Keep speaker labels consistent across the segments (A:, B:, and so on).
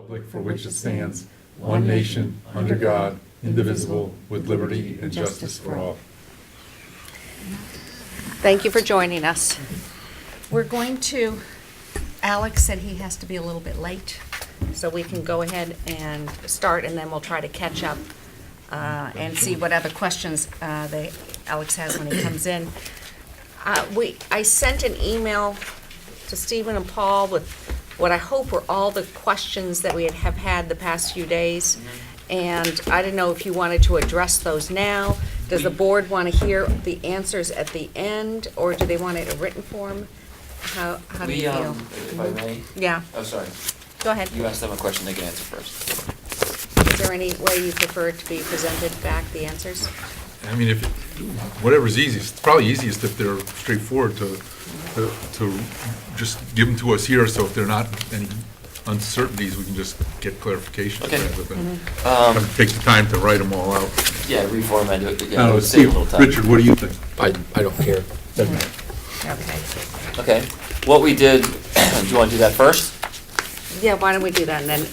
A: republic for which it stands, one nation, under God, indivisible, with liberty and justice for all.
B: Thank you for joining us. We're going to, Alex said he has to be a little bit late, so we can go ahead and start, and then we'll try to catch up and see what other questions Alex has when he comes in. I sent an email to Stephen and Paul with what I hope were all the questions that we have had the past few days. And I didn't know if you wanted to address those now. Does the board want to hear the answers at the end, or do they want it in written form? How do you feel?
C: If I may?
B: Yeah,
C: Oh, sorry.
B: go ahead.
C: You asked them a question, they can answer first.
B: Is there any way you prefer it to be presented back, the answers?
A: I mean, if, whatever's easiest, it's probably easiest if they're straightforward to just give them to us here, so if there are not any uncertainties, we can just get clarification
C: Okay.
A: rather than have to take the time to write them all out.
C: Yeah, reformat it,
A: I
C: yeah,
A: don't know,
C: save a
A: Steve,
C: little time.
A: Richard, what do you think?
D: I don't care. Doesn't matter.
B: Okay.
C: Okay, what we did, do you want to do that first?
B: Yeah, why don't we do that, and then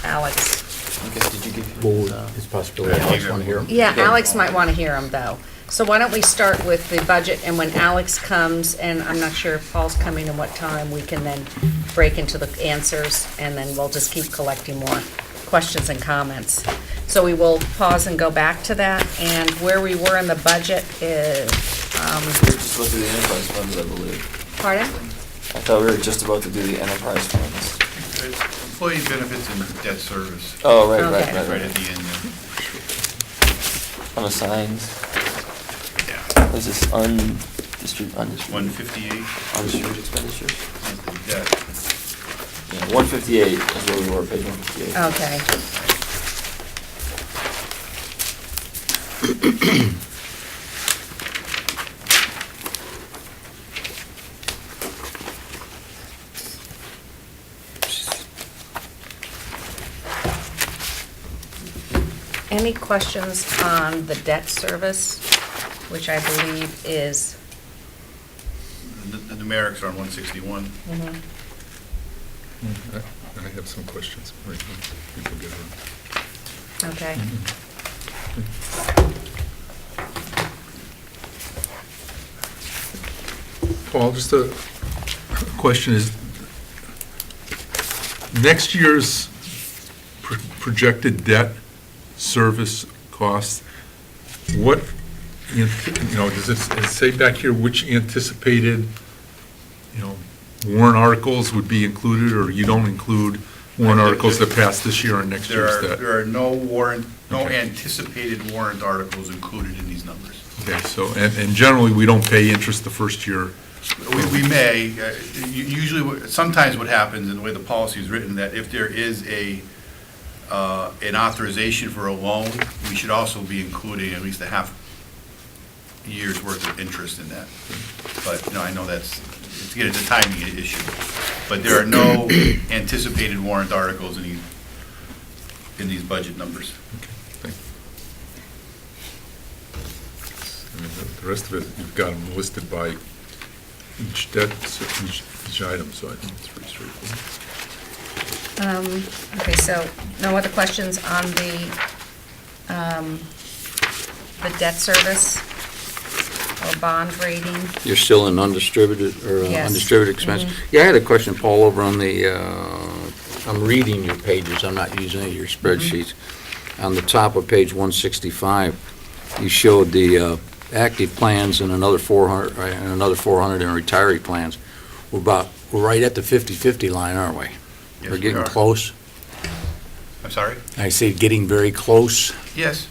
B: Alex.
C: Okay, did you give?
D: Board, it's possibility Alex want to hear 'em.
B: Yeah,
C: Okay.
B: Alex might want to hear them, though. So why don't we start with the budget, and when Alex comes, and I'm not sure if Paul's coming and what time, we can then break into the answers, and then we'll just keep collecting more questions and comments. So we will pause and go back to that, and where we were in the budget is,
C: We were just about to do the enterprise funds, I believe.
B: pardon?
C: I thought we were just about to do the enterprise funds.
E: Employee benefits and debt service,
C: Oh, right,
B: Okay.
E: right at the end there.
C: Unassigned,
E: Yeah.
C: what is this, undistributed
E: 158,
C: undistributed expenditures?
E: debt.
C: Yeah, 158 is where we were, page 158.
B: Okay. Any questions on the debt service, which I believe is,
E: The numerics are on 161.
A: I have some questions. Right, people get it.
B: okay.
A: Paul, just a question is, next year's projected debt service costs, what, does it say back here which anticipated, warrant articles would be included, or you don't include warrant articles that pass this year and next year's debt?
E: There are no
A: Okay.
E: anticipated warrant articles included in these numbers.
A: Okay, so, and generally, we don't pay interest the first year.
E: We may, usually, sometimes what happens, in the way the policy is written, that if there is an authorization for a loan, we should also be including at least a half year's worth of interest in that. But, I know it's a timing issue. But there are no anticipated warrant articles in these budget numbers.
A: Okay, thank you. I mean, the rest of it, you've got them listed by each debt, each item, so I think it's pretty straightforward.
B: Okay, so no other questions on the debt service or bond rating?
D: You're still in undistributed, or
B: Yes.
D: undistributed expense? Yeah, I had a question, Paul, over on the, I'm reading your pages, I'm not using any of your spreadsheets. On the top of page 165, you showed the active plans and another 400, and another 400 in retiree plans. We're right at the 50/50 line, aren't we?
E: Yes,
D: We're
E: we
D: getting
E: are.
D: close.
E: I'm sorry?
D: I say getting very close.
E: Yes.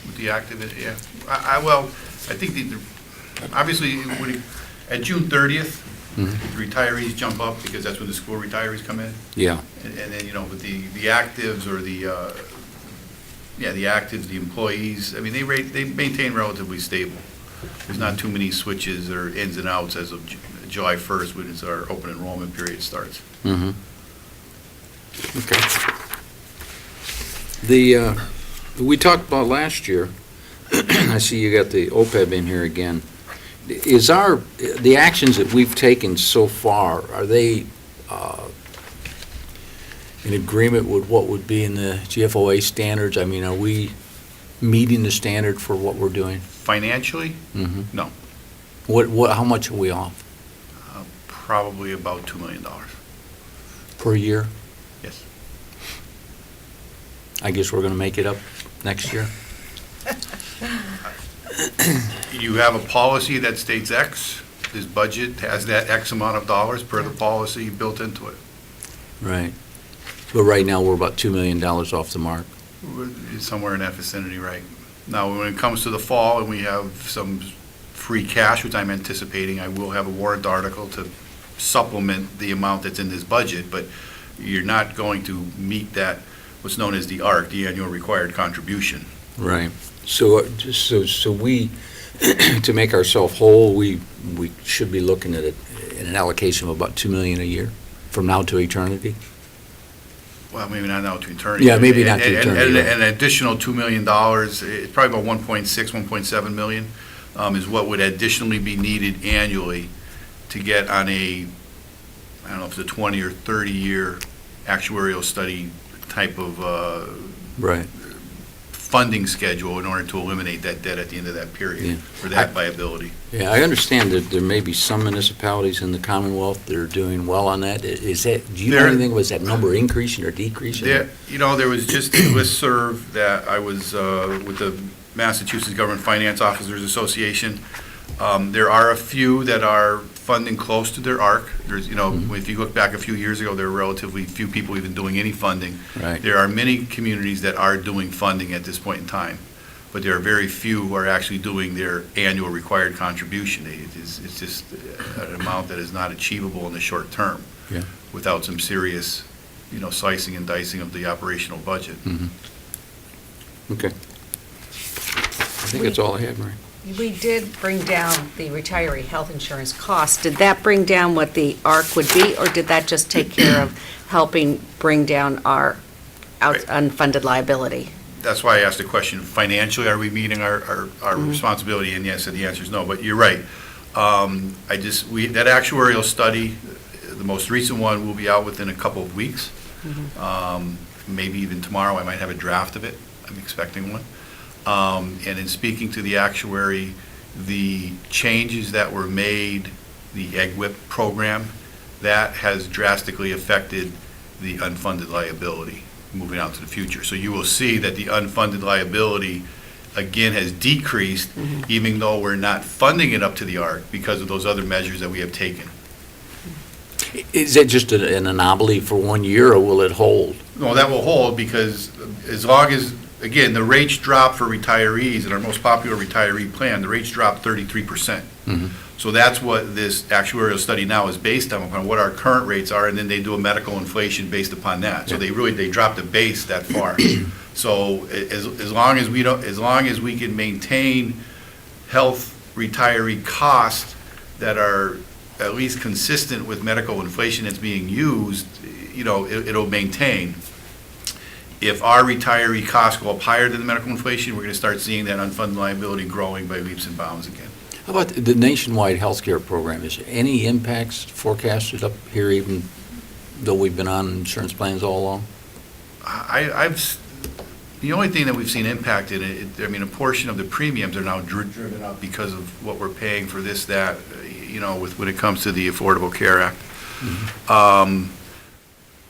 E: With the active, yeah. Well, I think obviously, at June 30th,
D: Mhm.
E: the retirees jump up because that's when the school retirees come in.
D: Yeah,
E: And then, with the actives or the actives, the employees, I mean, they maintain relatively stable. There's not too many switches or ins and outs as of July 1st, when our open enrollment period starts.
D: mm-hmm. Okay. We talked about last year, I see you got the OPEB in here again. Is the actions that we've taken so far, are they in agreement with what would be in the GFOA standards? I mean, are we meeting the standard for what we're doing?
E: Financially,
D: Mhm.
E: no,
D: How much are we off
E: probably about $2 million.
D: per year?
E: Yes.
D: I guess we're gonna make it up next year?
E: You have a policy that states X, this budget has that X amount of dollars per the policy built into it.
D: Right. But right now, we're about $2 million off the mark.
E: It's somewhere in that vicinity, right? Now, when it comes to the fall and we have some free cash, which I'm anticipating, I will have a warrant article to supplement the amount that's in this budget, but you're not going to meet that, what's known as the ARC, the annual required contribution.
D: Right. So we, to make ourselves whole, we should be looking at an allocation of about $2 million a year from now to eternity?
E: Well, maybe not now to eternity.
D: Yeah, maybe not to
E: And-
D: eternity,
E: And an additional $2 million, it's probably about 1.7 million, is what would additionally be needed annually to get on a, I don't know if it's a 20 or 30-year actuarial study type of
D: Right.
E: funding schedule in order to eliminate that debt at the end of that
D: Yeah.
E: period, for that liability.
D: Yeah, I understand that there may be some municipalities in the Commonwealth that are doing well on that. Is that, do you know
E: There-
D: anything, was that number increasing or decreasing?
E: There, there was just a listserv that I was with the Massachusetts Government Finance Officers Association. There are a few that are funding close to their ARC. There's, if you look back a few years ago, there were relatively few people even doing any funding.
D: Right.
E: There are many communities that are doing funding at this point in time, but there are very few who are actually doing their annual required contribution. It's just an amount that is not achievable in the short term.
D: Yeah.
E: Without some serious, slicing and dicing of the operational budget.
D: Mhm. Okay. I think that's all I have, Mary.
B: We did bring down the retiree health insurance cost. Did that bring down what the ARC would be, or did that just take care of helping bring down our unfunded liability?
E: That's why I asked the question, financially, are we meeting our responsibility? And yes, the answer is no, but you're right. That actuarial study, the most recent one, will be out within a couple of weeks. Maybe even tomorrow, I might have a draft of it. I'm expecting one. And in speaking to the actuary, the changes that were made, the EGWIP program, that has drastically affected the unfunded liability moving out to the future. So you will see that the unfunded liability, again, has decreased, even though we're not funding it up to the ARC because of those other measures that we have taken.
D: Is that just an anomaly for 1 year, or will it hold?
E: No, that will hold because as long as, again, the rates drop for retirees in our most popular retiree plan, the rates drop 33%.
D: Mhm.
E: So that's what this actuarial study now is based upon what our current rates are, and then they do a medical inflation based upon that. So they drop the base that far. So as long as we can maintain health retiree costs that are at least consistent with medical inflation that's being used, it'll maintain. If our retiree costs go up higher than the medical inflation, we're going to start seeing that unfunded liability growing by leaps and bounds again.
D: How about the nationwide healthcare program? Is there any impacts forecasted up here, even though we've been on insurance plans all along?
E: The only thing that we've seen impacted, a portion of the premiums are now driven up because of what we're paying for this, that, when it comes to the Affordable Care Act.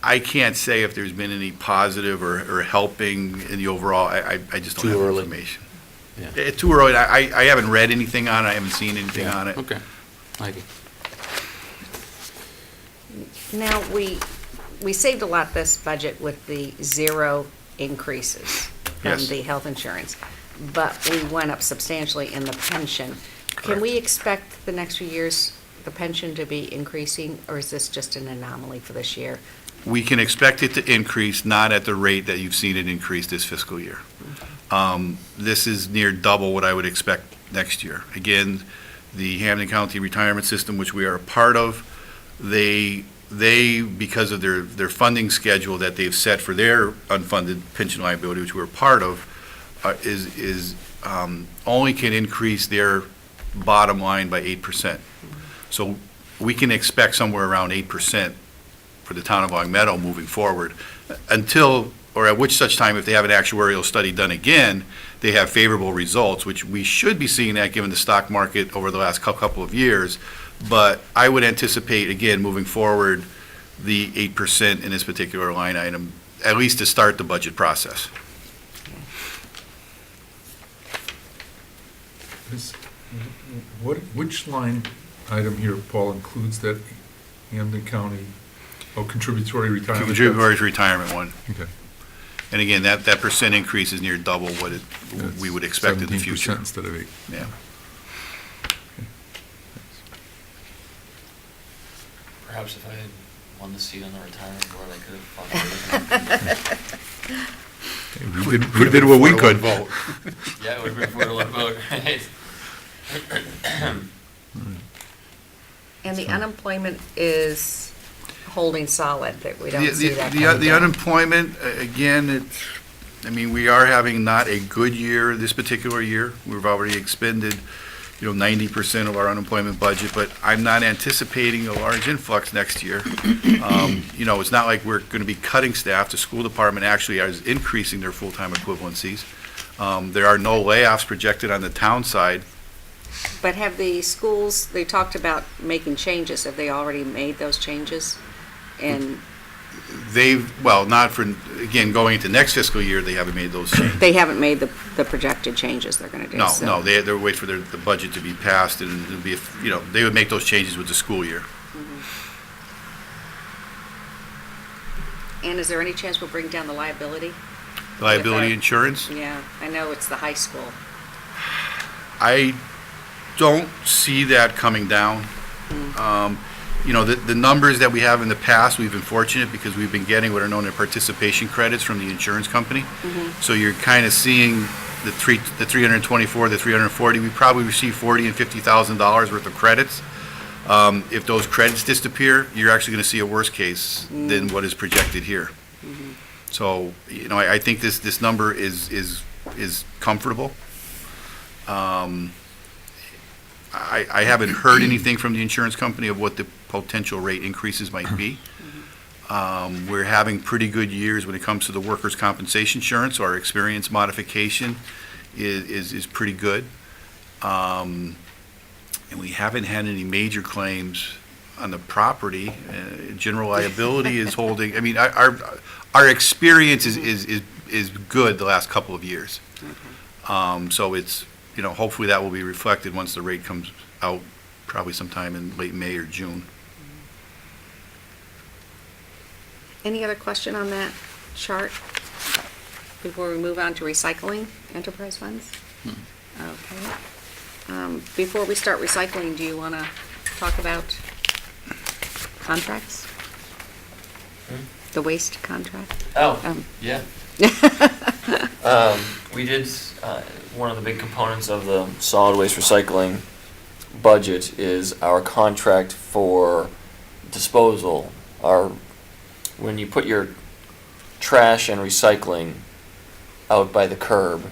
E: I can't say if there's been any positive or helping in the overall, I just don't
D: Too
E: have the
D: early.
E: information.
D: Yeah.
E: It's too early. I haven't read anything on it. I haven't seen anything
D: Yeah,
E: on it.
D: Okay. Thank you.
B: Now, we saved a lot this budget with the 0 increases from
E: Yes.
B: the health insurance, but we went up substantially in the pension. Can we expect the next few years the pension to be increasing, or is this just an anomaly for this year?
E: We can expect it to increase, not at the rate that you've seen it increase this fiscal year. This is near double what I would expect next year. Again, the Hampden County Retirement System, which we are a part of, they because of their funding schedule that they've set for their unfunded pension liability, which we're a part of, only can increase their bottom line by 8%. So we can expect somewhere around 8% for the town of Long Meadow moving forward. until, or at which such time, if they have an actuarial study done again, they have favorable results, which we should be seeing that given the stock market over the last couple of years. But I would anticipate, again, moving forward, the 8% in this particular line item, at least to start the budget process.
A: Which line item here, Paul, includes that Hampden County, contributory retirement?
E: Contributory retirement one.
A: Okay.
E: And again, that percent increase is near double what we would expect in the
A: 17%
E: future.
A: instead of 8.
E: Yeah.
C: Perhaps if I had won the seat on the retirement board, I could have funded
A: We did what we could.
E: Vote.
C: Yeah, it would have been 4-1 vote, right?
B: And the unemployment is holding solid, that we don't see that
E: The
B: coming down.
E: unemployment, again, we are having not a good year this particular year. We've already expended, 90% of our unemployment budget, but I'm not anticipating a large influx next year. It's not like we're going to be cutting staff. The school department actually is increasing their full-time equivalencies. There are no layoffs projected on the town side.
B: But have the schools, they talked about making changes, have they already made those changes? And
E: Not for, again, going into next fiscal year, they haven't made those changes.
B: they haven't made the projected changes they're gonna do,
E: No,
B: so-
E: no, they're waiting for the budget to be passed, and it'll be, they would make those changes with the school year.
B: And is there any chance we'll bring down the liability?
E: Liability insurance,
B: Yeah, I know it's the high school.
E: I don't see that coming down. The numbers that we have in the past, we've been fortunate because we've been getting what are known as participation credits from the insurance company. So you're kind of seeing the 324, the 340, we probably receive $40,000 and $50,000 worth of credits. If those credits disappear, you're actually going to see a worse case than what is projected here. So, I think this number is comfortable. I haven't heard anything from the insurance company of what the potential rate increases might be. We're having pretty good years when it comes to the workers' compensation insurance. Our experience modification is pretty good. And we haven't had any major claims on the property. General liability is holding, our experience is good the last couple of years. So it's, hopefully that will be reflected once the rate comes out, probably sometime in late May or June.
B: Any other question on that chart before we move on to recycling enterprise funds? Okay. Before we start recycling, do you want to talk about contracts? The waste contract?
C: Oh, yeah. We did, one of the big components of the solid waste recycling budget is our contract for disposal. When you put your trash and recycling out by the curb,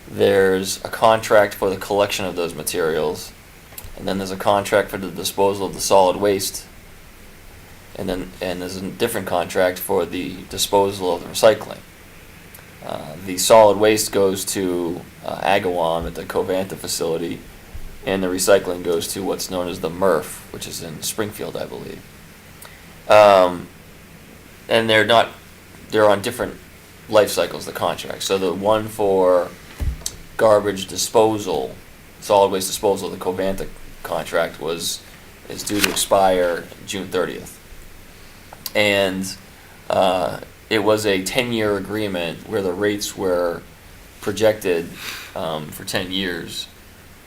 C: there's a contract for the collection of those materials, and then there's a contract for the disposal of the solid waste, and there's a different contract for the disposal of the recycling. The solid waste goes to Agawam at the Covanta facility, and the recycling goes to what's known as the MRF, which is in Springfield, I believe. And they're on different life cycles, the contract. So the one for garbage disposal, solid waste disposal, the Covanta contract is due to expire June 30th. And it was a 10-year agreement where the rates were projected for 10 years.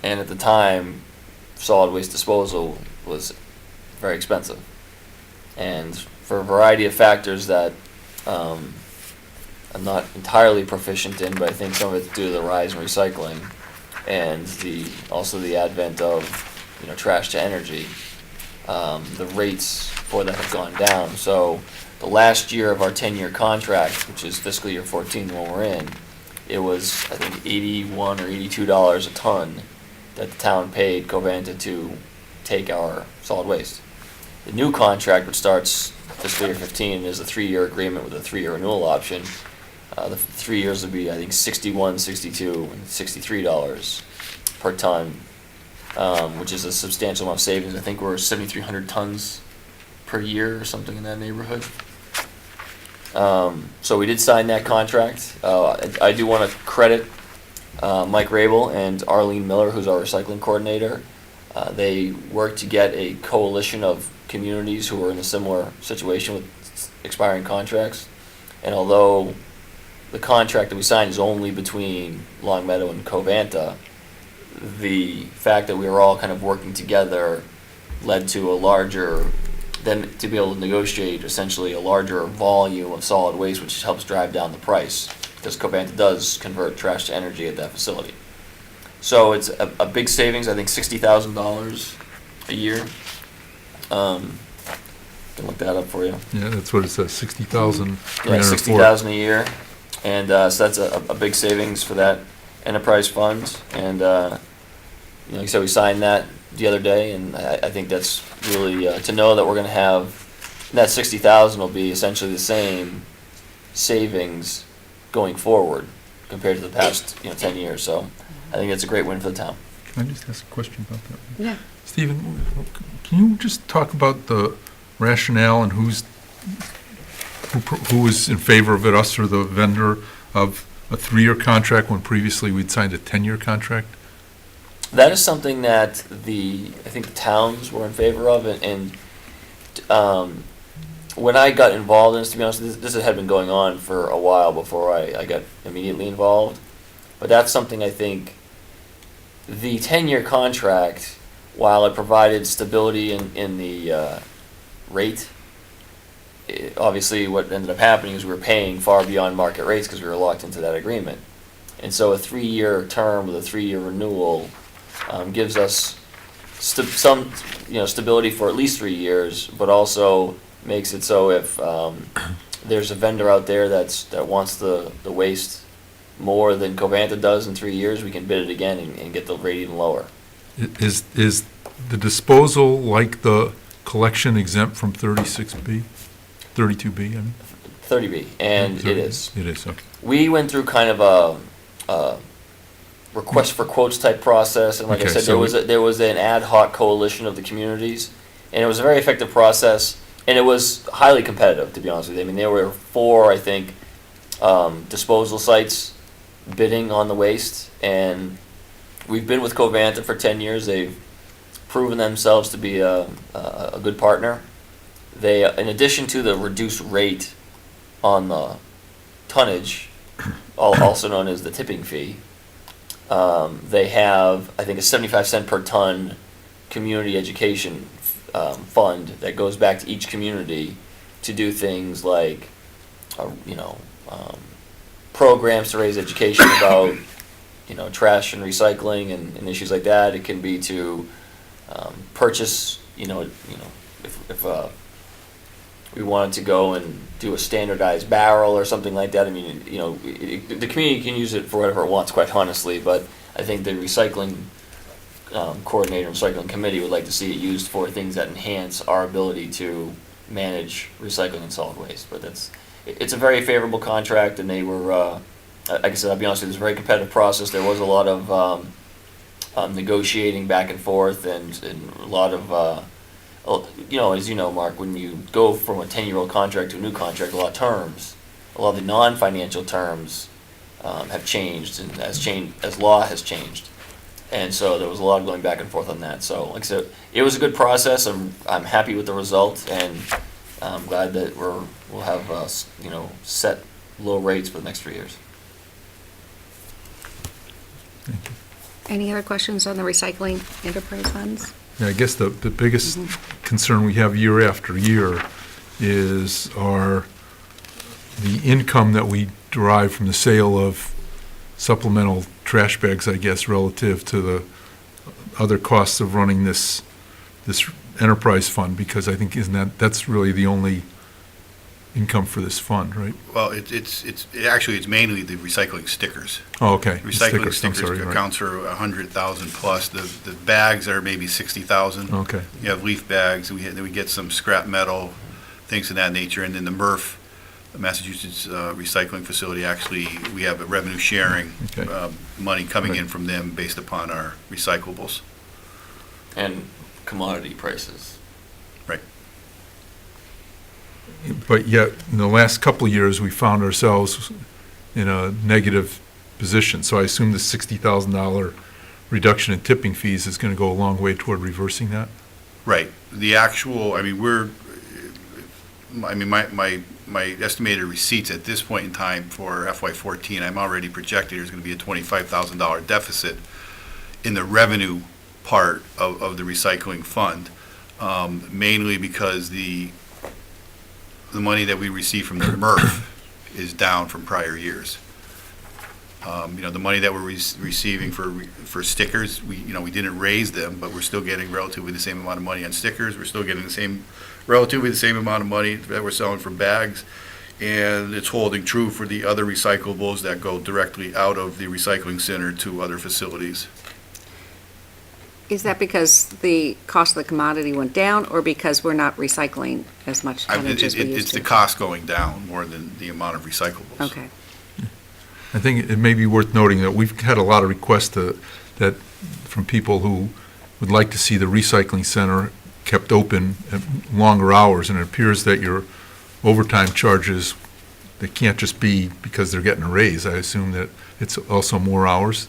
C: And at the time, solid waste disposal was very expensive. And for a variety of factors that I'm not entirely proficient in, but I think some of it's due to the rise in recycling and also the advent of trash to energy. The rates for that have gone down. So the last year of our 10-year contract, which is fiscal year 14, the one we're in, it was I think $81 or $82 a ton that the town paid Covanta to take our solid waste. The new contract, which starts fiscal year 15, is a 3-year agreement with a 3-year renewal option. The 3 years would be, I think, $61, $62, and $63 per ton, which is a substantial amount of savings. I think we're 7,300 tons per year or something in that neighborhood. So we did sign that contract. I do want to credit Mike Rabel and Arlene Miller, who's our recycling coordinator. They worked to get a coalition of communities who were in a similar situation with expiring contracts. And although the contract that we signed is only between Long Meadow and Covanta, the fact that we were all kind of working together led to a larger, then to be able to negotiate essentially a larger volume of solid waste, which helps drive down the price, because Covanta does convert trash to energy at that facility. So it's a big savings, I think $60,000 a year. Can look that up for you.
A: Yeah, that's what it says, 60,000.
C: Yeah, 60,000 a year, and so that's a big savings for that enterprise fund. And like I said, we signed that the other day, and I think that's really to know that we're going to have that 60,000 will be essentially the same savings going forward compared to the past 10 years. So I think it's a great win for the town.
A: Can I just ask a question about that?
B: Yeah.
A: Stephen, can you just talk about the rationale and who was in favor of it, us or the vendor, of a 3-year contract when previously we'd signed a 10-year contract?
C: That is something that I think the towns were in favor of, and when I got involved in this, to be honest, this had been going on for a while before I got immediately involved. But that's something I think the 10-year contract, while it provided stability in the rate, obviously what ended up happening is we were paying far beyond market rates because we were locked into that agreement. And so a 3-year term with a 3-year renewal gives us some stability for at least 3 years, but also makes it so if there's a vendor out there that wants the waste more than Covanta does in 3 years, we can bid it again and get the rate even lower.
A: Is the disposal like the collection exempt from 36B? 32B, I mean?
C: 30B, and it is.
A: It is, okay.
C: We went through kind of a request for quotes type process, and like I
A: Okay,
C: said,
A: so
C: there was an ad hoc coalition of the communities, and it was a very effective process, and it was highly competitive, to be honest with you. I mean, there were 4, I think, disposal sites bidding on the waste, and we've been with Covanta for 10 years. They've proven themselves to be a good partner. They, in addition to the reduced rate on the tonnage, also known as the tipping fee, they have, I think, a 75-cent per ton community education fund that goes back to each community to do things like, programs to raise education about, trash and recycling and issues like that. It can be to purchase, if we wanted to go and do a standardized barrel or something like that. I mean, the community can use it for whatever it wants, quite honestly, but I think the recycling coordinator and recycling committee would like to see it used for things that enhance our ability to manage recycling and solid waste. But it's a very favorable contract, and they were, like I said, I'll be honest with you, it was a very competitive process. There was a lot of negotiating back and forth, and a lot of as you know, Mark, when you go from a 10-year-old contract to a new contract, a lot of the non-financial terms have changed, and as law has changed, and so there was a lot of going back and forth on that. So, like I said, it was a good process. I'm happy with the result, and I'm glad that we'll have set low rates for the next 3 years.
A: Thank you.
B: Any other questions on the recycling enterprise funds?
A: Yeah, I guess the biggest concern we have year after year is the income that we derive from the sale of supplemental trash bags, I guess, relative to the other costs of running this enterprise fund, because I think that's really the only income for this fund, right?
E: Well, actually, it's mainly the recycling stickers.
A: Oh, okay.
E: Recycling
A: I'm
E: stickers
A: sorry, right.
E: accounts for 100,000 plus. The bags are maybe 60,000.
A: Okay,
E: You have leaf bags, then we get some scrap metal, things of that nature, and then the MRF, the Massachusetts Recycling Facility, actually, we have a revenue sharing,
A: Okay.
E: money coming in
A: Right.
E: from them based upon our recyclables.
C: And commodity prices.
A: but yet, in the last couple of years, we found ourselves in a negative position, so I assume the $60,000 reduction in tipping fees is gonna go a long way toward reversing that?
E: Right, the actual, I mean, my estimated receipts at this point in time for FY14, I'm already projecting there's gonna be a $25,000 deficit in the revenue part of the recycling fund, mainly because the money that we receive from the MRF is down from prior years. The money that we're receiving for stickers, we didn't raise them, but we're still getting relatively the same amount of money on stickers. We're still getting relatively the same amount of money that we're selling for bags. And it's holding true for the other recyclables that go directly out of the recycling center to other facilities.
B: Is that because the cost of the commodity went down, or because we're not recycling as much tonnage as we used to?
E: It's the cost going down more than the amount of recyclables.
B: Okay.
A: I think it may be worth noting that we've had a lot of requests from people who would like to see the recycling center kept open at longer hours, and it appears that your overtime charges, they can't just be because they're getting a raise. I assume that it's also more hours,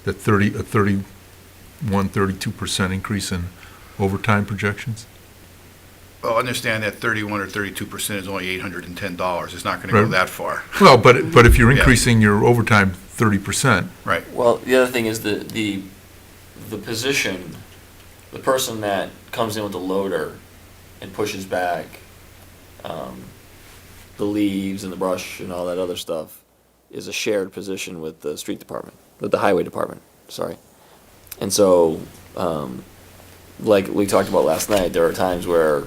A: that 32% increase in overtime projections?
E: Well, understand that 31 or 32% is only $810. It's not going to go
A: Right.
E: that far.
A: Well, but if you're
E: Yeah.
A: increasing your overtime 30%,
E: Right.
C: Well, the other thing is the position, the person that comes in with the loader and pushes back the leaves and the brush and all that other stuff is a shared position with the street department, with the highway department, sorry. And so, like we talked about last night, there are times where,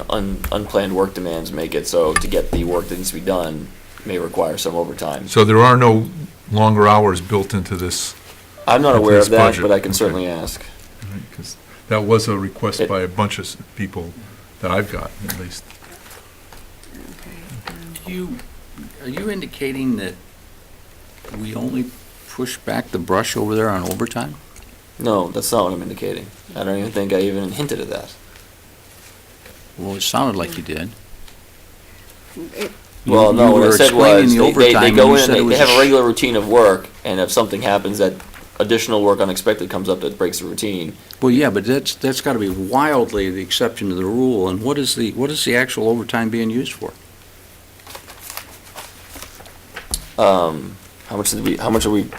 C: unplanned work demands make it so to get the work that needs to be done may require some overtime.
A: so there are no longer hours built into this,
C: I'm not
A: into
C: aware
A: this
C: of that,
A: budget.
C: but I can
A: Okay.
C: certainly ask.
A: because that was a request
C: It-
A: by a bunch of people that I've gotten, at least.
D: Are you indicating that we only push back the brush over there on overtime?
C: No, that's not what I'm indicating. I don't even think I even hinted at that.
D: Well, it sounded like you did.
C: Well,
D: You
C: no, what I
D: were
C: said
D: explaining
C: was,
D: the
C: they
D: overtime,
C: go
D: and you
C: in,
D: said it
C: they
D: was
C: have
D: a
C: a regular routine of work, and if something happens that additional work unexpected comes up that breaks the routine,
D: Well, yeah, but that's got to be wildly the exception to the rule, and what is the actual overtime being used for?
C: how much are we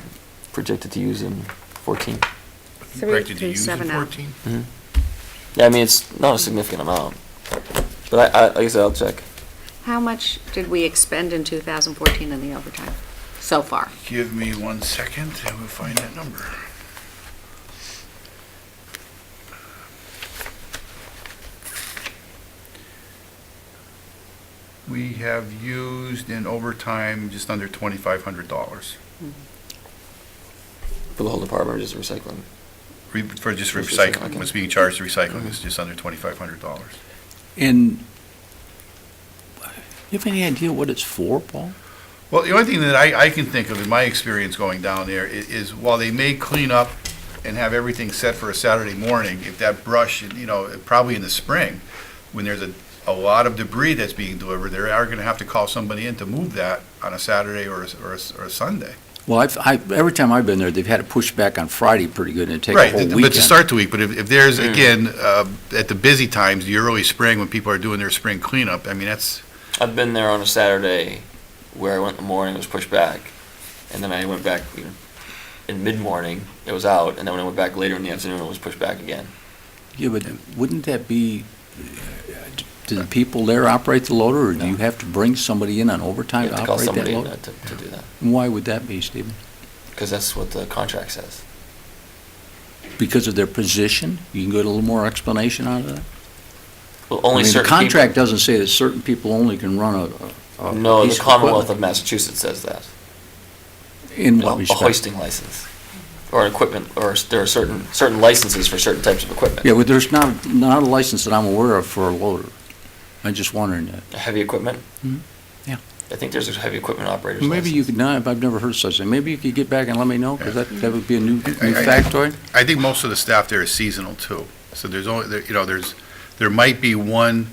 C: projected to use in 14?
E: Corrected to use in
B: 3.7 out.
E: 14?
C: Yeah, I mean, it's not a significant amount, but like I said, I'll check.
B: How much did we expend in 2014 in the overtime so far?
E: Give me 1 second, and we'll find that number. We have used in overtime just under $2,500
C: For the whole department, or just recycling?
E: for just
C: Just
E: recycling.
C: recycling.
E: What's being charged to recycling is just under $2,500.
D: And you have any idea what it's for, Paul?
E: Well, the only thing that I can think of in my experience going down there is while they may clean up and have everything set for a Saturday morning, if that brush, probably in the spring, when there's a lot of debris that's being delivered, they are going to have to call somebody in to move that on a Saturday or a Sunday.
D: Well, every time I've been there, they've had to push back on Friday pretty good and take a
E: Right,
D: whole
E: but
D: weekend.
E: to start the week, but if there's, again, at the busy times, the early spring, when people are doing their spring cleanup, I mean, that's,
C: I've been there on a Saturday where I went in the morning, it was pushed back, and then I went back in mid-morning, it was out, and then when I went back later in the afternoon, it was pushed back again.
D: Yeah, but wouldn't that be, do the people there operate the loader, or do you have to bring somebody in on
C: You
D: overtime
C: have
D: to
C: to call
D: operate that
C: somebody in
D: loader?
C: to do that,
D: And why would that be, Stephen?
C: because that's what the contract says.
D: Because of their position? You can get a little more explanation out of that?
C: Well,
D: I
C: only
D: mean, the
C: certain people.
D: contract doesn't say that certain people only can run a
C: No, the
D: piece of
C: Commonwealth of
D: equipment.
C: Massachusetts says that.
D: In
C: A
D: what respect?
C: hoisting license, or equipment, or there are certain licenses for certain types of equipment.
D: Yeah, but there's not a license that I'm aware of for a loader. I'm just wondering that.
C: Heavy equipment?
D: Mhm. Yeah.
C: I think there's a heavy equipment operator's
D: Maybe you
C: license.
D: could, not. I've never heard such thing. Maybe you could get back and let me know, because that would be a new
E: I-
D: factoid.
E: I think most of the staff there is seasonal too. So there's only, there might be one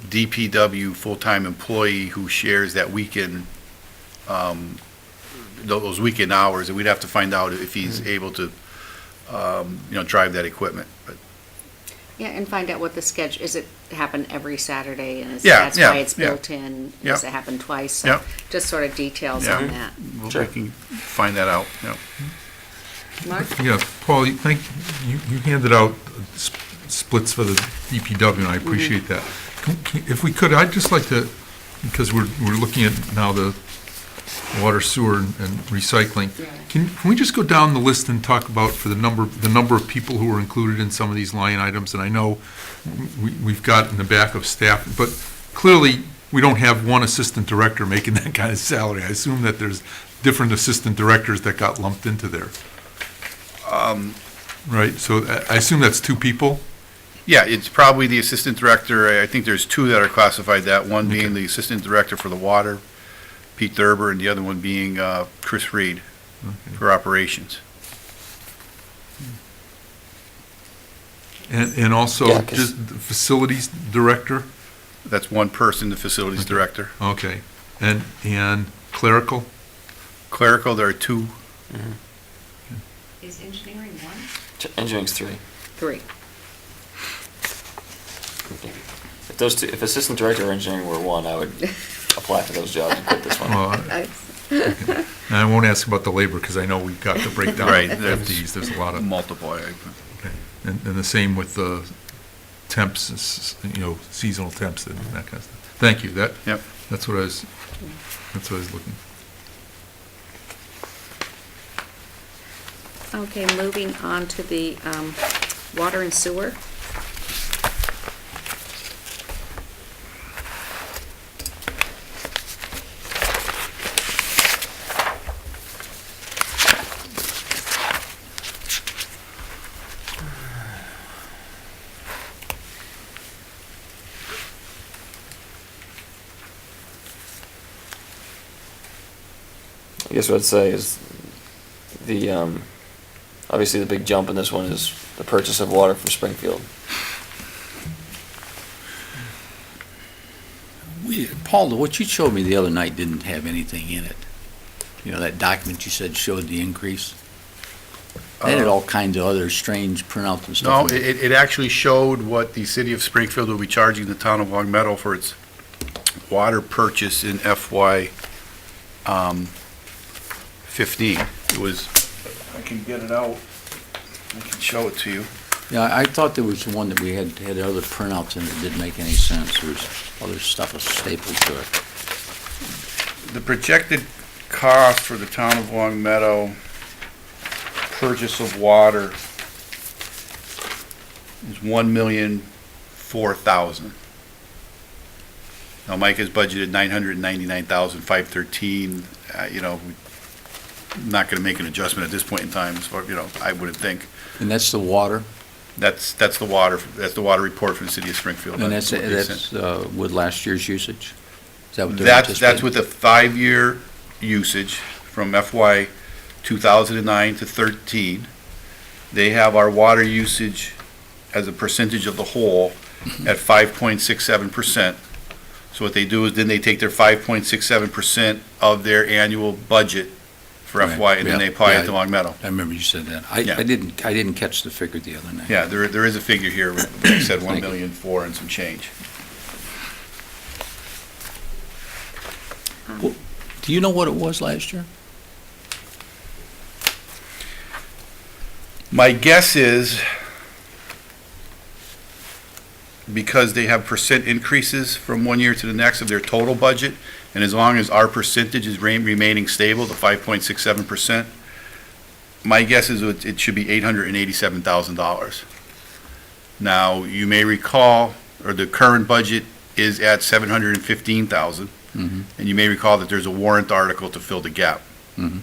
E: DPW full-time employee who shares that weekend, those weekend hours, and we'd have to find out if he's able to, drive that equipment. But
B: Yeah, and find out what the schedule, is it happen every Saturday, and
E: Yeah,
B: that's
E: yeah,
B: why it's
E: yeah.
B: built in?
E: Yeah.
B: Does it happen twice? So
E: Yeah.
B: just sort of details
E: Yeah.
B: on that.
E: we
C: Sure.
E: can find that out,
B: Mark?
A: Yeah, Paul, you handed out splits for the DPW, and I appreciate that. If we could, I'd just like to, because we're looking at now the water, sewer, and recycling.
B: Yeah.
A: Can we just go down the list and talk about for the number of people who are included in some of these line items? And I know we've got in the back of staff, but clearly, we don't have one assistant director making that kind of salary. I assume that there's different assistant directors that got lumped into there. Right, so I assume that's two people?
E: Yeah, it's probably the assistant director. I think there's two that are classified that, one being
A: Okay.
E: the assistant director for the water, Pete Thurber, and the other one being Chris Reed for operations.
A: And also
C: Yeah, 'cause-
A: just the facilities director?
E: That's one person, the facilities
A: Okay.
E: director.
A: Okay, and clerical?
E: Clerical, there are two.
B: Is engineering one?
C: Engineering's 3.
B: 3.
C: If those two, if assistant director or engineering were 1, I would apply for those jobs and quit this one.
A: Well, and I won't ask about the labor, because I know we've got the breakdown
E: Right,
A: of
E: that's
A: FTEs, there's a lot of,
E: Multiple.
A: okay. And the same with the temps, seasonal temps and that kind of stuff. Thank you,
E: Yep.
A: that's what I was looking.
B: Okay, moving on to the water and sewer.
C: I guess what I'd say is the, obviously the big jump in this one is the purchase of water from Springfield.
D: Paul, what you showed me the other night didn't have anything in it. That document you said showed the increase. They had all kinds of other strange printouts and
E: No,
D: stuff.
E: it actually showed what the city of Springfield will be charging the town of Long Meadow for its water purchase in FY 15. It was, I can get it out, I can show it to you.
D: Yeah, I thought there was one that we had other printouts and it didn't make any sense. There was other stuff stapled to it.
E: The projected cost for the town of Long Meadow, purchase of water, is $1,004,000. Now, Mike has budgeted $999,513. Not gonna make an adjustment at this point in time, as far, I wouldn't think.
D: And that's the water?
E: That's the water report from the city of Springfield.
D: And that's
E: what they sent.
D: with last year's usage? Is that what they're
E: That's
D: anticipating?
E: with the 5-year usage from FY 2009 to 13. They have our water usage as a percentage of the whole at 5.67%. So what they do is then they take their 5.67% of their annual budget for
D: Right,
E: FY, and then
D: yeah,
E: they apply
D: yeah.
E: it to Long Meadow.
D: I remember you said that.
E: Yeah.
D: I didn't catch the figure the other night.
E: Yeah, there is a figure here, like I said,
D: Thank you.
E: 1,000,004 and some change.
D: Do you know what it was last year?
E: My guess is, because they have percent increases from one year to the next of their total budget, and as long as our percentage is remaining stable, the 5.67%, my guess is it should be $887,000. Now, you may recall, or the current budget is at 715,000.
D: Mhm.
E: And you may recall that there's a warrant article to fill the gap.
D: Mhm.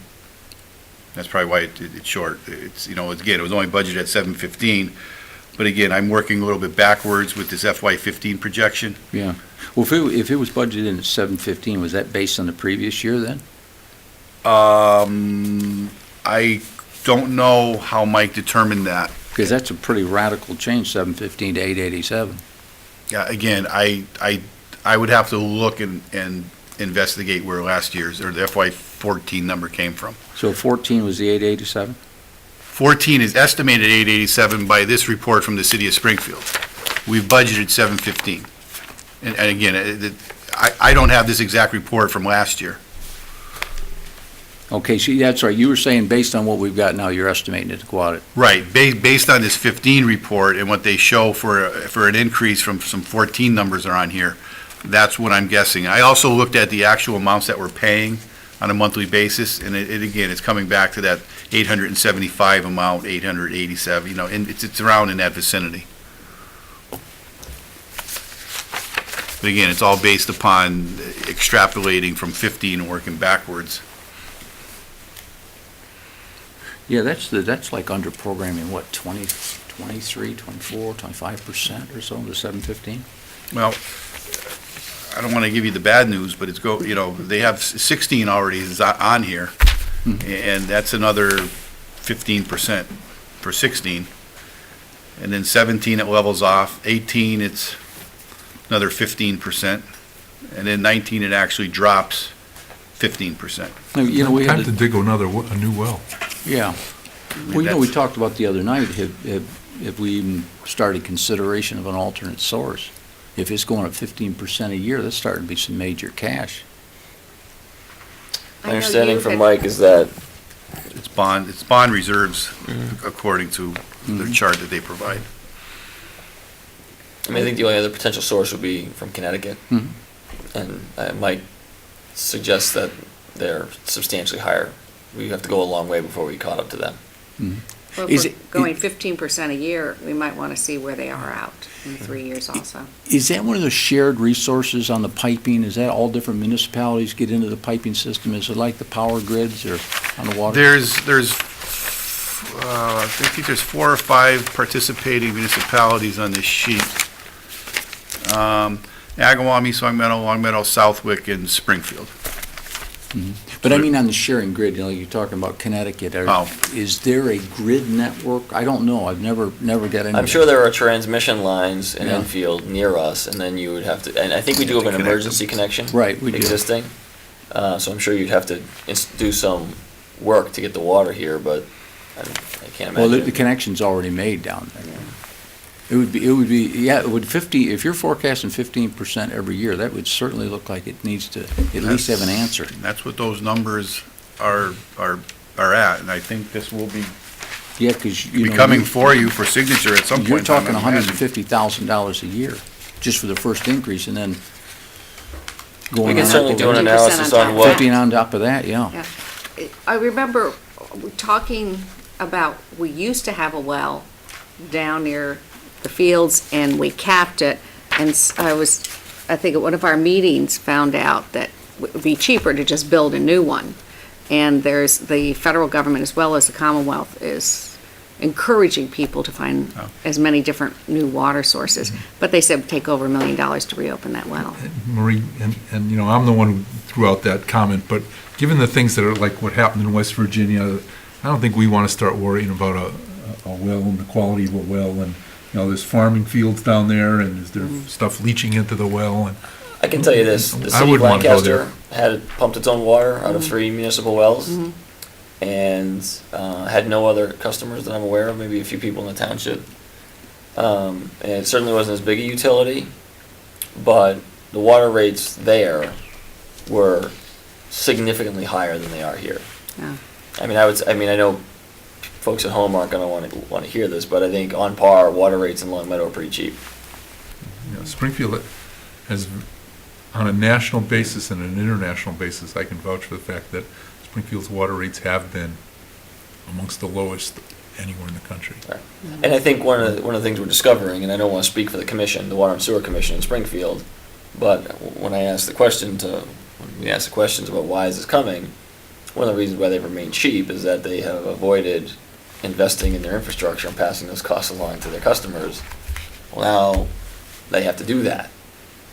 E: That's probably why it's short. It's, again, it was only budgeted at 715. But again, I'm working a little bit backwards with this FY15 projection.
D: Yeah. Well, if it was budgeted in at 715, was that based on the previous year then?
E: I don't know how Mike determined that.
D: Because that's a pretty radical change, 715 to 887.
E: Yeah, again, I would have to look and investigate where last year's, or the FY14 number came from.
D: So 14 was the 887?
E: 14 is estimated 887 by this report from the city of Springfield. We've budgeted 715. And again, I don't have this exact report from last year.
D: Okay, see, that's right. You were saying based on what we've got now, you're estimating it to go out at,
E: Right, based on this 15 report and what they show for an increase from some 14 numbers are on here, that's what I'm guessing. I also looked at the actual amounts that we're paying on a monthly basis, and again, it's coming back to that 875 amount, 887, and it's around in that vicinity. But again, it's all based upon extrapolating from 15 and working backwards.
D: yeah, that's like under programming, what, 20, 23, 24, 25% or so, the 715?
E: Well, I don't want to give you the bad news, but they have 16 already is on here, and that's another 15% for 16. And then 17, it levels off. 18, it's another 15%. And then 19, it actually drops 15%.
D: You know, we had
A: Time to dig a new well.
D: Yeah. Well, you know, we talked about the other night, have we even started consideration of an alternate source? If it's going up 15% a year, that's starting to be some major cash.
C: My understanding from Mike is that
E: It's bond reserves according to the chart that they provide.
C: I think the only other potential source would be from Connecticut.
D: Mhm.
C: And Mike suggests that they're substantially higher. We have to go a long way before we caught up to them.
B: Well,
D: Is
B: if
D: it-
B: we're going 15% a year, we might want to see where they are out in 3 years also.
D: Is that one of the shared resources on the piping? Is that all different municipalities get into the piping system? Is it like the power grids or on the water?
E: I think there's 4 or 5 participating municipalities on this sheet. Agawam, East Long Meadow, Southwick, and Springfield.
D: But I mean on the sharing grid, you're talking about Connecticut.
E: Oh.
D: Is there a grid network? I don't know. I've never got into.
C: I'm sure there are transmission lines in
D: Yeah.
C: Enfield near us, and then you would have to, and I think we do have an
E: Connect them.
C: emergency connection.
D: Right, we do.
C: Existing. So I'm sure you'd have to do some work to get the water here, but I can't
D: Well,
C: imagine.
D: the connection's already made down there. It would be, yeah, it would 50, if you're forecasting 15% every year, that would certainly look like it needs to at least have an answer.
E: That's what those numbers are at, and I think this will be
D: Yeah, because, you know.
E: coming for you for signature at some point.
D: You're
E: in time,
D: talking
E: I imagine.
D: $150,000 a year, just for the first increase, and then
C: We
D: going
C: can
D: on
C: certainly
D: up
C: do an
D: over
B: 50%
C: analysis
B: on
C: on
B: top.
C: what,
D: 50 on top of that, yeah.
B: Yeah. I remember talking about, we used to have a well down near the fields, and we capped it, and I think at one of our meetings, found out that it would be cheaper to just build a new one. And there's, the federal government as well as the Commonwealth is encouraging people to find
E: Oh.
B: as many different new water sources. But they said it would take over $1 million to reopen that well.
A: Marie, and I'm the one who threw out that comment, but given the things that are like what happened in West Virginia, I don't think we want to start worrying about a well and the quality of a well, and, there's farming fields down there, and is there stuff leaching into the well, and
C: I can tell you this, the
A: I
C: city of
A: wouldn't wanna go
C: Lancaster had pumped its own water out of 3 municipal wells, and had no other customers that I'm aware of, maybe a few people in the township. And it certainly wasn't as big a utility, but the water rates there were significantly higher than they are here.
B: Yeah.
C: I know folks at home aren't gonna wanna hear this, but I think on par, water rates in Long Meadow are pretty cheap.
A: Springfield has, on a national basis and an international basis, I can vouch for the fact that Springfield's water rates have been amongst the lowest anywhere in the country.
C: And I think one of the things we're discovering, and I don't want to speak for the commission, the Water and Sewer Commission in Springfield, but when we ask the questions about why is this coming, one of the reasons why they've remained cheap is that they have avoided investing in their infrastructure and passing those costs along to their customers. Well, now they have to do that.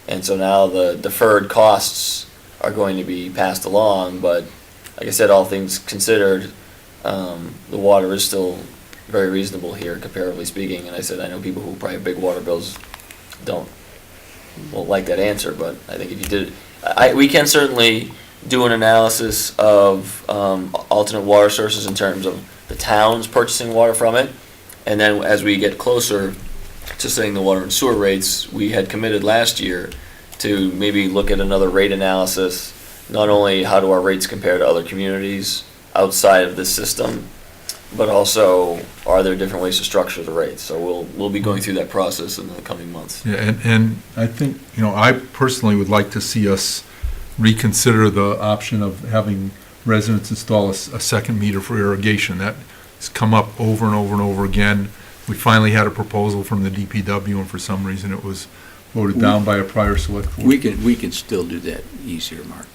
C: And so now the deferred costs are going to be passed along, but like I said, all things considered, the water is still very reasonable here, comparatively speaking. And I said, I know people who probably have big water bills won't like that answer, but I think if you did, we can certainly do an analysis of alternate water sources in terms of the towns purchasing water from it. And then as we get closer to setting the water and sewer rates, we had committed last year to maybe look at another rate analysis, not only how do our rates compare to other communities outside of this system, but also are there different ways to structure the rates? So we'll be going through that process in the coming months.
A: Yeah, and I think, I personally would like to see us reconsider the option of having residents install a second meter for irrigation. That has come up over and over and over again. We finally had a proposal from the DPW, and for some reason it was voted down by a prior select board.
D: We can still do that easier, Mark.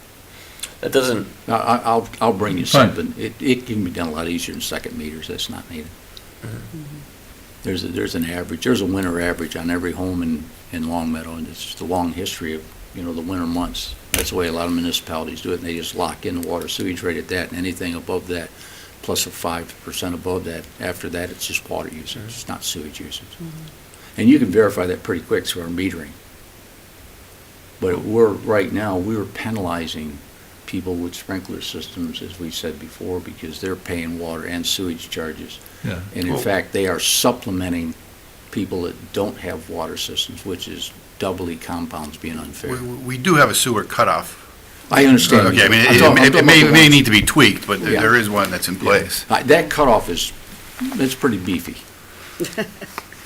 C: That doesn't,
D: I'll bring you
A: Fine.
D: something. It can be done a lot easier than second meters, that's not needed. There's an average, there's a winter average on every home in Long Meadow, and it's just a long history of, the winter months. That's the way a lot of municipalities do it, and they just lock in the water sewage rate at that, and anything above that, plus a 5% above that, after that, it's just water usage, it's not sewage usage. And you can verify that pretty quick through our metering. But right now, we're penalizing people with sprinkler systems, as we said before, because they're paying water and sewage charges.
A: Yeah.
D: And in
E: Well-
D: fact, they are supplementing people that don't have water systems, which is doubly compounds being unfair.
E: We do have a sewer cutoff.
D: I understand.
E: Okay, I mean,
D: I'm talking
E: it
D: about
E: may
D: the
E: may
D: ones-
E: need to be tweaked, but
D: Yeah.
E: there is one that's in place.
D: That cutoff it's pretty beefy.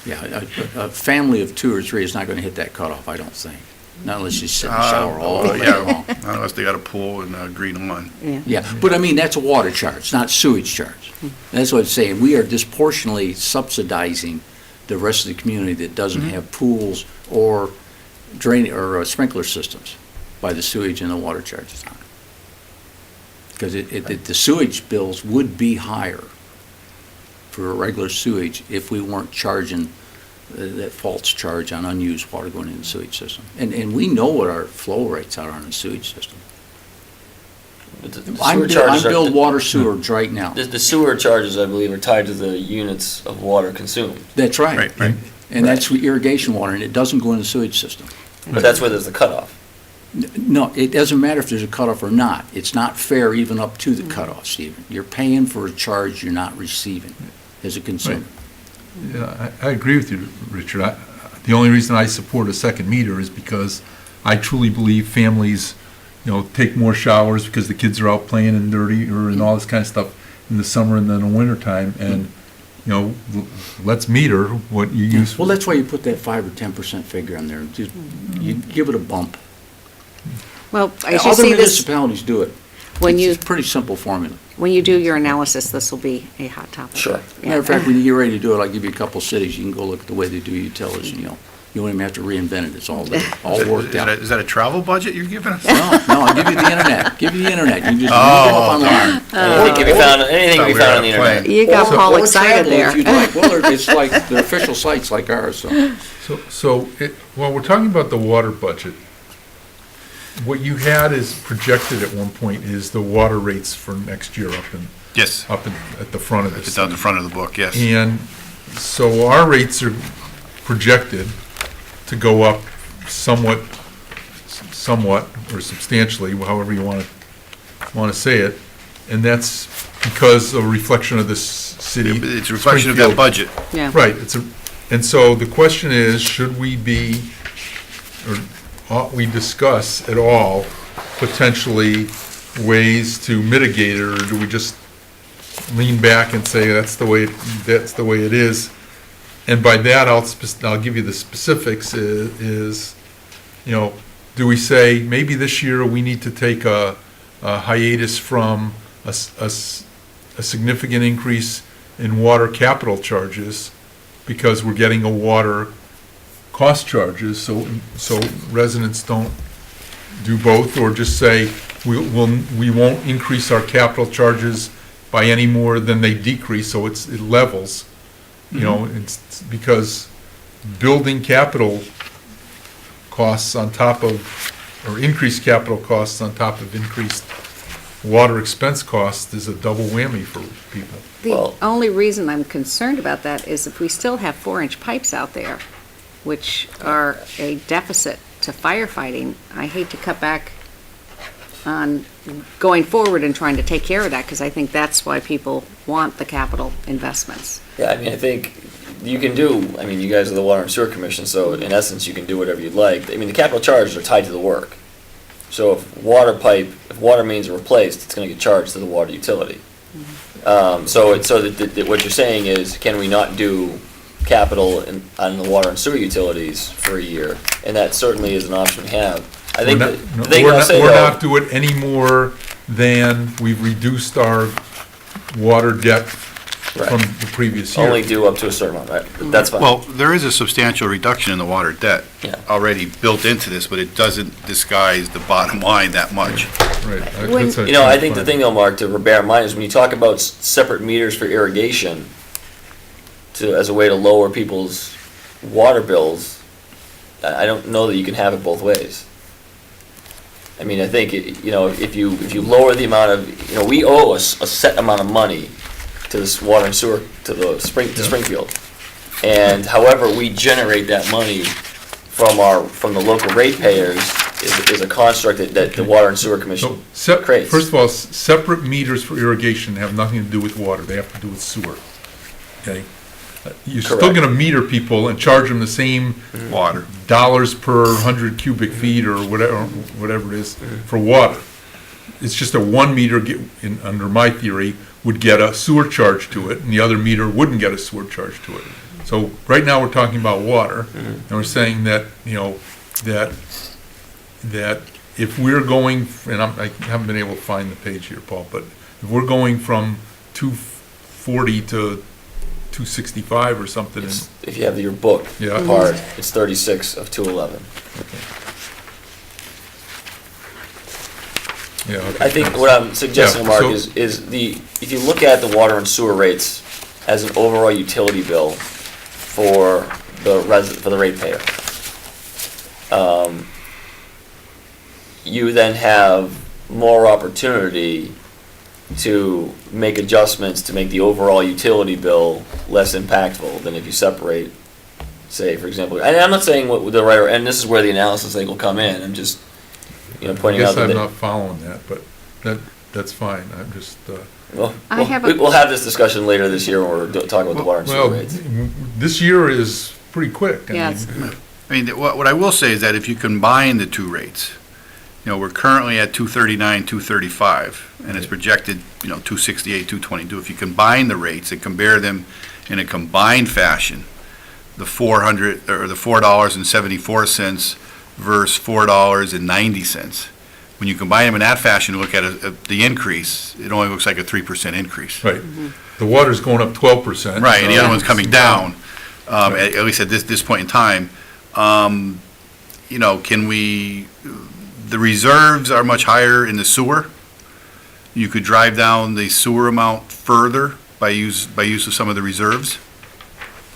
D: Yeah, a family of 2 or 3 is not going to hit that cutoff, I don't think. Not unless you sit in the shower all day long.
E: Unless they got a pool and green lawn.
D: Yeah, but I mean, that's a water charge, not sewage charge. That's what it's saying. We are disproportionately subsidizing the rest of the community that doesn't have pools or or sprinkler systems by the sewage and the water charges on it. Because the sewage bills would be higher for a regular sewage if we weren't charging that false charge on unused water going in the sewage system. And we know what our flow rates are on the sewage system.
C: the
D: I'm
C: sewer charges are.
D: billed water sewage right now.
C: The sewer charges, I believe, are tied to the units of water consumed.
D: That's right.
E: Right.
D: And that's irrigation water, and it doesn't go in the sewage system.
C: But that's where there's the cutoff.
D: No, it doesn't matter if there's a cutoff or not. It's not fair even up to the cutoff, Stephen. You're paying for a charge you're not receiving as a consumer.
A: Yeah, I agree with you, Richard. The only reason I support a second meter is because I truly believe families, take more showers because the kids are out playing in dirty and all this kind of stuff in the summer and then in the wintertime. And, let's meter what you use.
D: Well, that's why you put that 5 or 10% figure on there. Just, you give it a bump.
B: Well, as you
D: Other
B: see this,
D: municipalities do it.
B: when
D: It's
B: you,
D: a pretty simple formula.
B: when you do your analysis, this will be a hot topic.
C: Sure.
B: Yeah.
D: Matter of fact, when you get ready to do it, I'll give you a couple cities. You can go look at the way they do utilities, and you won't even have to reinvent it. It's all there, all worked out.
E: Is that a travel budget you're giving us?
D: No, I'll give you the internet. Give you the internet. You can just look it up online.
C: Anything can be found on the internet.
B: You got
A: So-
B: Paul
D: Or
B: excited
D: travel
B: there.
D: if you'd like. Well, it's like, they're official sites like ours, so.
A: While we're talking about the water budget, what you had is projected at one point is the water rates for next year
E: Yes,
A: at the front of this.
E: it's on the front of the book, yes.
A: And so our rates are projected to go up somewhat, or substantially, however you want to say it. And that's because of a reflection of this city.
E: It's a reflection of that
A: Springfield.
E: budget.
B: Yeah.
A: Right, and so the question is, should we be, or ought we discuss at all potentially ways to mitigate it, or do we just lean back and say that's the way it is? And by that, I'll give you the specifics is, do we say maybe this year we need to take a hiatus from a significant increase in water capital charges because we're getting a water cost charges, so residents don't do both, or just say, we won't increase our capital charges by any more than they decrease, so it levels. You know, it's because building capital costs on top of, or increased capital costs on top of increased water expense costs is a double whammy for people.
B: The
C: Well-
B: only reason I'm concerned about that is if we still have 4-inch pipes out there, which are a deficit to firefighting, I hate to cut back on going forward and trying to take care of that, because I think that's why people want the capital investments.
C: Yeah, I mean, I think you can do, I mean, you guys are the Water and Sewer Commission, so in essence, you can do whatever you'd like. I mean, the capital charges are tied to the work. So if water mains are replaced, it's gonna get charged to the water utility. So what you're saying is, can we not do capital on the water and sewer utilities for a year? And that certainly is an option we have. I think the thing I'll say
A: We're
C: though,
A: not doing any more than we've reduced our water debt from
C: right,
A: the previous year.
C: only do up to a certain amount, right? That's fine.
E: Well, there is a substantial reduction in the water debt
C: Yeah.
E: already built into this, but it doesn't disguise the bottom line that much.
A: Right.
B: When-
A: That's a-
C: You know, I think the thing though, Mark, to bear in mind is when you talk about separate meters for irrigation as a way to lower people's water bills, I don't know that you can have it both ways. I mean, I think, you know, if you lower the amount of, you know, we owe a set amount of money to this water and sewer, to Springfield. And however we generate that money from the local ratepayers is a construct that the Water and Sewer Commission creates.
A: First of all, separate meters for irrigation have nothing to do with water, they have to do with sewer. Okay? You're still
C: Correct.
A: gonna meter people and charge them the same
E: Water.
A: dollars per 100 cubic feet or whatever it is for water. It's just a one meter, under my theory, would get a sewer charge to it, and the other meter wouldn't get a sewer charge to it. So right now, we're talking about water, and we're saying that, you know, that if we're going, and I haven't been able to find the page here, Paul, but if we're going from 240 to 265 or something, and
C: If you have your book
A: Yeah.
C: part, it's 36 of 211.
A: yeah, okay.
C: I think what I'm suggesting,
A: Yeah,
C: Mark,
A: so-
C: is if you look at the water and sewer rates as an overall utility bill for the ratepayer, you then have more opportunity to make adjustments to make the overall utility bill less impactful than if you separate, say, for example, and I'm not saying what the right, and this is where the analysis thing will come in, I'm just, you know,
A: I
C: pointing out
A: guess
C: that.
A: I'm not following that, but that's fine, I'm just,
C: Well,
B: I have a-
C: we'll have this discussion later this year when we're talking about the water and sewer
A: well,
C: rates.
A: this year is pretty quick. I
B: Yes.
A: mean,
E: I mean, what I will say is that if you combine the two rates, you know, we're currently at 239, 235, and it's projected, you know, 268, 222. If you combine the rates and compare them in a combined fashion, the $4.74 versus $4.90. When you combine them in that fashion, look at the increase, it only looks like a 3% increase.
A: Right, the water's going up 12%.
E: Right, and the
A: so-
E: other one's coming down, at least at this point in time. You know, the reserves are much higher in the sewer. You could drive down the sewer amount further by use of some of the reserves,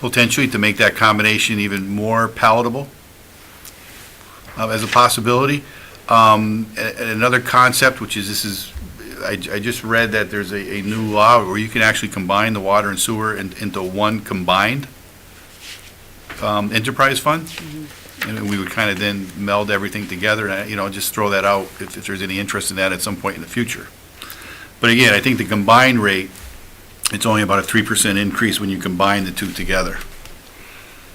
E: potentially, to make that combination even more palatable as a possibility. And another concept, which is, I just read that there's a new law where you can actually combine the water and sewer into one combined enterprise fund. And we would kind of then meld everything together, and, you know, just throw that out if there's any interest in that at some point in the future. But again, I think the combined rate, it's only about a 3% increase when you combine the two together.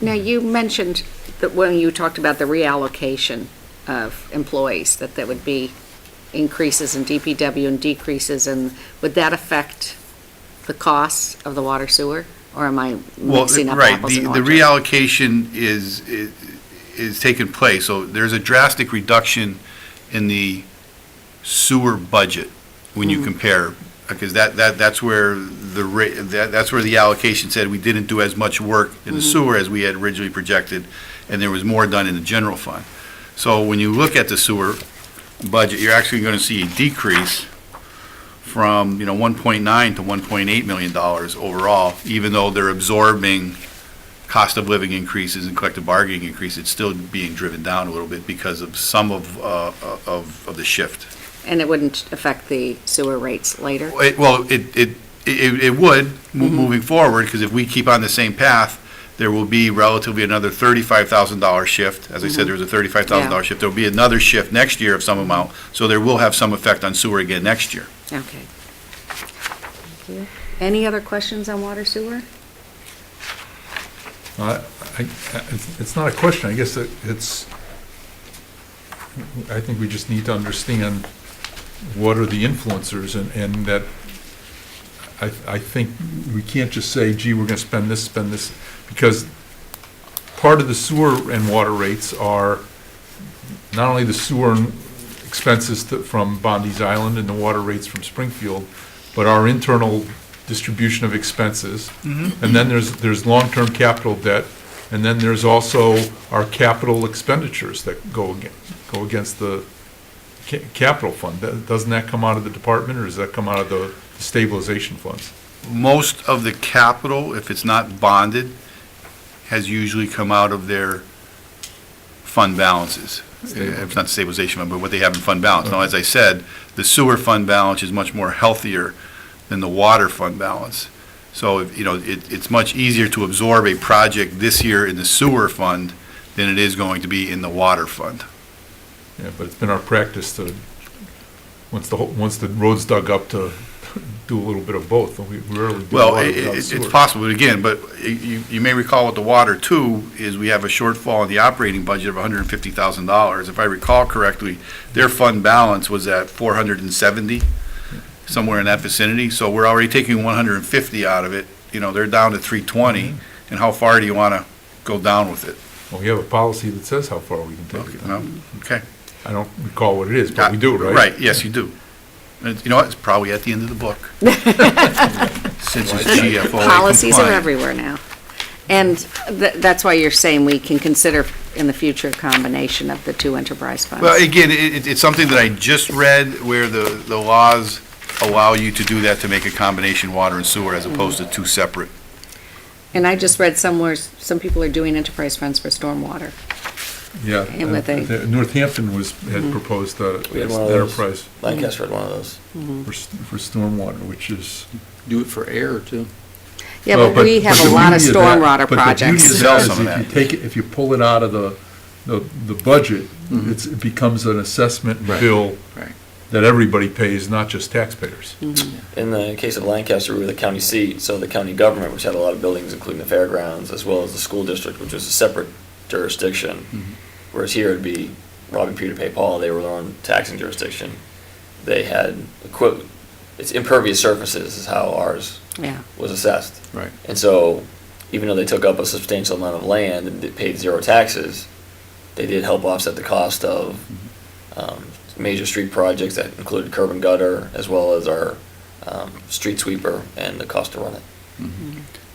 B: Now, you mentioned that when you talked about the reallocation of employees, that there would be increases in DPW and decreases, and would that affect the costs of the water sewer? Or am I
E: Well,
B: mixing up
E: right,
B: apples and
E: the
B: oranges?
E: reallocation is taking place, so there's a drastic reduction in the sewer budget when you compare because that's where that's where the allocation said we didn't do as much work in the sewer as we had originally projected, and there was more done in the general fund. So when you look at the sewer budget, you're actually going to see a decrease from, 1.9 to $1.8 million overall, even though they're absorbing cost of living increases and collective bargaining increases. It's still being driven down a little bit because of some of the shift.
B: And it wouldn't affect the sewer rates later?
E: It would, moving forward, because if we keep on the same path, there will be relatively another $35,000 shift. As I said, there was a $35,000
B: Yeah.
E: shift. There'll be another shift next year of some amount, so there will have some effect on sewer again next year.
B: Okay. Thank you. Any other questions on water sewer?
A: It's not a question, I guess I think we just need to understand what are the influencers, and that I think we can't just say, gee, we're gonna spend this, because part of the sewer and water rates are not only the sewer expenses from Bondi's Island and the water rates from Springfield, but our internal distribution of expenses. And then there's long-term capital debt, and then there's also our capital expenditures that go against the capital fund. Doesn't that come out of the department, or does that come out of the stabilization funds?
E: Most of the capital, if it's not bonded, has usually come out of their fund balances. It's not stabilization fund, but what they have in fund balance. Now, as I said, the sewer fund balance is much more healthier than the water fund balance. So, it's much easier to absorb a project this year in the sewer fund than it is going to be in the water fund.
A: Yeah, but it's been our practice to, once the road's dug up, to do a little bit of both. We rarely do a
E: Well,
A: lot without
E: it's
A: sewer.
E: possible, but you may recall with the water too, is we have a shortfall in the operating budget of $150,000. If I recall correctly, their fund balance was at 470, somewhere in that vicinity. So we're already taking 150 out of it. They're down to 320. And how far do you want to go down with it?
A: Well, we have a policy that says how far we can take it.
E: Okay.
A: I don't recall what it is, but we do, right?
E: Right, yes, you do. And you know what, it's probably at the end of the book. Since it's GFOA
B: Policies are
E: compliant.
B: everywhere now. And that's why you're saying we can consider in the future a combination of the two enterprise funds.
E: Well, again, it's something that I just read where the laws allow you to do that, to make a combination water and sewer as opposed to two separate.
B: And I just read somewhere, some people are doing enterprise funds for stormwater.
A: Yeah.
B: And with a-
A: Northampton had proposed
C: We had one of those.
A: enterprise
C: Lancaster had one of those.
A: for stormwater, which is.
D: Do it for air, too.
B: Yeah,
A: Well,
B: but we have
A: the
B: a lot of
A: beauty that-
B: stormwater
A: But the beauty
B: projects.
A: of
E: Sell
A: that is
E: some of
A: if you
E: that.
A: take it, if you pull it out of the budget, it becomes an assessment
D: Right.
A: bill
D: Right.
A: that everybody pays, not just taxpayers.
C: In the case of Lancaster, we were the county seat, so the county government, which had a lot of buildings, including the fairgrounds, as well as the school district, which was a separate jurisdiction. Whereas here it'd be robbing Peter to pay Paul, they were their own taxing jurisdiction. They had, it's impervious surfaces is how ours
B: Yeah.
C: was assessed.
D: Right.
C: And so, even though they took up a substantial amount of land and they paid zero taxes, they did help offset the cost of major street projects that included curb and gutter, as well as our street sweeper and the cost to run it.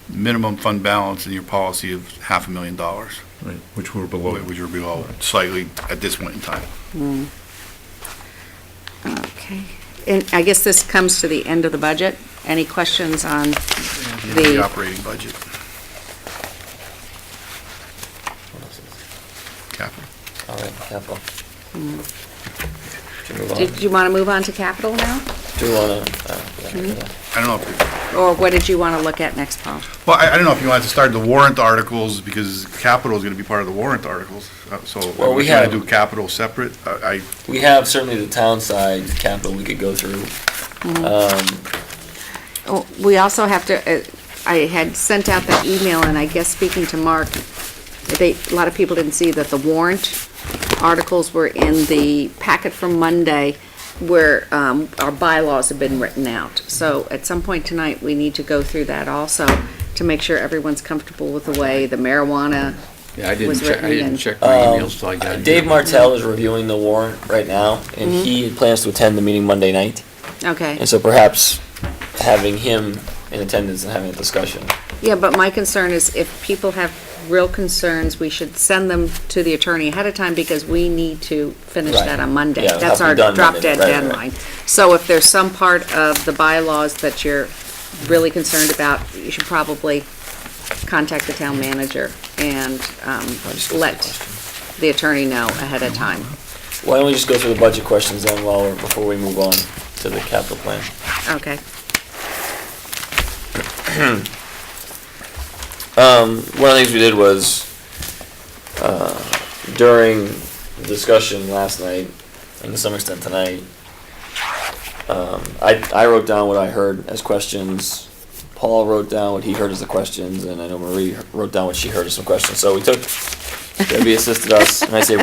E: Minimum fund balance in your policy of $500,000,
A: Right, which we're below.
E: which are below slightly at this point in time.
B: Okay. And I guess this comes to the end of the budget. Any questions on
E: The
B: the,
E: operating budget, capital.
C: All right, capital. Should we move on?
B: did you want to move on to capital now?
C: Do we want to,
E: I don't know if,
B: Or what did you want to look at next, Paul?
E: well, I don't know if you want to start the warrant articles, because capital is going to be part of the warrant articles. So
C: Well,
E: are
C: we
E: we going
C: have-
E: to do capital separate?
C: we have certainly the town side capital we could go through.
B: Oh, we also have to, I had sent out that email, and I guess speaking to Mark, a lot of people didn't see that the warrant articles were in the packet from Monday, where our bylaws have been written out. So at some point tonight, we need to go through that also, to make sure everyone's comfortable with the way the marijuana,
D: Yeah, I
B: Was written in.
D: didn't check my emails till I got here.
C: Dave Martell is reviewing the warrant right now, and he plans to attend the meeting Monday night.
B: okay.
C: And so perhaps having him in attendance and having a discussion.
B: Yeah, but my concern is if people have real concerns, we should send them to the attorney ahead of time because we need to finish
C: Right.
B: that on Monday.
C: Yeah, it'll
B: That's
C: have
B: our
C: to be done
B: drop
C: Monday.
B: dead
C: Right, right.
B: deadline. So if there's some part of the bylaws that you're really concerned about, you should probably contact the town manager and
C: just go
B: let
C: through the questions.
B: the attorney know ahead of time.
C: Why don't we just go through the budget questions then before we move on to the capital plan?
B: Okay.
C: One of the things we did was, during the discussion last night, and to some extent tonight, I wrote down what I heard as questions, Paul wrote down what he heard as the questions, and I know Marie wrote down what she heard as some questions. So we took, Debbie assisted us, and I say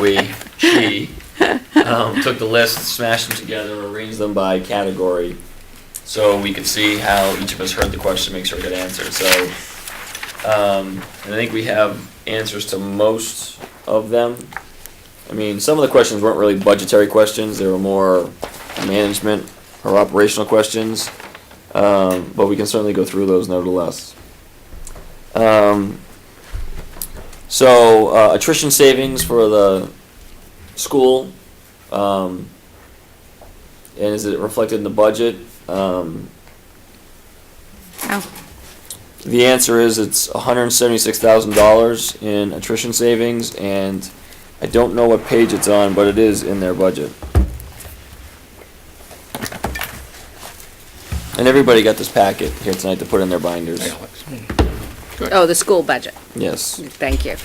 C: she, took the list, smashed them together, arranged them by category, so we could see how each of us heard the question, make sure it got answered. So, and I think we have answers to most of them. I mean, some of the questions weren't really budgetary questions, they were more management or operational questions, but we can certainly go through those nevertheless. So, attrition savings for the school, and is it reflected in the budget?
B: Oh,
C: The answer is it's $176,000 in attrition savings, and I don't know what page it's on, but it is in their budget. And everybody got this packet here tonight to put in their binders.
D: Alex.
B: oh, the school budget.
C: Yes.
B: Thank you.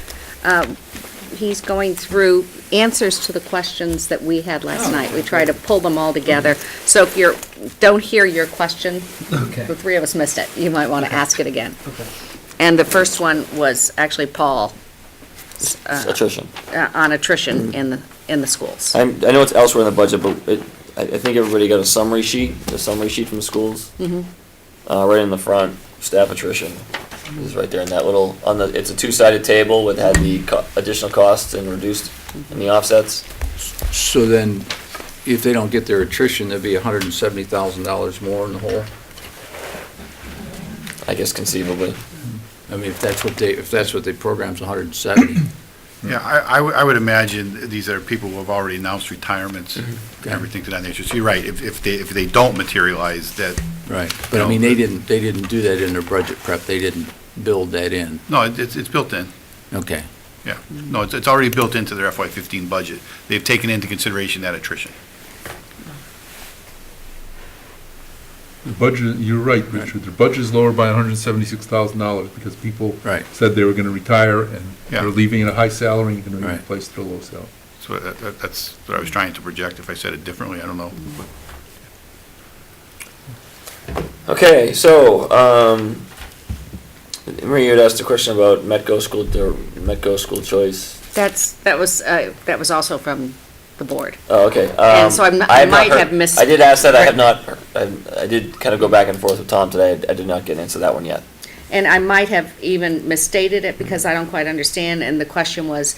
B: He's going through answers to the questions that we had last night. We tried to pull them all together. So if you don't hear your question,
F: Okay.
B: the three of us missed it. You might want to ask it again.
F: Okay.
B: And the first one was actually Paul
C: Attrition.
B: on attrition in the schools.
C: I know it's elsewhere in the budget, but I think everybody got a summary sheet from the schools. Right in the front, staff attrition is right there in that little, it's a two-sided table with had the additional costs and reduced in the offsets.
D: So then, if they don't get their attrition, there'd be $170,000 more in the hole?
C: I guess conceivably.
D: I mean, if that's what they program's 170.
E: Yeah, I would imagine these are people who have already announced retirements and
D: Okay.
E: everything to that nature. So you're right, if they don't materialize, that,
D: Right, but I mean, they didn't do that in their budget prep, they didn't build that in.
E: no, it's built in.
D: Okay,
E: Yeah, no, it's already built into their FY15 budget. They've taken into consideration that attrition.
A: The budget, you're right, Richard, the budget is lower by $176,000 because people
D: Right.
A: said they were gonna retire and
E: Yeah.
A: they're leaving at a high salary and gonna be
D: Right.
A: replaced at a low salary.
E: So that's what I was trying to project. If I said it differently, I don't know.
C: Okay, so, Marie, you had asked a question about Metco school choice.
B: That was also from the board.
C: Oh, okay.
B: And so I
C: have not
B: might
C: heard-
B: have missed-
C: I did ask that, I have
B: Right.
C: not, I did kind of go back and forth with Tom today, I did not get into that one yet.
B: And I might have even misstated it because I don't quite understand, and the question was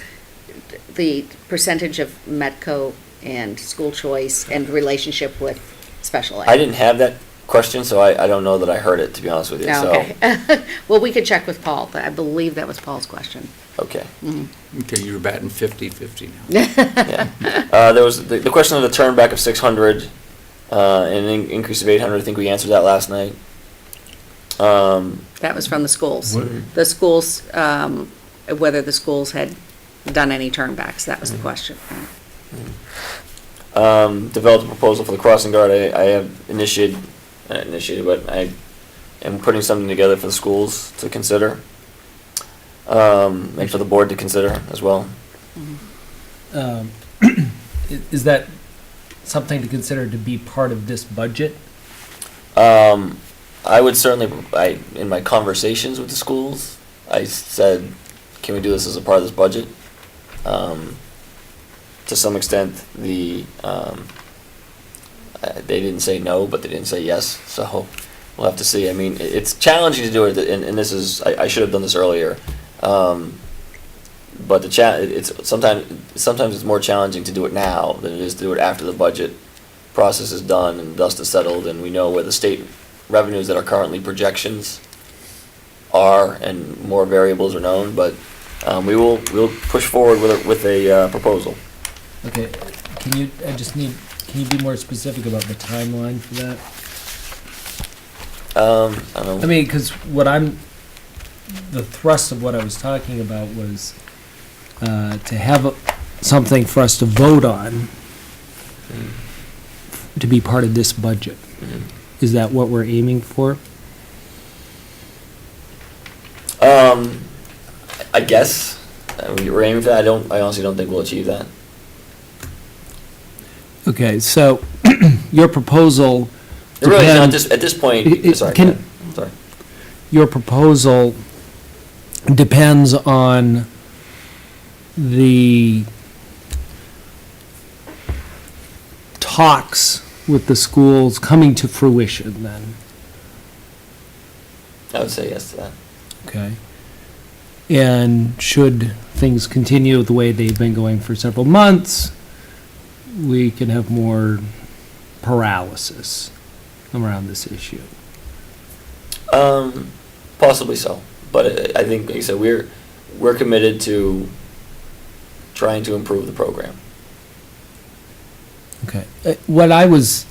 B: the percentage of Metco and school choice and relationship with special ed.
C: I didn't have that question, so I don't know that I heard it, to be honest with you, so.
B: Okay. Well, we could check with Paul, but I believe that was Paul's question.
C: Okay,
D: okay, you're batting 50-50 now.
C: yeah. There was the question of the turn back of 600, and an increase of 800, I think we answered that last night.
B: That was from the schools.
A: What-
B: The schools, whether the schools had done any turnbacks, that was the question.
C: Developed a proposal for the crossing guard, I have not initiated, but I am putting something together for the schools to consider. And for the board to consider as well.
F: Is that something to consider to be part of this budget?
C: I would certainly, in my conversations with the schools, I said, can we do this as a part of this budget? To some extent, they didn't say no, but they didn't say yes, so we'll have to see. I mean, it's challenging to do it, and this is, I should have done this earlier. But it's sometimes it's more challenging to do it now than it is to do it after the budget process is done and dust is settled and we know where the state revenues that are currently projections are, and more variables are known, but we'll push forward with a proposal.
F: Okay, can you be more specific about the timeline for that?
C: I don't know.
F: I mean, because the thrust of what I was talking about was to have something for us to vote on to be part of this budget. Is that what we're aiming for?
C: I guess we're aiming for that. I honestly don't think we'll achieve that.
F: Okay, so your proposal
C: It really is not
F: depends,
C: at this point. Sorry,
F: can-
C: go ahead. Sorry.
F: your proposal depends on the talks with the schools coming to fruition then,
C: I would say yes to that.
F: okay? And should things continue the way they've been going for several months, we can have more paralysis around this issue.
C: Possibly so, but I think, like I said, we're committed to trying to improve the program.
F: Okay. What I was,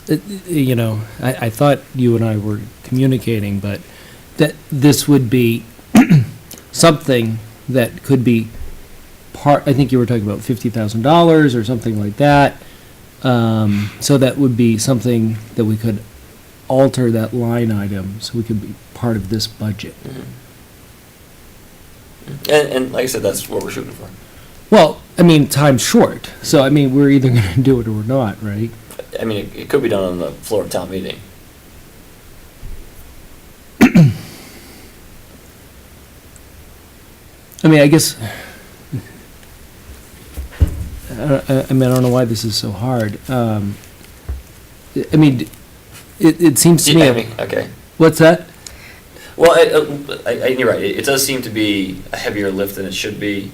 F: I thought you and I were communicating, but that this would be something that could be I think you were talking about $50,000 or something like that. So that would be something that we could alter that line item so we could be part of this budget.
C: And like I said, that's what we're shooting for.
F: Well, I mean, time's short, so I mean, we're either going to do it or we're not, right?
C: I mean, it could be done on the floor of town meeting.
F: I mean, I guess, I mean, I don't know why this is so hard. I mean, it seems to
C: I
F: me,
C: mean, okay.
F: what's that?
C: Well, you're right. It does seem to be a heavier lift than it should be.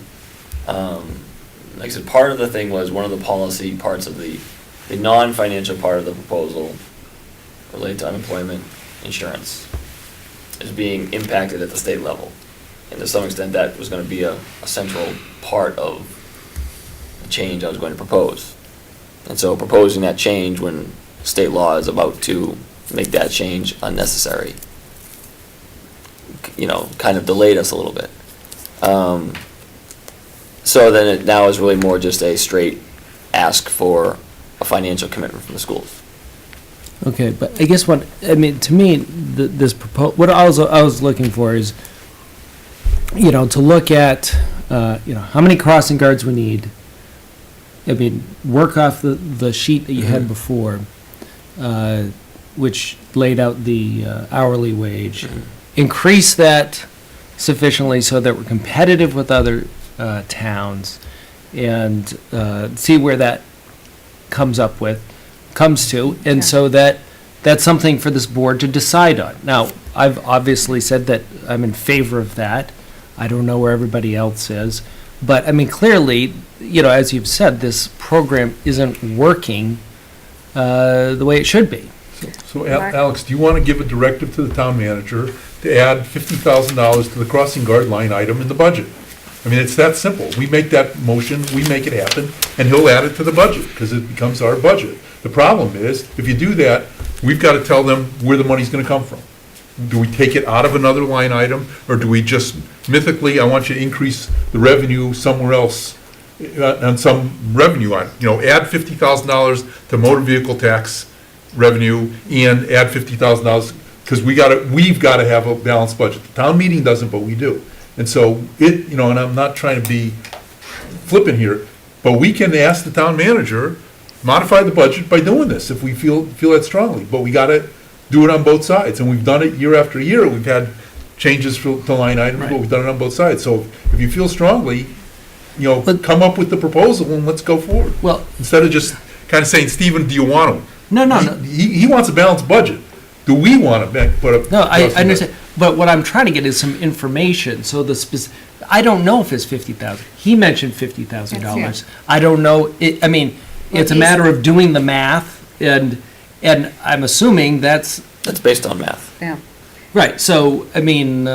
C: Like I said, part of the thing was one of the policy parts of the non-financial part of the proposal related to unemployment insurance is being impacted at the state level. And to some extent, that was going to be a central part of the change I was going to propose. And so proposing that change when state law is about to make that change unnecessary, kind of delayed us a little bit. So then it now is really more just a straight ask for a financial commitment from the schools.
F: Okay, but I guess to me, what I was looking for is, to look at, how many crossing guards we need. I mean, work off the sheet that you had before, which laid out the hourly wage. Increase that sufficiently so that we're competitive with other towns, and see where that comes to, and so that's something for this board to decide on. Now, I've obviously said that I'm in favor of that. I don't know where everybody else is, but I mean, clearly, as you've said, this program isn't working the way it should be.
A: So Alex, do you want to give a directive to the town manager to add $50,000 to the crossing guard line item in the budget? I mean, it's that simple. We make that motion, we make it happen, and he'll add it to the budget, because it becomes our budget. The problem is, if you do that, we've got to tell them where the money's gonna come from. Do we take it out of another line item, or do we just mythically, I want you to increase the revenue somewhere else, on some revenue item? Add $50,000 to motor vehicle tax revenue, and add $50,000, because we've got to have a balanced budget. The town meeting doesn't, but we do. And so and I'm not trying to be flippant here, but we can ask the town manager, modify the budget by doing this if we feel that strongly. But we got to do it on both sides, and we've done it year after year. We've had changes to line items, but we've done it on both sides. So if you feel strongly, come up with the proposal and let's go forward.
F: Well,
A: Instead of just kind of saying, Stephen, do you want to?
F: no.
A: He wants a balanced budget. Do we want to put a?
F: No, I understand, but what I'm trying to get is some information, so I don't know if it's 50,000. He mentioned $50,000.
B: That's
F: I don't know, it's a
B: he's-
F: matter of doing the math, and I'm assuming that's
C: That's based on math.
B: Yeah.
F: Right, so, I mean,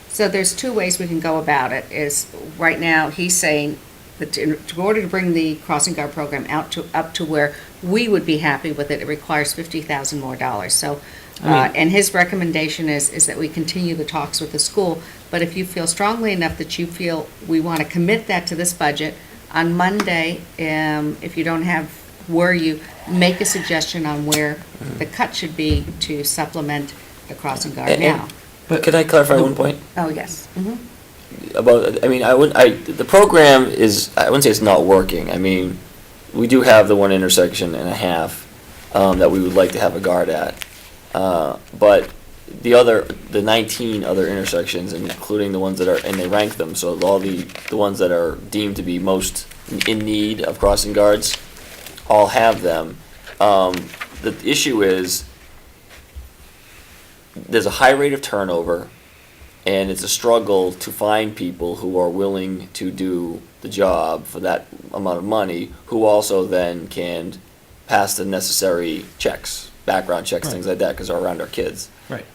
B: So there's two ways we can go about it, is, right now, he's saying that in order to bring the crossing guard program up to where we would be happy with it, it requires $50,000 more dollars. So, and his recommendation is that we continue the talks with the school, but if you feel strongly enough that you feel we want to commit that to this budget, on Monday, if you don't have, you make a suggestion on where the cut should be to supplement the crossing guard
C: And-
B: now.
F: but.
C: Can I clarify one point?
B: Oh, yes. Mhm.
C: About, I mean, the program is, I wouldn't say it's not working. I mean, we do have the one intersection and a half that we would like to have a guard at. But the 19 other intersections, including the ones that are, and they rank them, so all the ones that are deemed to be most in need of crossing guards, all have them. The issue is, there's a high rate of turnover, and it's a struggle to find people who are willing to do the job for that amount of money, who also then can pass the necessary checks, background checks, things like that, because they're around our kids.
F: Right.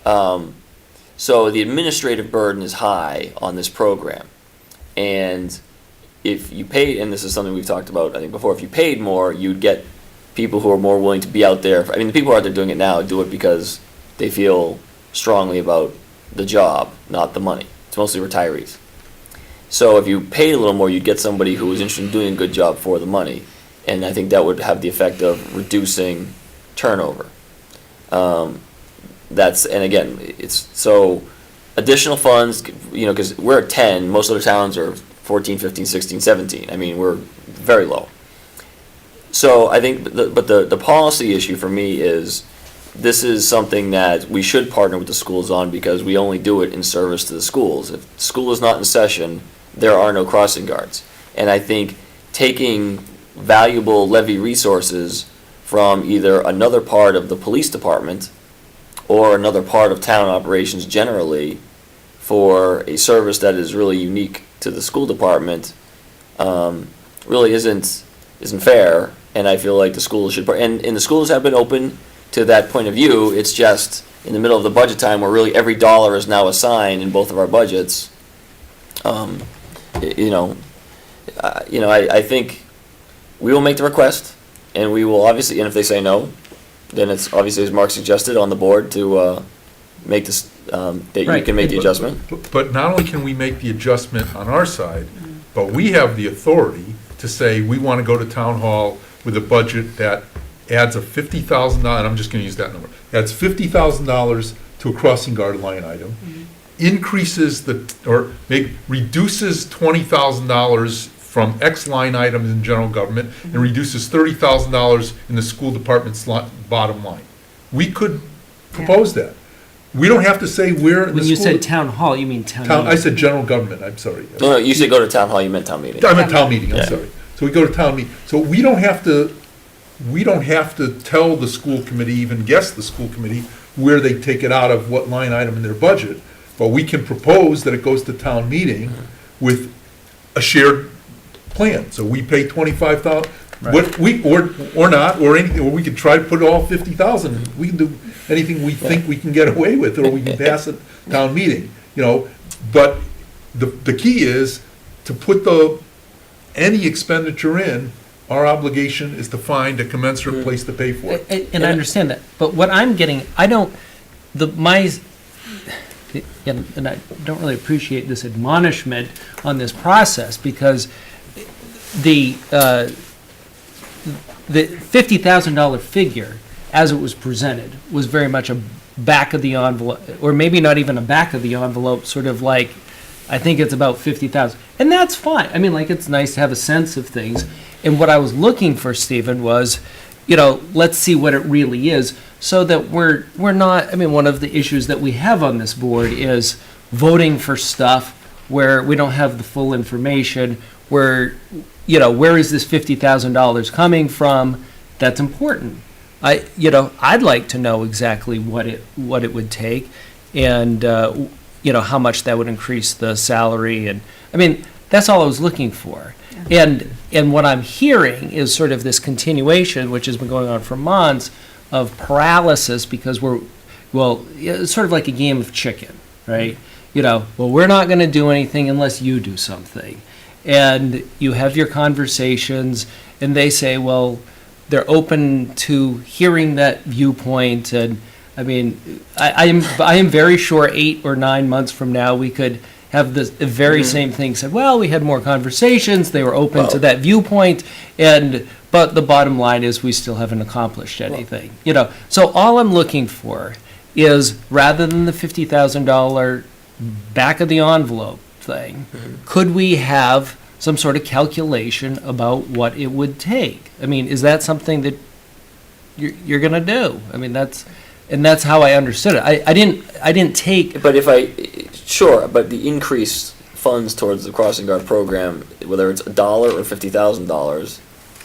C: So the administrative burden is high on this program. And if you pay, and this is something we've talked about, I think, before, if you paid more, you'd get people who are more willing to be out there. I mean, the people who are out there doing it now do it because they feel strongly about the job, not the money. It's mostly retirees. So if you paid a little more, you'd get somebody who was interested in doing a good job for the money. And I think that would have the effect of reducing turnover. And again, it's, so additional funds, you know, because we're at 10, most other towns are 14, 15, 16, 17. I mean, we're very low. So I think, the policy issue for me is, this is something that we should partner with the schools on, because we only do it in service to the schools. If school is not in session, there are no crossing guards. And I think taking valuable levy resources from either another part of the police department or another part of town operations generally for a service that is really unique to the school department really isn't fair. And I feel like the schools should, and the schools have been open to that point of view. It's just in the middle of the budget time where really every dollar is now assigned in both of our budgets. I think we will make the request, and we will obviously, and if they say no, then it's obviously, as Mark suggested, on the board to make this, that you
F: Right.
C: can make the adjustment.
A: But not only can we make the adjustment on our side, but we have the authority to say, we want to go to town hall with a budget that adds a $50,000, and I'm just going to use that number, adds $50,000 to a crossing guard line item, increases reduces $20,000 from X line items in general government, and reduces $30,000 in the school department's bottom line. We could propose that. We don't have to say where the
F: When you
A: school.
F: said town hall, you mean town
A: I
F: meeting.
A: said general government, I'm sorry.
C: No, you said go to town hall, you meant town meeting.
A: I meant town meeting, I'm
C: Yeah.
A: sorry. So we go to town meeting. So we don't have to tell the school committee, even guess the school committee, where they take it out of what line item in their budget, but we can propose that it goes to town meeting with a shared plan. So we pay 25,000, what we, or not, or anything, or we could try to put all 50,000. We can do anything we think we can get away with, or we can pass it town meeting, you know. But the key is to put any expenditure in, our obligation is to find a commensurate place to pay for it.
F: And I understand that, but what I'm getting, I don't, and I don't really appreciate this admonishment on this process, because the $50,000 figure, as it was presented, was very much a back of the envelope, or maybe not even a back of the envelope, sort of like, I think it's about 50,000. And that's fine. I mean, like, it's nice to have a sense of things. And what I was looking for, Stephen, was, let's see what it really is, so that we're not, I mean, one of the issues that we have on this board is voting for stuff where we don't have the full information, where, where is this $50,000 coming from? That's important. I'd like to know exactly what it would take, and, how much that would increase the salary. And, I mean, that's all I was looking for. And what I'm hearing is sort of this continuation, which has been going on for months, of paralysis because it's sort of like a game of chicken, right? Well, we're not going to do anything unless you do something. And you have your conversations, and they say, well, they're open to hearing that viewpoint. And I mean, I am very sure 8 or 9 months from now, we could have the very same thing said. Well, we had more conversations. They were open to that viewpoint, but the bottom line is we still haven't accomplished anything. So all I'm looking for is, rather than the $50,000 back of the envelope thing, could we have some sort of calculation about what it would take? I mean, is that something that you're going to do? I mean, that's how I understood it. I didn't take.
C: But sure, but the increased funds towards the crossing guard program, whether it's $1 or $50,000,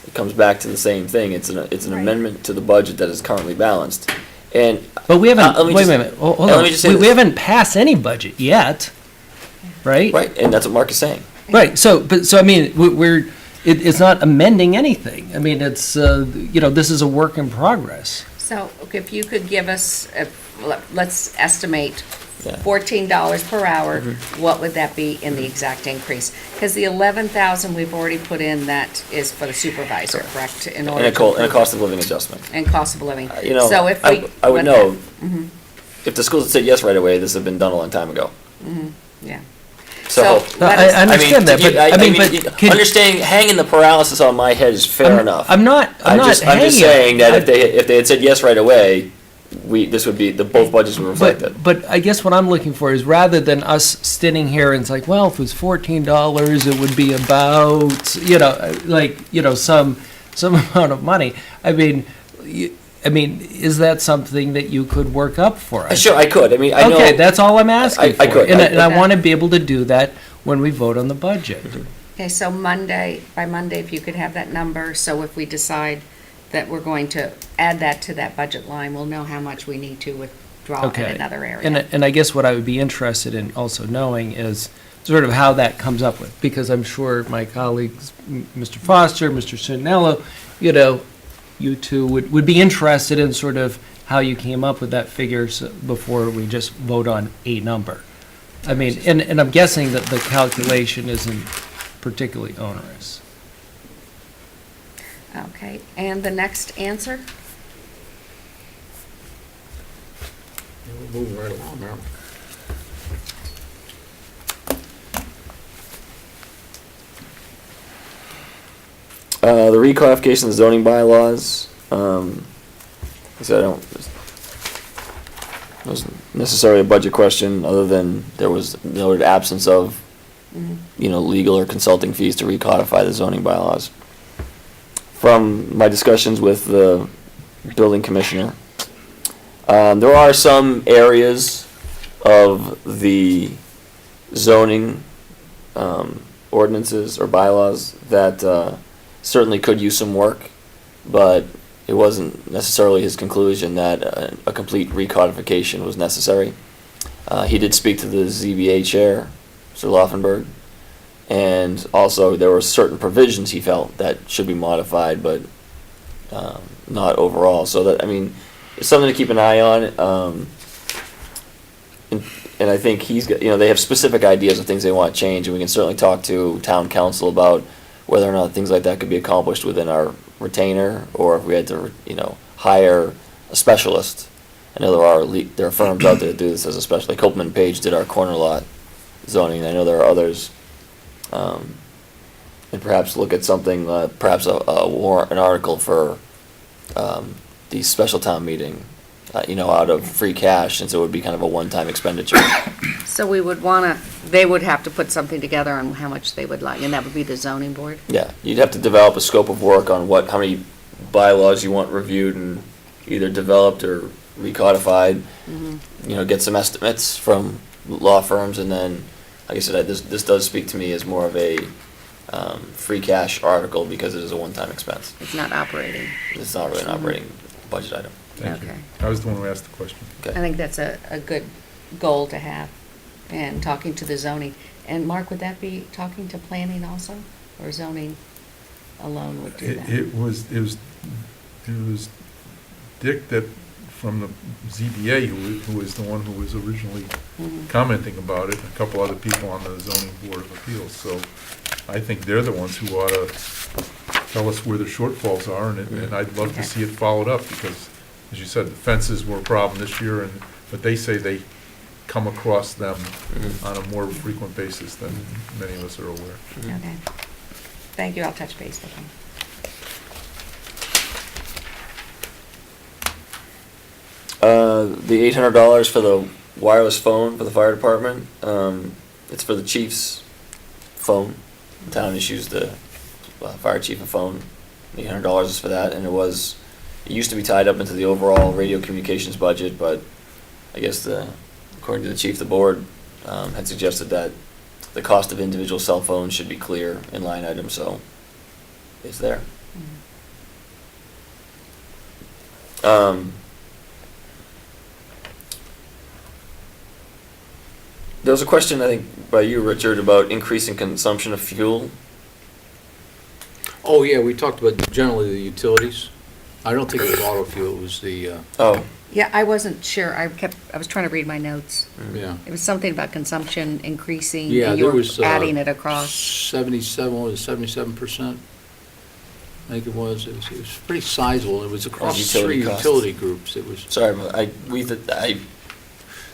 C: it comes back to the same thing. It's an
B: Right.
C: amendment to the budget that is currently balanced. And
F: But we haven't.
C: let me
F: Wait
C: just-
F: a minute. Hold
C: let
F: on.
C: me just say
F: We
C: this.
F: haven't passed any budget yet, right?
C: right, and that's what Mark is saying.
F: Right. So I mean, it's not amending anything. I mean, it's this is a work in progress.
B: So if you could give us, let's estimate
C: Yeah.
B: $14 per hour, what would that be in the exact increase? Because the 11,000 we've already put in, that is for the supervisor, correct? In
C: And
B: order
C: a,
B: to
C: and a cost of living adjustment.
B: and cost of living.
C: I
B: So if we.
C: would
B: went
C: know,
B: that-
C: if the schools had said yes right away, this had been done a long time ago.
B: Yeah.
C: So,
B: let us-
F: I understand that, but
C: understanding, hanging the paralysis on my head is fair enough.
F: I'm not
C: I'm just
F: hanging it.
C: saying that if they had said yes right away, this would be, both budgets would reflect it.
F: But I guess what I'm looking for is, rather than us sitting here and it's like, well, if it was $14, it would be about, some amount of money. I mean, is that something that you could work up for us?
C: Sure, I could. I mean, I know.
F: Okay, that's all I'm asking for.
C: I could.
F: And I want to be able to do that when we vote on the budget.
B: Okay, so by Monday, if you could have that number, so if we decide that we're going to add that to that budget line, we'll know how much we need to withdraw in
F: Okay.
B: another area.
F: And I guess what I would be interested in also knowing is sort of how that comes up with, because I'm sure my colleagues, Mr. Foster, Mr. Sinello, you two would be interested in sort of how you came up with that figure before we just vote on a number. I mean, and I'm guessing that the calculation isn't particularly onerous.
B: Okay, and the next answer?
D: We're moving right along now.
C: The recodification of the zoning bylaws, like I said, it wasn't necessarily a budget question, other than there was noted absence of, legal or consulting fees to recodify the zoning bylaws. From my discussions with the building commissioner, there are some areas of the zoning ordinances or bylaws that certainly could use some work, but it wasn't necessarily his conclusion that a complete recodification was necessary. He did speak to the ZBA chair, Mr. Laufenberg, and also there were certain provisions he felt that should be modified, but not overall. So that, I mean, it's something to keep an eye on. And I think he's got, they have specific ideas of things they want to change, and we can certainly talk to town council about whether or not things like that could be accomplished within our retainer, or if we had to, hire a specialist. I know there are firms out there that do this as a specialist. Like Copeland Page did our corner lot zoning. I know there are others. And perhaps look at something, perhaps an article for the special town meeting, out of free cash, since it would be kind of a one-time expenditure.
B: So they would have to put something together on how much they would like, and that would be the zoning board?
C: Yeah, you'd have to develop a scope of work on how many bylaws you want reviewed and either developed or recodified. Get some estimates from law firms, and then, like I said, this does speak to me as more of a free cash article, because it is a one-time expense.
B: It's not operating.
C: It's not really an operating budget item.
A: Thank you.
B: Okay.
A: I was the one who asked the question.
B: I think that's a good goal to have, and talking to the zoning. And Mark, would that be talking to planning also, or zoning alone would do that?
A: It was Dick, that from the ZBA, who is the one who was originally commenting about it, a couple other people on the zoning board of appeals. So I think they're the ones who ought to tell us where the shortfalls are, and I'd love to
B: Okay.
A: see it followed up, because, as you said, the fences were a problem this year, but they say they come across them on a more frequent basis than many of us are aware.
B: Okay. Thank you, I'll touch base with him.
C: The $800 for the wireless phone for the fire department, it's for the chief's phone. The town issues the fire chief a phone. $800 is for that, and it used to be tied up into the overall radio communications budget, but I guess according to the chief, the board had suggested that the cost of individual cell phones should be clear in line items, so it's there. There was a question, I think, by you, Richard, about increasing consumption of fuel.
D: Oh, yeah, we talked about generally the utilities. I don't think it was auto fuel, it was the,
C: Oh,
B: Yeah, I wasn't sure, I was trying to read my notes.
D: yeah.
B: It was something about consumption increasing,
D: Yeah,
B: and you
D: there
B: were
D: was.
B: adding it across.
D: 77%? I think it was pretty sizable. It was across
C: utility
D: three
C: costs.
D: utility groups. It was,
C: sorry, but I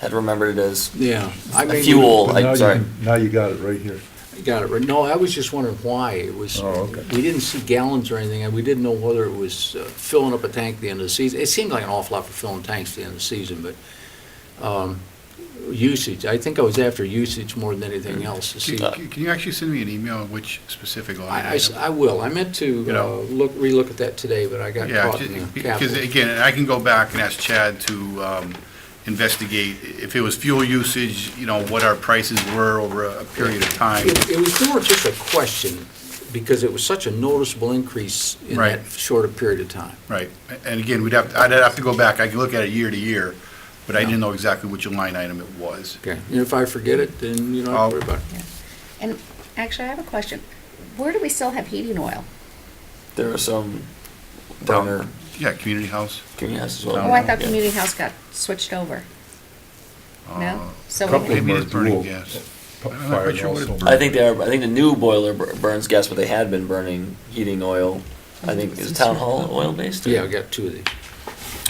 C: had remembered it as
D: yeah. I mean,
C: fuel.
A: But now you
C: Sorry.
A: now you got it right here.
D: You got it right. No, I was just wondering why. It was,
A: Oh, okay.
D: we didn't see gallons or anything, and we didn't know whether it was filling up a tank at the end of the season. It seemed like an awful lot for filling tanks at the end of the season, but usage, I think I was after usage more than anything else to see.
E: Can you actually send me an email on which specific line item?
D: I will. I meant to
E: You know.
D: relook at that today, but I got
E: Yeah,
D: caught in the
E: because
D: capital.
E: again, I can go back and ask Chad to investigate if it was fuel usage, what our prices were over a period of time.
D: It was more just a question, because it was such a noticeable increase in
E: Right.
D: that shorter period of time.
E: Right, and again, I'd have to go back, I can look at it year to year, but I didn't know exactly which line item it was.
D: Okay, and if I forget it, then you don't have to worry about it.
B: And actually, I have a question. Where do we still have heating oil?
C: There are some
E: Down-
C: burner
E: Yeah, community house.
C: community houses as well.
B: Oh, I thought
C: Yeah.
B: Community House got switched over. No? So
A: Couple
B: we,
A: of
E: Maybe
A: them
E: it's
A: are
E: burning
A: dual.
E: gas. I'm not
A: Fire
E: quite sure what
A: also
E: it's
C: I think I think the new boiler burns gas, but they had been burning heating oil. I think, is town hall oil based?
D: Yeah, I got two of these.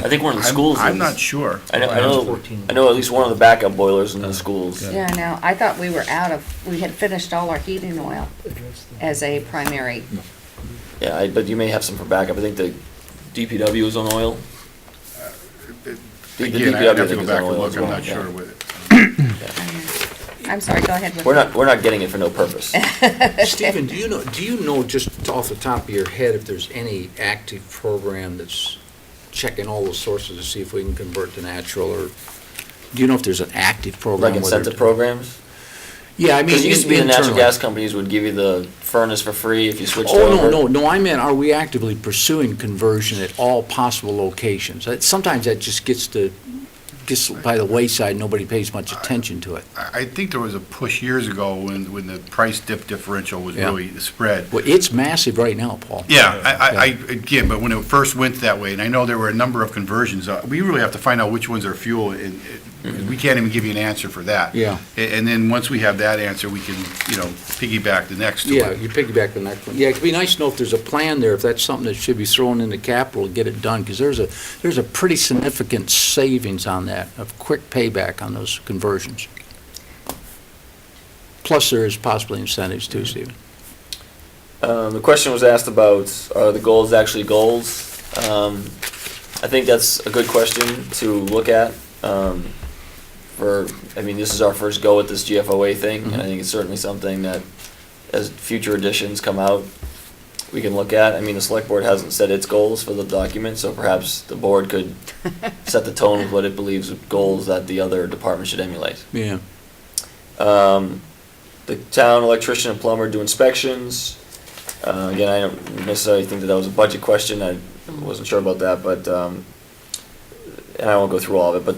C: I think one of the schools
E: I'm
C: is.
E: not sure.
C: I know at least one of the backup boilers in the schools.
B: yeah, no, I thought we were we had finished all our heating oil as a primary.
C: Yeah, but you may have some for backup. I think the DPW is on oil. The
E: Again, I'd
C: DPW,
E: have to
C: I think,
E: go
C: is
E: back
C: on
E: and
C: oil
E: look,
C: as
E: I'm
C: well,
E: not
C: yeah.
E: sure with it.
B: I'm sorry, go ahead with
C: We're not getting it for no purpose.
D: Stephen, do you know just off the top of your head if there's any active program that's checking all the sources to see if we can convert to natural, or do you know if there's an active program?
C: Like
D: whether
C: incentive
D: it-
C: programs?
D: Yeah, I mean.
C: Because it used to be the natural
D: internally.
C: gas companies would give you the furnace for free if you switched
D: Oh,
C: over.
D: no, I meant, are we actively pursuing conversion at all possible locations? Sometimes that just gets by the wayside, nobody pays much attention to it.
E: I think there was a push years ago when the price differential was
D: Yeah.
E: really spread.
D: Well, it's massive right now, Paul.
E: Yeah, again, but when it first went that way, and I know there were a number of conversions, we really have to find out which ones are fuel, and we can't even give you an answer for that.
D: Yeah.
E: And then, once we have that answer, we can, piggyback the next to
D: Yeah,
E: it.
D: you piggyback the next one. Yeah, it'd be nice to know if there's a plan there, if that's something that should be thrown into capital to get it done, because there's a pretty significant savings on that, of quick payback on those conversions. Plus, there is possibly incentives too, Stephen.
C: The question was asked about, are the goals actually goals? I think that's a good question to look at. This is our first go at this GFOA thing, and I think it's certainly something that, as future editions come out, we can look at. I mean, the select board hasn't set its goals for the document, so perhaps the board could set the tone with what it believes are goals that the other departments should emulate.
D: Yeah.
C: The town electrician and plumber do inspections. Again, I don't necessarily think that was a budget question. I wasn't sure about that, but, and I won't go through all of it, but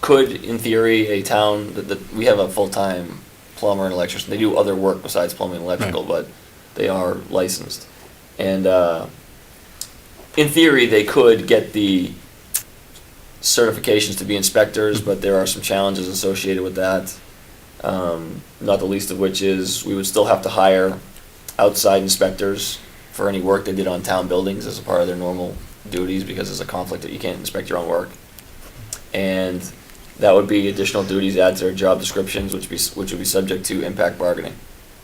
C: could, in theory, a town, we have a full-time plumber and electrician. They do other work besides plumbing and electrical, but they are licensed. And in theory, they could get the certifications to be inspectors, but there are some challenges associated with that. Not the least of which is we would still have to hire outside inspectors for any work they did on town buildings as a part of their normal duties, because there's a conflict that you can't inspect your own work. And that would be additional duties added to their job descriptions, which would be subject to impact bargaining.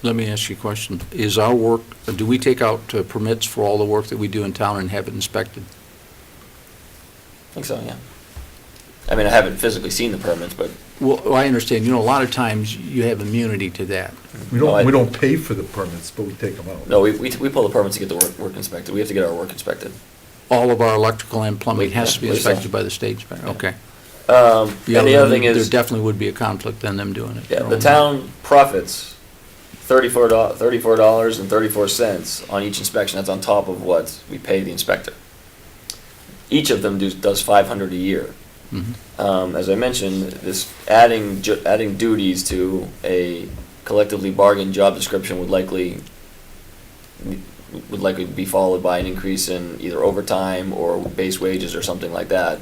D: Let me ask you a question. Is our work, do we take out permits for all the work that we do in town and have it inspected?
C: I think so, yeah. I mean, I haven't physically seen the permits, but
D: Well, I understand, a lot of times you have immunity to that.
A: We don't pay for the permits, but we take them out.
C: no, we pull the permits to get the work inspected. We have to get our work inspected.
D: All of our electrical and plumbing has to be
C: Yeah, believe so.
D: inspected by the state inspector, okay.
C: And the other thing
D: There
C: is,
D: definitely would be a conflict then them doing it.
C: yeah, the town profits $34.34 on each inspection. That's on top of what we pay the inspector. Each of them does 500 a year.
D: Mhm.
C: As I mentioned, this adding duties to a collectively bargained job description would likely be followed by an increase in either overtime or base wages or something like that.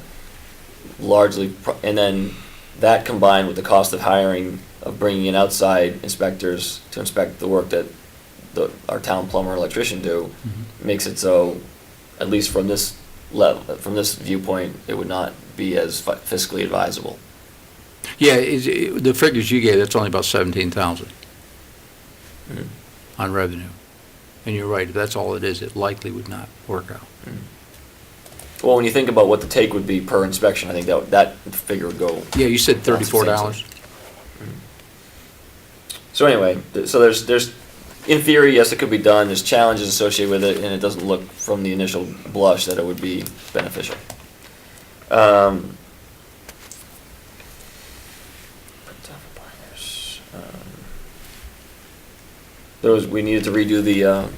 C: And then that combined with the cost of bringing in outside inspectors to inspect the work that our town plumber and electrician do, makes it so, at least from this from this viewpoint, it would not be as fiscally advisable.
D: Yeah, the figures you gave, that's only about 17,000
C: Mhm.
D: on revenue. And you're right, if that's all it is, it likely would not work out.
C: Well, when you think about what the take would be per inspection, I think that figure would go.
D: Yeah, you said $34.
C: So anyway, so there's, in theory, yes, it could be done. There's challenges associated with it, and it doesn't look from the initial blush that it would be beneficial. We needed to redo the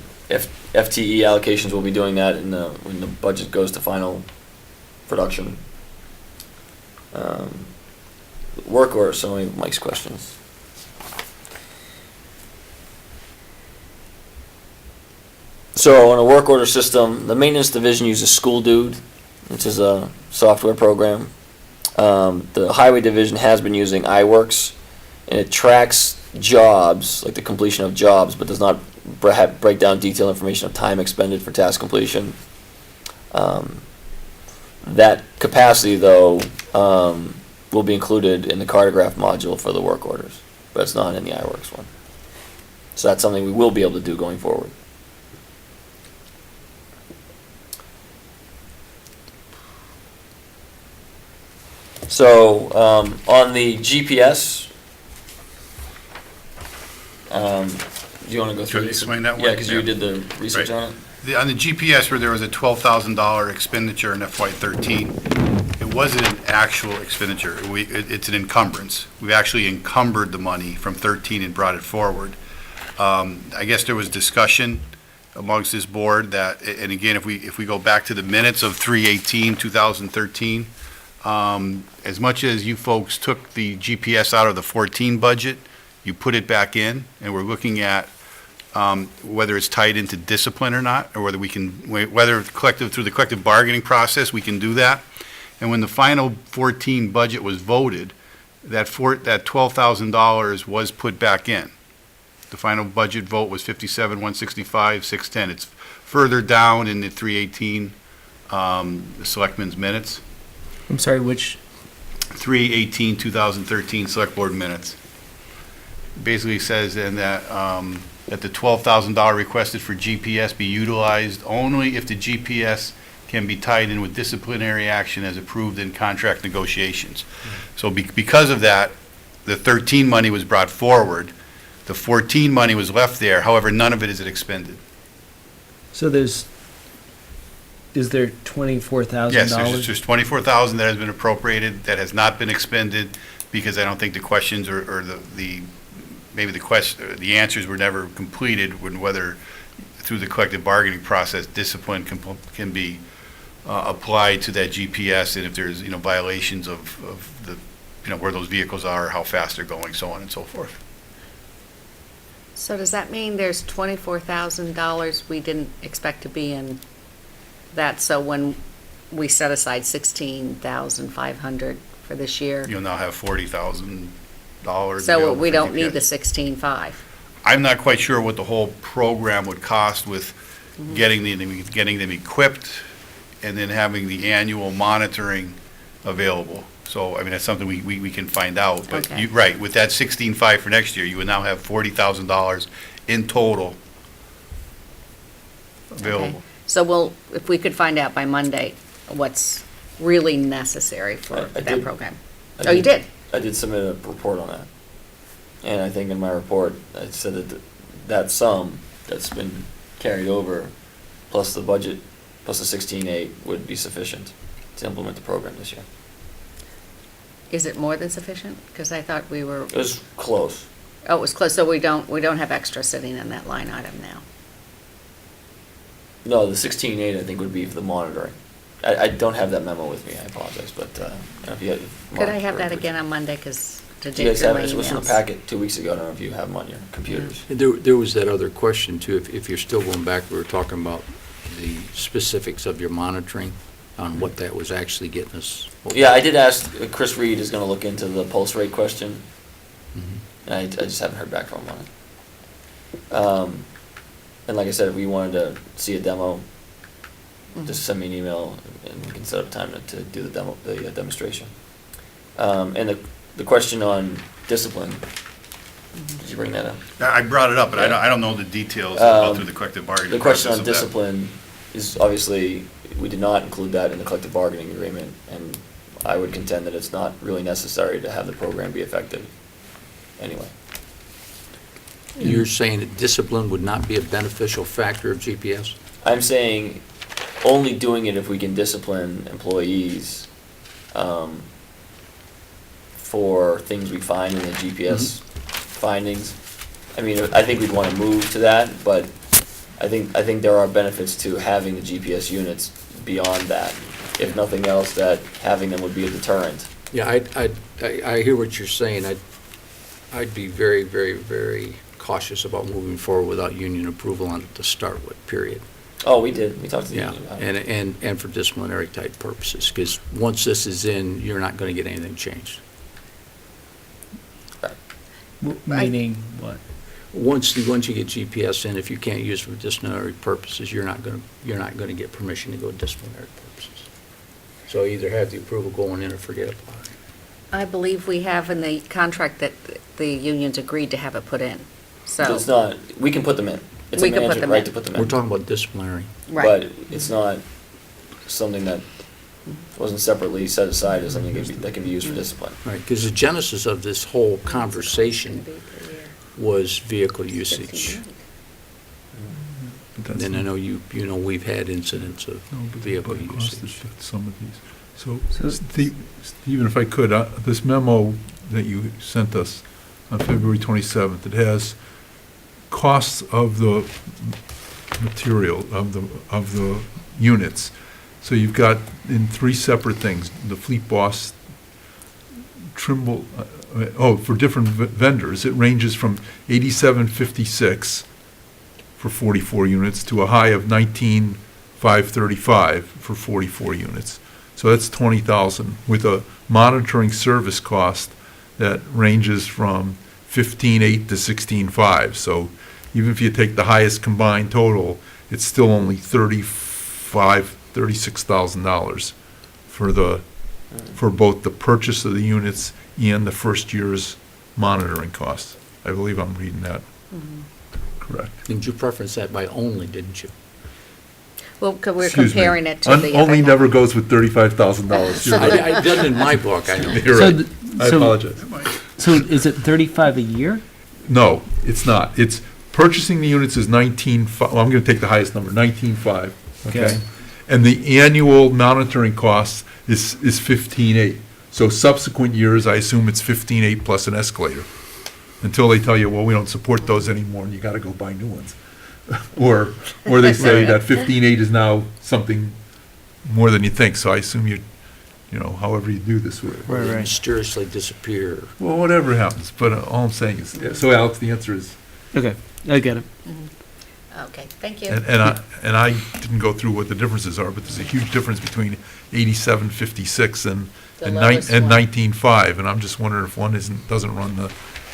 C: FTE allocations. We'll be doing that when the budget goes to final production. Work order, so many Mike's questions. So on a work order system, the maintenance division uses School Dude, which is a software program. The highway division has been using iWorks, and it tracks jobs, like the completion of jobs, but does not break down detailed information of time expended for task completion. That capacity, though, will be included in the cartograph module for the work orders, but it's not in the iWorks one. So that's something we will be able to do going forward. So, on the GPS, do you want to go through
E: Should I
C: this?
E: explain that one?
C: Yeah, because you
E: Yeah.
C: did the research
E: Right.
C: on it.
E: On the GPS, where there was a $12,000 expenditure in FY '13, it wasn't an actual expenditure. It's an encumbrance. We've actually encumbered the money from '13 and brought it forward. I guess there was discussion amongst this board that, and again, if we go back to the minutes of 3/18/2013, as much as you folks took the GPS out of the 14 budget, you put it back in, and we're looking at whether it's tied into discipline or not, or whether through the collective bargaining process, we can do that. And when the final 14 budget was voted, that $12,000 was put back in. The final budget vote was 57,165,610. It's further down in the 3/18, the selectmen's minutes.
F: I'm sorry, which,
E: 3/18/2013 Select Board minutes. Basically says then that the $12,000 requested for GPS be utilized only if the GPS can be tied in with disciplinary action as approved in contract negotiations. So because of that, the 13 money was brought forward. The 14 money was left there, however, none of it is expended.
F: so is there $24,000?
E: Yes, there's 24,000 that has been appropriated, that has not been expended, because I don't think the questions or the answers were never completed, whether through the collective bargaining process, discipline can be applied to that GPS, and if there's, violations of the, where those vehicles are, how fast they're going, so on and so forth.
B: So does that mean there's $24,000 we didn't expect to be in that, so when we set aside 16,500 for this year,
E: You'll now have $40,000.
B: so
E: available
B: we
E: for
B: don't need
E: GPS.
B: the 16.5.
E: I'm not quite sure what the whole program would cost with getting them equipped and then having the annual monitoring available. So, I mean, that's something we can find out. But
B: Okay.
E: you, right, with that 16.5 for next year, you would now have $40,000 in total available.
B: Okay. So we'll, if we could find out by Monday what's really necessary for
C: I
B: that
C: did.
B: program.
C: I
B: Oh, you did?
C: I did submit a report on that. And I think in my report, I said that that sum that's been carried over, plus the budget, plus the 16.8 would be sufficient to implement the program this year.
B: Is it more than sufficient? Because I thought we were,
C: It was close.
B: oh, it was close, so we don't have extra sitting in that line item now.
C: No, the 16.8 I think would be for the monitoring. I don't have that memo with me, I apologize, but, if you had.
B: Could I have that again on Monday, because to
C: Do you
B: dig
C: guys
B: through
C: have
B: my
C: it? It was from the
B: emails?
C: packet 2 weeks ago, I don't know if you have them on your computers.
D: There was that other question too, if you're still going back, we were talking about the specifics of your monitoring on what that was actually getting us.
C: Yeah, I did ask, Chris Reed is gonna look into the pulse rate question,
D: Mhm.
C: and I just haven't heard back from him on it. And like I said, if we wanted to see a demo, just send me an email and we can set up time to do the demo, the demonstration. And the question on discipline, did you bring that up?
E: I brought it up, but I don't know the details about through the collective bargaining
C: The question
E: process
C: on
E: of that.
C: discipline is obviously, we did not include that in the collective bargaining agreement, and I would contend that it's not really necessary to have the program be effective anyway.
D: You're saying that discipline would not be a beneficial factor of GPS?
C: I'm saying only doing it if we can discipline employees for things we find in the GPS findings. I mean, I think we'd want to move to that, but I think there are benefits to having the GPS units beyond that. If nothing else, that having them would be a deterrent.
D: Yeah, I hear what you're saying. I'd be very, very, very cautious about moving forward without union approval on it to start with, period.
C: Oh, we did, we talked to the
D: Yeah,
C: union about it.
D: and for disciplinary type purposes, because once this is in, you're not going to get anything changed.
F: Meaning what?
D: Once you get GPS in, if you can't use it for disciplinary purposes, you're not going to get permission to go disciplinary purposes. So either have the approval going in or forget about it.
B: I believe we have in the contract that the unions agreed to have it put in, so.
C: It's not, we can put them in. It's a
B: We can put
C: management
B: them
C: right
B: in.
C: to put them in.
D: We're talking about disciplinary.
B: Right.
C: But it's not something that wasn't separately set aside as something that can be used for discipline.
D: Right, because the genesis of this whole conversation was vehicle usage.
A: But that's
D: And I know you know, we've had incidents of
A: No, but
D: vehicle
A: the cost
D: usage.
A: of some of these. So,
F: So-
A: Stephen, if I could, this memo that you sent us on February 27th, it has costs of the material, of the units. So you've got in three separate things, the Fleet Boss, Trimble, for different vendors, it ranges from 87.56 for 44 units to a high of 19,535 for 44 units. So that's 20,000 with a monitoring service cost that ranges from 15.8 to 16.5. So even if you take the highest combined total, it's still only $36,000 for both the purchase of the units and the first year's monitoring costs. I believe I'm reading that correct.
D: Didn't you preference that by only, didn't you?
B: Well, 'cause we're
A: Excuse me.
B: comparing it to the.
A: Only
B: other
A: never
B: one.
A: goes with $35,000. You're
B: So
A: right.
D: I did in my book, I know.
A: You're
F: So
A: right.
F: th-
A: I
F: so-
A: apologize.
F: So is it 35 a year?
A: No, it's not. It's, purchasing the units is 19.5, well, I'm gonna take the highest number, 19.5, okay?
F: Okay.
A: And the annual monitoring cost is 15.8. So subsequent years, I assume it's 15.8 plus an escalator. Until they tell you, well, we don't support those anymore, and you gotta go buy new ones. Or they say that 15.8 is now something more than you think, so I assume you know, however you do this with it.
F: Right, right.
D: Mysteriously disappear.
A: Well, whatever happens, but all I'm saying is, yeah, so Alex, the answer is,
F: Okay, I get it.
B: Okay, thank you.
A: And I didn't go through what the differences are, but there's a huge difference between 8756 and
B: The
A: and
B: lowest one.
A: 19.5, and I'm just wondering if one doesn't run the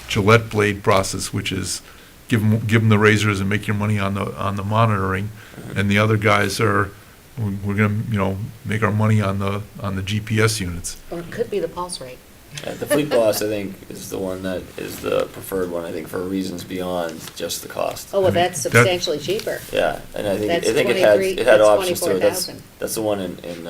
A: Gillette blade process, which is give them the razors and make your money on the monitoring, and the other guys are, we're gonna, make our money on the GPS units.
B: Or it could be the pulse rate.
C: The Fleet Boss, I think, is the one that is the preferred one, I think, for reasons beyond just the cost.
B: Oh, well,
A: I mean,
B: that's
A: that-
B: substantially cheaper.
C: Yeah, and I think,
B: That's
C: it
B: 23
C: had
B: that's
C: options to it. That's
B: 24,000.
C: That's the one in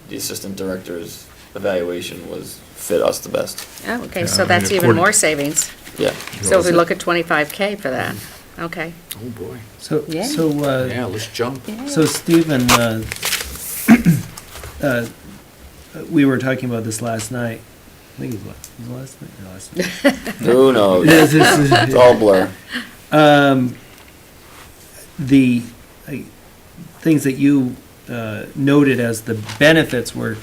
C: the assistant director's evaluation was fit us the best.
B: Oh, okay,
A: Yeah,
B: so
A: I mean,
B: that's even
A: according-
B: more savings.
C: Yeah.
B: So if we look at 25K for that, okay.
D: Oh, boy.
F: So,
B: Yeah.
D: Yeah, let's jump.
F: So Stephen, we were talking about this last night. I think it was last night or last night.
C: Who knows?
F: This is-
C: It's all blur.
F: The things that you noted as the benefits were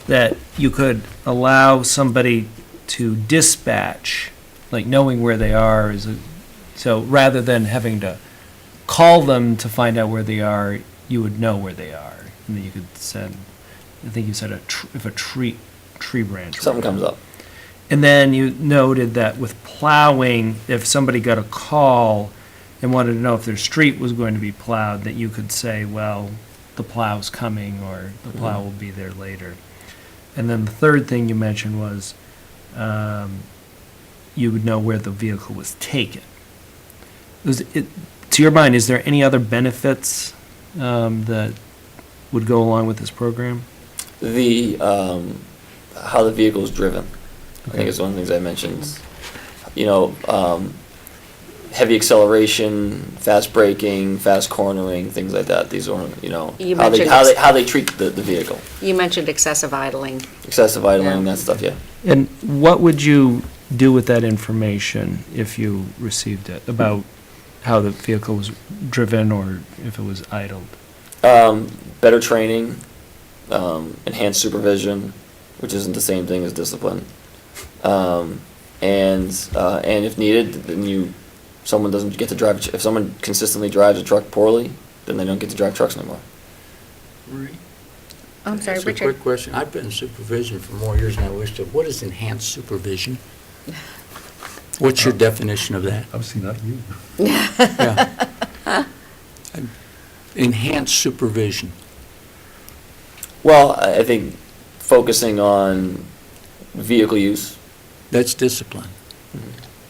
F: that you could allow somebody to dispatch, like knowing where they are so rather than having to call them to find out where they are, you would know where they are. And then you could send, I think you said if a tree branch.
C: Something comes up.
F: And then you noted that with plowing, if somebody got a call and wanted to know if their street was going to be plowed, that you could say, well, the plow's coming, or the plow will be there later. And then the third thing you mentioned was, you would know where the vehicle was taken. To your mind, is there any other benefits that would go along with this program?
C: The, how the vehicle is driven, I think
F: Okay.
C: is one of the things I mentioned. Heavy acceleration, fast braking, fast cornering, things like that. These are,
B: You
C: how they,
B: mentioned
C: how they treat the vehicle.
B: You mentioned excessive idling.
C: Excessive idling,
B: Yeah.
C: that stuff, yeah.
F: And what would you do with that information if you received it, about how the vehicle was driven or if it was idled?
C: Better training, enhanced supervision, which isn't the same thing as discipline. And if needed, then someone doesn't get to drive, if someone consistently drives a truck poorly, then they don't get to drive trucks anymore.
B: I'm sorry,
D: That's a
B: Richard.
D: quick question. I've been in supervision for more years than I wish to. What is enhanced supervision? What's your definition of that?
A: Obviously not you.
D: Yeah. Enhanced supervision.
C: Well, I think focusing on vehicle use.
D: That's discipline.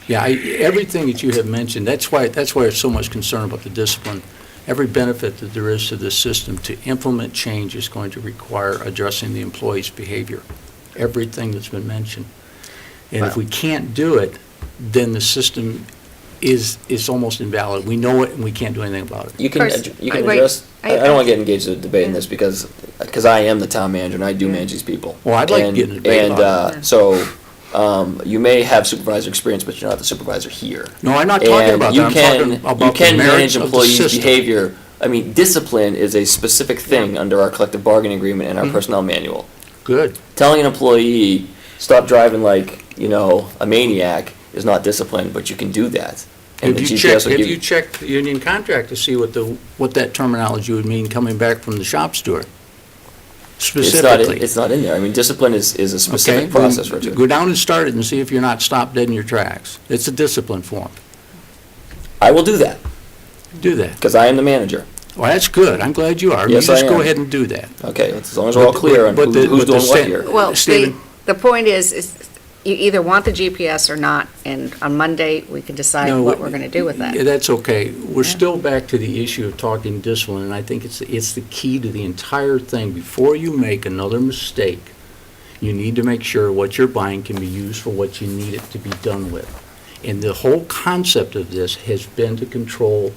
D: Yeah, everything that you have mentioned, that's why there's so much concern about the discipline. Every benefit that there is to this system to implement change is going to require addressing the employee's behavior. Everything that's been mentioned. And if we can't do it, then the system is almost invalid. We know it and we can't do anything about it.
C: You can,
B: First,
C: you can
B: wait,
C: address,
B: I-
C: I don't want to get engaged in a debate in this because I am the town manager and I do
B: Yeah.
C: manage these people.
D: Well, I'd like to
C: And-
D: get in a debate about
B: it.
C: And so, you may have supervisor experience, but you're not the supervisor here.
D: No, I'm not talking
C: And
D: about
C: you
D: that. I'm
C: can,
D: talking
C: you
D: about the
C: can
D: merits
C: manage
D: of the
C: employees'
D: system.
C: behavior. I mean, discipline is a specific thing under our collective bargaining agreement and our personnel manual.
D: Good.
C: Telling an employee, stop driving like, a maniac is not discipline, but you can do that. And
D: Have
C: the
D: you
C: GPS
D: checked,
C: will
D: have
C: give
D: you checked the union contract to see what that terminology would mean coming back from the shop steward? Specifically.
C: It's not in there. I mean, discipline is a specific
D: Okay,
C: process,
D: then
C: Richard.
D: Go down and start it and see if you're not stopped dead in your tracks. It's a discipline form.
C: I will do that,
D: Do that.
C: because I am the manager.
D: Well, that's good. I'm glad you are.
C: Yes,
D: You just
C: I
D: go
C: am.
D: ahead and do that.
C: Okay, as long as we're all
D: But-
C: clear on
D: but the-
C: who's
D: but the
C: doing what
D: sta-
C: here.
B: Well,
D: Stephen?
B: the point is you either want the GPS or not, and on Monday, we can decide
D: No,
B: what we're going to do with
D: Yeah,
B: that.
D: that's okay. We're
B: Yeah.
D: still back to the issue of talking discipline, and I think it's the key to the entire thing. Before you make another mistake, you need to make sure what you're buying can be used for what you need it to be done with. And the whole concept of this has been to control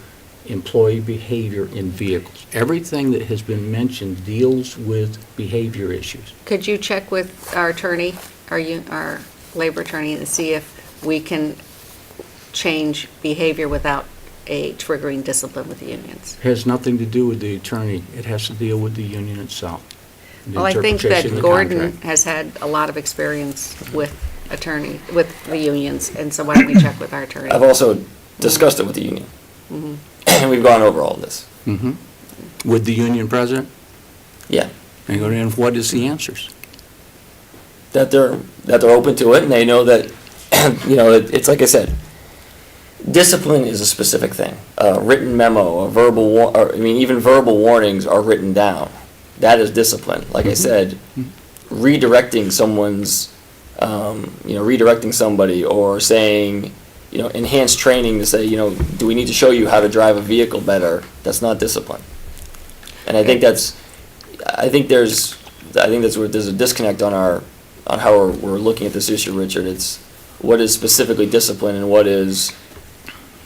D: employee behavior in vehicles. Everything that has been mentioned deals with behavior issues.
B: Could you check with our attorney, our labor attorney, and see if we can change behavior without a triggering discipline with the unions?
D: It has nothing to do with the attorney. It has to deal with the union itself. the
B: Well, I think
D: interpretation of
B: that
D: the
B: Gordon
D: contract.
B: has had a lot of experience with the unions, and so why don't we check with our attorney?
C: I've also discussed it with the union. And we've gone over all this.
D: Mhm. With the union president?
C: Yeah.
D: And what is the answers?
C: That they're open to it, and they know that, it's like I said, discipline is a specific thing. A written memo, a verbal, even verbal warnings are written down. That is discipline. Like I said, redirecting someone's, redirecting somebody, or saying, enhanced training to say, do we need to show you how to drive a vehicle better? That's not discipline. And I think that's where there's a disconnect on how we're looking at this issue, Richard. It's what is specifically discipline and what is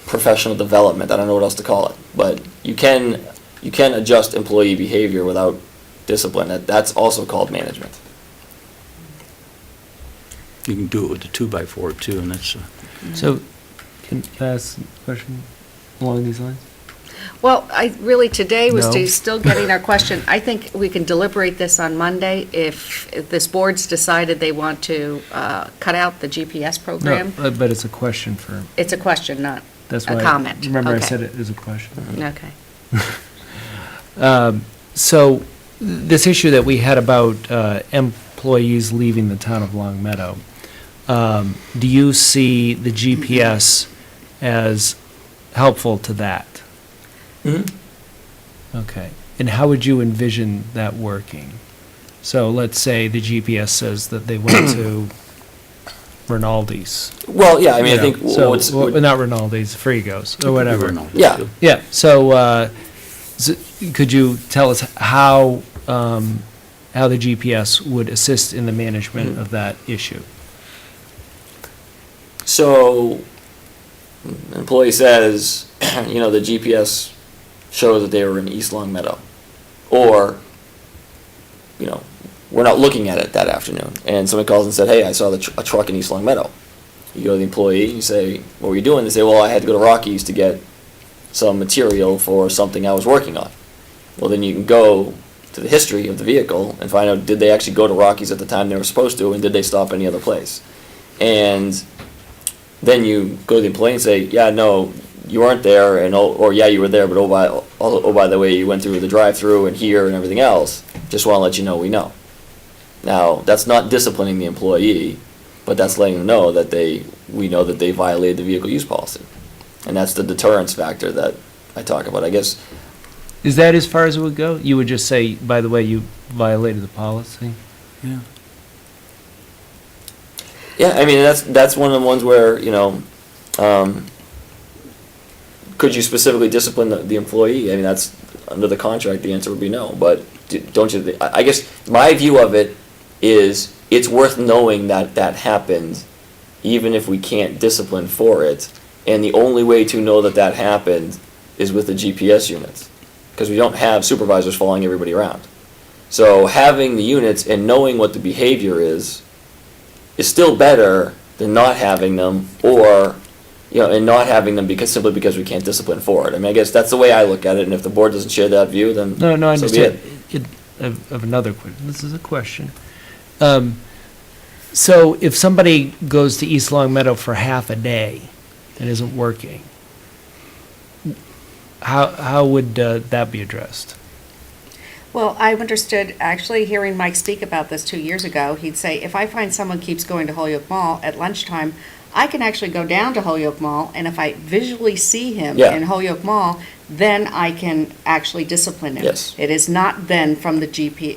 C: professional development. I don't know what else to call it, but you can adjust employee behavior without discipline. That's also called management.
D: You can do it with the 2x4 too, and that's,
F: So, can I ask a question along these lines?
B: Well, today was
F: No.
B: still getting our question. I think we can deliberate this on Monday if this board's decided they want to cut out the GPS
F: No,
B: program.
F: but it's a question for,
B: It's a question, not
F: that's
B: a
F: why.
B: comment.
F: Remember I
B: Okay.
F: said it is a question.
B: Okay.
F: So, this issue that we had about employees leaving the town of Long Meadow, do you see the GPS as helpful to that? Okay. And how would you envision that working? So let's say the GPS says that they went to Rinaldi's.
C: Well, yeah, I mean, I think
F: So,
C: what's,
F: well, not Rinaldi's, Frigos, or whatever.
C: Yeah.
F: Yeah, so, could you tell us how the GPS would assist in the management of that issue?
C: So, an employee says, the GPS shows that they were in East Long Meadow. Or, we're not looking at it that afternoon. And somebody calls and said, hey, I saw a truck in East Long Meadow. You go to the employee, you say, what were you doing? They say, well, I had to go to Rockies to get some material for something I was working on. Well, then you can go to the history of the vehicle and find out, did they actually go to Rockies at the time they were supposed to, and did they stop any other place? And then you go to the employee and say, yeah, no, you weren't there, or yeah, you were there, but by the way, you went through the drive-through and here and everything else. Just want to let you know we know. Now, that's not disciplining the employee, but that's letting them know that we know that they violated the vehicle use policy. And that's the deterrence factor that I talk about. I guess,
F: Is that as far as it would go? You would just say, by the way, you violated the policy?
D: Yeah.
C: yeah, I mean, that's one of the ones where, could you specifically discipline the employee? I mean, that's, under the contract, the answer would be no. But don't you, I guess my view of it is it's worth knowing that that happened, even if we can't discipline for it. And the only way to know that that happened is with the GPS units, because we don't have supervisors following everybody around. So having the units and knowing what the behavior is still better than not having them, or, and not having them simply because we can't discipline for it. I mean, I guess that's the way I look at it, and if the board doesn't share that view, then
F: No, I
C: so be
F: understand.
C: it.
F: Of another question. This is a question. So if somebody goes to East Long Meadow for half a day and isn't working, how would that be addressed?
B: Well, I understood, actually, hearing Mike speak about this 2 years ago, he'd say, if I find someone keeps going to Holyoke Mall at lunchtime, I can actually go down to Holyoke Mall, and if I visually see him
C: Yeah.
B: in Holyoke Mall, then I can actually discipline him.
C: Yes.
B: It is not then from the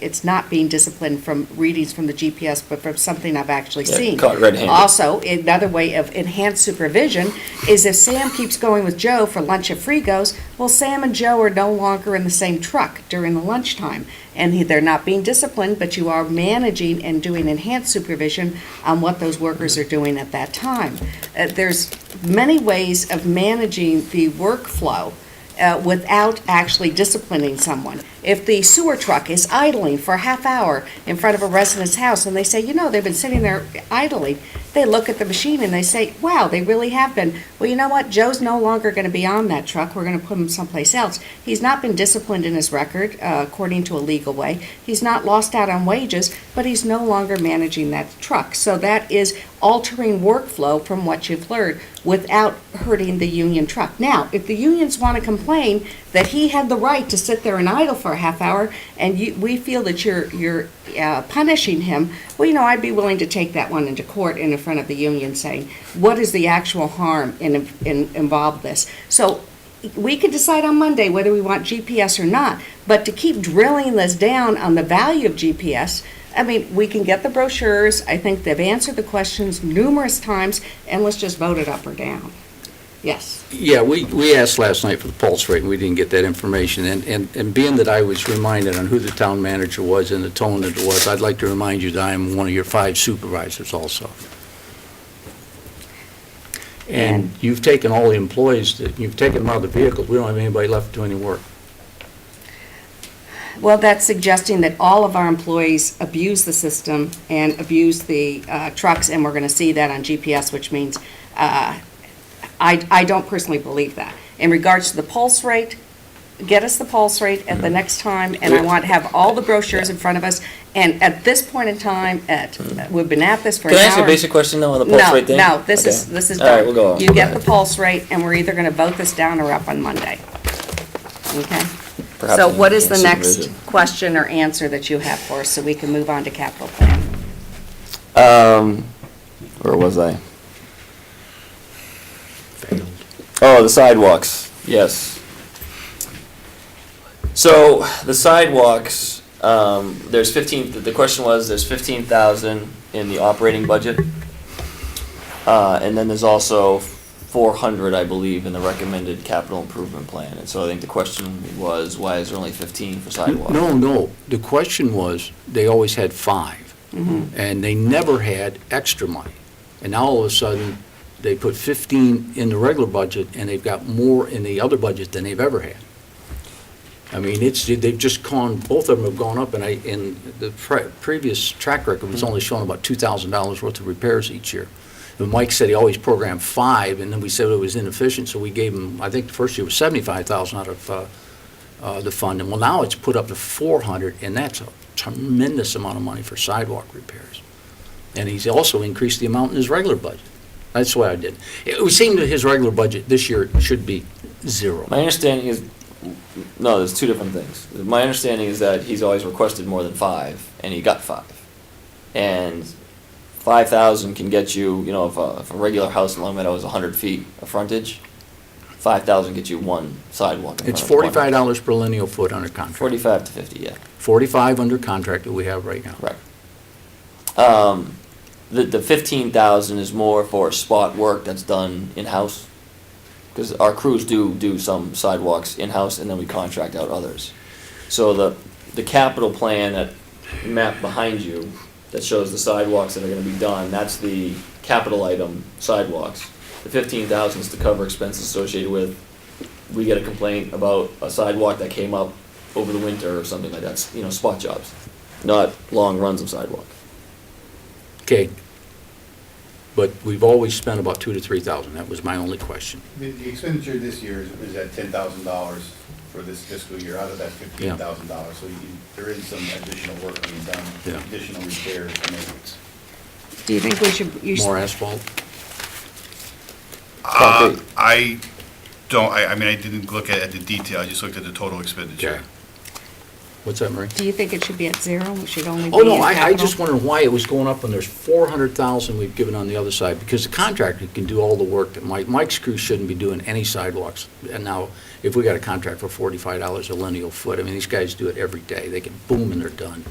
B: it's not being disciplined from readings from the GPS, but from something I've actually
C: Yeah,
B: seen.
C: caught red-handed.
B: Also, another way of enhanced supervision is if Sam keeps going with Joe for lunch at Frigos, well, Sam and Joe are no longer in the same truck during the lunchtime. And they're not being disciplined, but you are managing and doing enhanced supervision on what those workers are doing at that time. There's many ways of managing the workflow without actually disciplining someone. if the sewer truck is idling for a half hour in front of a resident's house, and they say, they've been sitting there idling, they look at the machine and they say, wow, they really have been. Well, you know what? Joe's no longer going to be on that truck. We're going to put him someplace else. He's not been disciplined in his record, according to a legal way. He's not lost out on wages, but he's no longer managing that truck. So that is altering workflow from what you've learned without hurting the union truck. Now, if the unions want to complain that he had the right to sit there and idle for a half hour, and we feel that you're punishing him, well, I'd be willing to take that one into court and in front of the union, saying, what is the actual harm involved this? So we can decide on Monday whether we want GPS or not, but to keep drilling this down on the value of GPS, we can get the brochures. I think they've answered the questions numerous times, and let's just vote it up or down. Yes.
D: Yeah, we asked last night for the pulse rate, and we didn't get that information. And being that I was reminded on who the town manager was and the tone that it was, I'd like to remind you that I'm one of your 5 supervisors also. And you've taken all the employees, you've taken them out of the vehicles. We don't have anybody left to do any work.
B: Well, that's suggesting that all of our employees abuse the system and abuse the trucks, and we're going to see that on GPS, which means I don't personally believe that. In regards to the pulse rate, get us the pulse rate at the next time, and I want to have all the brochures in front of us. And at this point in time, we've been at this for an hour.
C: Can I ask a basic question though on the pulse rate thing?
B: No, this
C: Okay.
B: is
C: All right,
B: done.
C: we'll go on.
B: You get the pulse rate, and we're either going to vote this down or up on Monday. Okay?
C: Perhaps
B: So
C: in-
B: what is
C: in
B: the next
C: supervision.
B: question or answer that you have for us, so we can move on to capital plan?
C: Where was I? Oh, the sidewalks, yes. So, the sidewalks, there's the question was, there's 15,000 in the operating budget. And then there's also 400, I believe, in the recommended capital improvement plan. And so I think the question was, why is there only 15 for sidewalks?
D: No. The question was, they always had 5. And they never had extra money. And now all of a sudden, they put 15 in the regular budget, and they've got more in the other budget than they've ever had. They've just both of them have gone up, and in the previous track record was only showing about $2,000 worth of repairs each year. And Mike said he always programmed 5, and then we said it was inefficient, so we gave him, I think the first year was $75,000 out of the fund, and well, now it's put up to 400, and that's a tremendous amount of money for sidewalk repairs. And he's also increased the amount in his regular budget. That's why I did. It would seem that his regular budget this year should be 0.
C: My understanding is, no, there's 2 different things. My understanding is that he's always requested more than 5, and he got 5. And 5,000 can get you, if a regular house in Long Meadow is 100 feet of frontage, 5,000 gets you one sidewalk. in
D: It's
C: front of one.
D: $45 per lineal foot under contract.
C: 45 to 50, yeah.
D: 45 under contract that we have right now.
C: Right. The 15,000 is more for spot work that's done in-house, because our crews do some sidewalks in-house, and then we contract out others. So the capital plan, that map behind you, that shows the sidewalks that are gonna be done, that's the capital item sidewalks. The 15,000 is to cover expenses associated with, we get a complaint about a sidewalk that came up over the winter or something like that, spot jobs, not long runs of sidewalk.
D: Okay. But we've always spent about $2,000 to $3,000. That was my only question.
E: The expenditure this year is at $10,000 for this fiscal year, out of that $15,000. So there is some additional work being done,
D: Yeah.
E: additional repairs and maintenance.
B: Do you think we should?
D: More asphalt?
C: Concrete.
E: I didn't look at the detail, I just looked at the total expenditure.
D: Okay. What's that, Marie?
B: Do you think it should be at 0? We should only be
D: Oh, no,
B: in
D: I
B: capital?
D: just wondered why it was going up when there's 400,000 we've given on the other side, because the contractor can do all the work that Mike's crew shouldn't be doing any sidewalks. And now, if we got a contract for $45 a lineal foot, these guys do it every day. They can boom and they're done.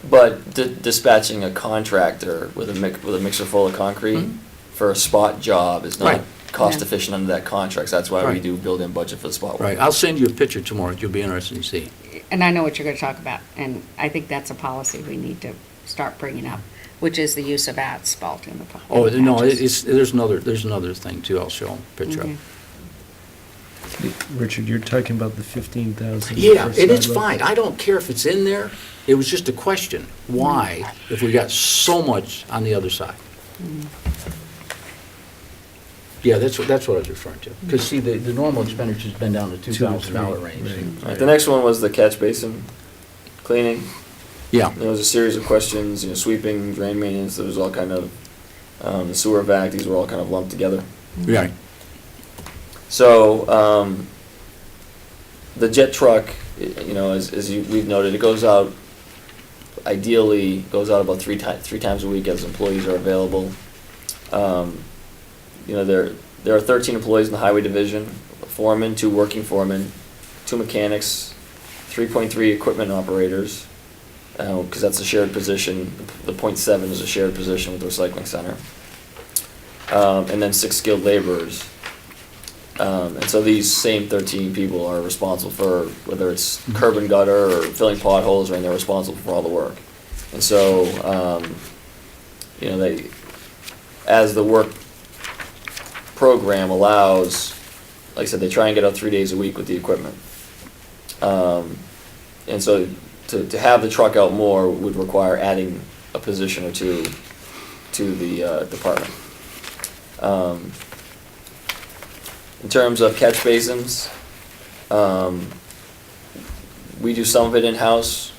C: But dispatching a contractor with a mixer full of concrete for a spot job is not
D: Right.
C: cost
B: Yeah.
C: efficient under that contract. So that's why we
D: Right.
C: do build in budget for the spot work.
D: Right, I'll send you a picture tomorrow. You'll be interested to see.
B: And I know what you're going to talk about, and I think that's a policy we need to start bringing up, which is the use of asphalt in the.
D: Oh,
B: in the
D: no,
B: patches.
D: there's another thing too. I'll show them a picture of.
B: Okay.
F: Richard, you're talking about the 15,000.
D: Yeah,
F: for
D: and it's
F: sidewalk.
D: fine. I don't care if it's in there. It was just a question. Why, if we got so much on the other side? Yeah, that's what I was referring to. Because see, the normal expenditure's been down to $2,000 range.
F: Right.
C: Right, the next one was the catch basin cleaning.
D: Yeah,
C: There was a series of questions, sweeping, drain maintenance, there was all kind of, the sewer vac, these were all kind of lumped together.
D: right.
C: So, the jet truck, we've noted, it goes out, ideally, goes out about three times a week as employees are available. There are 13 employees in the highway division, a foreman, 2 working foremen, 2 mechanics, 3.3 equipment operators, because that's a shared position. The .7 is a shared position with the recycling center. And then 6 skilled laborers. And so these same 13 people are responsible for, whether it's curb and gutter or filling potholes, they're responsible for all the work. And so, as the work program allows, like I said, they try and get out 3 days a week with the equipment. And so to have the truck out more would require adding a position or two to the department. In terms of catch basins, we do some of it in-house,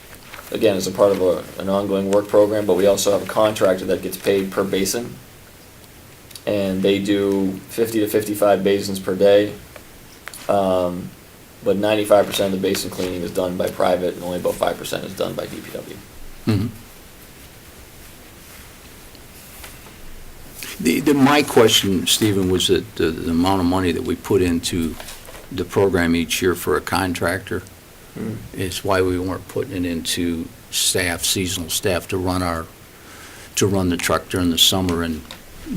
C: again, as a part of an ongoing work program, but we also have a contractor that gets paid per basin. And they do 50 to 55 basins per day. But 95% of the basin cleaning is done by private, and only about 5% is done by DPW.
D: Mhm. My question, Stephen, was that the amount of money that we put into the program each year for a contractor is why we weren't putting it into staff, seasonal staff, to run the truck during the summer and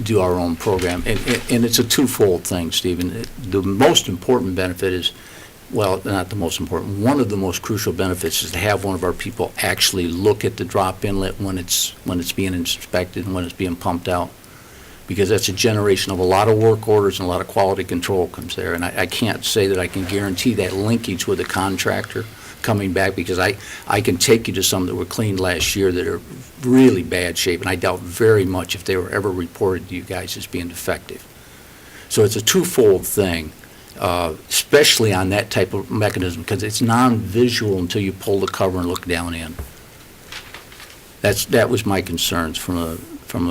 D: do our own program. And it's a twofold thing, Stephen. The most important benefit is, well, not the most important, one of the most crucial benefits is to have one of our people actually look at the drop inlet when it's being inspected and when it's being pumped out. Because that's a generation of a lot of work orders and a lot of quality control comes there. And I can't say that I can guarantee that linkage with a contractor coming back, because I can take you to some that were cleaned last year that are really bad shape, and I doubt very much if they were ever reported to you guys as being defective. So it's a twofold thing, especially on that type of mechanism, because it's non-visual until you pull the cover and look down in. That was my concerns from a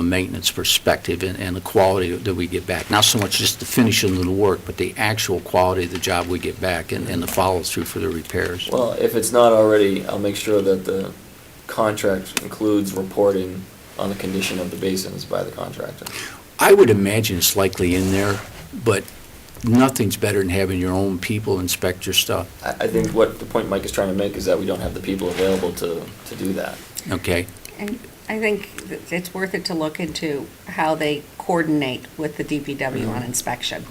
D: maintenance perspective and the quality that we get back. Not so much just the finishing of the work, but the actual quality of the job we get back and the follow-through for the repairs.
C: Well, if it's not already, I'll make sure that the contract includes reporting on the condition of the basins by the contractor.
D: I would imagine it's likely in there, but nothing's better than having your own people inspect your stuff,
C: I think what the point Mike is trying to make is that we don't have the people available to do that.
D: okay?
B: And I think it's worth it to look into how they coordinate with the DPW on inspection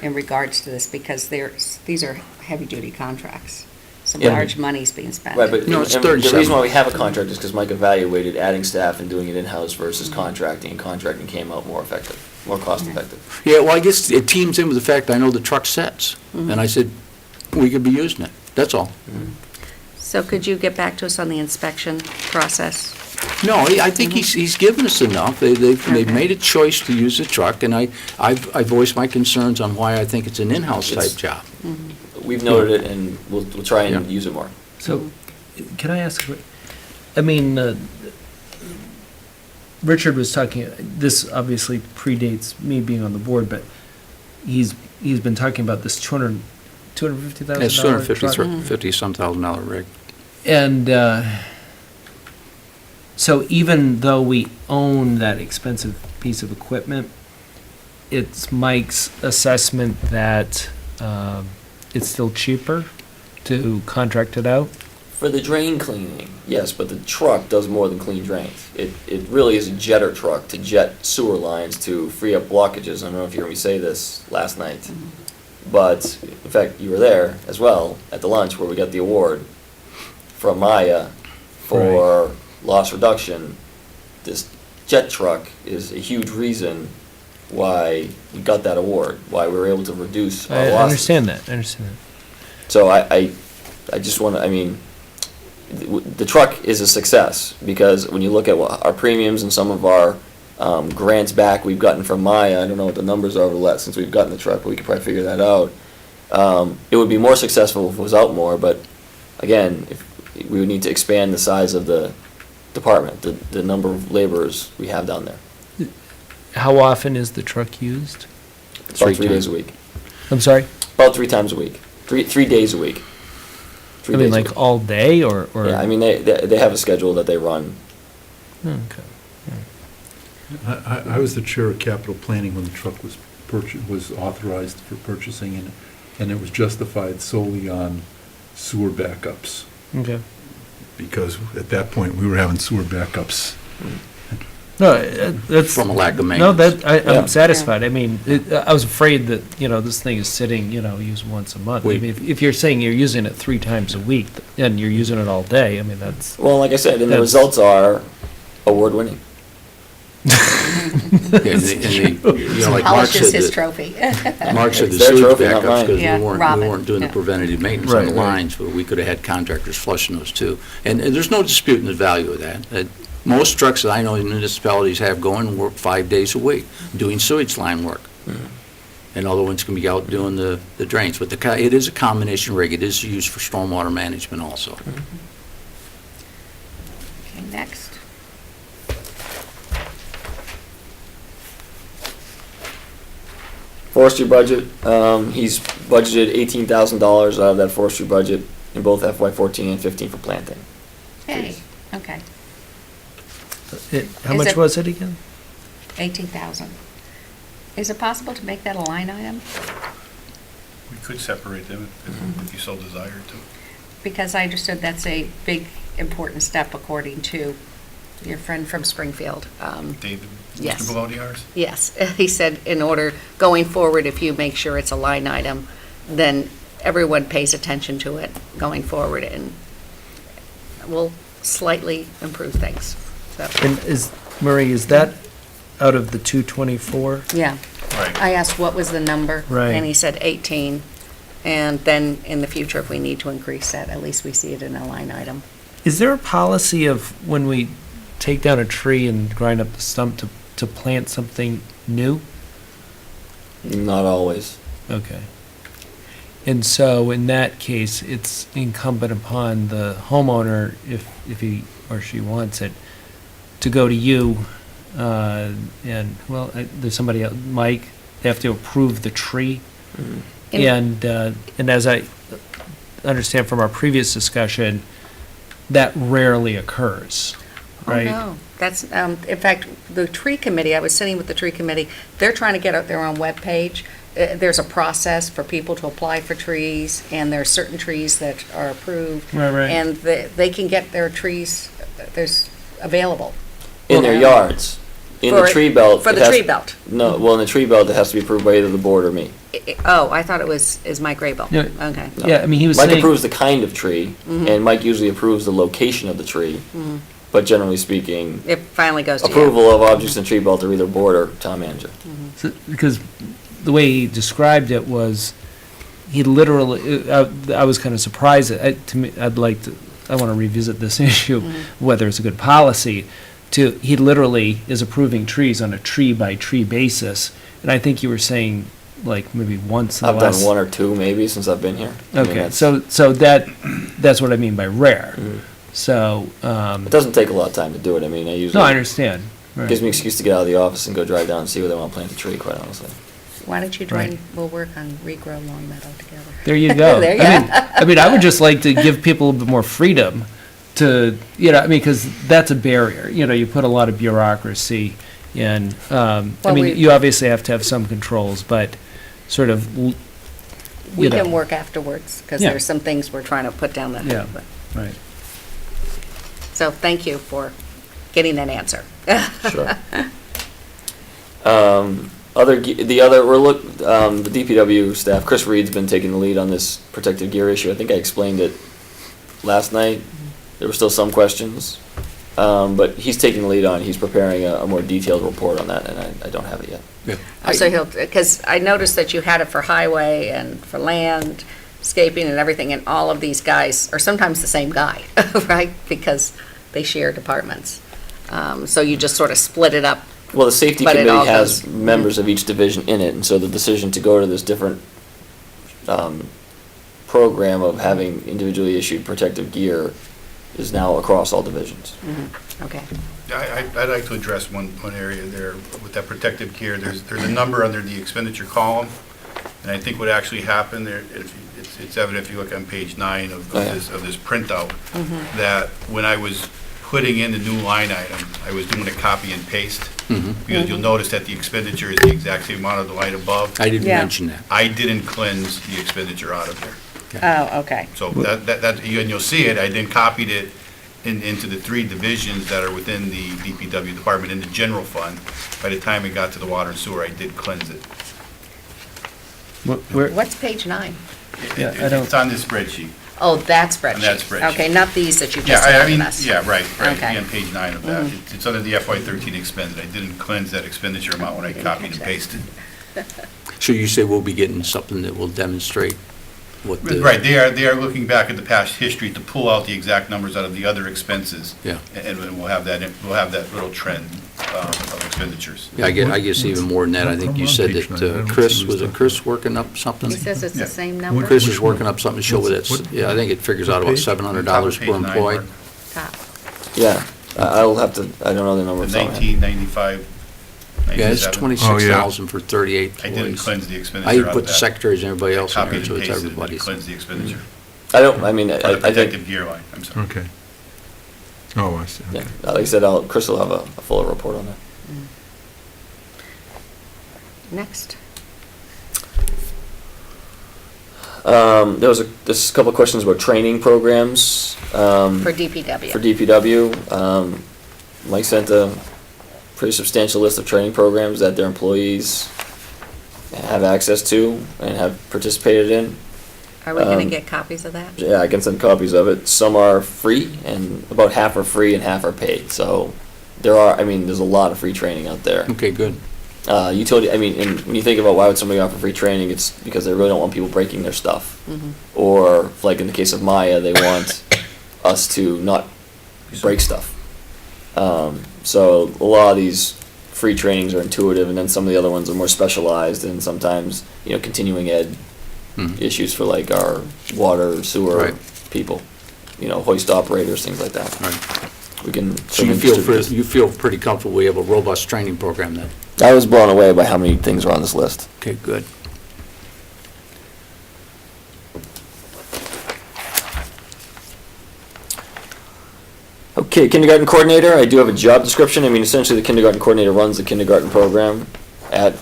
B: in regards to this, because these are heavy-duty contracts. Some
C: Yeah.
B: large money's being spent.
C: Right, but
D: No, it's
C: and the
D: 37.
C: reason why we have a contract is because Mike evaluated adding staff and doing it in-house versus contracting, and contracting came out more effective, more cost-effective.
D: Yeah, well, I guess it teams in with the fact I know the truck sets, and I said, we could be using it, that's all.
B: So could you get back to us on the inspection process?
D: No, I think he's given us enough. They've made a choice to use the truck, and I voiced my concerns on why I think it's an in-house type
C: It's-
D: job.
C: We've noted it, and we'll try and
D: Yeah.
C: use it more.
F: So, can I ask, I mean, Richard was talking, this obviously predates me being on the board, but he's been talking about this $250,000
D: It's
F: truck.
D: $250-some thousand rig.
F: And so even though we own that expensive piece of equipment, it's Mike's assessment that it's still cheaper to contract it out?
C: For the drain cleaning, yes, but the truck does more than clean drains. It really is a jetter truck to jet sewer lines to free up blockages. I don't know if you heard me say this last night, but in fact, you were there as well at the lunch where we got the award from Maya for loss reduction. This jet truck is a huge reason why we got that award, why we were able to reduce our
F: I
C: losses.
F: understand that, I understand that.
C: So I just want to, I mean, the truck is a success, because when you look at what our premiums and some of our grants back we've gotten from Maya, I don't know what the numbers are over the last, since we've gotten the truck, but we could probably figure that out. It would be more successful if it was out more, but again, if we would need to expand the size of the department, the number of laborers we have down there.
F: How often is the truck used?
C: About 3 days a week.
F: I'm sorry?
C: About 3 times a week. 3 days a week.
F: I
C: 3
F: mean,
C: days a
F: like
C: week.
F: all day, or?
C: Yeah, I mean, they have a schedule that they run.
F: Okay.
A: I was the chair of capital planning when the truck was was authorized for purchasing, and it was justified solely on sewer backups,
F: Okay.
A: because at that point, we were having sewer backups.
F: No, that's.
D: From a lack of
F: No,
D: maintenance.
C: Yeah.
F: I'm satisfied. I mean, I was afraid that, this thing is sitting, used once a month. I
D: We-
F: mean, if you're saying you're using it 3 times a week, and you're using it all day, I mean, that's.
C: Well, like I said, and the
F: That's-
C: results are award-winning.
D: Like Mark
B: Polishes
D: said,
B: his
D: that-
B: trophy.
D: Mark said the
C: It's their
D: sewage
C: trophy, not
D: backups,
C: mine.
D: because
B: Yeah,
D: we
B: Robin,
D: weren't doing the
B: yeah.
D: preventative maintenance on the
F: Right, right.
D: lines, but we could have had contractors flushing those too. And there's no disputing the value of that. Most trucks that I know municipalities have going work 5 days a week, doing sewage line work. And other ones can be out doing the drains, but it is a combination rig. It is used for stormwater management also.
B: Okay, next.
C: Forestry budget, he's budgeted $18,000 out of that forestry budget in both FY14 and 15 for planting.
B: Hey, okay,
F: How
B: Is
F: much
B: it-
F: was it again?
B: 18,000. Is it possible to make that a line item?
E: We could separate them if you so desired to.
B: Because I understood that's a big, important step according to your friend from Springfield.
E: David,
B: Yes.
E: Mr. Bologniars?
B: Yes, he said in order, going forward, if you make sure it's a line item, then everyone pays attention to it going forward, and will slightly improve things, so,
F: And Marie, is that out of the 224?
B: yeah.
E: Right.
B: I asked what was the number.
F: Right.
B: And he said 18, and then in the future, if we need to increase that, at least we see it in a line item.
F: Is there a policy of when we take down a tree and grind up the stump to plant something new?
C: Not always.
F: Okay. And so in that case, it's incumbent upon the homeowner, if he or she wants it, to go to you, there's somebody else, Mike, they have to approve the tree.
B: In-
F: And as I understand from our previous discussion, that rarely occurs, right?
B: Oh, no. That's, in fact, the tree committee, I was sitting with the tree committee, they're trying to get out their own webpage. There's a process for people to apply for trees, and there are certain trees that are approved.
F: Right, right.
B: And they can get their trees, there's available.
C: In their
B: Um,
C: yards. In the
B: for-
C: tree belt.
B: For
C: it
B: the
C: has-
B: tree belt.
C: No, well, in the tree belt, it has to be approved by either the board or me.
B: Oh, I thought it was, is Mike Graybill.
F: Yeah.
B: Okay.
C: No.
F: Yeah, I mean, he was
C: Mike
F: saying.
C: approves the kind of tree,
B: Mhm.
C: and Mike usually approves the location of the tree.
B: Mhm.
C: But generally speaking,
B: It finally goes to you.
C: approval of objects in the tree belt are either board or town manager.
F: Because the way he described it was, he literally, I was kind of surprised, to me, I want to revisit this issue, whether it's a good policy, he literally is approving trees on a tree-by-tree basis, and I think you were saying, like, maybe once in the
C: I've done
F: last.
C: one or two maybe since I've been here. I mean,
F: Okay,
C: that's-
F: so that's what I mean by rare.
C: Mhm.
F: So,
C: It doesn't take a lot of time to do it. I mean, I usually.
F: no, I understand. Right.
C: Gives me an excuse to get out of the office and go drive down and see where they want to plant the tree, quite honestly.
B: Why don't you
F: Right.
B: join, we'll work on regrow Long Meadow together.
F: There you go.
B: There you
F: I mean, I would just like to give people a bit more freedom to, because that's a barrier. You put a lot of bureaucracy in. I
B: Well,
F: mean,
B: we-
F: you obviously have to have some controls, but sort of,
B: We
F: you know.
B: can work afterwards, because
F: Yeah.
B: there's some things we're trying to put down the.
F: Yeah. Right.
B: So thank you for getting that answer.
C: Sure. The DPW staff, Chris Reed's been taking the lead on this protective gear issue. I think I explained it last night. There were still some questions. But he's taking the lead on, he's preparing a more detailed report on that, and I don't have it yet.
D: Yeah.
B: So he'll, because I noticed that you had it for highway and for landscaping and everything, and all of these guys are sometimes the same guy, right? Because they share departments. So you just sort of split it up.
C: Well, the safety
B: But it
C: committee
B: all
C: has
B: goes-
C: members of each division in it, and so the decision to go to this different program of having individually issued protective gear is now across all divisions.
B: Okay.
E: I'd like to address one area there with that protective gear. There's a number under the expenditure column, and I think what actually happened there, it's evident if you look on page 9 of this printout, that when I was putting in the new line item, I was doing a copy and paste, because you'll notice that the expenditure is the exact same amount of the line above.
D: I didn't
B: Yeah.
D: mention that.
E: I didn't cleanse the expenditure out of there.
B: Oh, okay.
E: So and you'll see it, I then copied it into the 3 divisions that are within the DPW department in the general fund. By the time it got to the water and sewer, I did cleanse it.
F: Where,
B: What's page 9?
F: Yeah, I don't-
E: It's on this spreadsheet.
B: Oh, that spreadsheet.
E: On that spreadsheet.
B: Okay, not these that you
E: Yeah,
B: just
E: I mean,
B: given us.
E: yeah, right,
B: Okay.
E: on page 9 of that. It's under the FY 13 expended. I didn't cleanse that expenditure amount when I copied and pasted.
D: So you say we'll be getting something that will demonstrate what the...
E: Right, they are looking back at the past history to pull out the exact numbers out of the other expenses.
D: Yeah.
E: And we'll have that little trend of expenditures.
D: Yeah, I guess even more than that, I think you said
A: Page
D: that
A: nine. I don't
D: Chris,
A: see
D: was
A: this
D: it Chris working up something?
B: He says it's
E: Yeah.
B: the same number?
D: Chris is
A: Which one?
D: working up something to show that,
A: What-
D: yeah, I think it figures out about
A: page?
D: $700 per
E: Top of page 9,
D: employee.
E: Mark.
B: Top.
C: Yeah, I'll have to, I don't know the number.
E: The
C: off the top of my head.
E: 1995,
D: Yeah, it's
E: 97.
D: 26,000 for 38
E: I didn't
D: employees.
E: cleanse the expenditure
D: I
E: out of
D: put the
E: that.
D: secretaries and everybody else in
E: Copied
D: there,
E: and
D: so it's
E: pasted, but
D: everybody's.
E: cleanse the expenditure.
C: I don't, I mean,
E: For the
C: I think,
E: protective gear line, I'm sorry.
A: Okay. Oh, I see,
C: yeah,
A: okay.
C: like I said, Chris will have a fuller report on that.
B: Next.
C: There's a couple of questions about training programs.
B: For DPW.
C: For DPW. Mike sent a pretty substantial list of training programs that their employees have access to and have participated in.
B: Are we going to
C: um,
B: get copies of that?
C: Yeah, I can send copies of it. Some are free, and about half are free and half are paid. So there's a lot of free training out there.
D: Okay, good.
C: Utility, and when you think about why would somebody offer free training, it's because they really don't want people breaking their stuff. Or, like in the case of Maya, they want us to not break stuff. So a lot of these free trainings are intuitive, and then some of the other ones are more specialized, and sometimes, continuing ed issues for like our water, sewer
D: Right.
C: people, hoist operators, things like that.
D: Right.
C: We can.
D: So you feel pretty comfortable we have a robust training program then?
C: I was blown away by how many things are on this list.
D: Okay, good.
C: Okay, kindergarten coordinator, I do have a job description. Essentially the kindergarten coordinator runs the kindergarten program at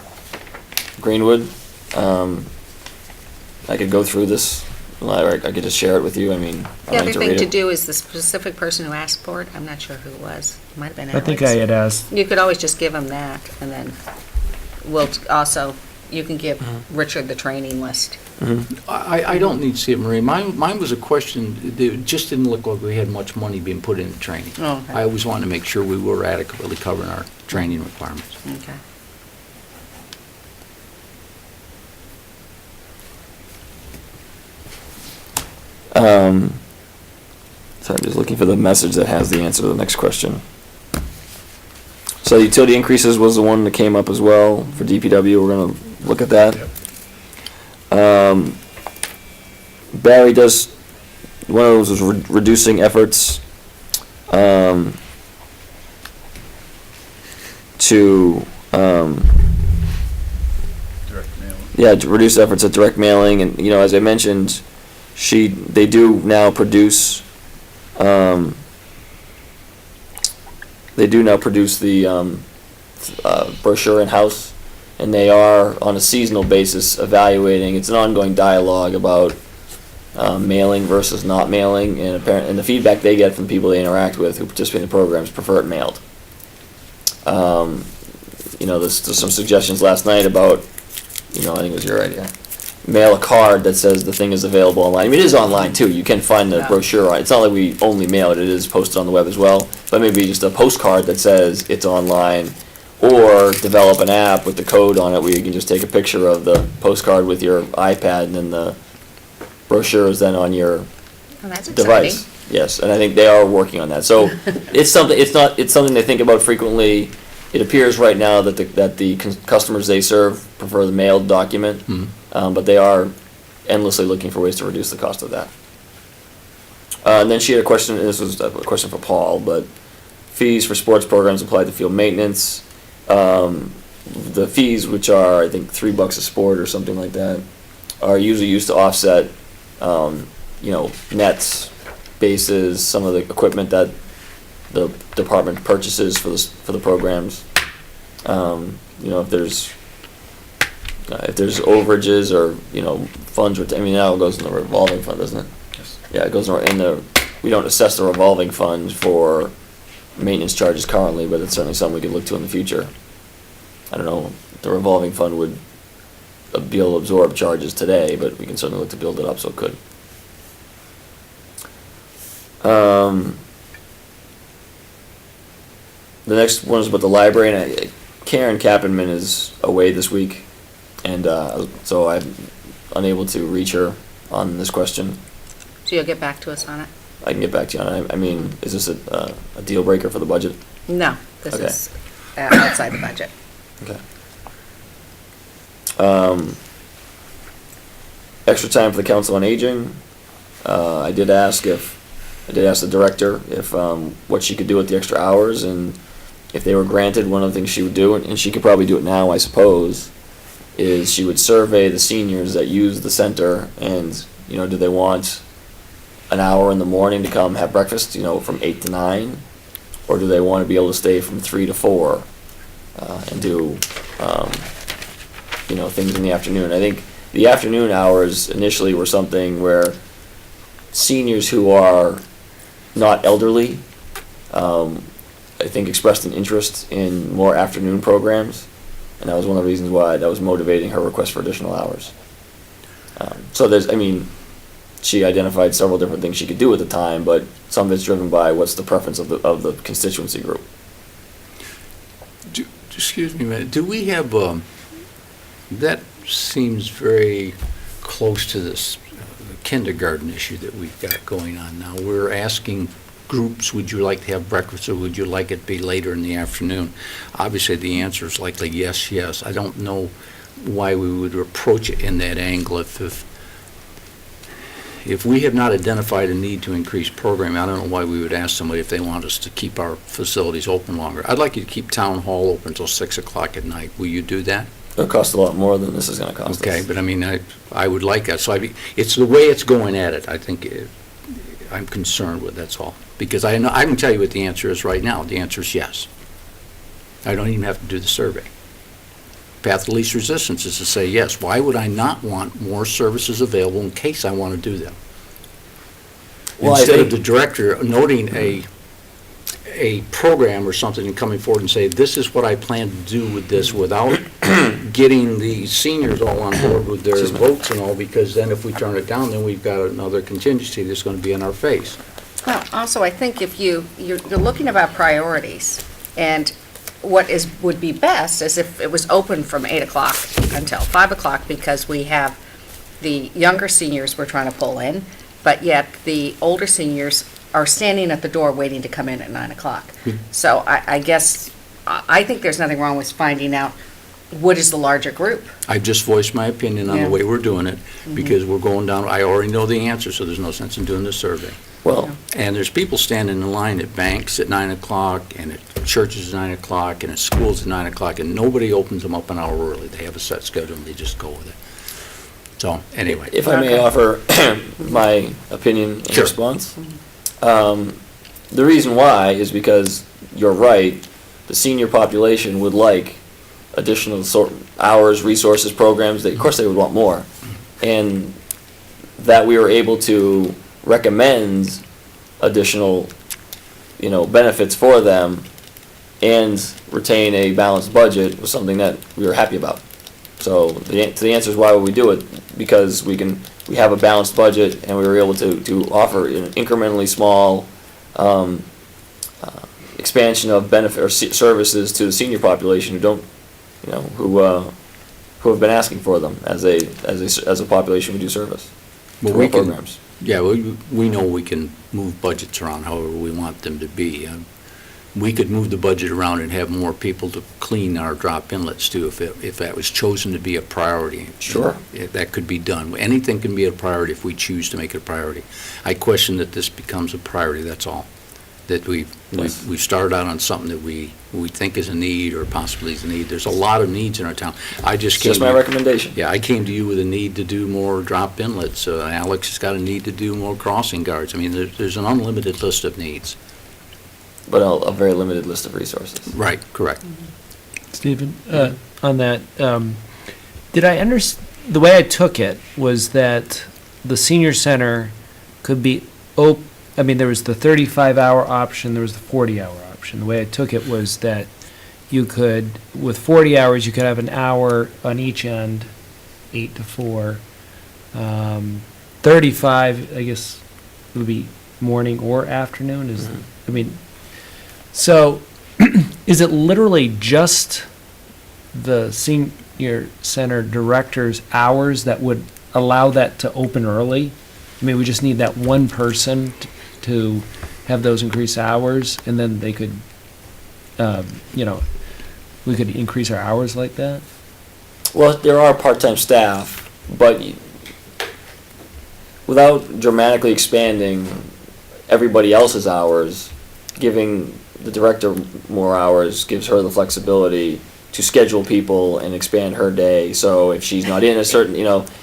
C: Greenwood. I could go through this, or I could just share it with you. I
B: The
C: like
B: other
C: to
B: thing
C: read
B: to
C: it.
B: do is the specific person who asked for it, I'm not sure who it was. It might have been
F: I
B: Alex.
F: think I had asked,
B: You could always just give him that, and then you can give Richard the training list.
D: I don't need to see it, Marie. Mine was a question, it just didn't look like we had much money being put into training.
B: Oh, okay.
D: I always wanted to make sure we were adequately covering our training requirements.
B: Okay.
C: So I'm just looking for the message that has the answer to the next question. So utility increases was the one that came up as well for DPW. We're gonna look at that. Barry does, one of those was reducing efforts to
E: Direct mail.
C: yeah, to reduce efforts at direct mailing, and, as I mentioned, they do now produce, the brochure in-house, and they are, on a seasonal basis, evaluating, it's an ongoing dialogue about mailing versus not mailing, and the feedback they get from people they interact with who participate in the programs prefer it mailed. There's some suggestions last night about, I think it was your idea, mail a card that says the thing is available online. I mean, it is online too. You can find the
B: Yeah.
C: brochure on it. It's not like we only mail it. It is posted on the web as well. But maybe just a postcard that says it's online, or develop an app with the code on it where you can just take a picture of the postcard with your iPad, and then the brochure is then on your
B: Oh, that's exciting.
C: device. Yes, and I think they are working on that. So it's something. It's something they think about frequently. It appears right now that the customers they serve prefer the mailed document, but they are endlessly looking for ways to reduce the cost of that. And then she had a question. And this was a question for Paul, but fees for sports programs applied to field maintenance. The fees, which are I think $3 a sport or something like that, are usually used to offset, nets, bases, some of the equipment that the department purchases for the programs. If there's overages or funds, now it goes in the revolving fund, doesn't it?
E: Yes.
C: Yeah, it goes in the. We don't assess the revolving fund for maintenance charges currently, but it's certainly something we could look to in the future. I don't know, the revolving fund would be able to absorb charges today, but we can certainly look to build it up so it could. The next one is about the library, and Karen Kappenman is away this week, and so I'm unable to reach her on this question.
B: So you'll get back to us on it?
C: I can get back to you on it. I mean, is this a deal breaker for the budget?
B: No, this
C: Okay.
B: is outside the budget.
C: Okay. Extra time for the Council on Aging. I did ask the director if, what she could do with the extra hours, and if they were granted, one of the things she would do, and she could probably do it now, I suppose, is she would survey the seniors that use the center, and, do they want an hour in the morning to come have breakfast, from 8 to 9? Or do they want to be able to stay from 3 to 4 and do, things in the afternoon? I think the afternoon hours initially were something where seniors who are not elderly, I think expressed an interest in more afternoon programs, and that was one of the reasons why that was motivating her request for additional hours. She identified several different things she could do at the time, but some of it's driven by what's the preference of the constituency group.
D: Excuse me a minute, do we have, that seems very close to this kindergarten issue that we've got going on now. We're asking groups, would you like to have breakfast, or would you like it to be later in the afternoon? Obviously, the answer is likely yes, yes. I don't know why we would approach it in that angle. If we have not identified a need to increase programming, I don't know why we would ask somebody if they want us to keep our facilities open longer. I'd like you to keep Town Hall open until 6 o'clock at night. Will you do that?
C: It'll cost a lot more than this is going to cost us.
D: Okay, but I would like that. So it's the way it's going at it, I think I'm concerned with, that's all. Because I can tell you what the answer is right now. The answer is yes. I don't even have to do the survey. Path of least resistance is to say yes. Why would I not want more services available in case I want to do them?
C: Well,
D: Instead of the director noting a program or something and coming forward and say, this is what I plan to do with this, without getting the seniors all on board with their votes and all, because then if we turn it down, then we've got another contingency that's going to be in our face.
B: Well, also, I think if you're looking about priorities, and what would be best is if it was open from 8 o'clock until 5 o'clock, because we have the younger seniors we're trying to pull in, but yet the older seniors are standing at the door waiting to come in at 9 o'clock. So I guess, I think there's nothing wrong with finding out what is the larger group.
D: I've just voiced my opinion on
B: Yeah.
D: the way we're doing it, because we're going down, I already know the answer, so there's no sense in doing the survey.
C: Well,
D: And there's people standing in line at banks at 9 o'clock, and at churches at 9 o'clock, and at schools at 9 o'clock, and nobody opens them up an hour early. They have a set schedule, and they just go with it. So, anyway.
C: if I may
B: Okay.
C: offer my opinion in
D: Sure.
C: response. The reason why is because you're right, the senior population would like additional hours, resources, programs. Of course, they would want more. And that we were able to recommend additional, benefits for them and retain a balanced budget was something that we were happy about. So the answer is why would we do it? because we have a balanced budget, and we were able to offer an incrementally small, expansion of benefit or services to the senior population who don't, who have been asking for them as a population we do service.
D: Well,
C: through
D: we
C: our
D: can,
C: programs.
D: yeah, we know we can move budgets around however we want them to be. We could move the budget around and have more people to clean our drop inlets too, if that was chosen to be a priority.
C: Sure.
D: That could be done. Anything can be a priority if we choose to make it a priority. I question that this becomes a priority, that's all. That we've started out on something that we think is a need or possibly is a need. There's a lot of needs in our town. I just
C: It's
D: came.
C: just my recommendation.
D: Yeah, I came to you with a need to do more drop inlets. Alex has got a need to do more crossing guards. I mean, there's an unlimited list of needs.
C: But a very limited list of resources.
D: Right, correct.
F: Stephen, on that, did I the way I took it was that the senior center could be there was the 35-hour option, there was the 40-hour option. The way I took it was that you could, with 40 hours, you could have an hour on each end, 8 to 4. 35, I guess, would be morning or afternoon, so, is it literally just the senior center director's hours that would allow that to open early? I mean, we just need that one person to have those increased hours, and then they could, we could increase our hours like that?
C: Well, there are part-time staff, but without dramatically expanding everybody else's hours, giving the director more hours gives her the flexibility to schedule people and expand her day. So if she's not in a certain,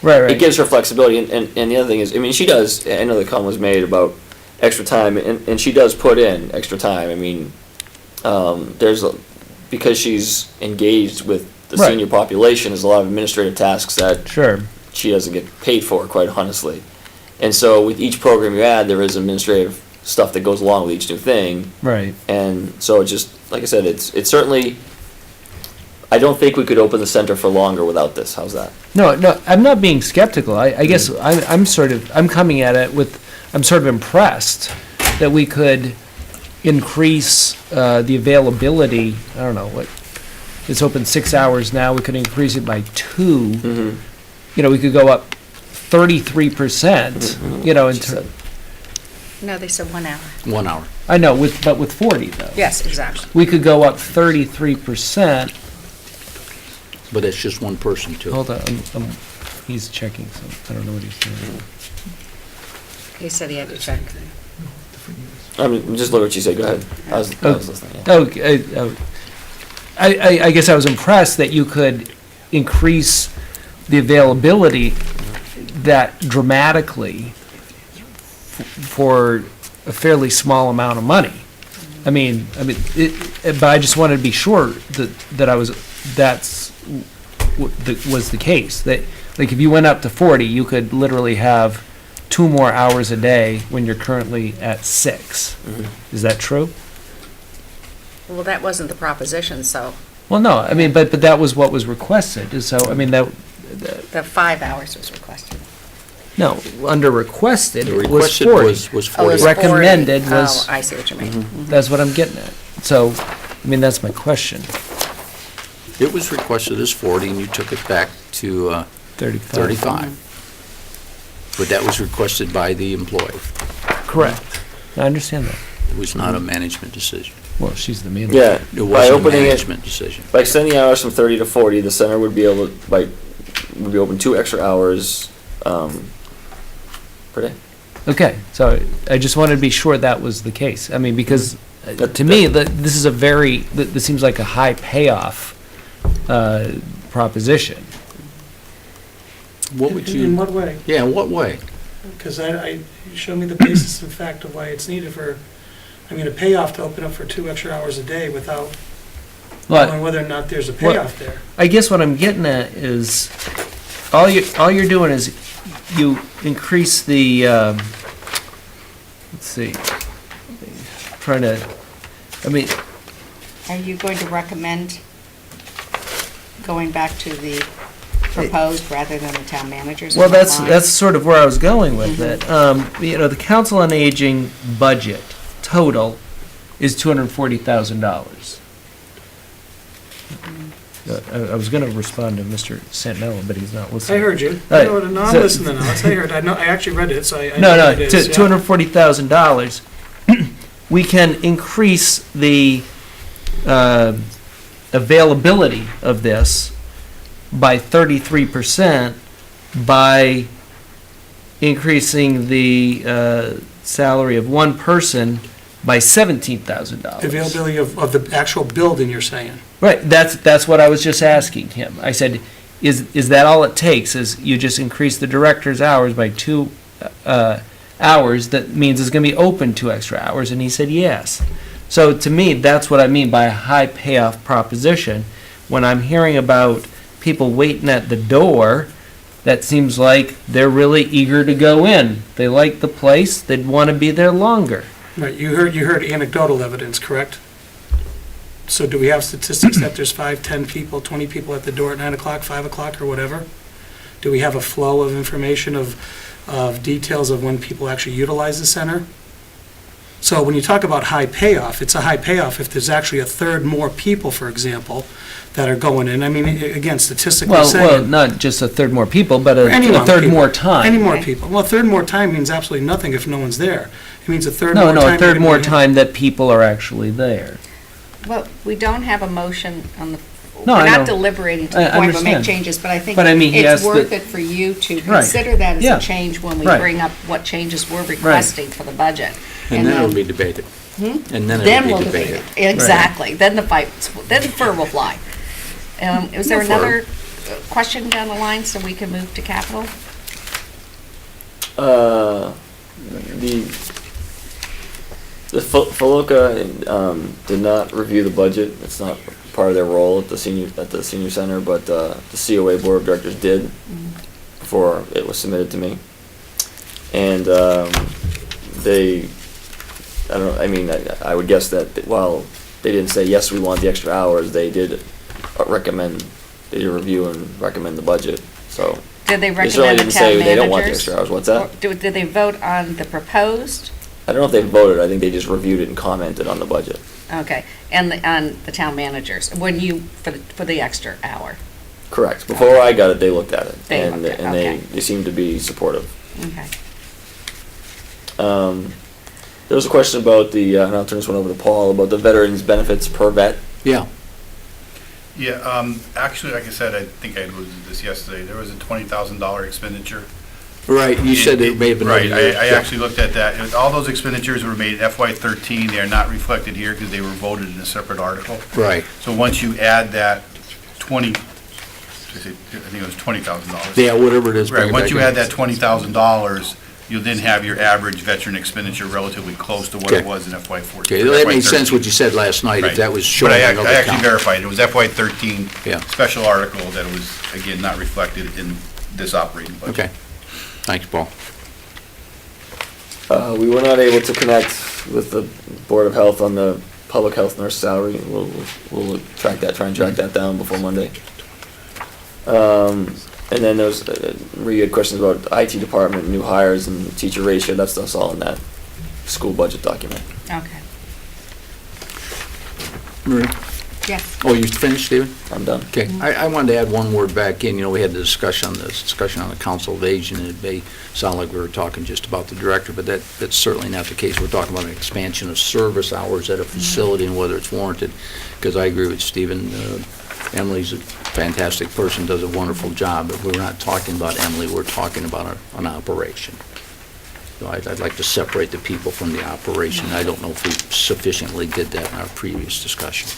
F: Right.
C: it gives her flexibility. And the other thing is, I mean, she does, I know the comment was made about extra time, and she does put in extra time. I mean, because she's engaged with the
F: Right.
C: senior population, there's a lot of administrative tasks that
F: Sure.
C: she doesn't get paid for, quite honestly. And so with each program you add, there is administrative stuff that goes along with each new thing.
F: Right.
C: And so it just, like I said, it's certainly, I don't think we could open the center for longer without this. How's that?
F: No, I'm not being skeptical. I guess I'm coming at it with, I'm sort of impressed that we could increase the availability. I don't know, it's open 6 hours now, we could increase it by 2.
C: Mm-hmm.
F: We could go up 33%, in
C: She said.
B: No, they said 1 hour.
D: 1 hour.
F: I know, but with 40 though.
B: Yes, exactly.
F: We could go up 33%.
D: But it's just one person too.
F: Hold on, he's checking, so I don't know what he's doing.
B: He said he had to check.
C: I mean, just look what she said. Go ahead. I was listening. Yeah.
F: Okay, I guess I was impressed that you could increase the availability that dramatically for a fairly small amount of money. But I just wanted to be sure was the case. That, like, if you went up to 40, you could literally have 2 more hours a day when you're currently at 6.
C: Mm-hmm.
F: Is that true?
B: Well, that wasn't the proposition, so
F: Well, no, but that was what was requested, so,
B: the 5 hours was requested.
F: no, under requested,
D: The
F: it was
D: requested
F: 40.
D: was
B: Oh, it
D: 40.
B: was
F: Recommended
B: 40.
F: was-
B: Oh, I see what you mean.
F: That's what I'm getting at. So, that's my question.
D: It was requested as 40, and you took it back to 35. But that was requested by the employee.
F: Correct. I understand that.
D: It was not a management decision.
F: Well, she's the manager.
C: Yeah.
D: It
C: By
D: was a
C: opening it,
D: management decision.
C: by extending the hours from 30 to 40, the center would be able to, would be open 2 extra hours per day.
F: Okay, so I just wanted to be sure that was the case. Because to me, this is this seems like a high payoff proposition.
D: What would
G: In
D: you,
G: what way?
D: yeah, in what way?
G: Because show me the basis and fact of why it's needed a payoff to open up for 2 extra hours a day without knowing
F: But
G: whether or not there's a payoff there.
F: I guess what I'm getting at is, all you're doing is you increase the, let's see, trying to,
B: Are you going to recommend going back to the proposed rather than the town manager's?
F: Well,
B: Is that
F: that's,
B: fine?
F: that's sort of where I was going with it. You know, the Council on Aging budget total is $240,000. I was gonna respond to Mr. Santinella, but he's not
G: I
F: listening.
G: heard you.
F: Right.
G: No, no, I'm
F: So-
G: listening now. I heard, I know, I actually read it, so I
F: No,
G: know
F: no,
G: what it is. yeah.
F: $240,000. We can increase the availability of this by 33% by increasing the salary of one person by $17,000.
G: The availability of the actual building, you're saying?
F: Right, that's what I was just asking him. I said, is that all it takes, is you just increase the director's hours by 2 hours, that means it's gonna be open 2 extra hours, and he said yes. So to me, that's what I mean by a high payoff proposition. When I'm hearing about people waiting at the door, that seems like they're really eager to go in. They like the place, they'd wanna be there longer.
G: Right, you heard anecdotal evidence, correct? So do we have statistics that there's 5, 10 people, 20 people at the door at 9 o'clock, 5 o'clock, or whatever? Do we have a flow of information of details of when people actually utilize the center? So when you talk about high payoff, it's a high payoff if there's actually a third more people, for example, that are going in. I mean, again, statistically
F: Well,
G: saying.
F: not just a third more people, but
G: Any
F: a
G: more
F: third
G: people.
F: more time.
G: Any more
B: Okay.
G: people. Well, a third more time means absolutely nothing if no one's there. It means a third
F: No,
G: more time.
F: no, a third more
G: everybody-
F: time that people are actually there.
B: Well, we don't have a motion on the,
F: No,
B: we're
F: I
B: not
F: know.
B: deliberating to
F: I
B: the point where we make
F: understand.
B: changes, but I think
F: But I mean, he
B: it's
F: asked
B: worth
F: the-
B: it for you to
F: Right.
B: consider that as
F: Yeah.
B: a change when we
F: Right.
B: bring up what changes we're requesting for the budget.
D: And then it'll be debated. And then
B: Then
D: it'll
B: we'll
D: be
B: debate
D: debated.
B: it. Exactly. Then the fights, then the fur will fly. Is there
D: No fur.
B: another question down the line so we can move to capital?
C: The Faloka did not review the budget. It's not part of their role at the senior center, but the COA board of directors did before it was submitted to me. And they, I don't know, I mean, I would guess that while they didn't say, yes, we want the extra hours, they did recommend, they did review and recommend the budget, so.
B: Did they
C: They certainly
B: recommend the
C: didn't
B: town
C: say
B: managers?
C: they don't want the extra hours. What's that?
B: Or did they vote on the proposed?
C: I don't know if they voted, I think they just reviewed it and commented on the budget.
B: Okay, and on the town managers, when you, for the extra hour?
C: Correct. Before I got it, they looked at it.
B: They
C: and
B: looked at it,
C: and
B: okay.
C: they seemed to be supportive.
B: Okay.
C: There was a question about and I'll turn this one over to Paul, about the veterans benefits per vet.
D: Yeah,
E: Yeah, actually, like I said, I think I alluded to this yesterday, there was a $20,000 expenditure.
D: right, you said there may have been.
E: Right,
D: other-
E: I
D: yeah.
E: actually looked at that, and all those expenditures were made FY '13, they are not reflected here because they were voted in a separate article.
D: Right,
E: So once you add that 20, I think it was $20,000.
D: yeah, whatever it is. bring
E: Right,
D: it
E: once
D: back
E: you
D: in.
E: add that $20,000, you'll then have your average veteran expenditure relatively close to what it
D: Okay.
E: was in FY '14.
D: Okay, that makes sense what you said last night, if
E: Right.
D: that was
E: But
D: showing
E: I
D: another
E: I actually
D: count.
E: verified, it was FY '13
D: Yeah.
E: special article that it was, again, not reflected in this operating budget.
D: Okay, thanks, Paul.
C: We were not able to connect with the Board of Health on the public health nurse salary. We'll try and track that down before Monday. And then there was really good questions about IT department, new hires and teacher ratio. That stuff's all in that school budget document.
B: Okay.
D: Marie?
B: Yes.
D: Oh, you finished, Stephen?
C: I'm done.
D: Okay, I wanted to add one word back in, you know, we had the discussion on the Council of Aging, and it may sound like we were talking just about the director, but that's certainly not the case. We're talking about an expansion of service hours at a facility and whether it's warranted, because I agree with Stephen, Emily's a fantastic person, does a wonderful job, but we're not talking about Emily, we're talking about an operation. So I'd like to separate the people from the operation. I don't know if we sufficiently did that in our previous discussion.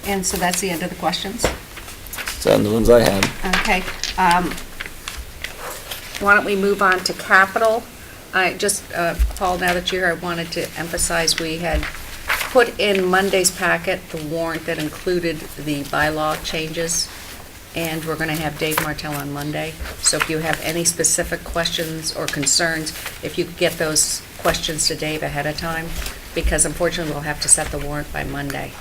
B: And so that's the end of the questions?
C: So the ones I had.
B: Okay. Why don't we move on to capital? I just, Paul, now that you're here, I wanted to emphasize we had put in Monday's packet the warrant that included the bylaw changes, and we're going to have Dave Martell on Monday. So if you have any specific questions or concerns, if you could get those questions to Dave ahead of time, because unfortunately we'll have to set the warrant by Monday.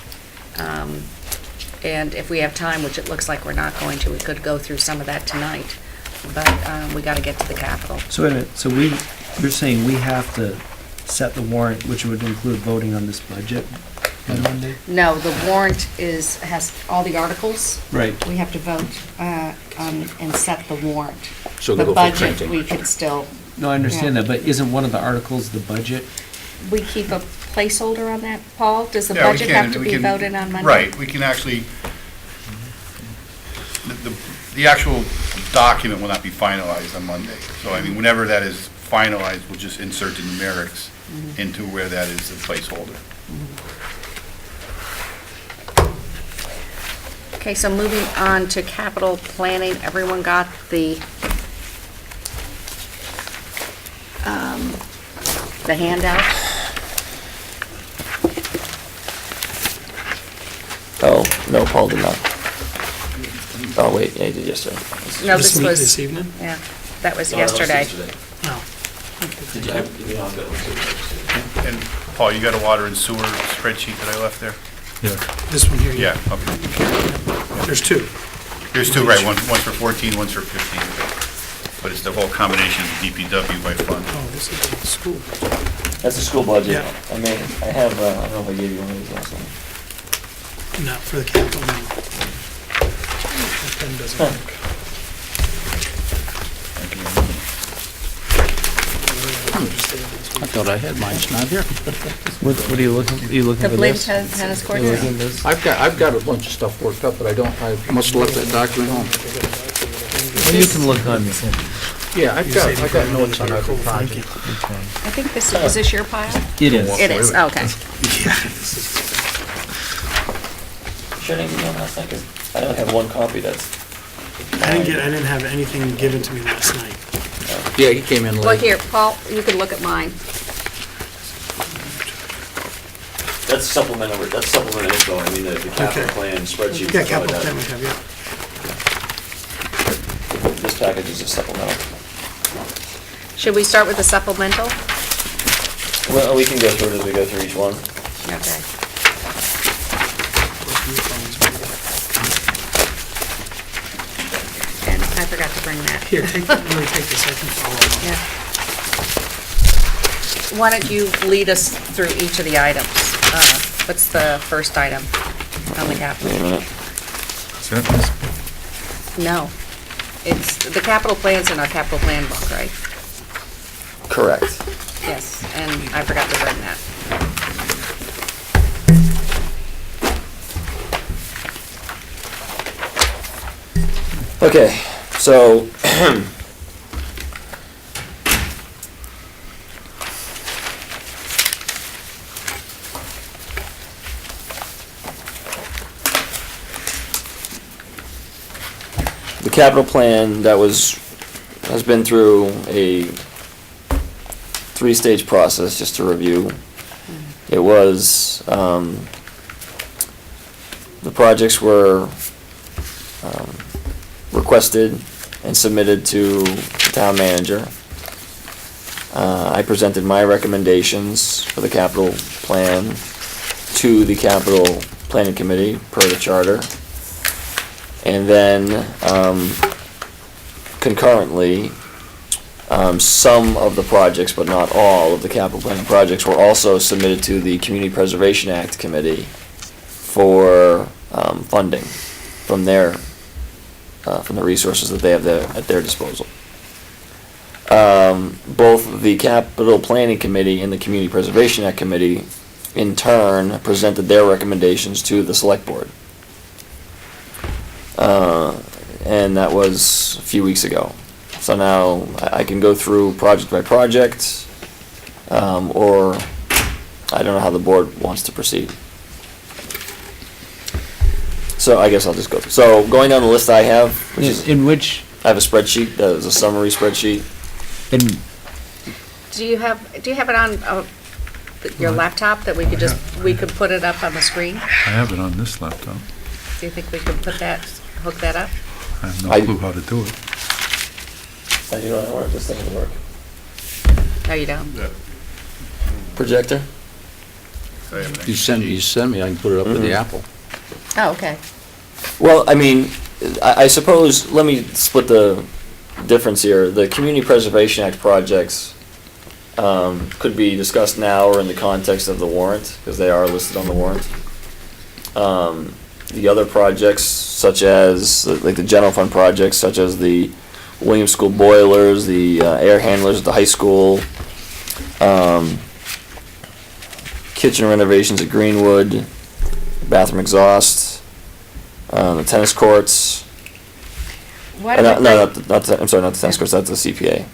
B: And if we have time, which it looks like we're not going to, we could go through some of that tonight. But we got to get to the Capitol.
F: So wait a minute, so you're saying we have to set the warrant, which would include voting on this budget on Monday?
B: No, the warrant has all the articles.
F: Right.
B: We have to vote and set the warrant.
D: So they
B: The
D: go for
B: budget,
D: printing.
B: we can still,
F: No, I understand that, but isn't one of the articles the budget?
B: we keep a placeholder on that, Paul? Does the
E: Yeah, we
B: budget
E: can-
B: have to
E: we
B: be
E: can-
B: voted on Monday?
E: Right, we can actually, the actual document will not be finalized on Monday. So, I mean, whenever that is finalized, we'll just insert the numerics into where that is the placeholder.
B: Okay, so moving on to capital planning, everyone got the handout?
C: Oh, no, Paul did not. Oh, wait, yeah, he did yesterday.
B: No, this
G: meet
B: was,
G: This evening?
B: yeah, that was yesterday.
G: No.
C: Did you have, you know, I've got one too.
E: And Paul, you got a water and sewer spreadsheet that I left there?
A: Yeah.
G: This one here?
E: Yeah, okay.
G: There's two.
E: There's two, right, one's for 14, one's for 15. But it's the whole combination of DPW by fund.
G: Oh, this is the school.
C: That's the school budget.
G: Yeah.
C: I mean, I have, I don't know if I gave you one of these last time.
G: Not for the capital, no. That pen doesn't work.
D: I thought I had mine, it's not here.
F: What are you looking,
B: The
F: for
B: Blaine
F: this?
B: Tennis Court?
F: You looking at this?
D: I've got a bunch of stuff worked up, but I must have left that document home.
F: Well, you can look on,
D: Yeah, I've got notes on every project.
B: I think this, is this your pile?
F: it is.
B: It is, okay.
C: Sure didn't give me one last night, 'cause I only have one copy that's.
G: I didn't have anything given to me last night.
D: Yeah, he came in
B: Well,
D: late.
B: here, Paul, you can look at mine.
C: That's supplemental info, I mean, the capital
G: Okay.
C: plan spreadsheet.
G: Yeah,
C: stuff like
G: capital
C: that.
G: plan we have, yeah.
C: This package is a supplemental.
B: Should we start with the supplemental?
C: Well, we can go through it as we go through each one.
B: Okay. And I forgot to bring that.
G: Here, take this, I can follow along.
B: Yeah. Why don't you lead us through each of the items? What's the first item on the
C: Wait a
B: capital?
C: minute.
A: Is that this?
B: No. It's, the capital plan's in our capital plan book, right?
C: Correct.
B: Yes, and I forgot to bring that.
C: Okay, so. The capital plan that has been through a three-stage process, just to review. It was, the projects were requested and submitted to the town manager. I presented my recommendations for the capital plan to the capital planning committee per the charter. And then concurrently, some of the projects, but not all of the capital planning projects, were also submitted to the Community Preservation Act Committee for funding from the resources that they have at their disposal. Both the Capital Planning Committee and the Community Preservation Act Committee, in turn, presented their recommendations to the Select Board. And that was a few weeks ago. So now I can go through project by project, or I don't know how the board wants to proceed. So I guess I'll just go through. So going down the list I have, which is,
F: In which,
C: I have a spreadsheet, that is a summary spreadsheet.
F: in,
B: Do you have it on your laptop that we could put it up on the screen?
A: I have it on this laptop.
B: Do you think we could hook that up?
A: I have no
C: I-
A: clue how to do it.
C: I do not know if this thing will work.
B: No, you don't.
C: Projector?
E: I have an
D: You send me, I can put it up with the Apple.
B: Oh, okay.
C: Well, I mean, I suppose, let me split the difference here. The Community Preservation Act projects could be discussed now or in the context of the warrant, because they are listed on the warrant. The other projects, such as, like the general fund projects, such as the Williams School boilers, the air handlers at the high school, kitchen renovations at Greenwood, bathroom exhaust, the tennis courts.
B: Why
C: No,
B: don't we break-
C: I'm sorry, not the tennis courts, that's the CPA.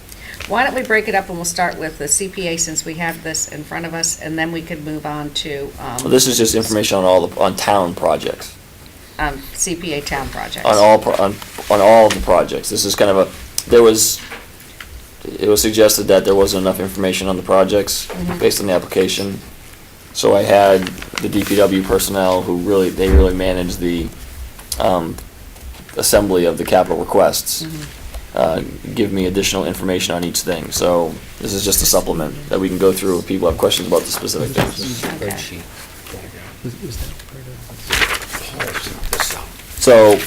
B: Why don't we break it up and we'll start with the CPA since we have this in front of us, and then we could move on to
C: Well, this is just information on on town projects,
B: CPA town projects.
C: on all of the projects. This is kind of it was suggested that there wasn't enough information on the projects based on the application. So I had the DPW personnel who they really manage the assembly of the capital requests, give me additional information on each thing. So this is just a supplement that we can go through if people have questions about the specific things.
B: Okay.
C: So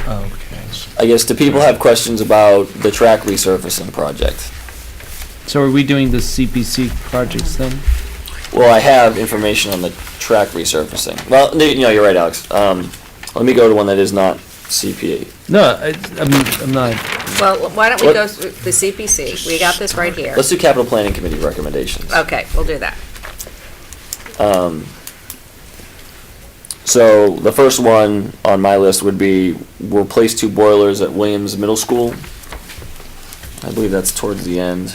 F: Okay.
C: I guess, do people have questions about the track resurfacing project?
F: So are we doing the CPC projects then?
C: Well, I have information on the track resurfacing. Well, you're right, Alex. Let me go to one that is not CPA.
F: No, I'm not,
B: Well, why don't we
C: What-
B: go through the CPC? We got this right here.
C: Let's do capital planning committee recommendations.
B: Okay, we'll do that.
C: So the first one on my list would be replace 2 boilers at Williams Middle School. I believe that's towards the end,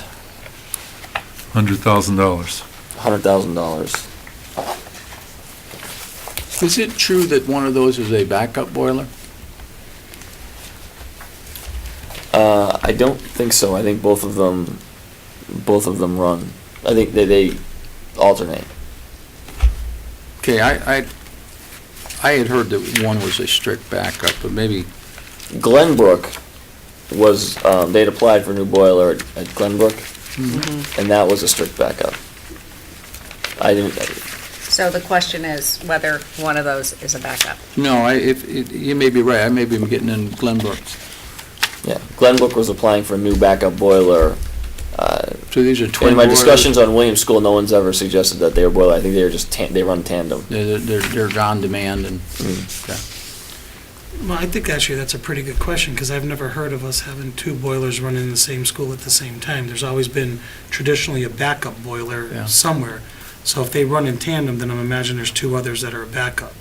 A: $100,000.
C: $100,000.
D: Is it true that one of those is a backup boiler?
C: I don't think so. I think both of them run. I think they alternate.
D: Okay, I had heard that one was a strict backup, but maybe,
C: Glenbrook was, they'd applied for a new boiler at Glenbrook, and that was a strict backup. I didn't,
B: So the question is whether one of those is a backup.
D: no, you may be right, I may be getting in Glenbrook.
C: yeah, Glenbrook was applying for a new backup boiler.
D: So these are twin
C: In my
D: boilers?
C: discussions on Williams School, no one's ever suggested that they were boiler. I think they were just, they run tandem.
D: They're on demand and, okay.
G: Well, I think actually that's a pretty good question, because I've never heard of us having 2 boilers running in the same school at the same time. There's always been traditionally a backup
D: Yeah.
G: boiler somewhere. So if they run in tandem, then I'm imagining there's 2 others that are a backup.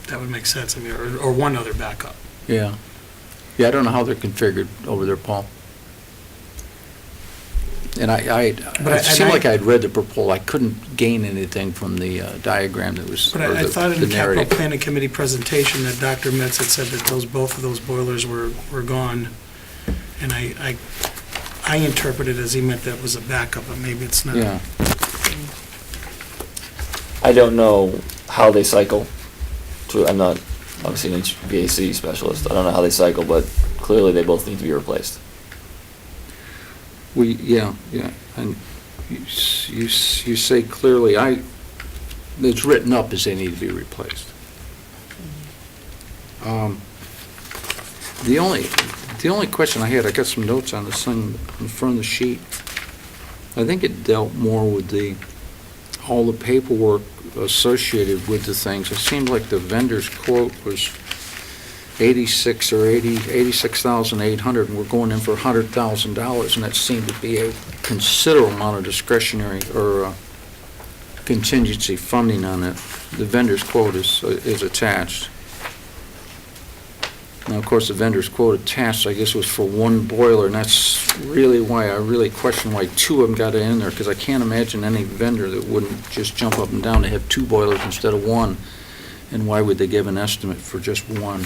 G: That would make sense, I mean, or one other backup.
D: Yeah. Yeah, I don't know how they're configured over there, Paul. And it seemed like I'd read the proposal, I couldn't gain anything from the diagram that was,
G: But
D: or
G: I thought in
D: the
G: the capital
D: narrative.
G: planning committee presentation that Dr. Metz had said that both of those boilers were gone. And I interpreted as he meant that was a backup, but maybe it's not.
D: Yeah,
C: I don't know how they cycle. I'm not obviously an HVAC specialist. I don't know how they cycle, but clearly they both need to be replaced.
D: yeah, and you say clearly, it's written up as they need to be replaced. The only question I had, I got some notes on this thing in front of the sheet. I think it dealt more with all the paperwork associated with the things. It seemed like the vendor's quote was 86,800, and we're going in for $100,000, and that seemed to be a considerable amount of discretionary or contingency funding on it. The vendor's quote is attached. Now, of course, the vendor's quote attached, I guess, was for 1 boiler, and that's really why I really question why 2 of them got it in there, because I can't imagine any vendor that wouldn't just jump up and down to have 2 boilers instead of 1, and why would they give an estimate for just 1?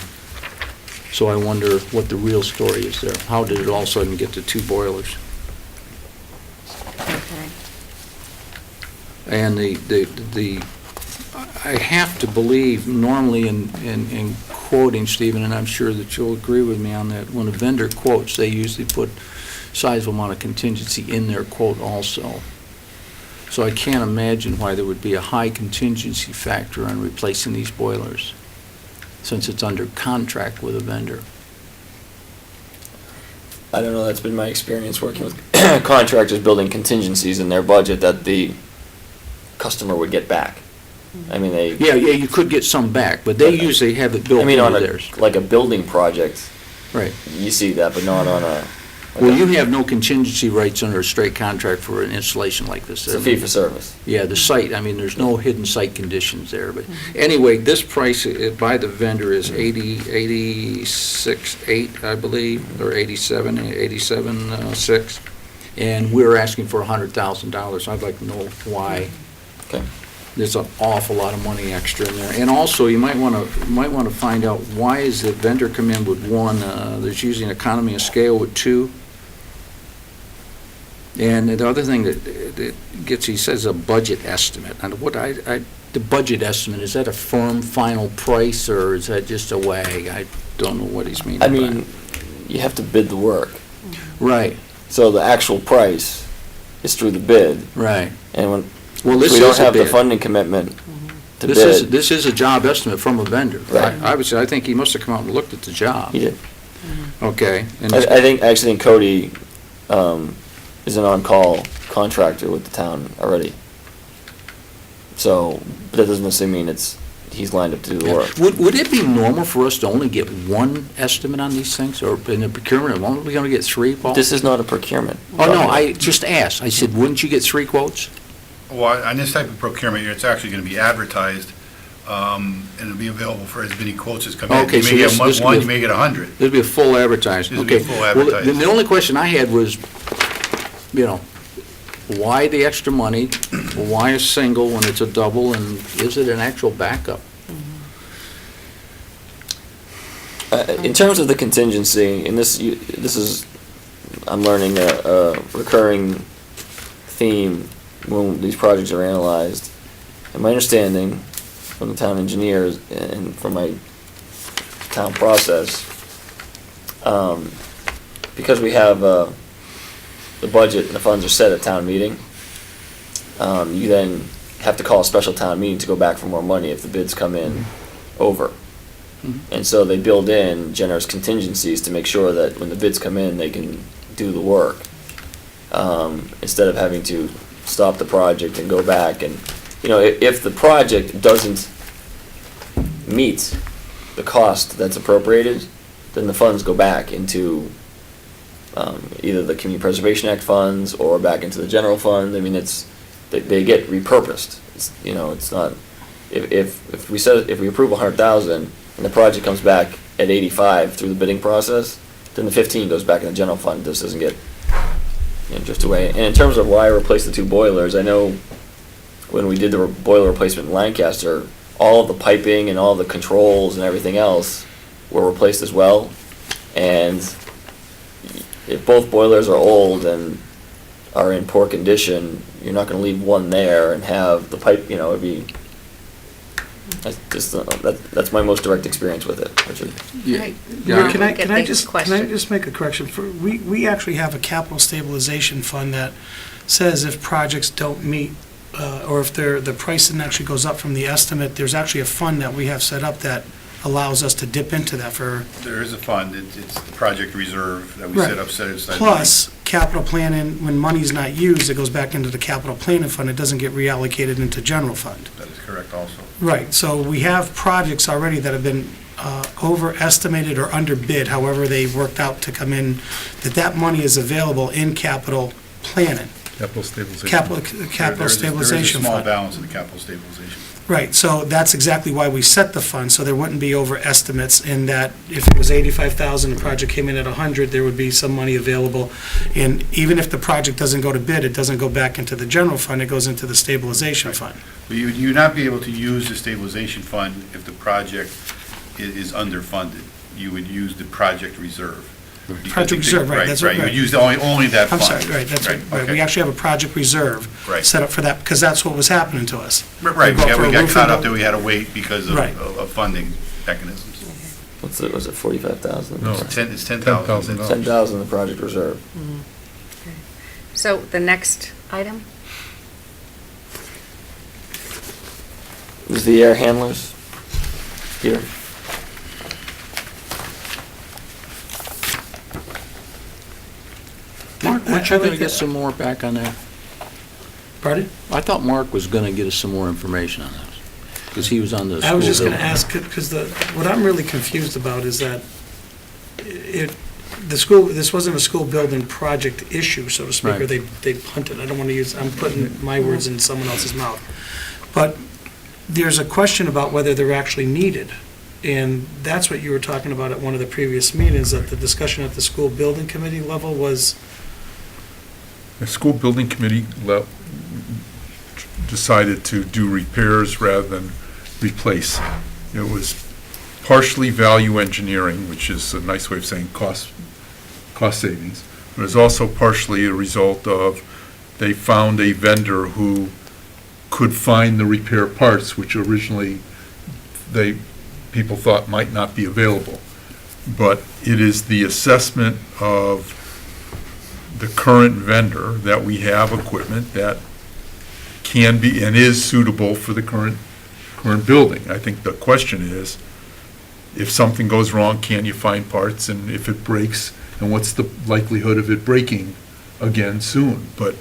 D: So I wonder what the real story is there. How did it all of a sudden get to 2 boilers?
B: Okay.
D: And I have to believe, normally in quoting, Stephen, and I'm sure that you'll agree with me on that, when a vendor quotes, they usually put sizable amount of contingency in their quote also. So I can't imagine why there would be a high contingency factor on replacing these boilers. since it's under contract with a vendor?
C: I don't know, that's been my experience working with contractors building contingencies in their budget that the customer would get back. I mean,
D: Yeah, you could get some back, but they usually have it built
C: I mean,
D: into
C: on
D: theirs.
C: like a building project,
D: Right.
C: you see that, but not on a.
D: Well, you have no contingency rights under a straight contract for an installation like this.
C: It's a fee for service.
D: Yeah, the site, I mean, there's no hidden site conditions there, but anyway, this price by the vendor is 86.8, I believe, or 87.6, and we're asking for $100,000. I'd like to know why.
C: Okay.
D: There's an awful lot of money extra in there. And also, you might want to find out, why is the vendor come in with one, there's usually an economy of scale with two. And the other thing that gets, he says a budget estimate. And the budget estimate, is that a firm final price, or is that just a wag? I don't know what he's meaning by
C: I
D: it.
C: mean, you have to bid the work.
D: Right,
C: So the actual price is through the bid.
D: right.
C: And when
D: Well, this
C: we don't
D: is a
C: have the
D: bid.
C: funding commitment to
D: This
C: bid,
D: is a job estimate from a vendor.
C: Right.
D: Obviously, I think he must have come out and looked at the job.
C: he did.
D: Okay. And
C: I actually think Cody is an on-call contractor with the town already. So, but that doesn't necessarily mean he's lined up to do the work.
D: Would it be normal for us to only get one estimate on these things, or in the procurement, aren't we going to get three, Paul?
C: This is not a procurement.
D: Oh, no, I just asked. I said, wouldn't you get three quotes?
E: Well, on this type of procurement, it's actually going to be advertised, and it'll be available for as many quotes as come in.
D: Okay,
E: You
D: so
E: may get
D: this
E: one,
D: could be-
E: you may get 100.
D: It'd be a full advertising.
E: This would be
D: Okay.
E: full
D: Well,
E: advertising.
D: then the only question I had was, why the extra money? Why a single when it's a double, and is it an actual backup?
C: In terms of the contingency, and this is, I'm learning a recurring theme when these projects are analyzed. And my understanding from the town engineers and from my town process, because we have the budget and the funds are set at town meeting, you then have to call a special town meeting to go back for more money if the bids come in over. And so they build in generous contingencies to make sure that when the bids come in, they can do the work, instead of having to stop the project and go back. And, if the project doesn't meet the cost that's appropriated, then the funds go back into either the Community Preservation Act funds or back into the general fund. I mean, they get repurposed. It's not, if we approve 100,000, and the project comes back at 85 through the bidding process, then the 15 goes back in the general fund. This doesn't get drift away. And in terms of why I replaced the two boilers, I know when we did the boiler replacement in Lancaster, all of the piping and all the controls and everything else were replaced as well. And if both boilers are old and are in poor condition, you're not going to leave one there and have the pipe, it'd be. That's my most direct experience with it, Richard.
B: Right.
D: Yeah.
G: Can I
B: Get the
G: just
B: question.
G: make a correction? We actually have a capital stabilization fund that says if projects don't meet, or if the pricing actually goes up from the estimate, there's actually a fund that we have set up that allows us to dip into that for,
E: There is a fund, it's the project reserve that we
G: Right.
E: set aside.
G: plus capital planning, when money's not used, it goes back into the capital planning fund, it doesn't get reallocated into general fund.
E: That is correct also.
G: Right, so we have projects already that have been overestimated or underbid, however they worked out to come in, that money is available in capital planning,
A: Capital stabilization.
G: capital
E: There is
G: stabilization
E: a small
G: fund.
E: balance in the capital stabilization.
G: Right, so that's exactly why we set the fund, so there wouldn't be overestimates in that if it was 85,000, the project came in at 100, there would be some money available. And even if the project doesn't go to bid, it doesn't go back into the general fund, it goes into the stabilization fund.
E: But you would not be able to use the stabilization fund if the project is underfunded. You would use the project reserve.
G: Project reserve, right, that's
E: Right, you
G: right.
E: would use only that
G: I'm
E: fund.
G: sorry, right, that's right.
E: okay.
G: We actually have a project reserve
E: Right.
G: set up for that, because that's what was happening to us.
E: Right,
G: go for
E: we
G: a
E: got
G: roof
E: caught
G: and
E: up
G: go-
E: that we had to wait because
G: Right.
E: of funding mechanisms.
C: Was it 45,000?
A: No.
E: It's 10,000.
A: $10,000.
C: 10,000 the project reserve.
B: So the next item?
C: Is the air handlers here?
D: Weren't you gonna get some more back on that?
G: Pardon?
D: I thought Mark was gonna get us some more information on this, because he was on the school.
G: I was just gonna
D: building.
G: ask, because what I'm really confused about is that the school, this wasn't a school building project issue, so to speak, or
D: Right.
G: they punted. I don't want to use, I'm putting my words in someone else's mouth. But there's a question about whether they're actually needed. And that's what you were talking about at one of the previous meetings, that the discussion at the school building committee level was,
A: The school building committee decided to do repairs rather than replace. It was partially value engineering, which is a nice way of saying cost savings. But it was also partially a result of they found a vendor who could find the repair parts, which originally people thought might not be available. But it is the assessment of the current vendor that we have equipment that can be and is suitable for the current building. I think the question is, if something goes wrong, can you find parts? And if it breaks, and what's the likelihood of it breaking again soon? But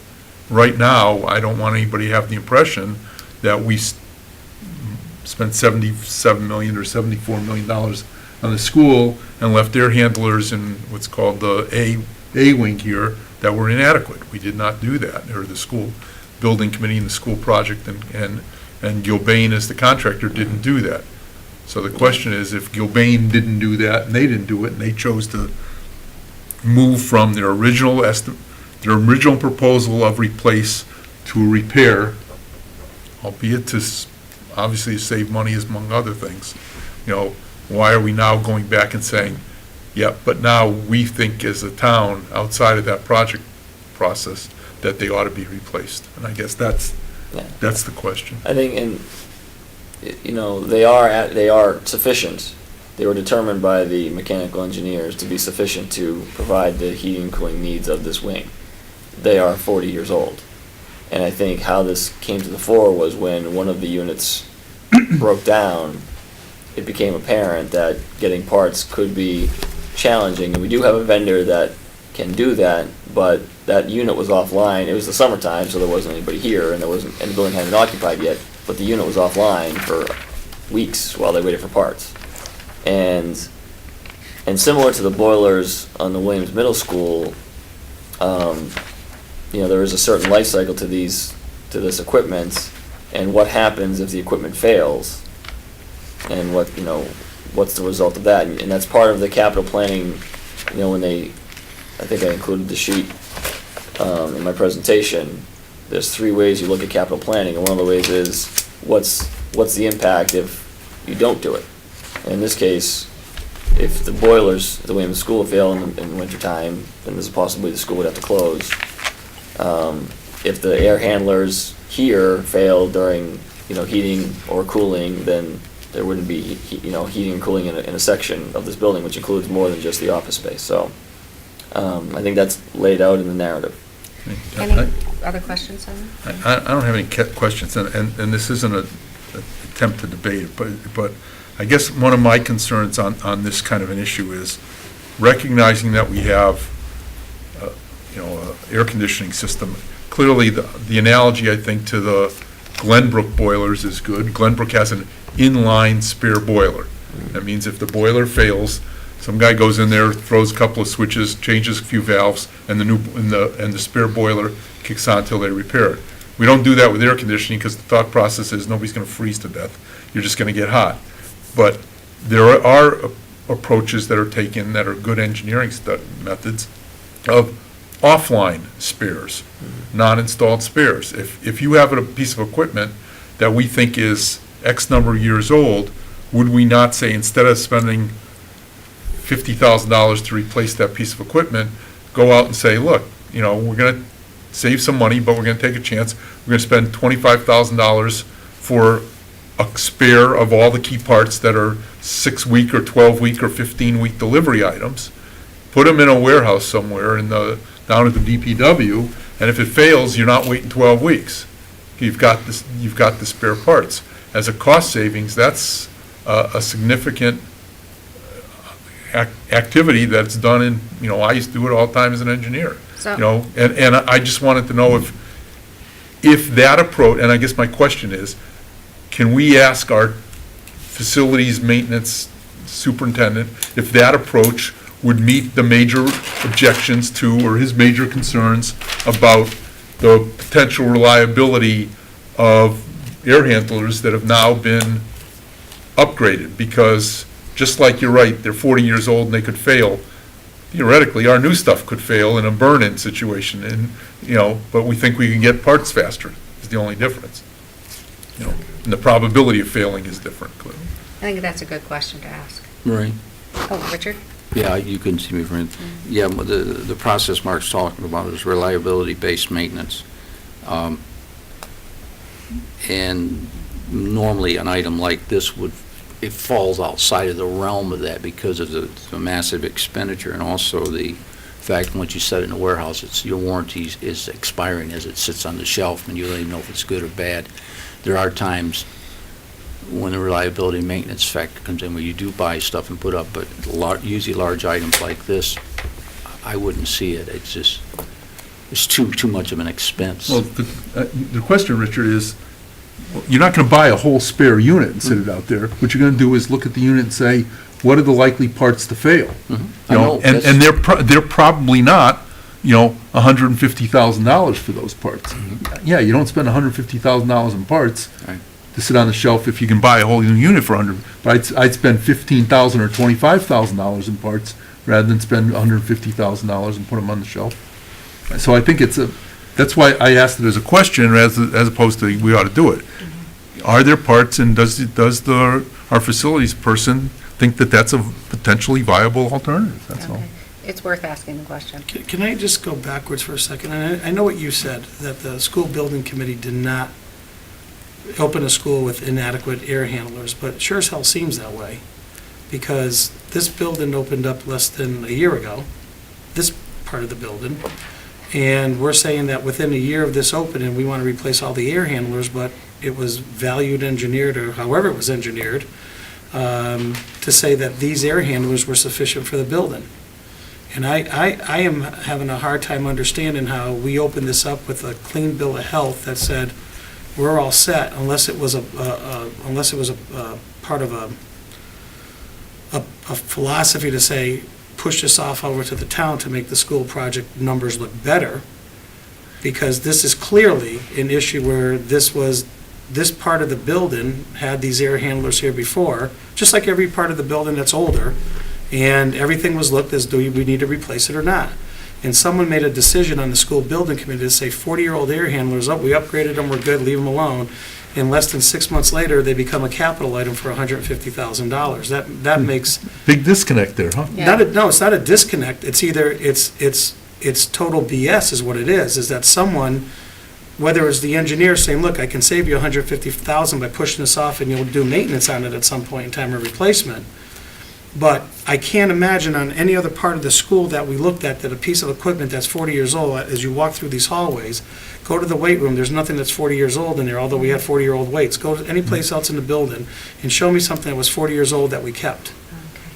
A: right now, I don't want anybody to have the impression that we spent $77 million or $74 million on the school and left their handlers in what's called the A wing here that were inadequate. We did not do that, or the school building committee and the school project and Gilbane as the contractor didn't do that. So the question is, if Gilbane didn't do that and they didn't do it and they chose to move from their original proposal of replace to repair, albeit to obviously save money among other things, why are we now going back and saying, yeah, but now we think as a town, outside of that project process, that they ought to be replaced? And I guess that's the question.
C: I think, they are sufficient. They were determined by the mechanical engineers to be sufficient to provide the heating and cooling needs of this wing. They are 40 years old. And I think how this came to the fore was when one of the units broke down, it became apparent that getting parts could be challenging. And we do have a vendor that can do that, but that unit was offline. It was the summertime, so there wasn't anybody here, and the building hadn't been occupied yet, but the unit was offline for weeks while they waited for parts. And similar to the boilers on the Williams Middle School, there is a certain life cycle to this equipment, and what happens if the equipment fails, and what's the result of that? And that's part of the capital planning. I think I included the sheet in my presentation. There's 3 ways you look at capital planning, and one of the ways is what's the impact if you don't do it. In this case, if the boilers at the Williams School fail in the wintertime, then there's a possibility the school would have to close. If the air handlers here fail during heating or cooling, then there wouldn't be heating and cooling in a section of this building, which includes more than just the office space. So I think that's laid out in the narrative.
B: Any other questions on that?
A: I don't have any questions, and this isn't an attempt to debate it, but I guess one of my concerns on this kind of an issue is recognizing that we have, a air conditioning system. Clearly, the analogy, I think, to the Glenbrook boilers is good. Glenbrook has an inline spare boiler. That means if the boiler fails, some guy goes in there, throws a couple of switches, changes a few valves, and the spare boiler kicks on until they repair it. We don't do that with air conditioning because the thought process is nobody's going to freeze to death. You're just going to get hot. But there are approaches that are taken that are good engineering methods of offline spares, non-installed spares. If you have a piece of equipment that we think is X number of years old, would we not say, instead of spending $50,000 to replace that piece of equipment, go out and say, look, we're going to save some money, but we're going to take a chance. We're going to spend $25,000 for a spare of all the key parts that are 6-week or 12-week or 15-week delivery items. Put them in a warehouse somewhere down at the DPW, and if it fails, you're not waiting 12 weeks. You've got the spare parts. As a cost savings, that's a significant activity that's done in, I used to do it all the time as an engineer.
B: So-
A: And I just wanted to know if that approach, and I guess my question is, can we ask our facilities maintenance superintendent if that approach would meet the major objections to, or his major concerns about the potential reliability of air handlers that have now been upgraded? Because, just like you're right, they're 40 years old and they could fail. Theoretically, our new stuff could fail in a burn-in situation, and, but we think we can get parts faster, is the only difference. And the probability of failing is different, clearly.
B: I think that's a good question to ask.
D: Marie?
B: Oh, Richard?
D: Yeah, you can see me, friend. Yeah, but the process Mark's talking about is reliability-based maintenance. And normally, an item like this it falls outside of the realm of that because of the massive expenditure, and also the fact, once you set it in a warehouse, your warranty is expiring as it sits on the shelf, and you don't even know if it's good or bad. There are times when the reliability maintenance factor comes in, where you do buy stuff and put up, but usually large items like this, I wouldn't see it. It's just, it's too much of an expense.
A: Well, the question, Richard, is, you're not going to buy a whole spare unit and sit it out there. What you're going to do is look at the unit and say, what are the likely parts to fail?
D: I know,
A: And
D: that's-
A: they're probably not, $150,000 for those parts. Yeah, you don't spend $150,000 in parts
D: Right.
A: to sit on the shelf if you can buy a whole new unit for but I'd spend $15,000 or $25,000 in parts rather than spend $150,000 and put them on the shelf. So I think that's why I asked it as a question as opposed to we ought to do it. Are there parts, and does our facilities person think that that's a potentially viable alternative? That's all.
B: Okay. It's worth asking the question.
G: Can I just go backwards for a second? And I know what you said, that the school building committee did not open a school with inadequate air handlers, but sure as hell seems that way, because this building opened up less than a year ago, this part of the building, and we're saying that within a year of this opening, we want to replace all the air handlers, but it was valued engineered, or however it was engineered, to say that these air handlers were sufficient for the building. And I am having a hard time understanding how we opened this up with a clean bill of health that said, we're all set, unless it was a part of a philosophy to say, push this off over to the town to make the school project numbers look better, because this is clearly an issue where this part of the building had these air handlers here before, just like every part of the building that's older, and everything was looked as, do we need to replace it or not? And someone made a decision on the school building committee to say 40-year-old air handlers, we upgraded them, we're good, leave them alone. And less than 6 months later, they become a capital item for $150,000. That makes,
A: Big disconnect there, huh?
B: Yeah.
G: no, it's not a disconnect. It's either, it's total BS is what it is that someone, whether it's the engineer saying, look, I can save you $150,000 by pushing this off and you'll do maintenance on it at some point in time or replacement. But I can't imagine on any other part of the school that we looked at, that a piece of equipment that's 40 years old, as you walk through these hallways, go to the weight room, there's nothing that's 40 years old in there, although we had 40-year-old weights. Go to any place else in the building and show me something that was 40 years old that we kept.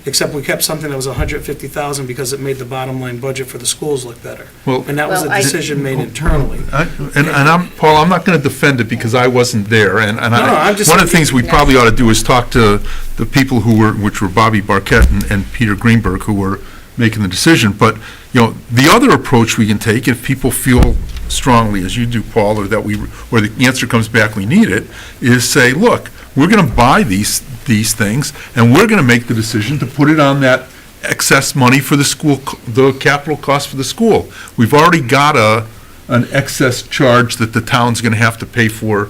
G: Except we kept something that was $150,000 because it made the bottom line budget for the schools look better.
A: Well,
G: And that was a
B: Well, I-
G: decision made internally.
A: Paul, I'm not going to defend it because I wasn't there, and
G: I'm just
A: one of the
G: saying-
A: things we probably ought to do is talk to the people which were Bobby Barquette and Peter Greenberg, who were making the decision. But, the other approach we can take, if people feel strongly, as you do, Paul, or the answer comes back, we need it, is say, look, we're going to buy these things, and we're going to make the decision to put it on that excess money for the school, the capital cost for the school. We've already got an excess charge that the town's going to have to pay for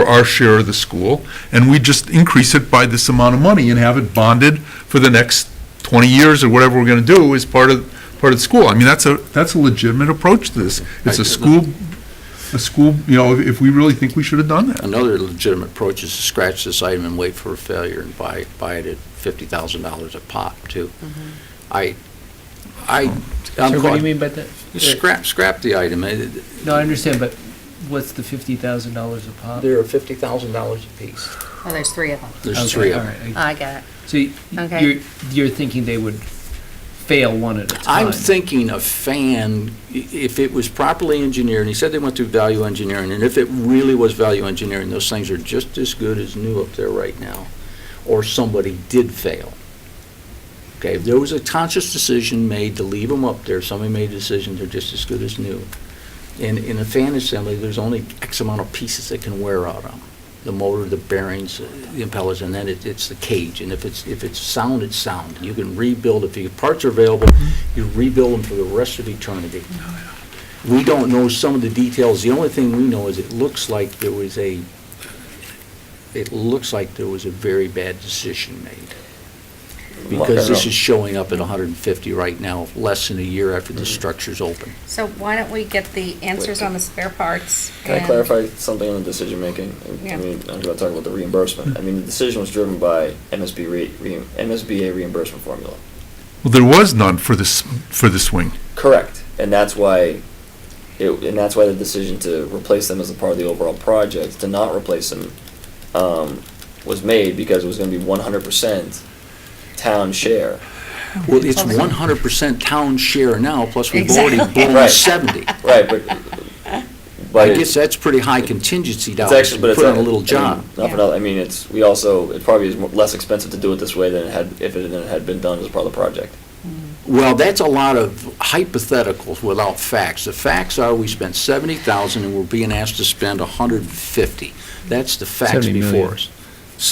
A: our share of the school, and we just increase it by this amount of money and have it bonded for the next 20 years or whatever we're going to do as part of the school. I mean, that's a legitimate approach to this. It's a school, if we really think we should have done that.
D: Another legitimate approach is to scratch this item and wait for a failure and buy it at $50,000 a pop, too. I'm
F: So what do you mean by that?
D: Scrap the item.
F: No, I understand, but what's the $50,000 a pop?
D: They're $50,000 a piece.
B: Oh, there's three of them.
D: There's
F: Okay,
D: three of
F: all
D: them.
F: right.
B: I get it.
F: So
B: Okay.
F: you're thinking they would fail one at a time?
D: I'm thinking a fan, if it was properly engineered, and he said they went through value engineering, and if it really was value engineering, those things are just as good as new up there right now, or somebody did fail. Okay, if there was a conscious decision made to leave them up there, somebody made a decision, they're just as good as new. In a fan assembly, there's only X amount of pieces that can wear out on them. The motor, the bearings, the impellers, and then it's the cage. And if it's sound, it's sound. You can rebuild, if your parts are available, you rebuild them for the rest of eternity. We don't know some of the details. The only thing we know is it looks like there was a very bad decision made. Because this is showing up at 150 right now, less than a year after the structure's open.
B: So why don't we get the answers on the spare parts?
C: Can I
B: and-
C: clarify something on the decision-making?
B: Yeah.
C: I mean, I'm going to talk about the reimbursement. I mean, the decision was driven by MSBA reimbursement formula.
A: Well, there was none for this swing.
C: Correct, and that's why, the decision to replace them as a part of the overall project, to not replace them, was made because it was going to be 100% town share.
D: Well, it's 100% town share now, plus we've
B: Exactly.
D: already blown
C: Right.
D: 70.
C: Right, but
D: I guess that's pretty high contingency
C: it's
D: dollars
C: actually,
D: to
C: but it's
D: put on a little job.
C: Not for nothing. I mean, it probably is less expensive to do it this way than if it had been done as part of the project.
D: Well, that's a lot of hypotheticals without facts. The facts are, we spent 70,000 and we're being asked to spend 150. That's the facts
F: 70
D: before
F: million.
D: us.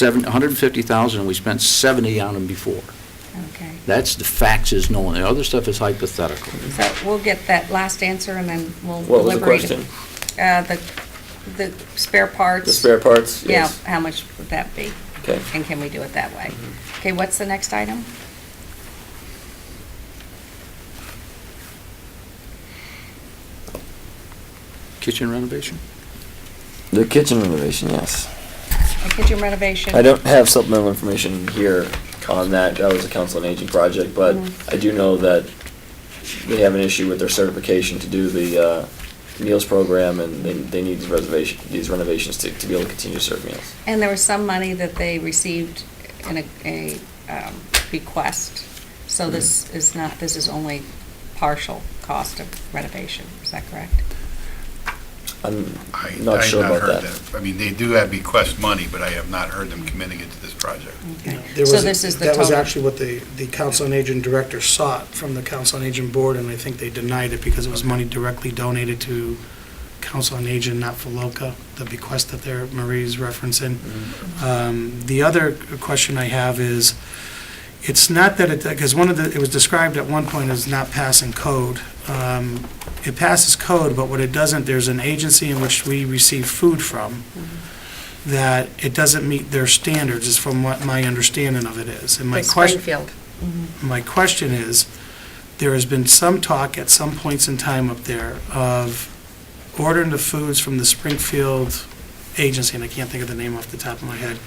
D: 150,000 and we spent 70 on them before.
B: Okay,
D: That's the facts is known. The other stuff is hypothetical.
B: so we'll get that last answer and then we'll
C: What was the
B: deliberate.
C: question?
B: The spare parts.
C: The spare parts?
B: Yeah,
C: Yes.
B: how much would that be?
C: Okay.
B: And can we do it that way? Okay, what's the next item?
D: Kitchen renovation?
C: The kitchen renovation, yes.
B: A kitchen renovation?
C: I don't have supplemental information here on that. That was a council on aging project, but I do know that they have an issue with their certification to do the meals program, and they need these renovations to be able to continue to serve meals.
B: And there was some money that they received in a bequest, so this is only partial cost of renovation, is that correct?
C: I'm
E: I
C: not
E: have
C: sure
E: not
C: about
E: heard
C: that.
E: I mean, they do have bequest money, but I have not heard them committing it to this project.
B: Okay.
G: There
B: So
G: was-
B: this is the
G: That was
B: total.
G: actually what the Council on Aging Director sought from the Council on Aging Board, and I think they denied it because it was money directly donated to Council on Aging, not for LOCA, the bequest that Marie's referencing. The other question I have is, it's not that because it was described at one point as not passing code. It passes code, but what it doesn't, there's an agency in which we receive food from, that it doesn't meet their standards, is from what my understanding of it is. And
B: The Springfield.
G: my question is, there has been some talk at some points in time up there of ordering the foods from the Springfield agency, and I can't think of the name off the top of my head,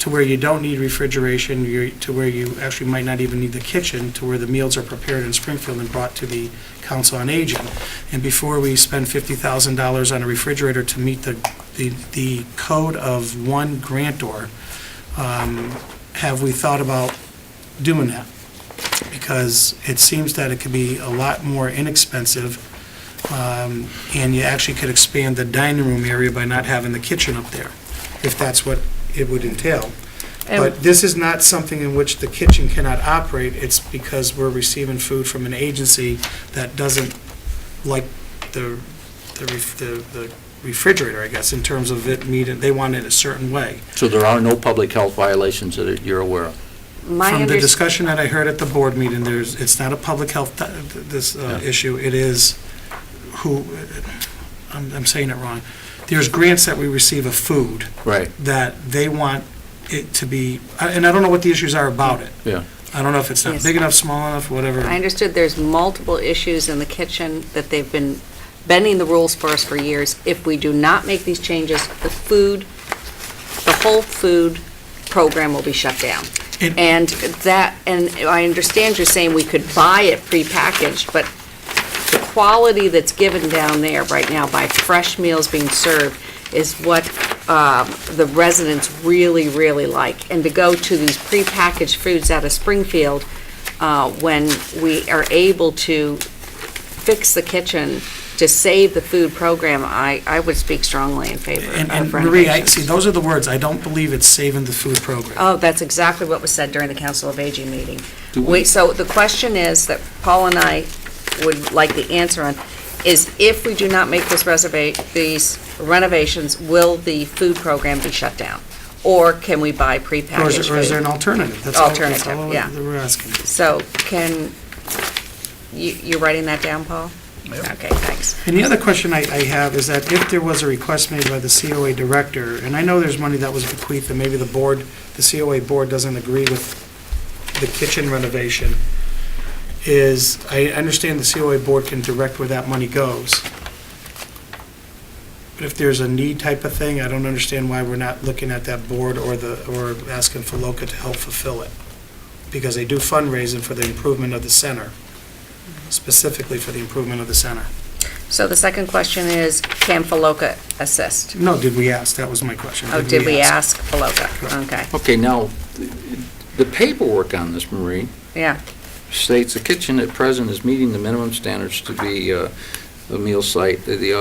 G: to where you don't need refrigeration, to where you actually might not even need the kitchen, to where the meals are prepared in Springfield and brought to the Council on Aging. And before we spend $50,000 on a refrigerator to meet the code of one grantor, have we thought about doing that? Because it seems that it could be a lot more inexpensive, and you actually could expand the dining room area by not having the kitchen up there, if that's what it would entail. But this is not something in which the kitchen cannot operate, it's because we're receiving food from an agency that doesn't like the refrigerator, I guess, in terms of it meeting, they want it a certain way.
D: So there are no public health violations that you're aware of?
B: My
G: From the
B: understanding.
G: discussion that I heard at the board meeting, it's not a public health issue, it is I'm saying it wrong. There's grants that we receive of food
D: Right,
G: that they want it to be, and I don't know what the issues are about it.
D: yeah.
G: I don't know if it's not
B: Yes.
G: big enough, small enough, whatever.
B: I understood there's multiple issues in the kitchen that they've been bending the rules for us for years. If we do not make these changes, the whole food program will be shut down. And I understand you're saying we could buy it prepackaged, but the quality that's given down there right now by fresh meals being served is what the residents really, really like. And to go to these prepackaged foods out of Springfield, when we are able to fix the kitchen to save the food program, I would speak strongly in favor
G: And
B: of
G: Marie,
B: renovations.
G: see, those are the words, I don't believe it's saving the food program.
B: Oh, that's exactly what was said during the Council of Aging meeting.
D: Do we-
B: So the question is, that Paul and I would like the answer on, is if we do not make these renovations, will the food program be shut down? Or can we buy
G: Or
B: prepackaged
G: is there
B: food?
G: an alternative? That's all
B: Alternative, yeah.
G: we're asking.
B: So you writing that down, Paul?
E: Yep.
B: Okay, thanks.
G: And the other question I have is that if there was a request made by the COA director, and I know there's money that was bequeathed, and maybe the COA board doesn't agree with the kitchen renovation, I understand the COA board can direct where that money goes. But if there's a need type of thing, I don't understand why we're not looking at that board or asking for LOCA to help fulfill it. Because they do fundraising for the improvement of the center, specifically for the improvement of the center.
B: So the second question is, can Faloka assist?
G: No, did we ask? That was my question.
B: Oh, did we ask Faloka? Okay,
D: Okay, now, the paperwork on this, Marie,
B: yeah.
D: states the kitchen at present is meeting the minimum standards to be a meal site. The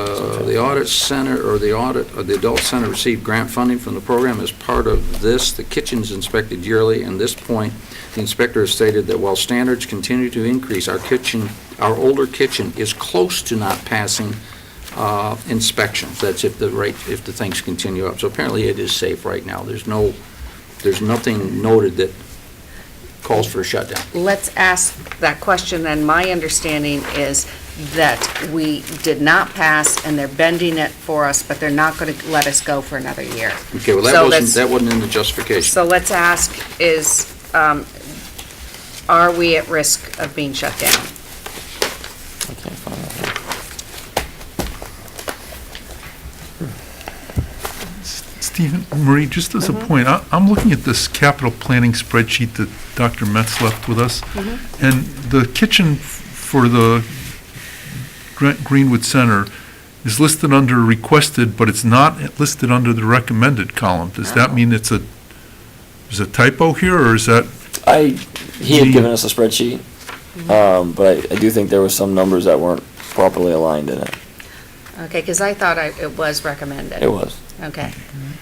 D: audit center, or the adult center received grant funding from the program. As part of this, the kitchen is inspected yearly, and at this point, the inspector has stated that while standards continue to increase, our older kitchen is close to not passing inspections. That's if the things continue up. So apparently it is safe right now. There's nothing noted that calls for a shutdown.
B: Let's ask that question then. My understanding is that we did not pass, and they're bending it for us, but they're not going to let us go for another year.
D: Okay, well,
B: So
D: that wasn't in the justification.
B: So let's ask is, are we at risk of being shut down?
C: I can't find that here.
A: Stephen, Marie, just as a point, I'm looking at this capital planning spreadsheet that Dr. Metz left with us, and the kitchen for the Greenwood Center is listed under requested, but it's not listed under the recommended column. Does that mean is a typo here, or is that,
C: He had given us a spreadsheet, but I do think there were some numbers that weren't properly aligned in it.
B: Okay, because I thought it was recommended.
C: It was,
B: Okay.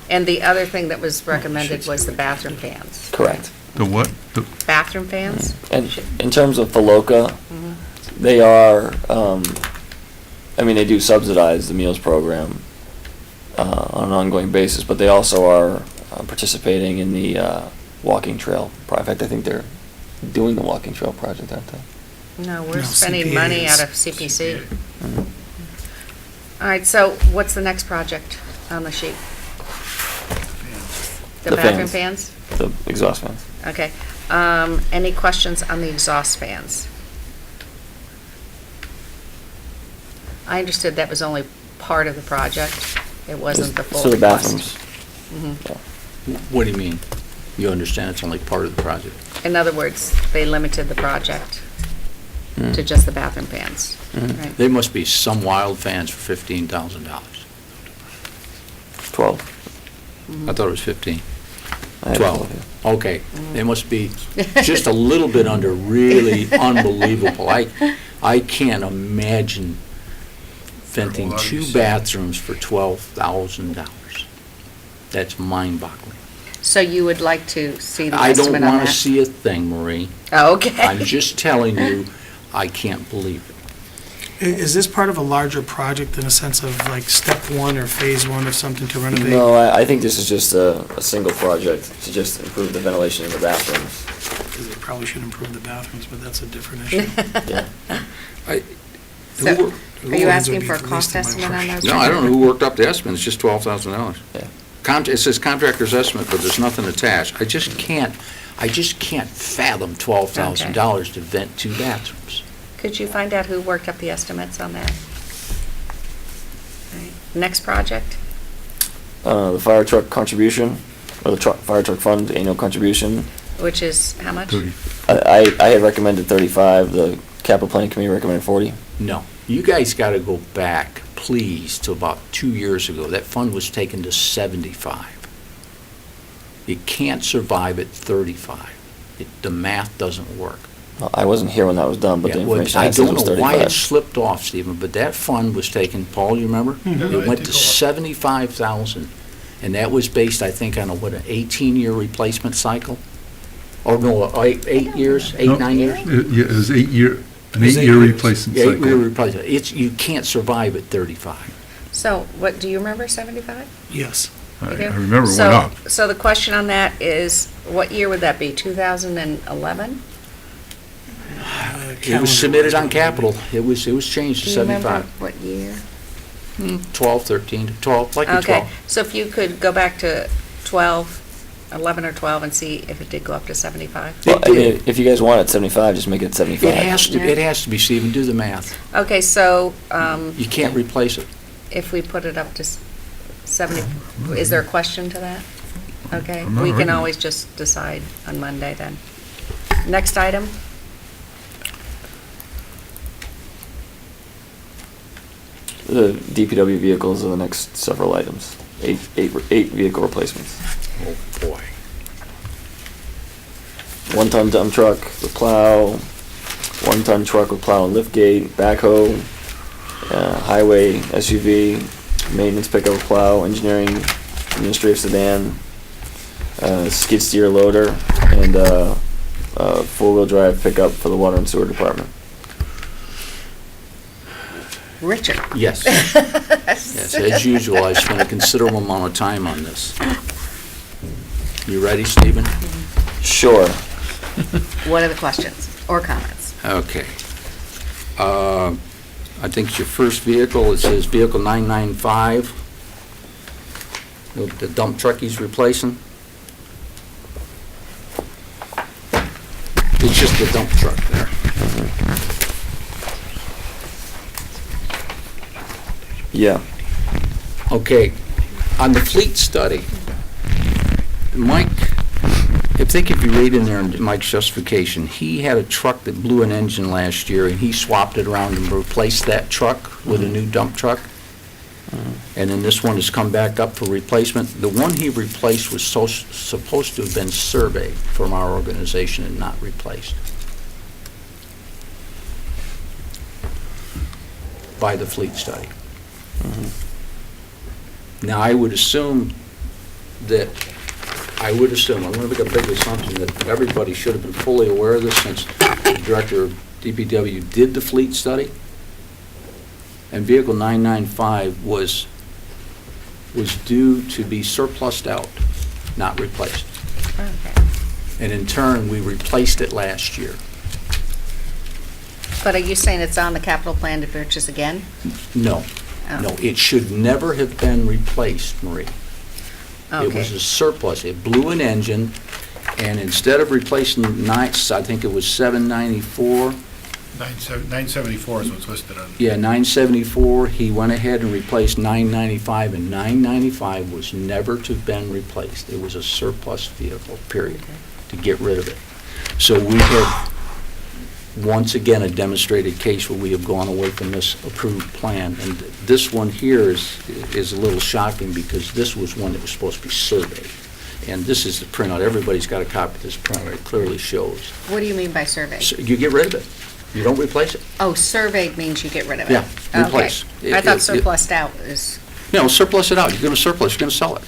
B: And the other thing that was recommended was the bathroom fans.
C: correct.
A: the what? The-
B: Bathroom fans?
C: And in terms of Faloka, they are, they do subsidize the meals program on an ongoing basis, but they also are participating in the walking trail. In fact, I think they're doing the walking trail project, aren't they?
B: No, we're
G: No,
B: spending money out
G: CPA
B: of CPC. All right, so what's the next project on the sheet? The
C: The
B: bathroom
C: fans.
B: fans?
C: The exhaust fans.
B: Okay. Any questions on the exhaust fans? I understood that was only part of the project. It wasn't the full
C: So the
B: request.
C: bathrooms.
D: What do you mean? You understand it's only part of the project?
B: In other words, they limited the project
C: Mm.
B: to just the bathroom fans.
C: Mhm.
B: Right.
D: They must be some wild fans for $15,000.
C: 12.
D: I thought it was 15.
C: I had
D: 12.
C: yeah.
D: Okay, they must be just a little bit under really unbelievable. I can't imagine venting
E: Well,
D: 2
E: obviously.
D: bathrooms for $12,000. That's mind-boggling.
B: So you would like to see the
D: I don't
B: estimate on
D: want to
B: that?
D: see a thing, Marie.
B: Oh, okay.
D: I'm just telling you, I can't believe it.
G: Is this part of a larger project in a sense of like step 1 or phase 1 of something to renovate?
C: No, I think this is just a single project to just improve the ventilation in the bathrooms.
G: Because they probably should improve the bathrooms, but that's a different issue.
C: Yeah.
B: So,
D: Who wor-
B: Are you asking for a cost estimate on those?
D: No, I don't know who worked up the estimate, it's just $12,000.
C: Yeah.
D: It says contractor's estimate, but there's nothing attached. I just can't fathom $12,000 to vent 2 bathrooms.
B: Could you find out who worked up the estimates on that? All right. Next project?
C: The fire truck contribution, or the fire truck fund annual contribution,
B: Which is how much?
A: 30.
C: I had recommended 35, the capital planning committee recommended 40.
D: No, you guys got to go back, pleased till about 2 years ago. That fund was taken to 75. It can't survive at 35. The math doesn't work.
C: Well, I wasn't here when that was done, but the
D: Yeah, well,
C: information
D: I
C: I said
D: don't
C: was
D: know why it
C: 35.
D: slipped off, Stephen, but that fund was taken, Paul, you remember? It went to 75,000, and that was based, I think, on an 18-year replacement cycle? Or no, eight years,
A: No,
D: 9 years?
A: Yeah, it was an 8-year
G: years.
A: replacement
D: Yeah, 8-year
A: cycle.
D: replacement. You can't survive at 35.
B: So, what, do you remember 75?
G: Yes.
A: I
B: You do?
A: remember it
B: So-
A: went up.
B: So the question on that is, what year would that be, 2011?
D: It was submitted on capital. It was changed to
B: Do you remember
D: 75.
B: what year?
D: 12, 13, 12, like a
B: Okay,
D: 12.
B: so if you could go back to 12, 11 or 12 and see if it did go up to 75?
C: Well,
D: It
C: I mean,
D: did.
C: if you guys want it 75, just make it 75.
D: It has to be, Stephen, do the math.
B: Okay, so
D: You can't replace it.
B: if we put it up to 70, is there a question to that? Okay,
A: I'm not
B: we can
A: arguing.
B: always just decide on Monday then. Next item?
C: The DPW vehicles are the next several items. Eight vehicle replacements.
D: Oh, boy.
C: 1-ton dump truck with plow, 1-ton truck with plow and lift gate, backhoe, highway SUV, maintenance pickup with plow, engineering, administrative sedan, skid steer loader, and four-wheel drive pickup for the water and sewer department.
B: Richard?
D: Yes. Yes, as usual, I spent a considerable amount of time on this. You ready, Stephen?
C: Sure.
B: What are the questions or comments?
D: Okay. I think it's your first vehicle. It says Vehicle 995. The dump truck he's replacing. It's just the dump truck there.
C: Yeah.
D: Okay, on the fleet study, Mike, I think if you read in there in Mike's justification, he had a truck that blew an engine last year, and he swapped it around and replaced that truck with a new dump truck. And then this one has come back up for replacement. The one he replaced was supposed to have been surveyed from our organization and not replaced by the fleet study. Now, I would assume, I'm going to make a big assumption that everybody should have been fully aware of this since the director of DPW did the fleet study. And Vehicle 995 was due to be surplused out, not replaced.
B: Okay.
D: And in turn, we replaced it last year.
B: But are you saying it's on the capital plan to purchase again?
D: No,
B: Oh.
D: no, it should never have been replaced, Marie. It
B: Okay.
D: was a surplus. It blew an engine, and instead of replacing I think it was 794,
E: 974 is what's listed on.
D: yeah, 974, he went ahead and replaced 995, and 995 was never to have been replaced. It was a surplus vehicle, period, to get rid of it. So we have, once again, a demonstrated case where we have gone away from this approved plan. And this one here is a little shocking because this was one that was supposed to be surveyed. And this is the printout. Everybody's got a copy of this printout. It clearly shows.
B: What do you mean by surveyed?
D: So you get rid of it. You don't replace it.
B: Oh, surveyed means you get rid of it?
D: Yeah, replace.
B: Okay. I thought surplused out is,
D: No, surplus it out. You're going to surplus, you're going to sell it.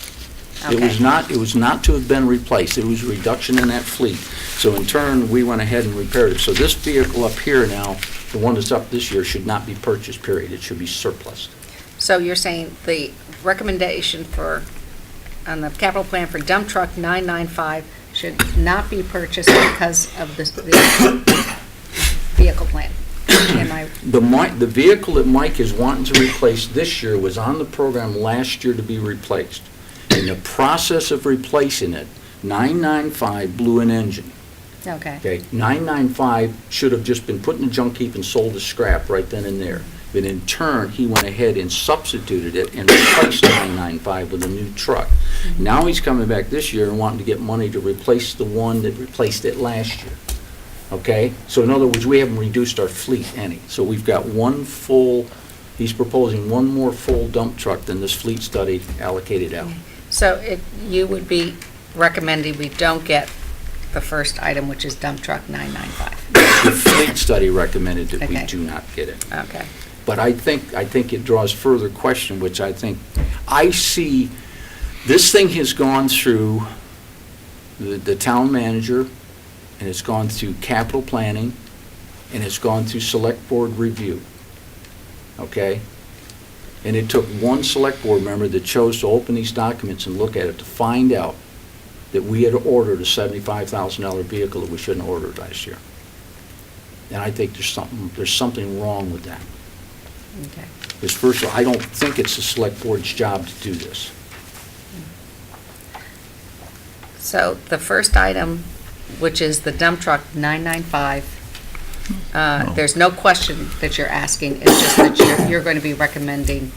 D: It was
B: okay.
D: not to have been replaced. It was a reduction in that fleet. So in turn, we went ahead and repaired it. So this vehicle up here now, the one that's up this year, should not be purchased, period. It should be surplus.
B: So you're saying the recommendation on the capital plan for dump truck 995 should not be purchased because of the vehicle plan? Am I,
D: The vehicle that Mike is wanting to replace this year was on the program last year to be replaced. In the process of replacing it, 995 blew an engine.
B: okay.
D: Okay, 995 should have just been put in the junk heap and sold as scrap right then and there. But in turn, he went ahead and substituted it and replaced 995 with a new truck. Now he's coming back this year and wanting to get money to replace the one that replaced it last year. Okay? So in other words, we haven't reduced our fleet any. So we've got one full He's proposing one more full dump truck than this fleet study allocated out.
B: So you would be recommending we don't get the first item, which is dump truck 995?
D: The fleet study recommended that we
B: Okay.
D: do not get it.
B: Okay.
D: But I think it draws further question, which I see, this thing has gone through the town manager, and it's gone through capital planning, and it's gone through select board review. Okay? And it took one select board member that chose to open these documents and look at it to find out that we had ordered a $75,000 vehicle that we shouldn't have ordered last year. And I think there's something wrong with that.
B: Okay.
D: Because first of all, I don't think it's the select board's job to do this.
B: So the first item, which is the dump truck 995, there's no question that you're asking, it's just that you're going to be recommending,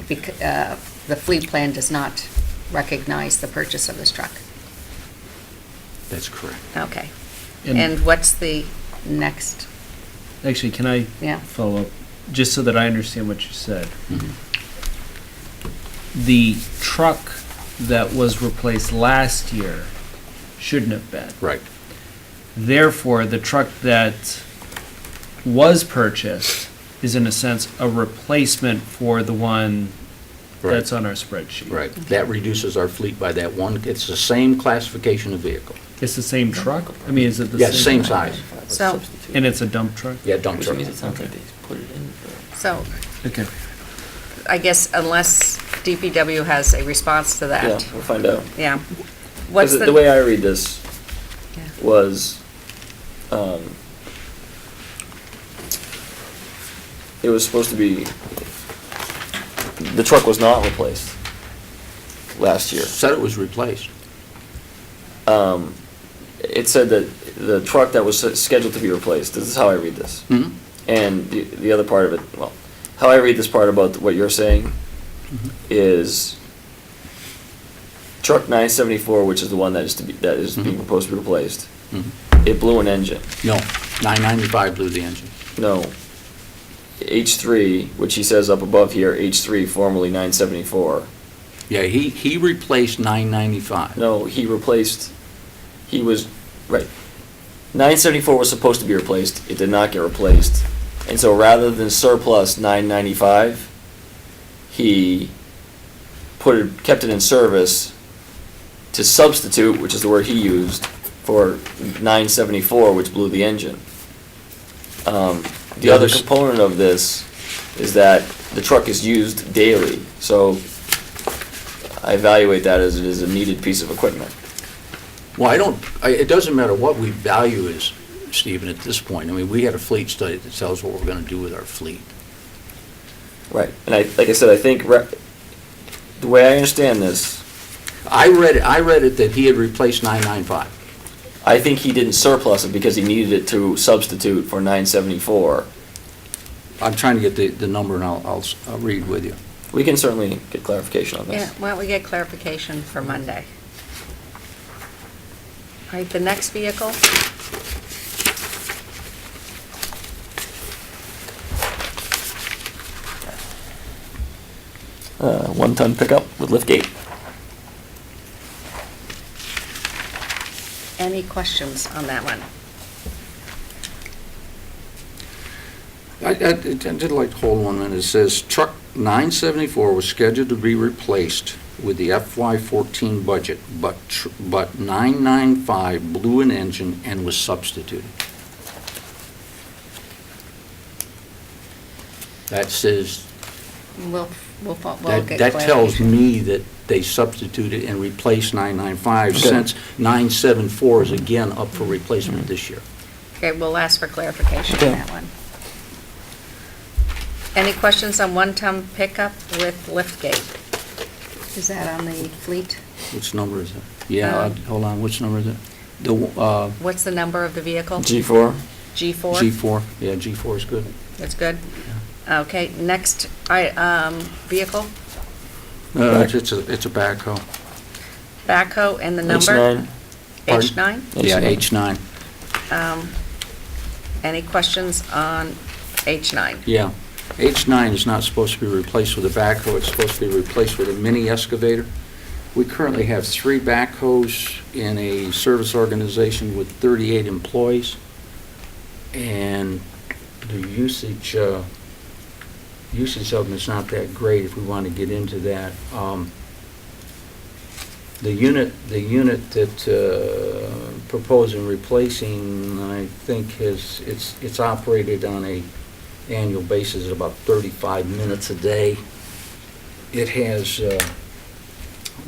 B: the fleet plan does not recognize the purchase of this truck.
D: That's correct.
B: Okay. And what's the next?
F: Actually, can I
B: Yeah.
F: follow up, just so that I understand what you said?
D: Mhm.
F: The truck that was replaced last year shouldn't have been.
D: Right.
F: Therefore, the truck that was purchased is in a sense a replacement for the one
D: Right.
F: that's on our spreadsheet.
D: Right. That reduces our fleet by that one. It's the same classification of vehicle.
F: It's the same truck? I mean, is it the
D: Yeah,
F: same?
D: same size.
B: So-
F: And it's a dump truck?
D: Yeah, dump
C: Which
D: truck.
C: means it sounds like they put it in for.
B: So
F: Okay.
B: I guess unless DPW has a response to
C: Yeah,
B: that,
C: we'll find out.
B: yeah. What's
C: The way I read this
B: Yeah.
C: was, it was supposed to be, the truck was not replaced last year.
D: Said it was replaced.
C: It said that the truck that was scheduled to be replaced, this is how I read this.
D: Mhm.
C: And the other part of it, well, how I read this part about what you're saying is truck 974, which is the one that is being proposed to be replaced,
D: Mhm.
C: it blew an engine.
D: No, 995 blew the engine.
C: No. H3, which he says up above here, H3 formerly 974.
D: Yeah, he replaced 995.
C: No, he was, right. 974 was supposed to be replaced, it did not get replaced. And so rather than surplus 995, he kept it in service to substitute, which is the word he used, for 974, which blew the engine. The
D: Yeah,
C: other
D: there's-
C: component of this is that the truck is used daily, so I evaluate that as it is a needed piece of equipment.
D: Well, it doesn't matter what we value is, Stephen, at this point. I mean, we had a fleet study that tells what we're gonna do with our fleet.
C: Right, and like I said, I think the way I understand this,
D: I read it that he had replaced 995.
C: I think he didn't surplus it because he needed it to substitute for 974.
D: I'm trying to get the number, and I'll read with you.
C: We can certainly get clarification on
B: Yeah,
C: this.
B: why don't we get clarification for Monday? All right, the next vehicle?
C: One-ton pickup with liftgate.
B: Any questions on that one?
D: I did like to hold 1 minute. It says, truck 974 was scheduled to be replaced with the FY14 budget, but 995 blew an engine and was substituted. That says,
B: We'll get
D: that tells
B: clarification.
D: me that they substituted and replaced 995,
C: Okay.
D: since 974 is again up for replacement this year.
B: Okay, we'll ask for clarification on
C: Okay.
B: that one. Any questions on one-ton pickup with liftgate? Is that on the fleet?
D: Which number is it? Yeah,
B: Um,
D: hold on, which number is it? The
B: What's the number of the vehicle?
C: G4?
B: G4?
D: G4, yeah, G4 is good.
B: That's good? Okay, next, vehicle,
D: It's a backhoe.
B: backhoe, and the number?
C: H9?
D: Pardon?
B: H9?
D: Yeah, H9,
B: Any questions on H9?
D: yeah. H9 is not supposed to be replaced with a backhoe, it's supposed to be replaced with a mini excavator. We currently have 3 backhoes in a service organization with 38 employees, and the usage of them is not that great if we want to get into that. The unit that proposing replacing, I think it's operated on a annual basis at about 35 minutes a day. It has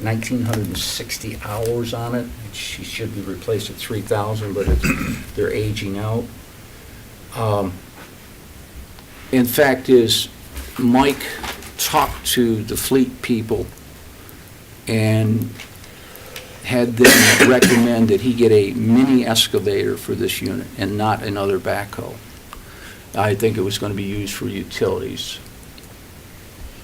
D: 1,960 hours on it. She should be replaced at 3,000, but they're aging out. In fact is, Mike talked to the fleet people and had them recommend that he get a mini excavator for this unit and not another backhoe. I think it was going to be used for utilities.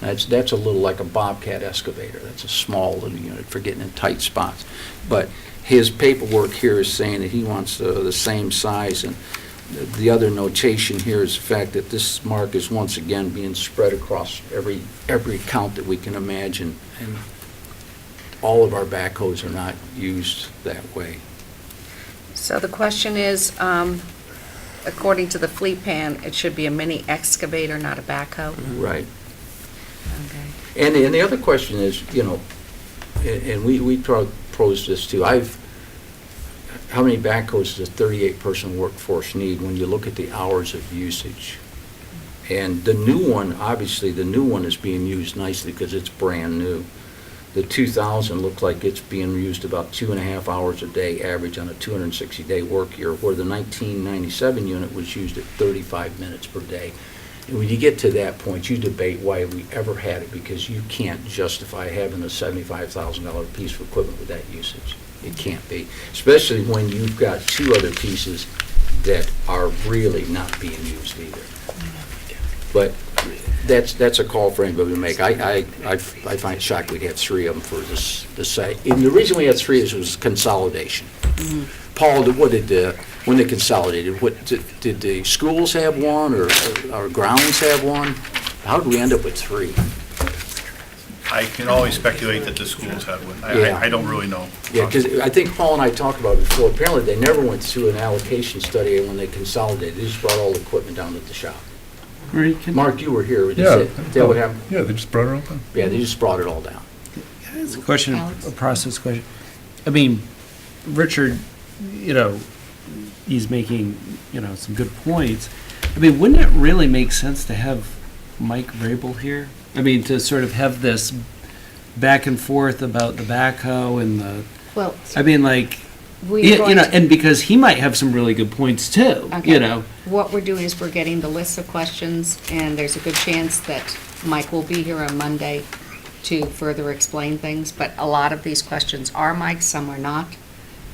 D: That's a little like a Bobcat excavator. That's a small little unit for getting in tight spots. But his paperwork here is saying that he wants the same size, and the other notation here is the fact that this mark is once again being spread across every account that we can imagine, and all of our backhoes are not used that way.
B: So the question is, according to the fleet plan, it should be a mini excavator, not a backhoe?
D: Right.
B: Okay.
D: And the other question is, and we posed this too, how many backhoes does a 38-person workforce need when you look at the hours of usage? And the new one, obviously, the new one is being used nicely because it's brand new. The 2000 looked like it's being used about 2.5 hours a day average on a 260-day work year, where the 1997 unit was used at 35 minutes per day. And when you get to that point, you debate why we ever had it, because you can't justify having a $75,000 piece of equipment with that usage. It can't be, especially when you've got 2 other pieces that are really not being used either. But that's a call for anybody to make. I find it shocking we'd have 3 of them for this site. And the reason we had 3 is it was consolidation. Paul, when they consolidated, did the schools have one, or our grounds have one? How did we end up with 3?
E: I can always speculate that the schools had one.
D: Yeah.
E: I don't really know.
D: Yeah, because I think Paul and I talked about it before. Apparently, they never went through an allocation study when they consolidated. They just brought all the equipment down to the shop. Mark, you were here. Is that what happened?
A: Yeah, they just brought it all down.
D: Yeah, they just brought it all down.
F: It's a question,
B: Alex?
F: a process question. I mean, Richard, he's making, some good points. I mean, wouldn't it really make sense to have Mike Vrabel here? I mean, to sort of have this back and forth about the backhoe and the,
B: Well,
F: I mean, like,
B: we're going to,
F: and because he might have some really good points too,
B: Okay. What we're doing is we're getting the list of questions, and there's a good chance that Mike will be here on Monday to further explain things, but a lot of these questions are Mike's, some are not,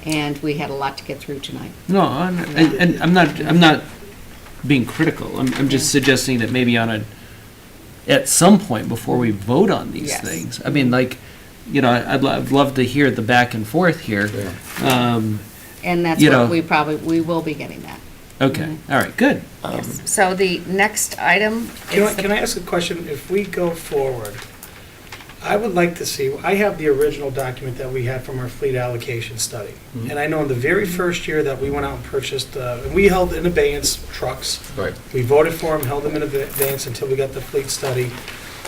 B: and we had a lot to get through tonight.
F: No, and I'm not being critical. I'm just suggesting that maybe at some point before we vote on these
B: Yes.
F: things. I mean, like, I'd love to hear the back and forth here.
D: Yeah.
B: And that's
F: You know.
B: what we will be getting that.
F: Okay, all right, good.
B: Yes. So the next item is
G: Can I ask a question? If we go forward, I would like to see, I have the original document that we had from our fleet allocation study.
D: Mhm.
G: And I know in the very first year that we went out and purchased, we held in abeyance trucks.
D: Right.
G: We voted for them, held them in abeyance until we got the fleet study.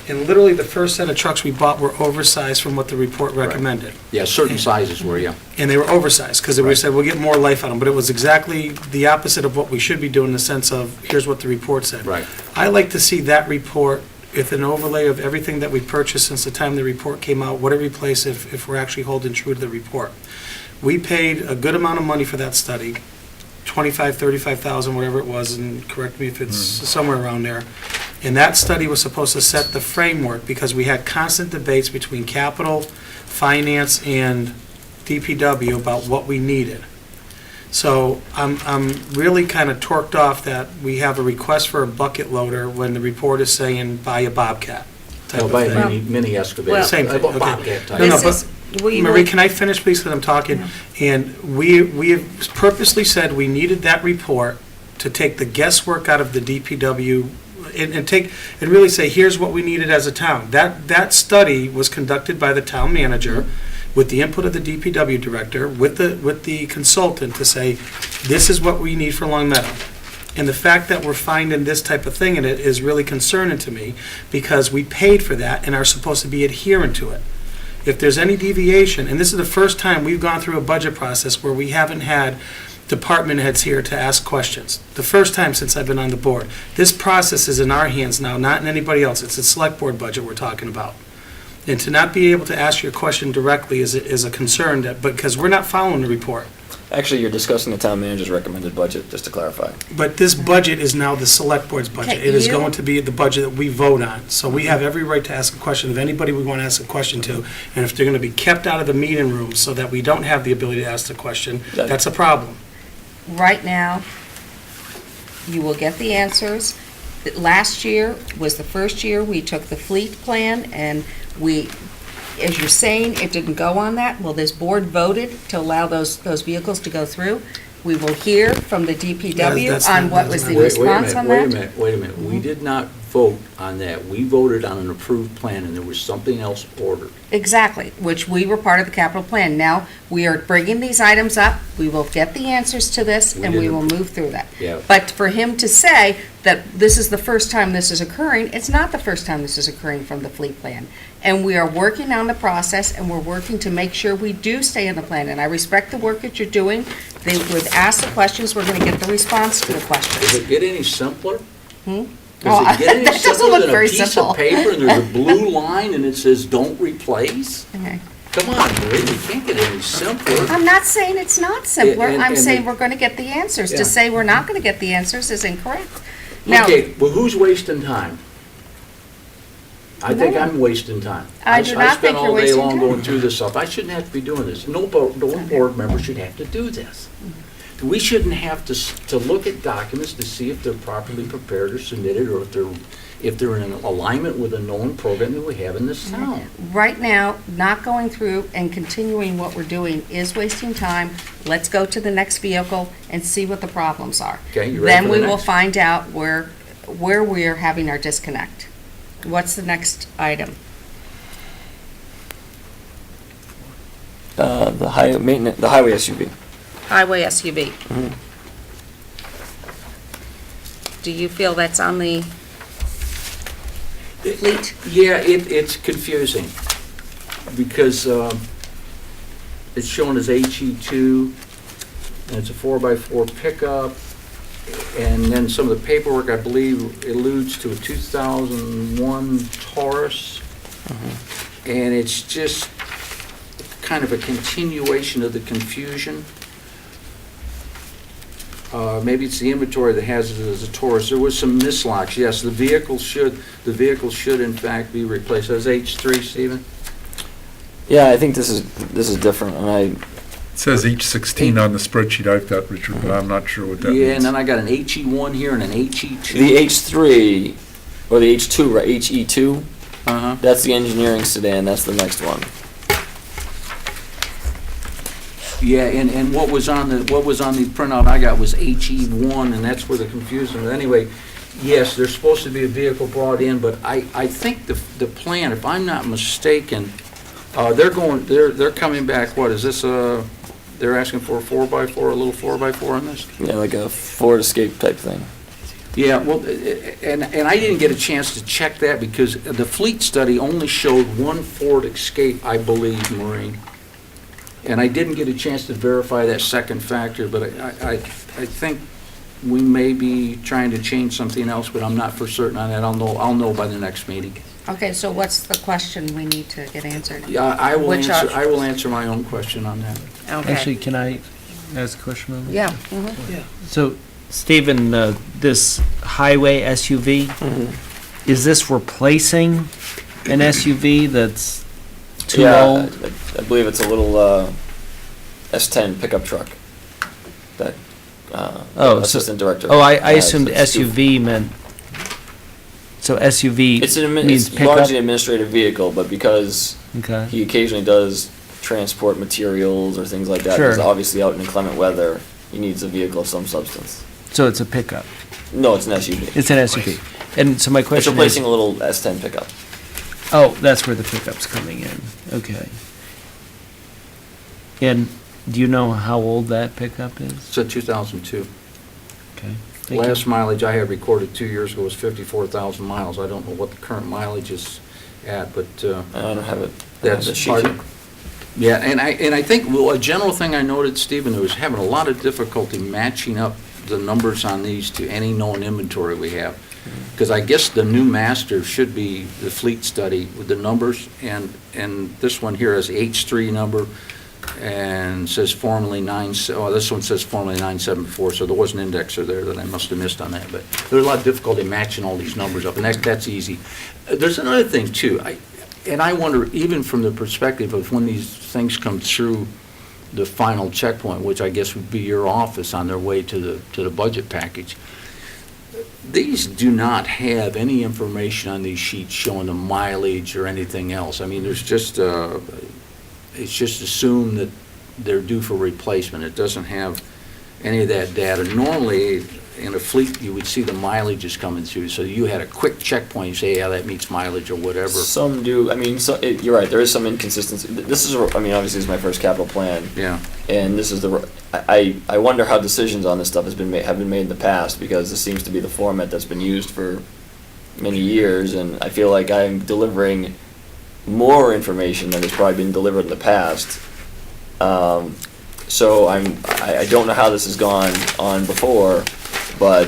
G: And literally, the first set of trucks we bought were oversized from what the report recommended.
D: Yeah, certain sizes were, yeah.
G: And they were oversized, because we
D: Right.
G: said, we'll get more life out of them. But it was exactly the opposite of what we should be doing, in the sense of, here's what the report said.
D: Right.
G: I like to see that report with an overlay of everything that we purchased since the time the report came out, what it replaced if we're actually holding true to the report. We paid a good amount of money for that study, 25, 35,000, whatever it was, and correct me if it's somewhere around there. And that study was supposed to set the framework, because we had constant debates between capital, finance, and DPW about what we needed. So I'm really kind of torqued off that we have a request for a bucket loader when the report is saying buy a Bobcat type
D: No,
G: of
D: by a
G: thing.
D: mini excavator.
B: Well-
G: Same thing, okay.
D: Bobcat type.
G: No, no,
B: This is, we
G: Marie,
B: will,
G: can I finish, please, because I'm talking? And we have purposely said we needed that report to take the guesswork out of the DPW and take, and really say, here's what we needed as a town. That study was conducted by the town manager with the input of the DPW director, with the consultant to say, this is what we need for Long Meadow. And the fact that we're finding this type of thing in it is really concerning to me, because we paid for that and are supposed to be adherent to it. If there's any deviation, and this is the first time we've gone through a budget process where we haven't had department heads here to ask questions. The first time since I've been on the board. This process is in our hands now, not in anybody else. It's a select board budget we're talking about. And to not be able to ask your question directly is a concern, because we're not following the report.
C: Actually, you're discussing the town manager's recommended budget, just to clarify.
G: But this budget is now the select board's budget.
B: Okay,
G: It is
B: you-
G: going to be the budget that we vote on. So we have every right to ask a question of anybody we want to ask a question to. And if they're going to be kept out of the meeting room so that we don't have the ability to ask the question,
C: That-
G: that's a problem.
B: Right now, you will get the answers. Last year was the first year we took the fleet plan, and we, as you're saying, it didn't go on that. Well, this board voted to allow those vehicles to go through. We will hear from the DPW
G: That's
B: on
G: not-
B: what
G: that's
B: was the
G: not-
B: response on that.
D: Wait a minute. We did not vote on that. We voted on an approved plan, and there was something else ordered.
B: Exactly, which we were part of the capital plan. Now, we are bringing these items up, we will get the answers to this,
D: We
B: and we
D: didn't-
B: will move through that.
D: Yeah.
B: But for him to say that this is the first time this is occurring, it's not the first time this is occurring from the fleet plan. And we are working on the process, and we're working to make sure we do stay in the plan. And I respect the work that you're doing. They would ask the questions, we're going to get the response to the
D: Does
B: questions.
D: it get any simpler?
B: Oh,
D: Does it get any
B: that doesn't
D: simpler
B: look
D: than a
B: very
D: piece
B: simple.
D: of paper and there's a blue line and it says, "Don't replace"?
B: Okay.
D: Come on, Marie, you can't get any simpler.
B: I'm not saying it's not simpler,
D: And-
B: I'm
D: and
B: saying
D: the-
B: we're going to get the answers.
D: Yeah.
B: To say we're not going to get the answers is incorrect. Now,
D: Okay, well, who's wasting time? I think
B: No.
D: I'm wasting time.
B: I do not think you're
D: I
B: wasting
D: spend all day long
B: time.
D: going through this stuff. I shouldn't have to be doing this. No board member should have to do this. We shouldn't have to look at documents to see if they're properly prepared or submitted, or if they're in alignment with a known program that we have in this town.
B: right now, not going through and continuing what we're doing is wasting time. Let's go to the next vehicle and see what the problems are.
D: Okay, you ready
B: Then
D: for
B: we
D: the
B: will
D: next?
B: find out where we're having our disconnect. What's the next item?
C: The highway SUV.
B: Highway SUV.
D: Mm-hmm.
B: Do you feel that's on the fleet?
D: Yeah, it's confusing, because it's shown as HE2, and it's a 4x4 pickup, and then some of the paperwork, I believe, alludes to a 2001 Taurus, and it's just kind of a continuation of the confusion. Maybe it's the inventory that has it as a Taurus. There was some mislocks. Yes, the vehicle should in fact be replaced. That's H3, Stephen?
C: Yeah, I think this is different, and
A: It says H16 on the spreadsheet I've got, Richard, but I'm not sure what that
D: Yeah, and
A: means.
D: then I got an HE1 here and an HE2.
C: the H3, or the H2, right, HE2,
D: Uh-huh.
C: that's the engineering sedan, that's the next one.
D: Yeah, and what was on the printout I got was HE1, and that's where the confusion, but anyway, yes, there's supposed to be a vehicle brought in, but I think the plan, if I'm not mistaken, they're coming back, what, is this they're asking for a 4x4, a little 4x4 on this?
C: Yeah, like a Ford Escape type thing.
D: Yeah, well, and I didn't get a chance to check that because the fleet study only showed one Ford Escape, I believe, Maureen. And I didn't get a chance to verify that second factor, but I think we may be trying to change something else, but I'm not for certain on that. I'll know by the next meeting.
B: Okay, so what's the question we need to get answered?
D: Yeah, I will
B: Which
D: answer,
B: are-
D: I will answer my own question on that.
B: Okay.
F: Actually, can I ask a question on that?
B: Yeah. mhm.
F: So, Stephen, this highway SUV, is this replacing an SUV that's too
C: Yeah,
F: old?
C: I believe it's a little S10 pickup truck that
F: Oh, so-
C: Assistant Director.
F: Oh, I
C: has.
F: assumed
C: It's too-
F: SUV meant, so SUV
C: It's
F: means
C: it's
F: pickup?
C: largely an administrative vehicle, but because
F: Okay,
C: he occasionally does transport materials or things like that,
F: Sure.
C: he's obviously out in inclement weather, he needs a vehicle of some substance.
F: so it's a pickup.
C: No, it's an SUV.
F: It's an SUV. And so my
C: It's
F: question is,
C: replacing a little S10 pickup.
F: oh, that's where the pickup's coming in. Okay. And do you know how old that pickup is?
D: It's a 2002.
F: Okay. Thank you.
D: Last mileage I had recorded 2 years ago was 54,000 miles. I don't know what the current mileage is at, but
C: I don't have it.
D: that's
C: the sheet
D: part
C: here.
D: of. Yeah, and I think, well, a general thing I noted, Stephen, was having a lot of difficulty matching up the numbers on these to any known inventory we have. Because I guess the new master should be the fleet study with the numbers, and this one here has H3 number and says formerly this one says formerly 974, so there was an indexer there that I must have missed on that, but there's a lot of difficulty matching all these numbers up, and that's easy. There's another thing too, I wonder, even from the perspective of when these things come through the final checkpoint, which I guess would be your office on their way to the budget package, these do not have any information on these sheets showing the mileage or anything else. I mean, there's just, it's just assumed that they're due for replacement. It doesn't have any of that data. Normally, in a fleet, you would see the mileages coming through, so you had a quick checkpoint, you say, yeah, that meets mileage or whatever.
C: Some do. I mean, you're right. There is some inconsistency. This is, I mean, obviously, this is my first capital plan,
D: Yeah.
C: and this is I wonder how decisions on this stuff have been made in the past, because this seems to be the format that's been used for many years, and I feel like I'm delivering more information than has probably been delivered in the past. So I don't know how this has gone on before, but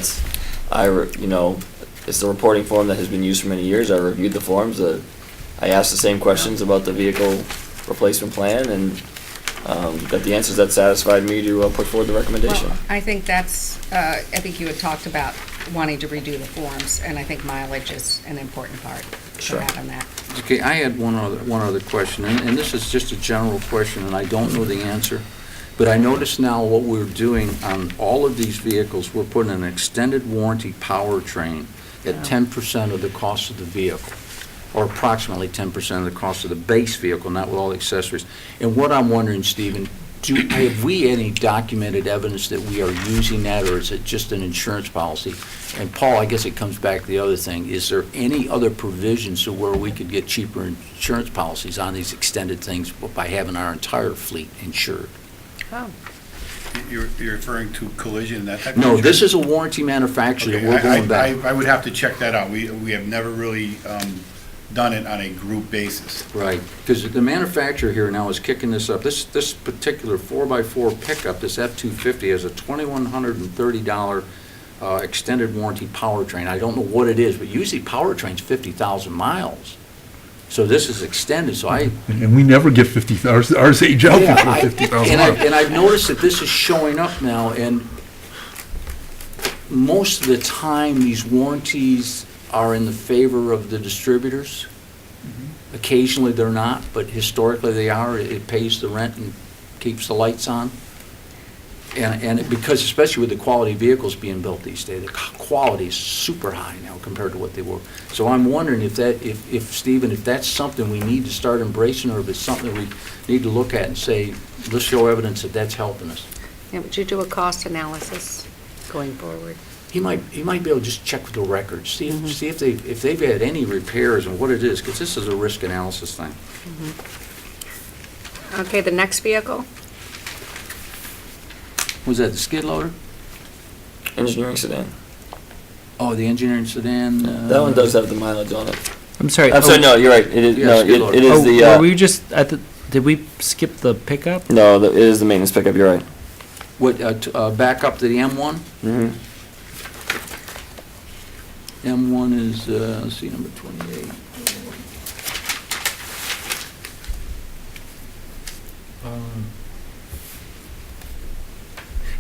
C: it's the reporting form that has been used for many years. I reviewed the forms. I asked the same questions about the vehicle replacement plan, and got the answers that satisfied me to put forward the recommendation.
B: Well, I think I think you had talked about wanting to redo the forms, and I think mileage is an important part
C: Sure.
B: to have in that.
D: Okay, I had one other question, and this is just a general question, and I don't know the answer, but I notice now what we're doing on all of these vehicles, we're putting an extended warranty powertrain at 10% of the cost of the vehicle, or approximately 10% of the cost of the base vehicle, not with all the accessories. And what I'm wondering, Stephen, have we any documented evidence that we are using that, or is it just an insurance policy? And Paul, I guess it comes back to the other thing. Is there any other provisions to where we could get cheaper insurance policies on these extended things by having our entire fleet insured?
B: Oh,
E: You're referring to collision, that type of?
D: No, this
E: insurance?
D: is a warranty manufacturer that
E: Okay,
D: we're going back.
E: I would have to check that out. We have never really done it on a group basis.
D: Right, because the manufacturer here now is kicking this up. This particular 4x4 pickup, this F-250, has a $2,130 extended warranty powertrain. I don't know what it is, but usually powertrain's 50,000 miles. So this is extended, so
A: And we never get 50, ours age out
D: Yeah,
A: before
D: I-
A: 50,000
D: and
A: miles.
D: and I've noticed that this is showing up now, and most of the time, these warranties are in the favor of the distributors. Occasionally, they're not, but historically, they are. It pays the rent and keeps the lights on. Because especially with the quality vehicles being built these days, the quality is super high now compared to what they were. So I'm wondering if Stephen, if that's something we need to start embracing, or if it's something we need to look at and say, let's show evidence that that's helping us.
B: yeah, would you do a cost analysis going forward?
D: He might be able to just check with the records, see if they've had any repairs and what it is, because this is a risk analysis thing.
B: Okay, the next vehicle?
D: Was that the skid loader?
C: Engineering sedan.
D: Oh, the engineering sedan?
C: That one does have the mileage on it.
F: I'm sorry.
C: I'm sorry, no, you're right. It is,
D: Yeah,
C: no,
D: skid loader.
C: it is
F: Oh,
C: the,
F: were we just, did we skip the pickup?
C: no, it is the maintenance pickup, you're right.
D: What, back up to the M1?
C: Mm-hmm.
D: M1 is, let's see, number 28.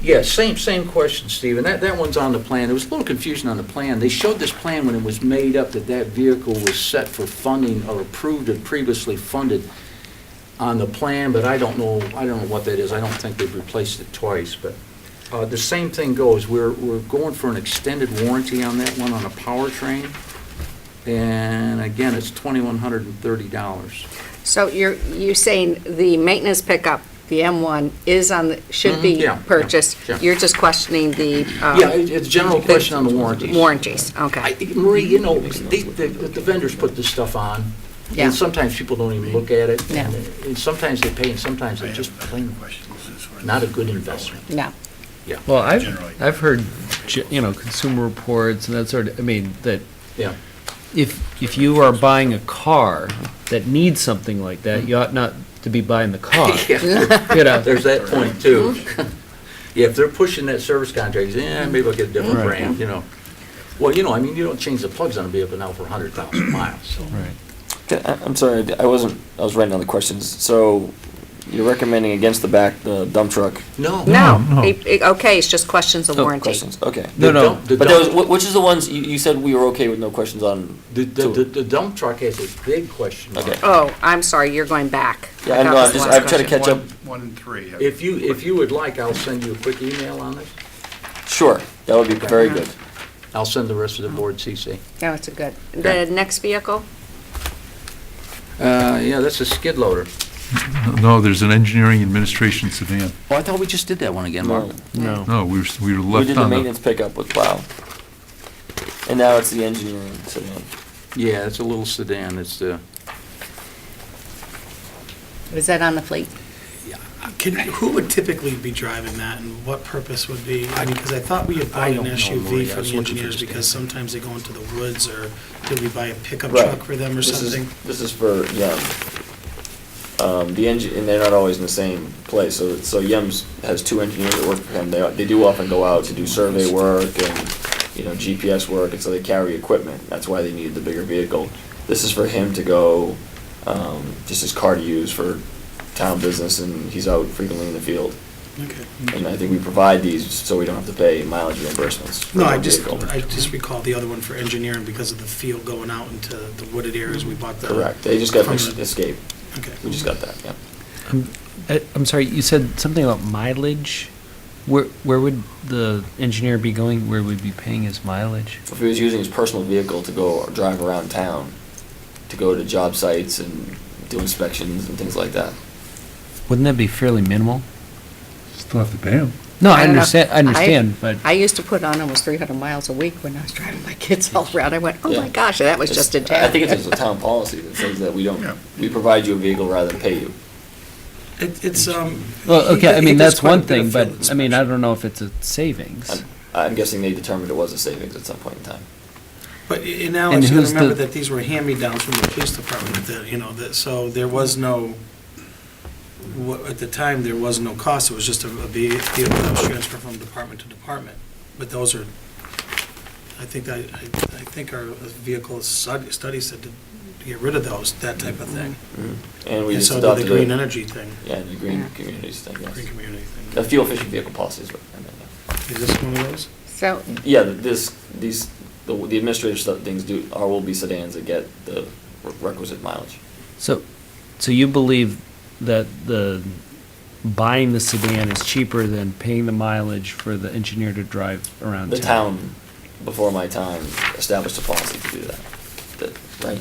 D: Yeah, same question, Stephen. That one's on the plan. There was a little confusion on the plan. They showed this plan when it was made up that that vehicle was set for funding or approved and previously funded on the plan, but I don't know what that is. I don't think they've replaced it twice, but the same thing goes. We're going for an extended warranty on that one on a powertrain, and again, it's $2,130.
B: So you're saying the maintenance pickup the M1 is on, should be
D: Mhm, yeah,
B: purchased.
D: yeah.
B: You're just questioning the.
D: Yeah, it's a general question on the warranties.
B: Warranties, okay.
D: Marie, you know, the vendors put this stuff on,
B: Yeah.
D: and sometimes people don't even look at it.
B: Yeah.
D: And sometimes they pay, and sometimes it's just plain not a good investment.
B: No.
F: Well,
E: Generally.
F: I've heard, Consumer Reports and that sort of, I mean, that
D: Yeah.
F: if you are buying a car that needs something like that, you ought not to be buying the car.
D: Yeah.
F: You know,
D: There's that point too. Yeah, if they're pushing that service contract, maybe I'll get a different
F: Right.
D: brand, you know. Well, I mean, you don't change the plugs on a vehicle now for 100,000 miles, so.
F: right.
C: I'm sorry, I was writing down the questions. So you're recommending against the dump truck
D: No.
B: No,
A: no.
B: okay, it's just questions of warranty.
C: questions? Okay.
F: No, no.
C: But there was, which is the ones, you said we were okay with no questions on?
D: The dump truck has a big question mark.
C: Okay.
B: Oh, I'm sorry, you're going back.
C: Yeah,
B: I
C: I know,
B: thought it was the last
C: I'm trying to
B: question.
C: catch up.
E: 1 and 3.
D: If you would like, I'll send you a quick email on this.
C: Sure, that would be very good.
D: I'll send the rest of the board CC.
B: No, it's a good. The next vehicle?
D: Yeah, that's a skid loader.
A: No, there's an engineering administration sedan.
D: Oh, I thought we just did that one again, Mark.
F: No.
A: No, we were
C: We
A: left
C: did the
A: on the,
C: maintenance pickup with plow. And now it's the engineering sedan.
D: Yeah, it's a little sedan. It's the,
B: Is that on the fleet?
G: Who would typically be driving that, and what purpose would be, I mean, because I thought we had
D: I
G: bought an
D: don't know,
G: SUV
D: Maria. I
G: for
D: was
G: the
D: looking for
G: engineers,
D: the
G: because
D: stand.
G: sometimes they go into the woods, or did we buy a pickup
C: Right.
G: truck for them or something?
C: This is for Yum. The and they're not always in the same place, so Yum's has 2 engineers that work for him. They do often go out to do survey work and, GPS work, and so they carry equipment. That's why they need the bigger vehicle. This is for him to go, just his car to use for town business, and he's out frequently in the field.
G: Okay.
C: And I think we provide these so we don't have to pay mileage reimbursements. for
G: No,
C: the
G: I just
C: vehicle.
G: recall the other one for engineering because of the field going out into the wooded areas, we bought the.
C: Correct, they just got
G: from
C: an
G: the-
C: Escape,
G: Okay.
C: we just got that, yeah.
F: I'm sorry, you said something about mileage? Where would the engineer be going? Where would be paying his mileage?
C: If he was using his personal vehicle to go or drive around town, to go to job sites and do inspections and things like that.
F: Wouldn't that be fairly minimal?
A: still have to pay him.
F: No,
B: I
F: I
B: don't know.
F: understand, but
B: I used to put on almost 300 miles a week when I was driving my kids all around. I went, oh my
C: Yeah.
B: gosh, that was just in town.
C: I think it's a town policy that says that
E: Yeah.
C: we provide you a vehicle rather than pay you.
G: It's,
F: well, okay, I
G: he
F: mean,
G: does
F: that's
G: quite a
F: one
G: bit
F: thing,
G: of
F: but
G: field
F: I mean, I
G: inspection.
F: don't know if it's a savings.
C: I'm guessing they determined it was a savings at some point in time.
G: But in
F: And
G: Alex, you gotta
F: who's
G: remember
F: the-
G: that these were hand-me-downs from the police department, so there was no, at the time, there was no cost, it was just a vehicle that was transferred from department to department. But those are, I think our vehicle study said to get rid of those, that type of thing.
C: And we
G: And
C: just
G: so the
C: adopted
G: green
C: it.
G: energy thing,
C: Yeah, the green
B: Yeah.
C: communities thing,
G: green
C: yes.
G: community
C: The
G: thing.
C: fuel efficient vehicle policy is what I meant, yeah.
G: Is this one of those?
B: So,
C: Yeah, the administrative stuff, things will be sedans that get the requisite mileage.
F: So you believe that buying the sedan is cheaper than paying the mileage for the engineer to drive around
C: The
F: town?
C: town, before my time, established a policy to do that, right?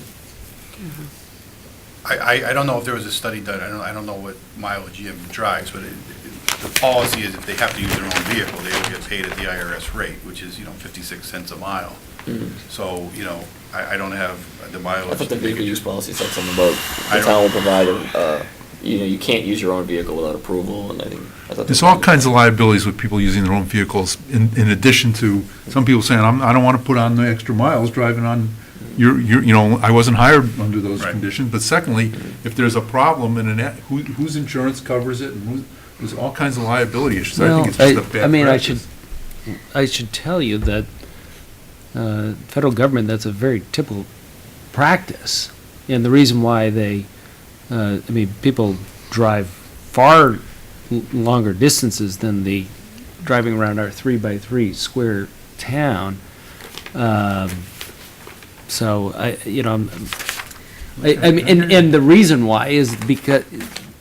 E: I don't know if there was a study done, I don't know what mileage Jim drives, but the policy is if they have to use their own vehicle, they will get paid at the IRS rate, which is, 56 cents a mile.
C: Mhm.
E: So, I don't have the mileage.
C: I thought the
E: to make
C: vehicle
E: it-
C: use policy said something about
E: I
C: the
E: don't-
C: town will provide, you can't use your own vehicle without approval, and I thought.
A: There's all kinds of liabilities with people using their own vehicles, in addition to some people saying, I don't want to put on the extra miles driving on I wasn't hired under those
E: Right.
A: conditions. But secondly, if there's a problem and whose insurance covers it, and there's all kinds of liability issues. I think it's just a bad
F: I mean,
A: practice.
F: I should tell you that federal government, that's a very typical practice. And the reason why people drive far longer distances than the driving around our 3x3 square town. So I mean, and the reason why is because,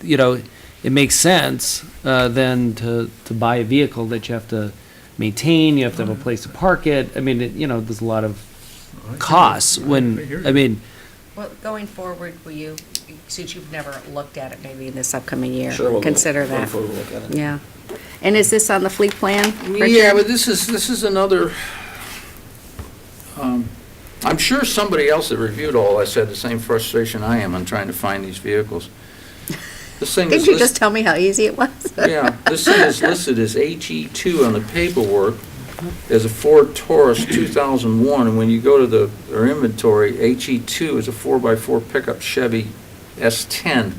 F: it makes sense then to buy a vehicle that you have to maintain, you have to have a place to park it. I mean, there's a lot of costs when, I mean,
B: well, going forward, will you since you've never looked at it, maybe in this upcoming year,
C: Sure, we'll go-
B: consider
C: go
B: that.
C: for a look at it.
B: Yeah. And is this on the fleet plan, Richard?
D: Yeah, but this is another, I'm sure somebody else that reviewed all this had the same frustration I am on trying to find these vehicles. This thing is
B: Didn't you
D: listed-
B: just tell me how easy it was?
D: Yeah, this thing is listed as HE2 on the paperwork as a Ford Taurus 2001, and when you go to their inventory, HE2 is a 4x4 pickup Chevy S10.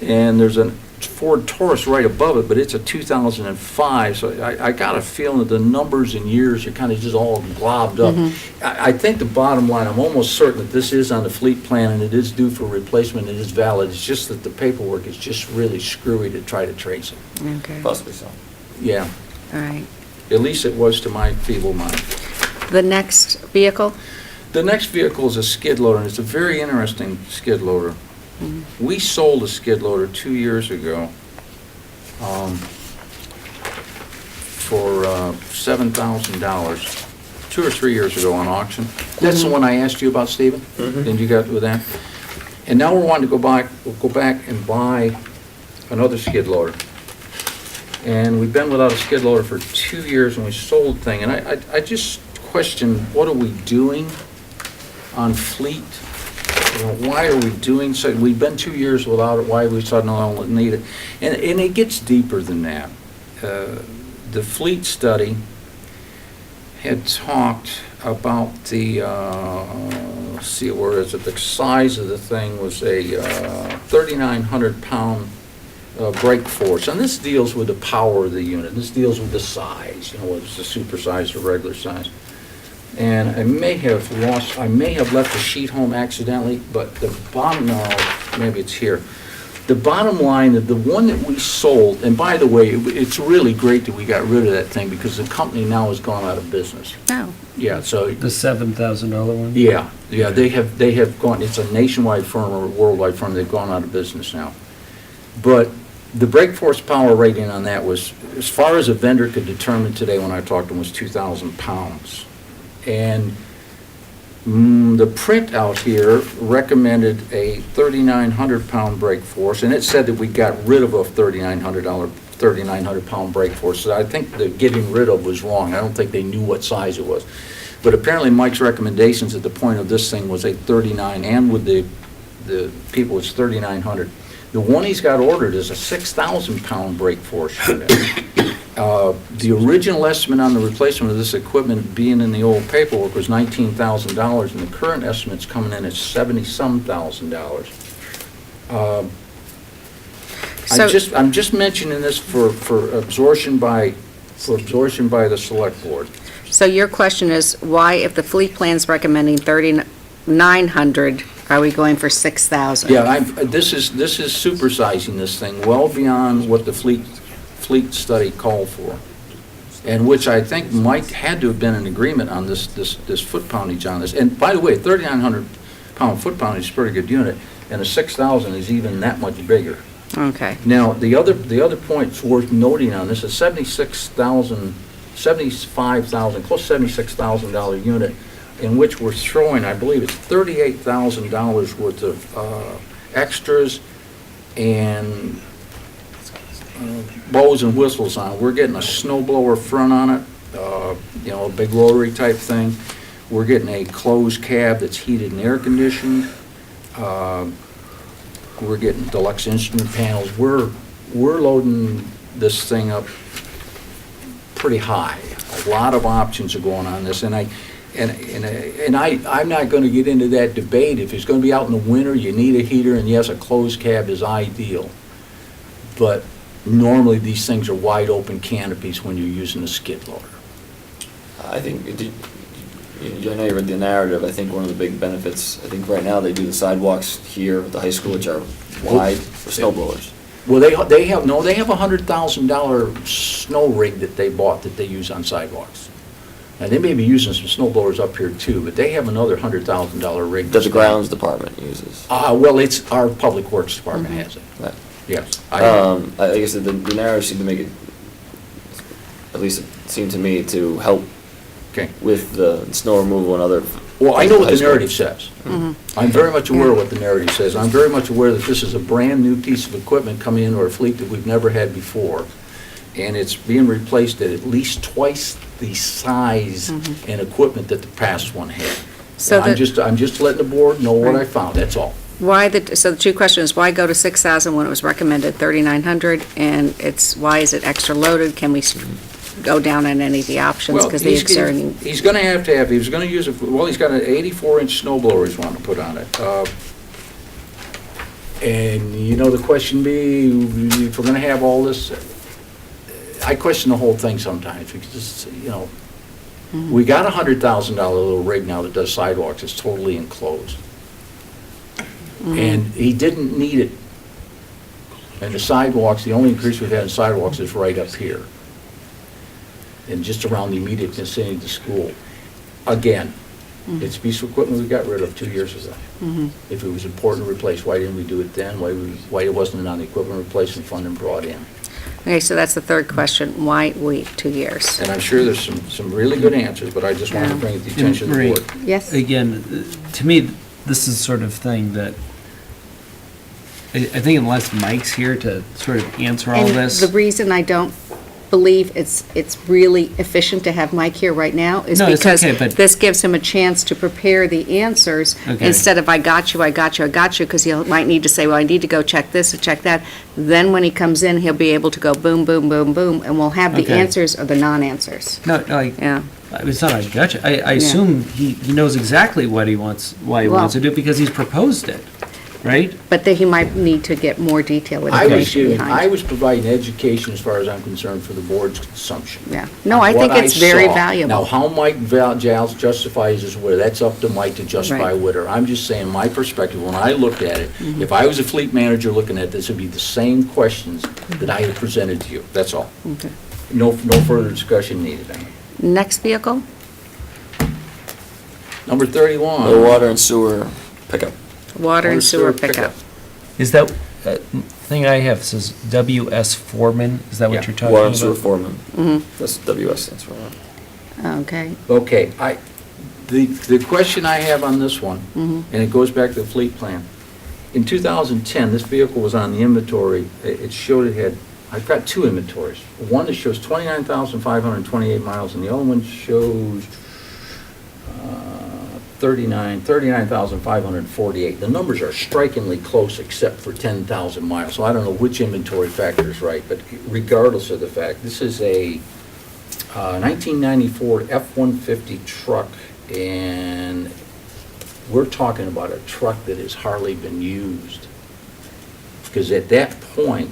D: And there's a Ford Taurus right above it, but it's a 2005, so I got a feeling that the numbers and years are kind of just all globbed up. I think the bottom line, I'm almost certain that this is on the fleet plan and it is due for replacement, it is valid, it's just that the paperwork is just really screwy to try to trace it.
B: Okay, all
C: Possibly so.
D: Yeah,
B: right.
D: at least it was to my feeble mind.
B: The next vehicle?
D: The next vehicle is a skid loader, and it's a very interesting skid loader. We sold a skid loader 2 years ago for $7,000, 2 or 3 years ago on auction. That's the one I asked you about, Stephen? Then you got with that? And now we're wanting to go back and buy another skid loader. And we've been without a skid loader for 2 years, and we sold the thing. And I just question, what are we doing on fleet? You know, why are we doing so? We've been 2 years without it, why we suddenly don't need it? And it gets deeper than that. The fleet study had talked about the, let's see, where is it? The size of the thing was a 3,900-pound brake force. And this deals with the power of the unit. This deals with the size, you know, whether it's the super size or regular size. And I may have left the sheet home accidentally, but the bottom, no, maybe it's here. The bottom line, of the one that we sold, and by the way, it's really great that we got rid of that thing because the company now has gone out of business.
B: Oh,
D: Yeah, so,
F: The $7,000 one?
D: yeah, they have gone, it's a nationwide firm or a worldwide firm, they've gone out of business now. But the brake force power rating on that was, as far as a vendor could determine today when I talked to him, was 2,000 pounds. And the printout here recommended a 3,900-pound brake force, and it said that we got rid of a 3,900-pound brake force. So I think the getting rid of was wrong. I don't think they knew what size it was. But apparently Mike's recommendations at the point of this thing was a 39, and with the people, it's 3,900. The one he's got ordered is a 6,000-pound brake force unit. The original estimate on the replacement of this equipment being in the old paperwork was $19,000, and the current estimate's coming in at $70-some thousand. I'm just mentioning this for absorption by the select board.
B: so your question is, why, if the fleet plan's recommending 3,900, are we going for 6,000?
D: Yeah, this is supersizing this thing well beyond what the fleet study called for, and which I think Mike had to have been in agreement on this foot poundage on this. And by the way, 3,900-pound foot poundage is a pretty good unit, and a 6,000 is even that much bigger.
B: Okay,
D: Now, the other point's worth noting on this is $75,000, close to $76,000 unit, in which we're throwing, I believe it's $38,000 worth of extras and bows and whistles on it. We're getting a snow blower front on it, a big rotary type thing. We're getting a closed cab that's heated and air conditioned. We're getting deluxe instrument panels. We're loading this thing up pretty high. A lot of options are going on this, and I'm not going to get into that debate. If it's going to be out in the winter, you need a heater, and yes, a closed cab is ideal. But normally, these things are wide open canopies when you're using a skid loader.
C: I think, I know you read the narrative, I think one of the big benefits, I think right now they do the sidewalks here at the high school, which are wide for snow blowers.
D: Well, they have a $100,000 snow rig that they bought that they use on sidewalks. And they may be using some snow blowers up here too, but they have another $100,000 rig.
C: That the grounds department uses.
D: Well, it's our Public Works Department has it,
C: Right.
D: yes.
C: I guess the narrative seemed to make it, at least it seemed to me, to help
D: Okay.
C: with the snow removal and other.
D: Well, I know what
C: high
D: the
C: school.
D: narrative says. I'm very much aware of what the narrative says. I'm very much aware that this is a brand-new piece of equipment coming into our fleet that we've never had before. And it's being replaced at least twice the size and equipment that the past one had.
B: So
D: I'm
B: the-
D: I'm just letting the board know what I
B: Right.
D: found, that's all.
B: So the two questions, why go to 6,000 when it was recommended 3,900? And why is it extra loaded? Can we go down on any of the options?
D: Well,
B: Because
D: he's gonna have, he was gonna use, he's got an 84-inch snow blower he's wanting to put on it. And, the question be, if we're gonna have all this, I question the whole thing sometimes, because, we got a $100,000 little rig now that does sidewalks, it's totally enclosed. And he didn't need it. And the sidewalks, the only increase we've had in sidewalks is right up here. And just around the immediate vicinity of the school. Again, it's a piece of equipment we got rid of 2 years ago. If it was important to replace, why didn't we do it then? Why it wasn't on the equipment replacement fund and brought in?
B: Okay, so that's the third question. Why wait 2 years?
D: And I'm sure there's some really good answers, but I just wanted to
B: Yeah.
D: bring it to the attention of the
F: Marie,
D: board.
B: Yes?
F: Again, to me, this is sort of thing that, I think unless Mike's here to sort of answer all
B: And
F: this.
B: the reason I don't believe it's really efficient to have Mike here right now is
F: No, it's
B: because
F: okay, but-
B: this gives him a chance to prepare the answers
F: Okay.
B: instead of I got you, because he might need to say, well, I need to go check this or check that. Then when he comes in, he'll be able to go boom, boom, boom, boom, and we'll have the
F: Okay.
B: answers or the non-answers.
F: No,
B: Yeah.
F: it's not I gotcha. I assume he knows exactly what he wants, why he wants to do it, because he's proposed it, right?
B: But then he might need to get more detailed
D: I
B: information behind.
D: was providing education, as far as I'm concerned, for the board's consumption.
B: Yeah. No, I
D: What
B: think it's very
D: saw.
B: valuable.
D: Now, how Mike Giles justifies his Witter, that's up to Mike to justify
B: Right.
D: Witter. I'm just saying, my perspective, when I looked at it, if I was a fleet manager looking at this, it'd be the same questions that I had presented to you, that's all.
B: Okay.
D: No further discussion needed.
B: Next vehicle?
D: Number 31.
C: The water and sewer pickup.
B: Water and sewer pickup.
F: Is that, thing I have says W.S. Foreman, is that
D: Yeah.
F: what you're talking about?
C: Water and sewer foreman. That's WS stands for.
B: Okay.
D: Okay, the question I have on this one, and it goes back to the fleet plan. In 2010, this vehicle was on the inventory, it showed it had, I've got two inventories. One that shows 29,528 miles, and the other one shows 39,548. The numbers are strikingly close except for 10,000 miles, so I don't know which inventory factor is right, but regardless of the fact, this is a 1994 F-150 truck, and we're talking about a truck that has hardly been used. Because at that point,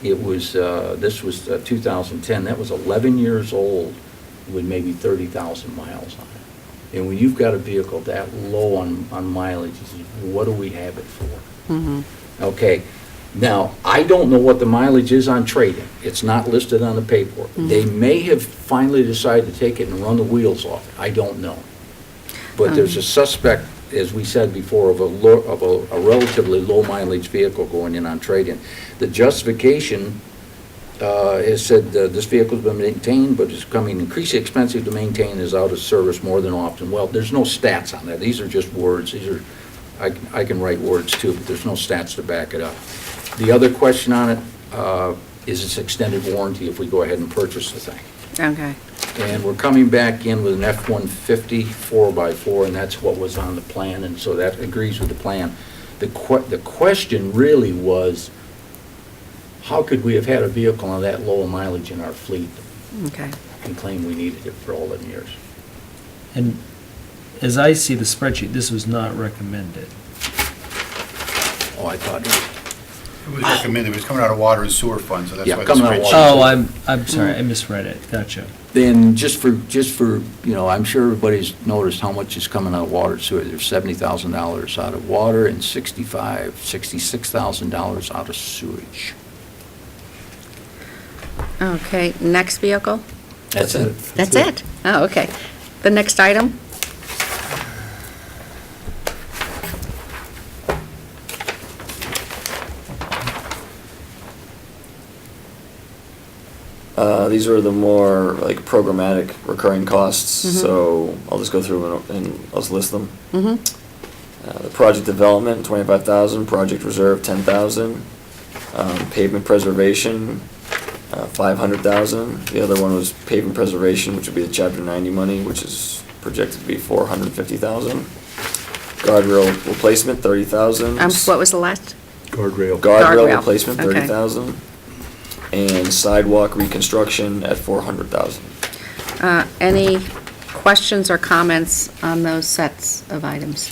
D: it was, this was 2010, that was 11 years old with maybe 30,000 miles on it. And when you've got a vehicle that low on mileage, what do we have it for? Okay, now, I don't know what the mileage is on trade-in. It's not listed on the paperwork. They may have finally decided to take it and run the wheels off it. I don't know. But there's a suspect, as we said before, of a relatively low mileage vehicle going in on trade-in. The justification has said this vehicle's been maintained, but it's becoming increasingly expensive to maintain and is out of service more than often. Well, there's no stats on that. These are just words. I can write words too, but there's no stats to back it up. The other question on it is its extended warranty if we go ahead and purchase the thing.
B: Okay.
D: And we're coming back in with an F-150 4x4, and that's what was on the plan, and so that agrees with the plan. The question really was, how could we have had a vehicle on that low mileage in our fleet
B: Okay.
D: and claim we needed it for all them years?
F: And as I see the spreadsheet, this was not recommended.
D: Oh, I thought,
E: It was recommended, it was coming out of water and sewer fund, so that's
D: Yeah,
E: why the
D: coming out of
E: spreadsheet.
D: water.
F: Oh, I'm sorry, I misread it. Gotcha.
D: then just for, I'm sure everybody's noticed how much is coming out of water and sewer. There's $70,000 out of water and $66,000 out of sewage.
B: Okay, next vehicle?
D: That's it.
B: That's it? Oh, okay. The next item?
C: These are the more like programmatic recurring costs, so I'll just go through and I'll just list them. The project development, 25,000, project reserve, 10,000, pavement preservation, 500,000. The other one was pavement preservation, which would be the chapter 90 money, which is projected to be 450,000. Guardrail replacement, 30,000.
B: What was the last?
A: Guardrail.
C: Guardrail
B: Guardrail,
C: replacement,
B: okay.
C: 30,000. And sidewalk reconstruction at 400,000.
B: Any questions or comments on those sets of items?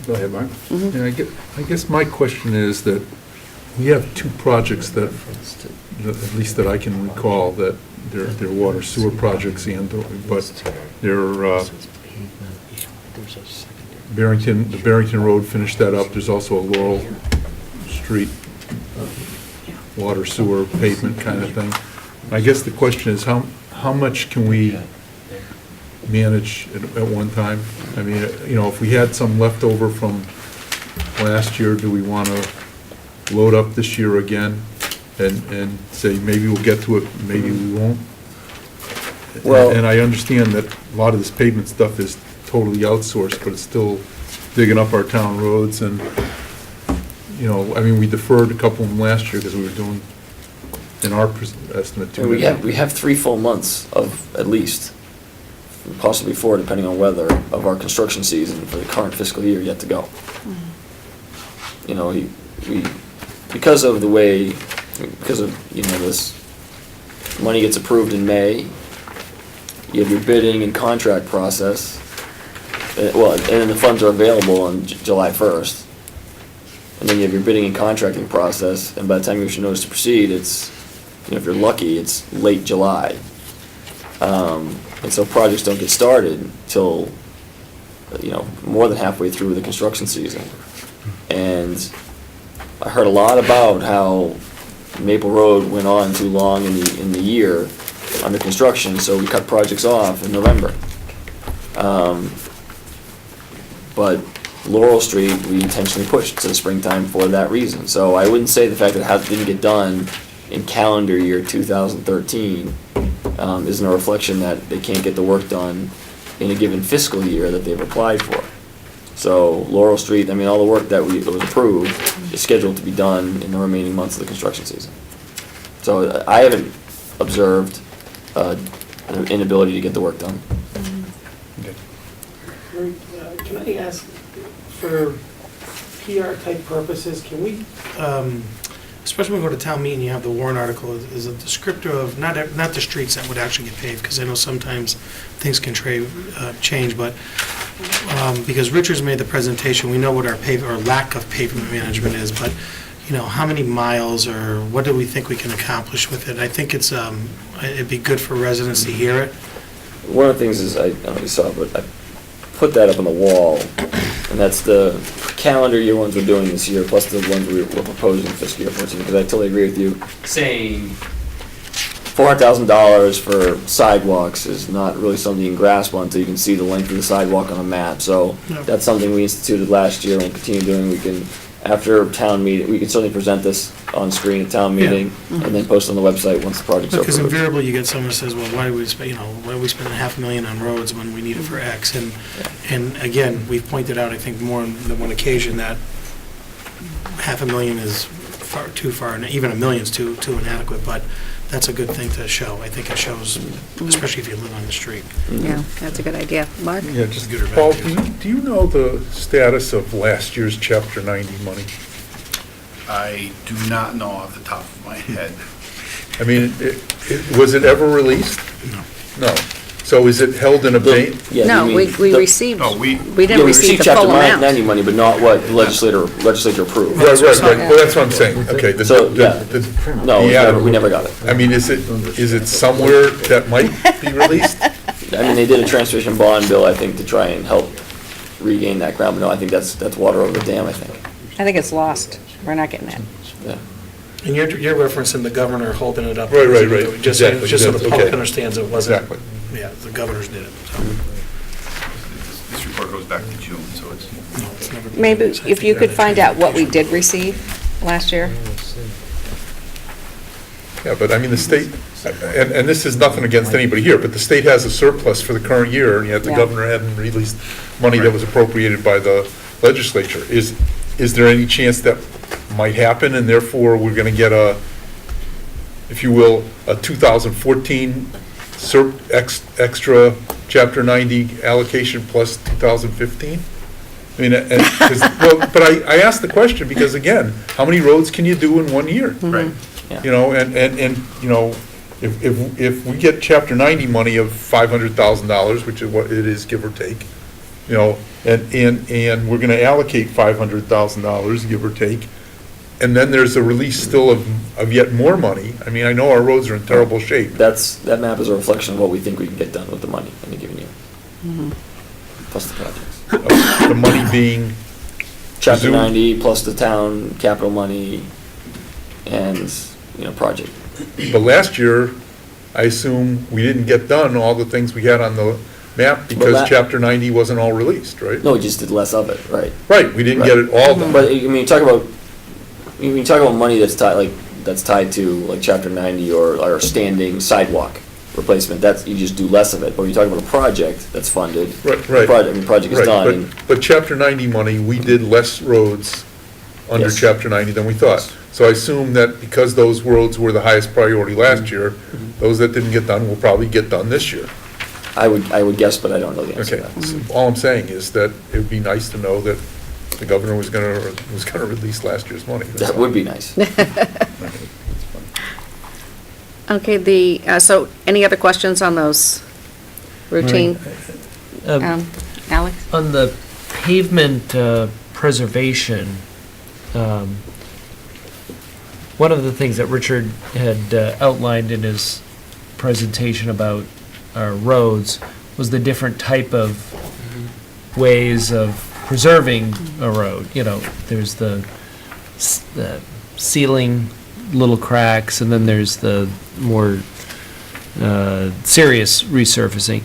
D: Go ahead, Mark.
A: Yeah, I guess my question is that we have two projects that, at least that I can recall, that they're water sewer projects, but they're, the Barrington Road finished that up. There's also a Laurel Street water sewer pavement kind of thing. I guess the question is, how much can we manage at one time? I mean, if we had some left over from last year, do we want to load up this year again and say, maybe we'll get to it, maybe we won't?
C: Well-
A: And I understand that a lot of this pavement stuff is totally outsourced, but it's still digging up our town roads and, I mean, we deferred a couple of them last year because we were doing, in our estimate, too.
C: And we have 3 full months of, at least, possibly 4, depending on weather, of our construction season for the current fiscal year yet to go. Because of the way, this money gets approved in May, you have your bidding and contract process, and then the funds are available on July 1st. And then you have your bidding and contracting process, and by the time you issue notice to proceed, it's, if you're lucky, it's late July. And so projects don't get started till, more than halfway through the construction season. And I heard a lot about how Maple Road went on too long in the year under construction, so we cut projects off in November. But Laurel Street, we intentionally pushed to the springtime for that reason. So I wouldn't say the fact that it didn't get done in calendar year 2013 isn't a reflection that they can't get the work done in a given fiscal year that they've applied for. So Laurel Street, I mean, all the work that was approved is scheduled to be done in the remaining months of the construction season. So I haven't observed an inability to get the work done.
G: Can I ask, for PR-type purposes, can we, especially when we go to town meeting, you have the warrant article, is a descriptor of, not the streets that would actually get paved, because I know sometimes things can change, but because Richard's made the presentation, we know what our lack of pavement management is, but, how many miles or what do we think we can accomplish with it? I think it'd be good for residents to hear it.
C: One of the things is, I don't know if you saw, but I put that up on the wall, and that's the calendar year ones we're doing this year, plus the ones we're proposing fiscal year 14, because I totally agree with you. Saying $400,000 for sidewalks is not really something you can grasp on until you can see the length of the sidewalk on a map. So
G: No.
C: that's something we instituted last year and we'll continue doing. We can, after town meeting, we can certainly present this on screen at town meeting and then post on the website once the project's over.
G: Because invariably you get someone who says, well, why are we spending $500,000 on roads when we need it for X? And again, we've pointed out, I think, more than one occasion that $500,000 is too far, and even $1 million is too inadequate, but that's a good thing to show. I think it shows, especially if you live on the street.
B: Yeah, that's a good idea. Mark?
A: Yeah, just,
E: Good or bad
A: Paul,
E: news.
A: do you know the status of last year's Chapter 90 money?
E: I do not know off the top of my head.
A: I mean, was it ever released?
E: No.
A: No. So is it held in abeyance?
C: Yeah,
B: No,
C: you
B: we
C: mean
B: received,
E: No,
B: we
E: we-
B: didn't receive the
C: Chapter
B: full amount.
C: 90 money, but not what the legislature approved.
A: Right. Well, that's what I'm saying. Okay.
C: So, yeah. No,
A: Yeah.
C: we never got it.
A: I mean, is it somewhere that might be released?
C: I mean, they did a transportation bond bill, I think, to try and help regain that ground, but no, I think that's water over the dam, I think.
B: I think it's lost. We're not getting it.
C: Yeah.
G: And you're referencing the governor holding it up.
A: Right.
G: Just so
A: Exactly.
G: the public
A: Okay.
G: understands it wasn't.
A: Exactly.
G: Yeah, the governors did it. so.
E: This report goes back to June, so it's.
G: No, it's never been
B: Maybe
G: released. I
B: if
G: think
B: you
G: that
B: could
G: had
B: find out what we
G: transportation.
B: did receive last year.
A: Yeah, but I mean, the state, and this is nothing against anybody here, but the state has a surplus for the current year, and yet the
B: Yeah.
A: governor hadn't released money that was appropriated by the legislature. Is there any chance that might happen, and therefore we're gonna get a, if you will, a 2014 extra Chapter 90 allocation plus 2015? I mean, but I asked the question because, again, how many roads can you do in 1 year?
E: Right.
C: Yeah.
A: You know, and, you know, if we get Chapter 90 money of $500,000, which is what it is, give or take, you know, and we're gonna allocate $500,000, give or take, and then there's a release still of yet more money. I mean, I know our roads are in terrible shape.
C: That map is a reflection of what we think we can get done with the money in a given year. Plus the projects.
A: The money being,
C: Chapter
A: Presume-
C: 90 plus the town capital money and, project.
A: but last year, I assume we didn't get done all the things we had on the map because
C: that-
A: Chapter 90 wasn't all released, right?
C: No, we just did less of it, right?
A: Right, we didn't get it all done.
C: But, I mean, you talk about money that's tied to, like, Chapter 90 or standing sidewalk replacement, you just do less of it. But when you talk about a project that's funded,
A: Right.
C: the project is
A: Right,
C: done,
A: but-
C: and
A: But Chapter 90 money, we did less roads under
C: Yes.
A: Chapter 90 than we thought. So I assume that because those roads were the highest priority last year, those that didn't get done will probably get done this year.
C: I would guess, but I don't know the answer
A: Okay,
C: to that.
A: so all I'm saying is that it would be nice to know that the governor was gonna release last year's money. That's
C: That
A: all.
C: would be nice.
B: Okay, so any other questions on those routine? Alex?
F: On the pavement preservation, one of the things that Richard had outlined in his presentation about our roads was the different type of ways of preserving a road. There's the sealing little cracks, and then there's the more serious resurfacing.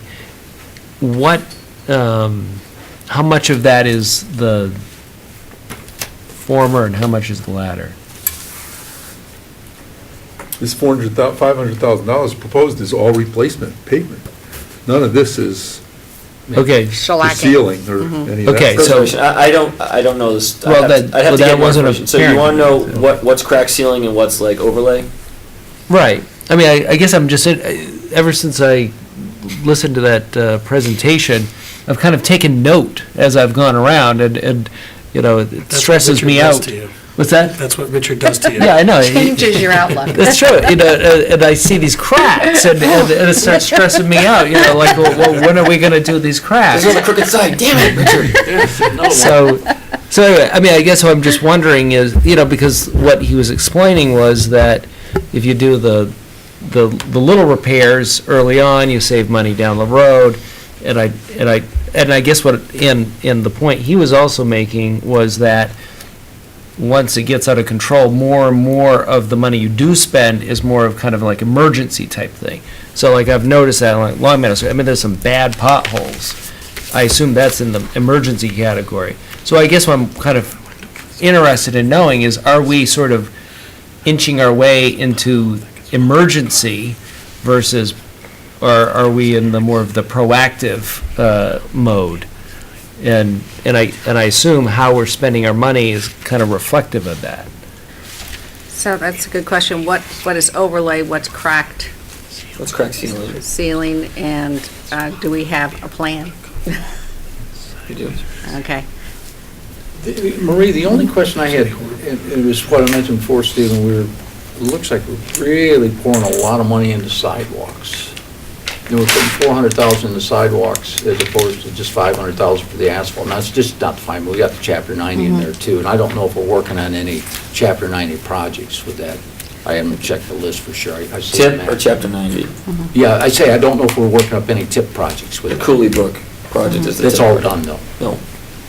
F: How much of that is the former and how much is the latter?
A: This $500,000 proposed is all replacement pavement. None of this is
F: Okay,
A: the
B: Shellacking.
A: ceiling or any of that.
F: Okay, so-
C: Preservation, I don't know this.
F: Well,
C: I'd have to
F: that
C: get more
F: wasn't
C: information. So you
F: apparent
C: wanna know
F: to me, so.
C: what's crack sealing and what's like overlay?
F: right. I mean, I guess I'm just, ever since I listened to that presentation, I've kind of taken note as I've gone around, and it
G: That's what
F: stresses
G: Richard
F: me
G: does
F: out.
G: to you.
F: What's that?
G: That's what Richard does to you.
F: Yeah, I know.
B: Changes your outlook.
F: That's true, and I see these cracks, and it starts stressing me out, like, well, when are we gonna do these cracks?
C: There's on the crooked side, damn it, Richard.
F: So anyway, I mean, I guess what I'm just wondering is, because what he was explaining was that if you do the little repairs early on, you save money down the road, and I guess what, and the point he was also making was that once it gets out of control, more and more of the money you do spend is more of kind of like emergency type thing. So like I've noticed that on Long Meadow Street, I mean, there's some bad potholes. I assume that's in the emergency category. So I guess what I'm kind of interested in knowing is, are we sort of inching our way into emergency versus, or are we in the more of the proactive mode? And I assume how we're spending our money is kind of reflective of that.
B: So that's a good question. What is overlay, what's cracked
C: What's crack sealing?
B: ceiling, and do we have a plan?
C: You do.
B: Okay.
D: Marie, the only question I had, and it was what I mentioned before, Stephen, it looks like we're really pouring a lot of money into sidewalks. We're putting $400,000 in the sidewalks as opposed to just $500,000 for the asphalt. Now, it's just not the fine, we got the Chapter 90 in there too, and I don't know if we're working on any Chapter 90 projects with that. I haven't checked the list for sure. I see the
C: Tip or
D: map.
C: Chapter 90?
D: Yeah, I say I don't know if we're working up any tip projects with
C: The
D: it.
C: Cooley Brook project is the
D: That's
C: tip
D: all
C: project.
D: done though.
C: No.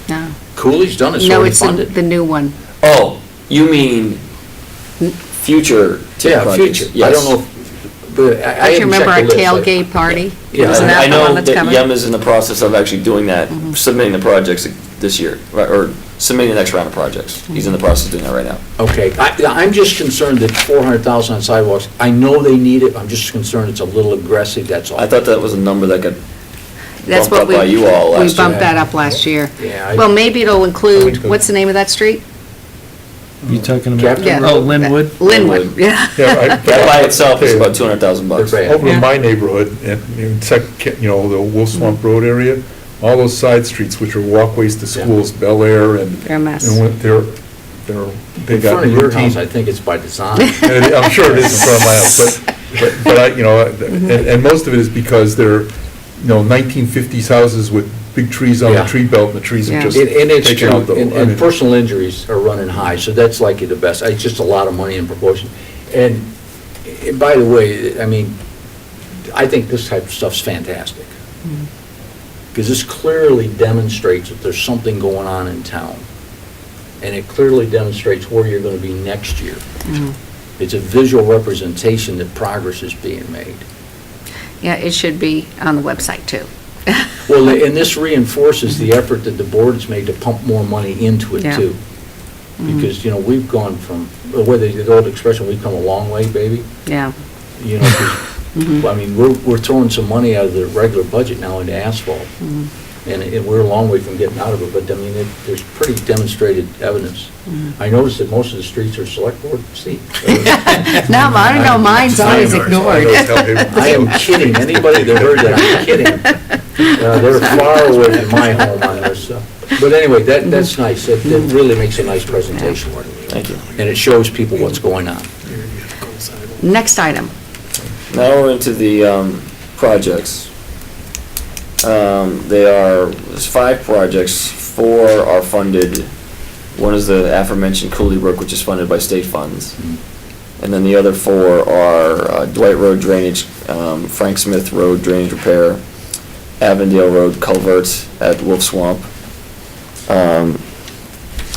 B: No.
D: Cooley's done, it's
B: No,
D: already
B: it's
D: funded.
B: the new one.
C: Oh, you mean future tip
D: Yeah,
C: projects?
D: future. I
C: Yes.
D: don't know, but I
B: Don't you
D: haven't
B: remember our
D: checked the list.
B: tailgate party?
D: Yeah,
B: Isn't that
C: I
B: the one
C: know
B: that's
C: that
B: coming?
C: Yem is in the process of actually doing that, submitting the projects this year, right, or submitting the next round of projects. He's in the process of doing that right now.
D: Okay, I'm just concerned that 400,000 on sidewalks, I know they need it, I'm just concerned it's a little aggressive, that's all.
C: I thought that was a number that got
B: That's
C: bumped
B: what
C: up by you all
B: we
C: last year.
B: bumped that up last year.
D: Yeah, I-
B: Well, maybe it'll include,
A: Lincoln.
B: what's the name of that street?
F: You talking about?
D: Captain
B: Yeah.
F: Oh, Linwood?
B: Linwood, yeah.
A: Yeah,
C: That by itself is
A: Okay.
C: about $200,000.
D: They're bad.
A: Over
B: Yeah.
A: in my neighborhood, and the Wolf Swamp Road area, all those side streets, which are walkways to schools, Bel Air and.
B: They're a mess.
A: and when they're, they
D: In
A: got
D: front of your
A: routine.
D: house, I think it's by design.
A: And I'm sure it is in front of my house, but I, and most of it is because they're, 1950s houses with big trees on the
D: Yeah.
A: tree belt, and the trees
B: Yeah.
A: are just
D: And it's
A: taken
D: true,
A: out. I
D: and
A: mean,
D: personal injuries are running high, so that's likely the best. It's just a lot of money in proportion. And by the way, I mean, I think this type of stuff's fantastic. Because this clearly demonstrates that there's something going on in town. And it clearly demonstrates where you're going to be next year. It's a visual representation that progress is being made.
B: Yeah, it should be on the website, too.
D: Well, and this reinforces the effort that the board's made to pump more money into it,
B: Yeah.
D: too. Because, we've gone from, whether the old expression, we've come a long way, baby.
B: Yeah.
D: 'Cause, I mean, we're throwing some money out of the regular budget now into asphalt. And we're a long way from getting out of it, but I mean, there's pretty demonstrated evidence. I noticed that most of the streets are select board seat.
B: No, I know, mine's always
A: I know
B: ignored.
A: it's Hellhaven.
D: I am kidding. Anybody that heard that, I'm kidding. They're far away from my home on this. But anyway, that's nice. It really makes a nice presentation.
C: Thank you.
D: And it shows people what's going on.
B: Next item.
C: Now we're into the projects. There's 5 projects, 4 are funded. One is the aforementioned Cooley Brook, which is funded by state funds. And then the other 4 are Dwight Road drainage, Frank Smith Road drainage repair, Avondale Road culvert at Wolf Swamp.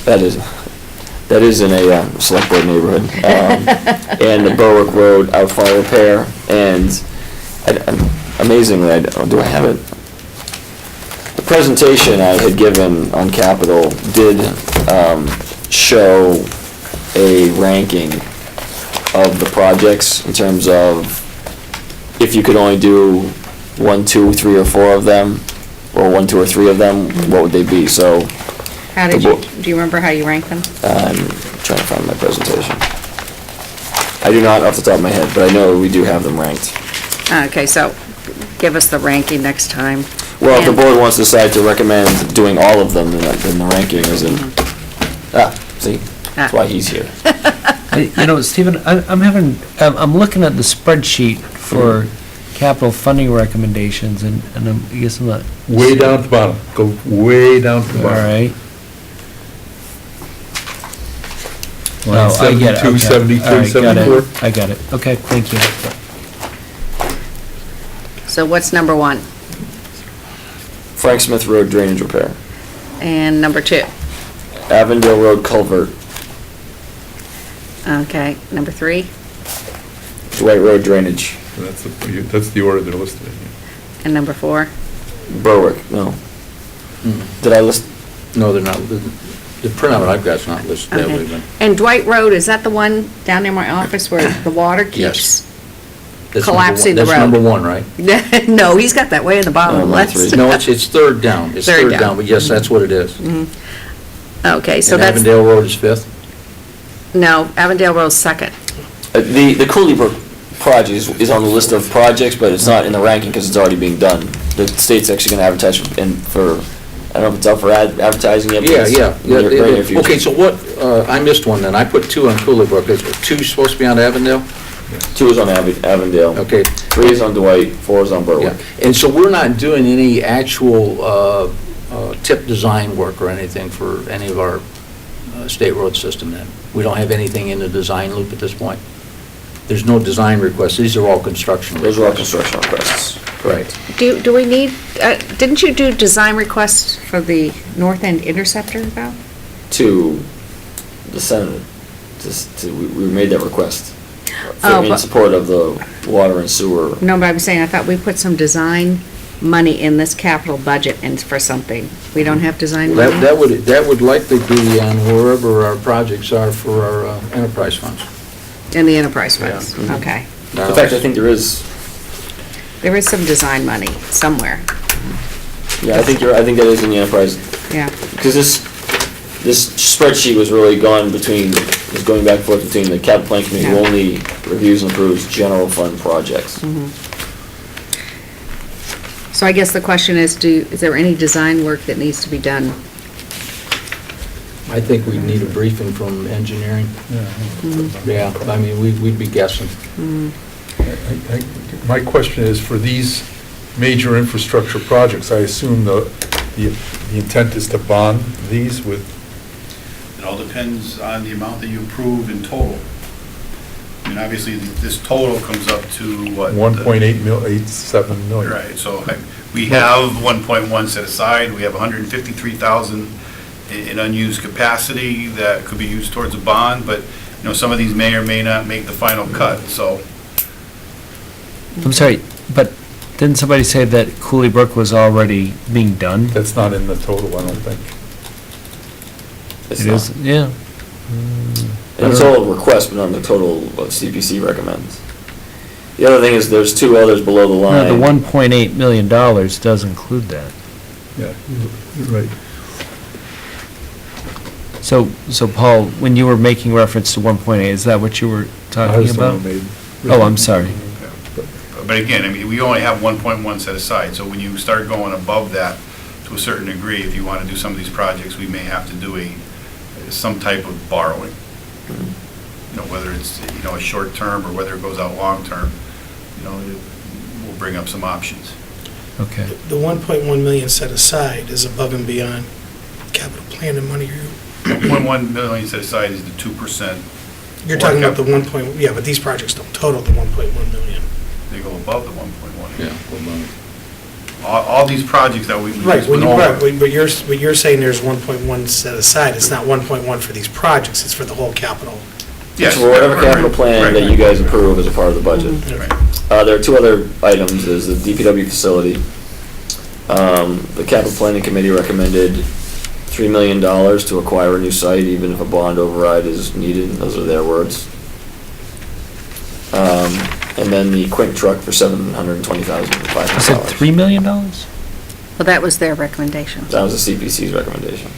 C: That is in a select board neighborhood. And the Berwick Road outfall repair, and amazingly, do I have it? The presentation I had given on Capitol did show a ranking of the projects in terms of if you could only do 1, 2, 3, or 4 of them, or 1, 2, or 3 of them, what would they be? So
B: How did you, do you remember how you ranked them?
C: I'm trying to find my presentation. I do not off the top of my head, but I know we do have them ranked.
B: Okay, so give us the ranking next time.
C: Well, if the
B: And-
C: board wants to decide to recommend doing all of them, then the ranking isn't. See, that's why he's here.
F: Stephen, I'm looking at the spreadsheet for capital funding recommendations, and I guess I'm not.
A: Way down at the bottom, go way down to the
F: All
A: bottom.
F: right.
A: Line
F: Oh, I get it,
A: 72,
F: okay.
A: 73,
F: All right, got it.
A: 74.
F: I got it. Okay, thank you.
B: So what's number 1
C: Frank Smith Road drainage repair,
B: and number 2?
C: Avondale Road culvert,
B: Okay, number 3
C: Dwight Road drainage,
A: And that's the order they're listed in.
B: and number 4?
C: Berwick, no. Did I list?
D: No, they're not. The printout I've got is not listed that way,
B: Okay.
D: but.
B: And Dwight Road, is that the one down near my office where the water keeps?
D: That's
B: Collapsing
D: number
B: the
D: one.
B: road.
D: That's number 1, right?
B: No, he's got that way in the bottom of the
C: my
B: list.
C: 3.
D: No, it's third down. It's
B: Third
D: third
B: down.
D: down, but yes, that's what it is.
B: Okay, so
D: And
B: that's,
D: Avondale Road is 5th?
B: no, Avondale Road's 2nd.
C: The Cooley Brook project is on the list of projects, but it's not in the ranking because it's already being done. The state's actually going to advertise for, I don't know if it's up for advertising yet. but
D: Yeah,
C: it's
D: yeah.
C: in the very near future.
D: Okay, so what, I missed one then. I put 2 on Cooley Brook. Is 2 supposed to be on Avondale?
C: 2 is on Avondale.
D: Okay.
C: 3 is on Dwight, 4 is on
D: Yeah.
C: Berwick.
D: And so we're not doing any actual tip design work or anything for any of our state road system then? We don't have anything in the design loop at this point? There's no design requests. These are all construction requests.
C: Those are all construction requests.
D: Right.
B: Do we need, didn't you do design requests for the North End Interceptor valve?
C: To the Senate, we made that request.
B: Oh,
C: in
B: but-
C: support of the water and sewer.
B: No, but I'm saying, I thought we put some design money in this capital budget and for something. We don't have design money?
D: That would likely be on wherever our projects are for our enterprise funds.
B: In the enterprise funds,
C: Yeah.
B: okay.
C: In fact, I think there is,
B: There is some design money somewhere,
C: yeah, I think that is in the enterprise,
B: yeah.
C: because this spreadsheet was really going back and forth between the capital plan committee, who
B: Yeah.
C: only reviews and approves general fund projects.
B: So I guess the question is, is there any design work that needs to be done?
D: I think we'd need a briefing from engineering. Yeah, I mean, we'd be guessing.
A: My question is, for these major infrastructure projects, I assume the intent is to bond these with,
E: It all depends on the amount that you approve in total. I mean, obviously, this total comes up to what?
A: 1.87 million.
E: Right, so we have 1.1 set aside, we have 153,000 in unused capacity that could be used towards a bond, but, you know, some of these may or may not make the final cut, so.
F: I'm sorry, but didn't somebody say that Cooley Brook was already being done?
A: That's not in the total, I don't think.
C: It's
F: It
C: not.
F: is, yeah.
C: And it's all a request, but not the total what CPC recommends. The other thing is, there's two others below the line.
F: No, the $1.8 million does include that.
A: Yeah, you're right.
F: So Paul, when you were making reference to 1.8, is that what you were
A: I
F: talking
A: was the one
F: about?
A: who made-
F: Oh, I'm sorry.
E: But again, I mean, we only have 1.1 set aside, so when you start going above that to a certain degree, if you want to do some of these projects, we may have to do some type of borrowing. You know, whether it's, you know, a short term or whether it goes out long term, you know, we'll bring up some options.
F: Okay.
G: The 1.1 million set aside is above and beyond capital plan and money.
E: 1.1 million set aside is the 2%.
G: You're talking about the 1. Yeah, but these projects don't total the 1.1 million.
E: They go above the 1.1.
D: Yeah, well,
E: All these projects that we
G: Right,
E: just went over.
G: but you're saying there's 1.1 set aside. It's not 1.1 for these projects, it's for the whole capital.
E: Yes,
C: It's for whatever
E: right,
C: capital
E: right,
C: plan
E: right,
C: that
E: right.
C: you guys approve as a part of the budget.
E: Right.
C: There are two other items, is the DPW facility. The capital planning committee recommended $3 million to acquire a new site, even if a bond override is needed, those are their words. And then the Quint truck for $720,500.
F: You said $3 million? I
B: Well, that was their recommendation.
C: That was the CPC's recommendation.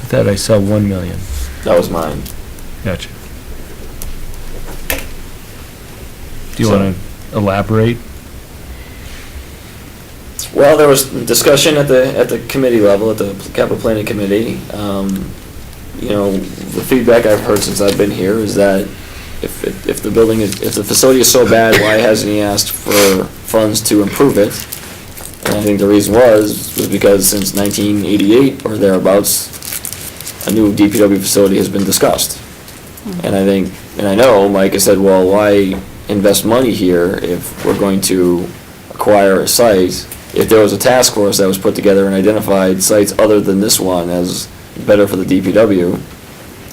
F: thought I saw 1 million.
C: That was mine.
F: Gotcha. Do you
C: So-
F: want to elaborate?
C: Well, there was discussion at the committee level, at the capital planning committee. You know, the feedback I've heard since I've been here is that if the facility is so bad, why hasn't he asked for funds to improve it? And I think the reason was because since 1988 or thereabouts, a new DPW facility has been discussed. And I know Mike has said, well, why invest money here if we're going to acquire a site? If there was a task force that was put together and identified sites other than this one as better for the DPW,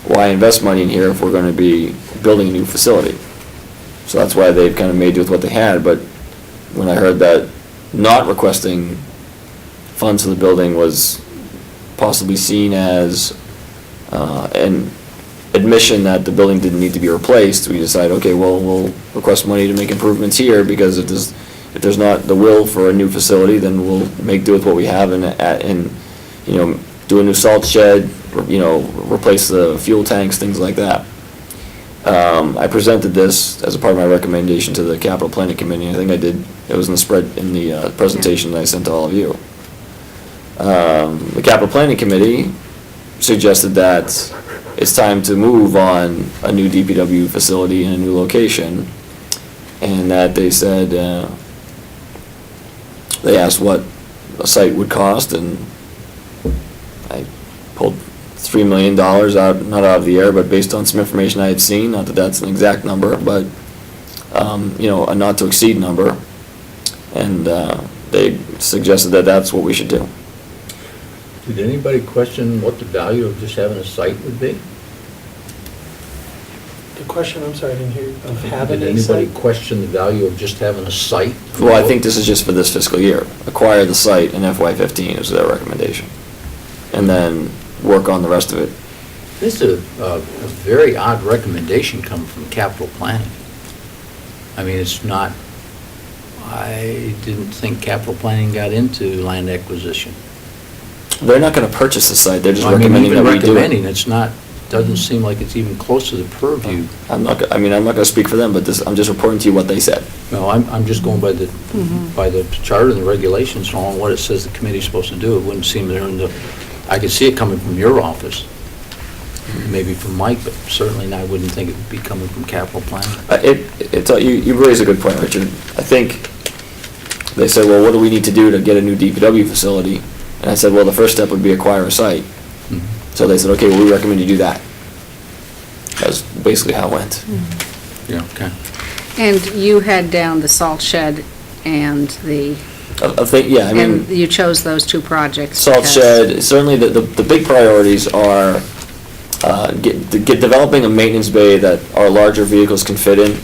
C: why invest money in here if we're going to be building a new facility? So that's why they've kind of made do with what they had, but when I heard that not requesting funds for the building was possibly seen as an admission that the building didn't need to be replaced, we decided, okay, well, we'll request money to make improvements here, because if there's not the will for a new facility, then we'll make do with what we have and you know, do a new salt shed, you know, replace the fuel tanks, things like that. I presented this as a part of my recommendation to the capital planning committee. I think I did, it was in the presentation that I sent to all of you. The capital planning committee suggested that it's time to move on a new DPW facility in a new location, and that they said, they asked what a site would cost, and I pulled $3 million out, not out of the air, but based on some information I had seen, not that that's an exact number, but, you know, a not to exceed number. And they suggested that that's what we should do.
D: Did anybody question what the value of just having a site would be?
G: The question? I'm sorry, I didn't hear, of having
D: Did
G: a
D: anybody
G: site?
D: question the value of just having a site?
C: Well, I think this is just for this fiscal year. Acquire the site in FY15 is their recommendation. And then work on the rest of it.
D: This is a very odd recommendation coming from capital planning. I mean, it's not, I didn't think capital planning got into land acquisition.
C: They're not gonna purchase the site, they're just
D: I mean,
C: recommending
D: even
C: that we do
D: recommending,
C: it.
D: it's not, doesn't seem like it's even close to the purview.
C: I'm not gonna speak for them, but this, I'm just reporting to you what they said.
D: No, I'm just going by the charter and the regulations on what it says the committee's supposed to do. It wouldn't seem they're in the, I could see it coming from your office, maybe from Mike, but certainly I wouldn't think it would be coming from capital planning.
C: You raise a good point, Richard. I think they said, well, what do we need to do to get a new DPW facility? And I said, well, the first step would be acquire a site.
D: Mhm.
C: So they said, okay, well, we recommend you do that. That's basically how it went.
D: Yeah, okay.
B: And you had down the salt shed and the,
C: I think, yeah, I mean.
B: and you chose those two projects.
C: Salt
B: because-
C: shed, certainly the big priorities are get developing a maintenance bay that our larger vehicles can fit in.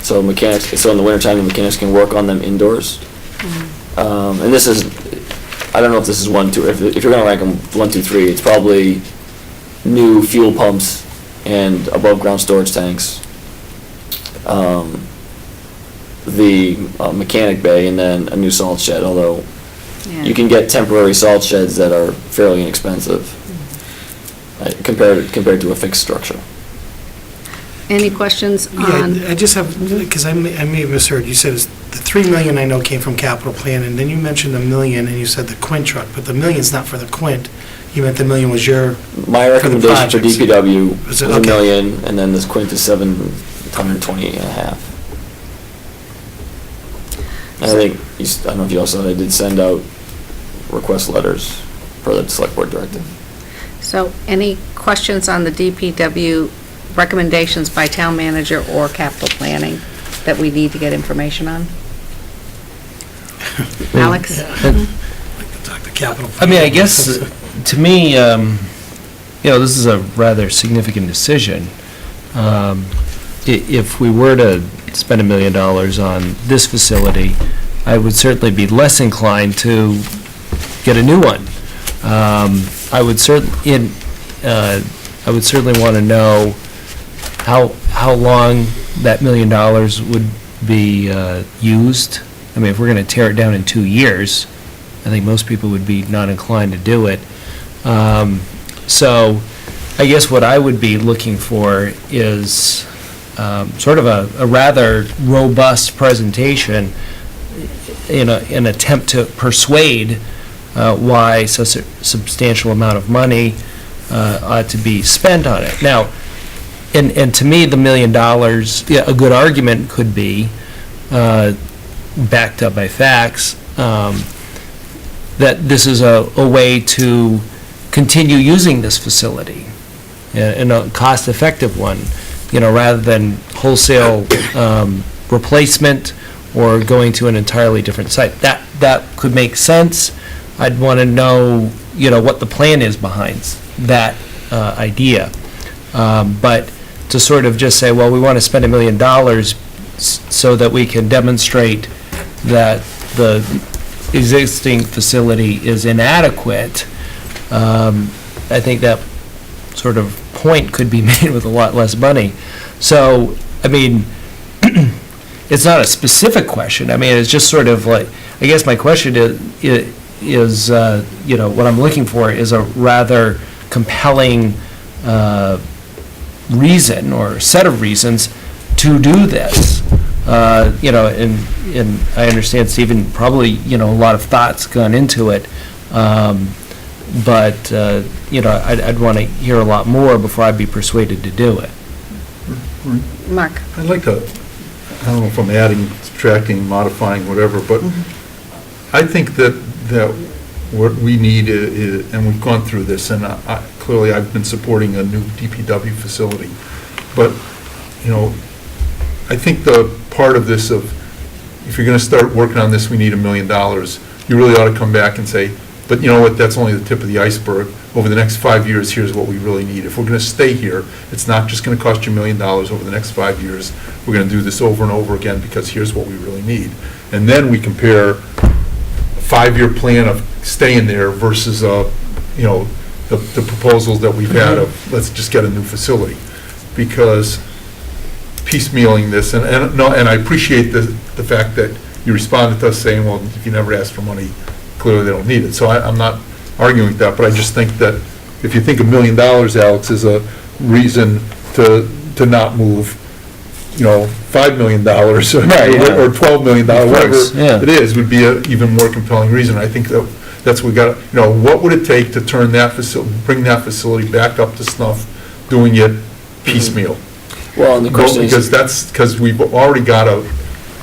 C: So mechanics, so in the wintertime, the mechanics can work on them indoors. And this is, I don't know if this is 1, 2, if you're gonna rank them 1, 2, 3, it's probably new fuel pumps and above-ground storage tanks. The mechanic bay and then a new salt shed, although
B: Yeah.
C: you can get temporary salt sheds that are fairly inexpensive compared to a fixed structure.
B: Any questions on?
G: Yeah, I just have, because I may have misheard, you said the 3 million I know came from capital plan, and then you mentioned the million, and you said the Quint truck, but the million's not for the Quint. You meant the million was your,
C: My recommendation for
G: projects.
C: DPW
G: Is
C: was
G: it-
C: $1
G: okay.
C: million, and then this Quint is 720 and a half. And I think, I don't know if you also, I did send out request letters for the select board directive.
B: So any questions on the DPW recommendations by town manager or capital planning that we need to get information on? Alex?
G: talk to capital.
F: I mean, I guess, to me, this is a rather significant decision. If we were to spend $1 million on this facility, I would certainly be less inclined to get a new one. I would certainly want to know how long that $1 million would be used. I mean, if we're going to tear it down in 2 years, I think most people would be not inclined to do it. So I guess what I would be looking for is sort of a rather robust presentation in an attempt to persuade why such a substantial amount of money ought to be spent on it. Now, and to me, the $1 million, yeah, a good argument could be, backed up by facts, that this is a way to continue using this facility in a cost-effective one, rather than wholesale replacement or going to an entirely different site. That could make sense. I'd want to know, what the plan is behind that idea. But to sort of just say, well, we want to spend $1 million so that we can demonstrate that the existing facility is inadequate, I think that sort of point could be made with a lot less money. So, I mean, it's not a specific question. I mean, it's just sort of like, I guess my question is what I'm looking for is a rather compelling reason or set of reasons to do this. And I understand, Stephen, probably, a lot of thought's gone into it. But I'd want to hear a lot more before I'd be persuaded to do it.
B: Mark?
A: I'd like to, I don't know if I'm adding, subtracting, modifying, whatever, but I think that what we need is, and we've gone through this, and clearly I've been supporting a new DPW facility, but, I think the part of this if you're going to start working on this, we need $1 million, you really ought to come back and say, But you know what, that's only the tip of the iceberg. Over the next 5 years, here's what we really need. If we're gonna stay here, it's not just gonna cost you $1 million over the next 5 years. We're gonna do this over and over again, because here's what we really need. And then we compare a 5-year plan of staying there versus, you know, the proposals that we've had of, let's just get a new facility. Because piecemealing this, and I appreciate the fact that you responded to us saying, well, if you never ask for money, clearly they don't need it. So I'm not arguing with that, but I just think that if you think $1 million, Alex, is a reason to not move, you know, $5 million or $12 million, whatever
F: yeah.
A: it is, would be an even more compelling reason. I think that's what we got, you know, what would it take to turn that facility, bring that facility back up to snuff, doing it piecemeal?
C: Well, and the question is.
A: Because we've already got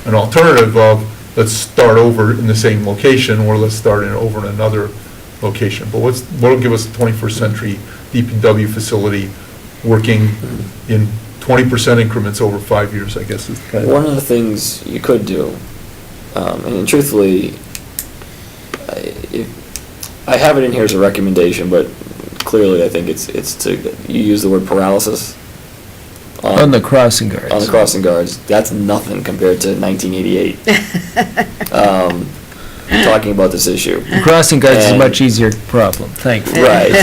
A: an alternative of, let's start over in the same location, or let's start over in another location. But what'll give us a 21st century DPW facility working in 20% increments over 5 years, I guess is kind of.
C: One of the things you could do, and truthfully, I have it in here as a recommendation, but clearly I think it's you use the word paralysis.
F: On the crossing guards.
C: On the crossing guards, that's nothing compared to 1988. Talking about this issue.
F: The crossing guards is a
C: And-
F: much easier problem, thankfully.
C: Right,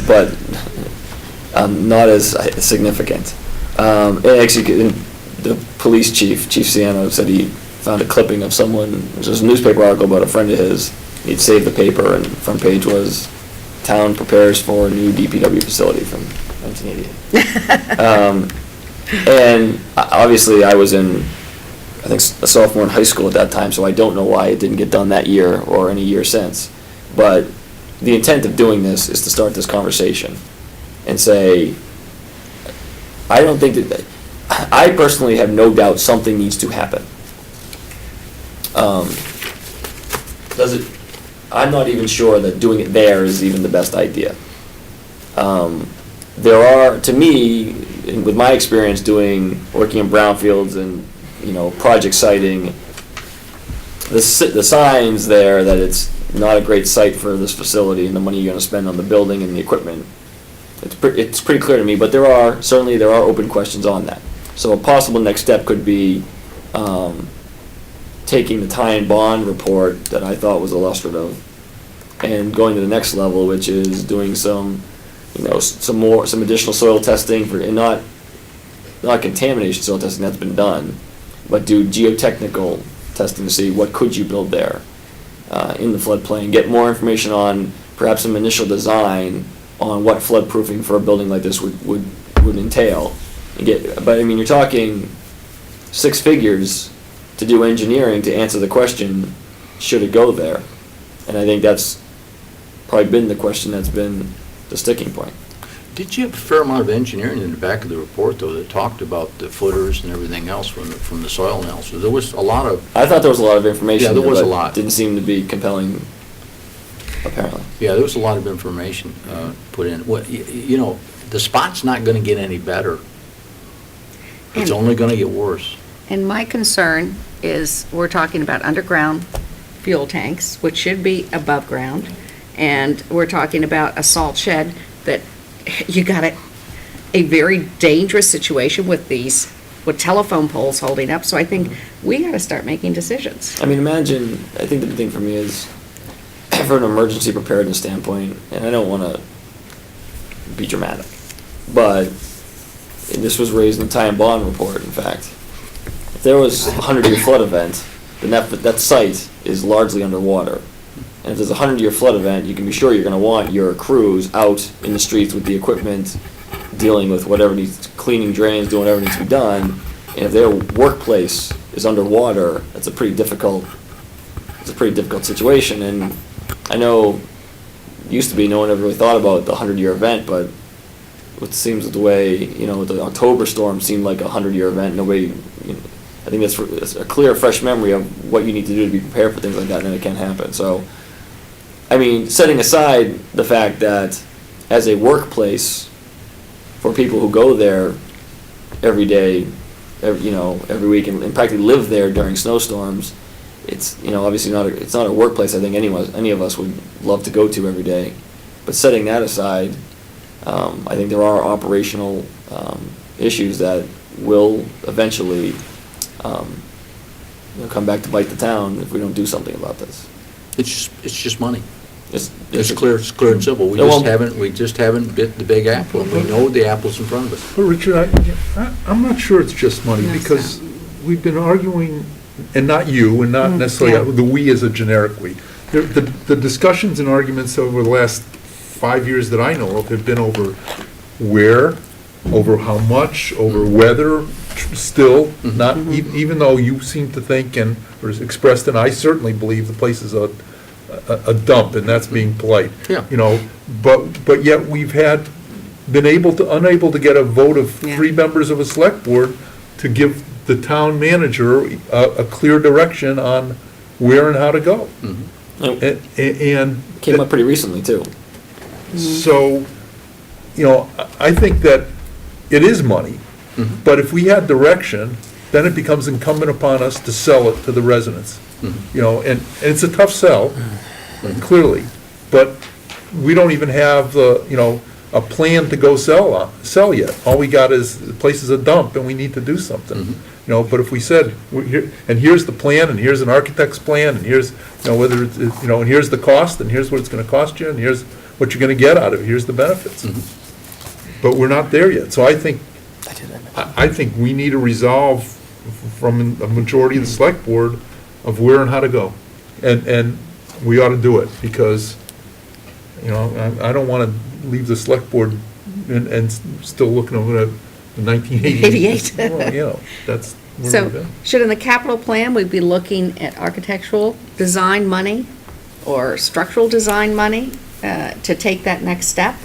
C: but not as significant. And actually, the police chief, Chief Siano, said he found a clipping of someone, it was a newspaper article about a friend of his. He'd saved the paper, and the front page was, "Town prepares for a new DPW facility" from 1988. And obviously, I was in, I think, a sophomore in high school at that time, so I don't know why it didn't get done that year or any year since. But the intent of doing this is to start this conversation and say, I don't think that, I personally have no doubt something needs to happen. Does it, I'm not even sure that doing it there is even the best idea. There are, to me, with my experience working in brownfields and, you know, project siting, the signs there that it's not a great site for this facility and the money you're gonna spend on the building and the equipment, it's pretty clear to me, but there are open questions on that. So a possible next step could be, taking the tie and bond report that I thought was illustrative and going to the next level, which is doing some, you know, some additional soil testing and not contamination soil testing, that's been done, but do geotechnical testing to see what could you build there in the floodplain, get more information on perhaps some initial design on what floodproofing for a building like this would entail. But I mean, you're talking 6 figures to do engineering to answer the question, should it go there? And I think that's probably been the question that's been the sticking point.
D: Did you have a fair amount of engineering in the back of the report, though, that talked about the footers and everything else from the soil analysis? There was a lot of...
C: I thought there was a lot of information.
D: Yeah, there was
C: but
D: a lot.
C: Didn't seem to be compelling, apparently.
D: Yeah, there was a lot of information put in. You know, the spot's not going to get any better. It's
B: And-
D: only going to get worse.
B: And my concern is, we're talking about underground fuel tanks, which should be above ground, and we're talking about a salt shed that you got a very dangerous situation with telephone poles holding up, so I think we gotta start making decisions.
C: I mean, imagine, I think the big thing for me is, from an emergency preparedness standpoint, and I don't want to be dramatic, but this was raised in the tie and bond report, in fact. If there was a 100-year flood event, then that site is largely underwater. And if there's a 100-year flood event, you can be sure you're going to want your crews out in the streets with the equipment, dealing with whatever needs, cleaning drains, doing whatever needs to be done. And if their workplace is underwater, that's a pretty difficult situation. And I know it used to be no one ever really thought about the 100-year event, but it seems the way, you know, the October storm seemed like a 100-year event. Nobody, you know, I think that's a clear, fresh memory of what you need to do to be prepared for things like that, and it can happen. So, I mean, setting aside the fact that as a workplace for people who go there every day, every week, and practically live there during snowstorms, it's, obviously it's not a workplace I think any of us would love to go to every day. But setting that aside, I think there are operational issues that will eventually come back to bite the town if we don't do something about this.
D: It's just money.
C: It's
D: It's clear and simple. We
C: Yeah, well-
D: just haven't bit the big apple. We know the apple's in front of us.
A: But Richard, I'm not sure it's just money,
B: No, it's
A: because we've been arguing, and not you, and not necessarily
B: yeah.
A: the we as a generic we. The discussions and arguments over the last 5 years that I know of have been over where, over how much, over whether, still, not, even though you seem to think and, or expressed, and I certainly believe the place is a dump, and that's being polite.
D: Yeah.
A: But yet we've been unable to get a vote of
B: Yeah.
A: 3 members of a select board to give the town manager a clear direction on where and how to go.
C: It
A: And
C: came up pretty recently too.
A: so, I think that it is money, but if we had direction, then it becomes incumbent upon us to sell it to the residents. And it's a tough sell, clearly, but we don't even have a plan to go sell yet. All we got is, the place is a dump and we need to do something. But if we said, and here's the plan, and here's an architect's plan, and here's, whether it's, and here's the cost, and here's what it's gonna cost you, and here's what you're gonna get out of it, here's the benefits. But we're not there yet, so I think we need a resolve from a majority of the select board of where and how to go. And we ought to do it, because, I don't wanna leave the select board and still looking over at the 1988.
B: 88.
A: Well, that's where we've
B: So,
A: been.
B: should in the capital plan, we be looking at architectural design money or structural design money to take that next step?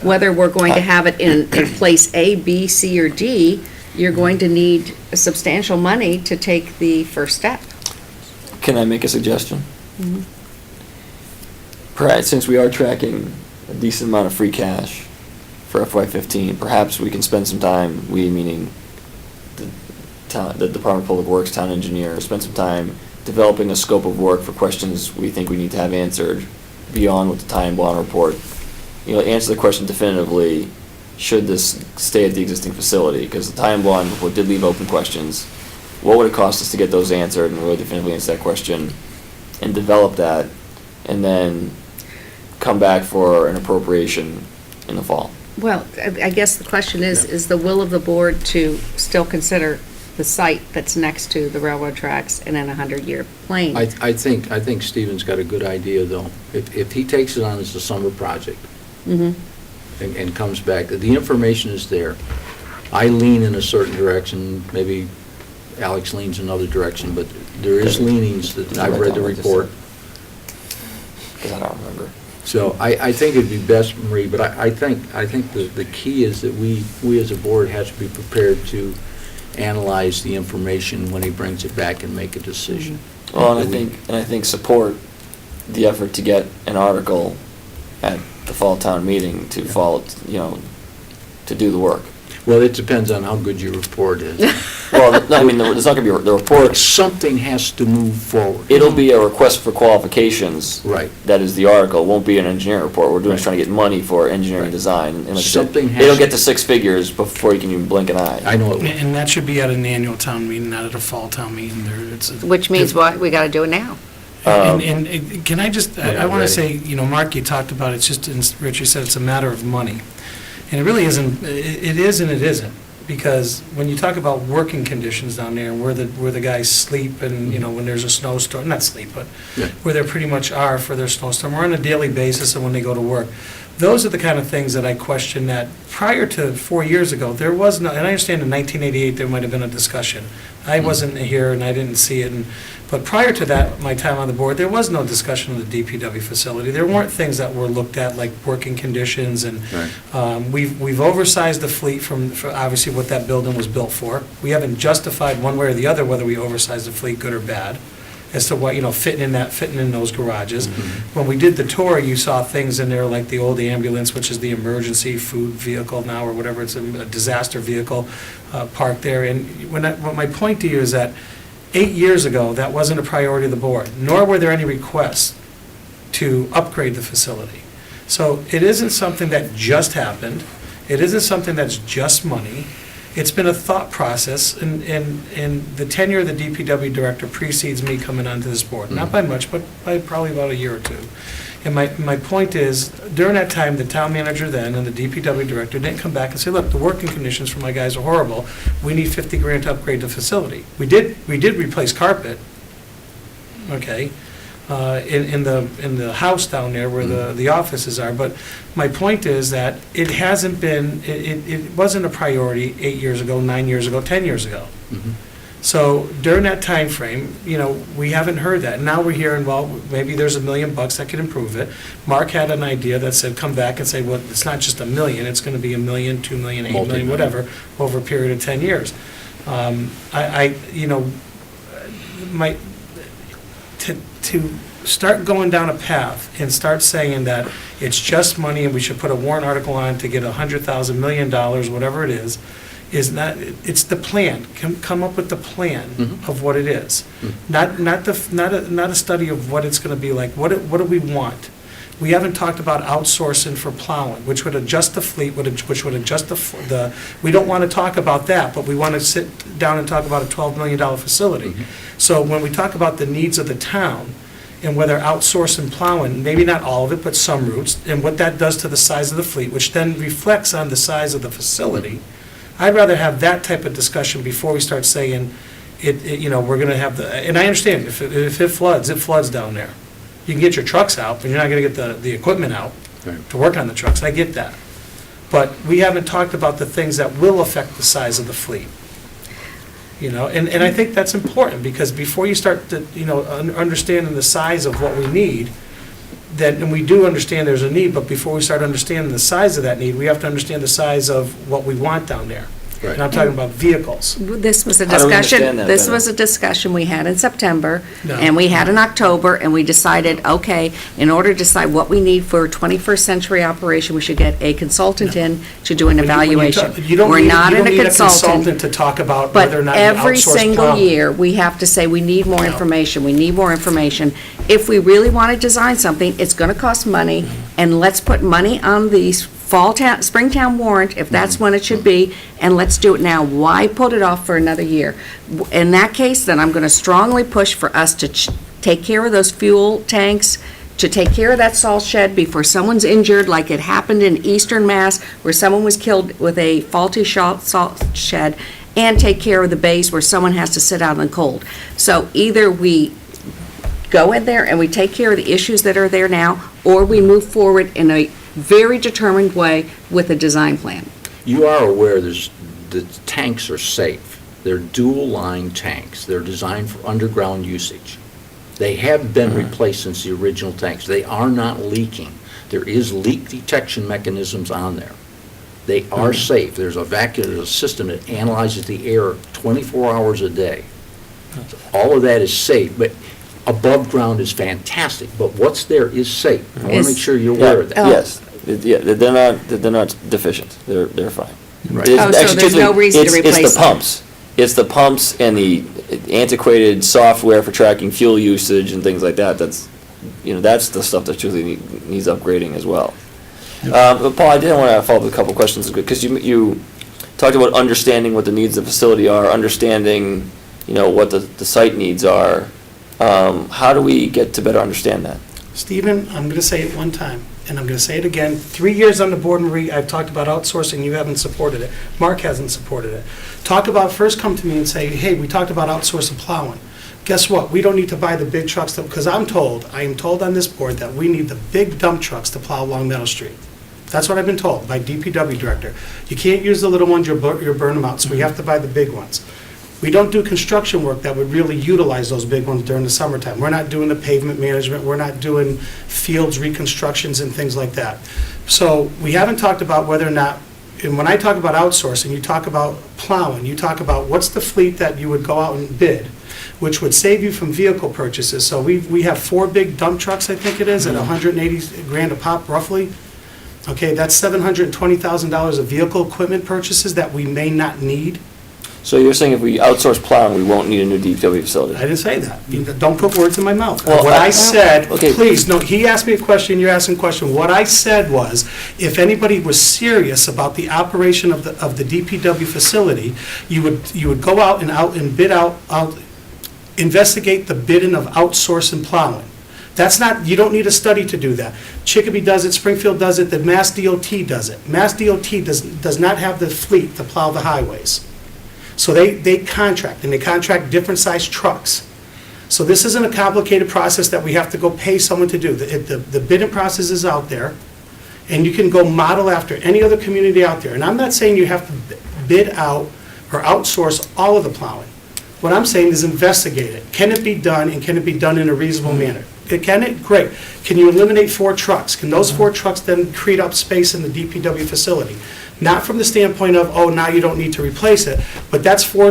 B: Whether we're going to have it in place A, B, C, or D, you're going to need substantial money to take the first step.
C: Can I make a suggestion? Perhaps, since we are tracking a decent amount of free cash for FY15, perhaps we can spend some time, we meaning the Department of Public Works, town engineer, spend some time developing a scope of work for questions we think we need to have answered beyond what the Ty and Bond report. Answer the question definitively, should this stay at the existing facility? Because the Ty and Bond report did leave open questions. What would it cost us to get those answered and really definitively answer that question and develop that, and then come back for an appropriation in the fall?
B: Well, I guess the question is the will of the board to still consider the site that's next to the railroad tracks and in a 100-year plan?
D: I think Stephen's got a good idea, though. If he takes it on as a summer project and comes back, the information is there. I lean in a certain direction, maybe Alex leans another direction, but there is leanings that I've read the report.
C: Because I don't remember.
D: So I think it'd be best, Marie, but I think the key is that we as a board have to be prepared to analyze the information when he brings it back and make a decision.
C: Well, and I think support the effort to get an article at the fall town meeting to follow, to do the work.
D: Well, it depends on how good your report is.
C: Well, no, I mean, it's not gonna be, the report,
D: Something has to move forward.
C: it'll be a request for qualifications.
D: Right.
C: That is the article, it won't be an engineering report. We're doing is trying to get money for engineering design. And like I said,
D: Something has
C: it'll
D: to-
C: get to 6 figures before you can even blink an eye.
D: I know it will.
G: And that should be at an annual town meeting, not at a fall town meeting.
B: Which means what? We got to do it now.
G: And can I just, I want
D: ready.
G: to say, Mark, you talked about, it's just, and Richard said it's a matter of money. And it really isn't, it is and it isn't. Because when you talk about working conditions down there, and where the guys sleep, and, when there's a snowstorm, not sleep, but
D: Yeah.
G: where they pretty much are for their snowstorm, or on a daily basis, and when they go to work. Those are the kind of things that I question that prior to 4 years ago, there was no, and I understand in 1988, there might have been a discussion. I wasn't here and I didn't see it, but prior to that, my time on the board, there was no discussion of the DPW facility. There weren't things that were looked at, like working conditions, and we've oversized the fleet for obviously what that building was built for. We haven't justified one way or the other whether we oversized the fleet, good or bad, as to what, fitting in those garages. When we did the tour, you saw things in there like the old ambulance, which is the emergency food vehicle now, or whatever, it's a disaster vehicle parked there. And what my point to you is that 8 years ago, that wasn't a priority of the board, nor were there any requests to upgrade the facility. So it isn't something that just happened. It isn't something that's just money. It's been a thought process, and the tenure of the DPW director precedes me coming onto this board. Not by much, but by probably about a year or two. And my point is, during that time, the town manager then and the DPW director didn't come back and say, look, the working conditions for my guys are horrible. We need 50 grand to upgrade the facility. We did replace carpet, okay, in the house down there where the offices are. But my point is that it hasn't been, it wasn't a priority 8 years ago, 9 years ago, 10 years ago. So during that time frame, we haven't heard that. Now we're hearing, well, maybe there's $1 million that could improve it. Mark had an idea that said, come back and say, well, it's not just $1 million, it's going to be $1 million, $2 million, $8 million, whatever, over a period of 10 years. To start going down a path and start saying that it's just money and we should put a warrant article on to get $100,000, $1 million, whatever it is not, it's the plan. Come up with the plan of what it is. Not a study of what it's going to be like. What do we want? We haven't talked about outsourcing for plowing, which would adjust the fleet, which would adjust the, we don't want to talk about that, but we want to sit down and talk about a $12 million facility. So when we talk about the needs of the town, and whether outsourcing plowing, maybe not all of it, but some routes, and what that does to the size of the fleet, which then reflects on the size of the facility, I'd rather have that type of discussion before we start saying, we're going to have the, and I understand, if it floods down there. You can get your trucks out, but you're not going to get the equipment out to work on the trucks. I get that. But we haven't talked about the things that will affect the size of the fleet. And I think that's important, because before you start to, understanding the size of what we need, and we do understand there's a need, but before we start understanding the size of that need, we have to understand the size of what we want down there.
D: Right.
G: And I'm talking about vehicles.
B: This was a
C: How do we
B: discussion,
C: understand that
B: this
C: better?
B: was a discussion we had in September,
G: No.
B: and we had in October, and we decided, okay, in order to decide what we need for a 21st century operation, we should get a consultant in to do an
G: When you
B: evaluation.
G: talk- you don't
B: We're
G: need-
B: not
G: you
B: in
G: don't
B: a
G: need
B: consultant.
G: to talk about
B: But
G: whether or not you
B: every
G: outsource
B: single
G: plowing.
B: year, we have to say, we need more
G: No.
B: information, we need more information. If we really want to design something, it's going to cost money, and let's put money on the Springtown warrant, if that's when it should be, and let's do it now. Why put it off for another year? In that case, then I'm going to strongly push for us to take care of those fuel tanks, to take care of that salt shed before someone's injured, like it happened in Eastern Mass, where someone was killed with a faulty salt shed, and take care of the base where someone has to sit out in the cold. So either we go in there and we take care of the issues that are there now, or we move forward in a very determined way with a design plan.
D: You are aware the tanks are safe. They're dual-line tanks. They're designed for underground usage. They have been replaced since the original tanks. They are not leaking. There is leak detection mechanisms on there. They are safe. There's a system that analyzes the air 24 hours a day. All of that is safe, but above ground is fantastic, but what's there is safe. I want to make sure you're aware of that.
C: Yes, yeah, they're not deficient, they're fine.
D: Right.
C: It's-
B: Oh, so
C: actually,
B: there's no
C: truthfully,
B: reason to
C: it's
B: replace
C: the pumps. It's the pumps and the antiquated software for tracking fuel usage and things like that, that's the stuff that truly needs upgrading as well. But Paul, I did want to follow up with a couple of questions, because you talked about understanding what the needs of the facility are, understanding, what the site needs are. How do we get to better understand that?
G: Stephen, I'm going to say it one time, and I'm going to say it again. 3 years on the board, Marie, I've talked about outsourcing, you haven't supported it. Mark hasn't supported it. First come to me and say, hey, we talked about outsourcing plowing. Guess what? We don't need to buy the big trucks, because I am told on this board that we need the big dump trucks to plow along Meadow Street. That's what I've been told by DPW director. You can't use the little ones, you'll burn them out, so we have to buy the big ones. We don't do construction work that would really utilize those big ones during the summertime. We're not doing the pavement management, we're not doing fields reconstructions and things like that. So we haven't talked about whether or not, and when I talk about outsourcing, you talk about plowing, you talk about what's the fleet that you would go out and bid, which would save you from vehicle purchases. So we have 4 big dump trucks, I think it is, at 180 grand a pop roughly. Okay, that's $720,000 of vehicle equipment purchases that we may not need.
C: So you're saying if we outsource plowing, we won't need a new DPW facility?
G: I didn't say that. Don't put words in my mouth.
C: Well,
G: What I said,
C: okay.
G: please, no, he asked me a question, you're asking a question. What I said was, if anybody was serious about the operation of the DPW facility, you would go out and bid out, investigate the bidding of outsourcing plowing. That's not, you don't need a study to do that. Chicopee does it, Springfield does it, the Mass DOT does it. Mass DOT does not have the fleet to plow the highways. So they contract, and they contract different sized trucks. So this isn't a complicated process that we have to go pay someone to do. The bidding process is out there, and you can go model after any other community out there. And I'm not saying you have to bid out or outsource all of the plowing. What I'm saying is investigate it. Can it be done, and can it be done in a reasonable manner? Can it? Great. Can you eliminate 4 trucks? Can those 4 trucks then create up space in the DPW facility? Not from the standpoint of, oh, now you don't need to replace it, but that's four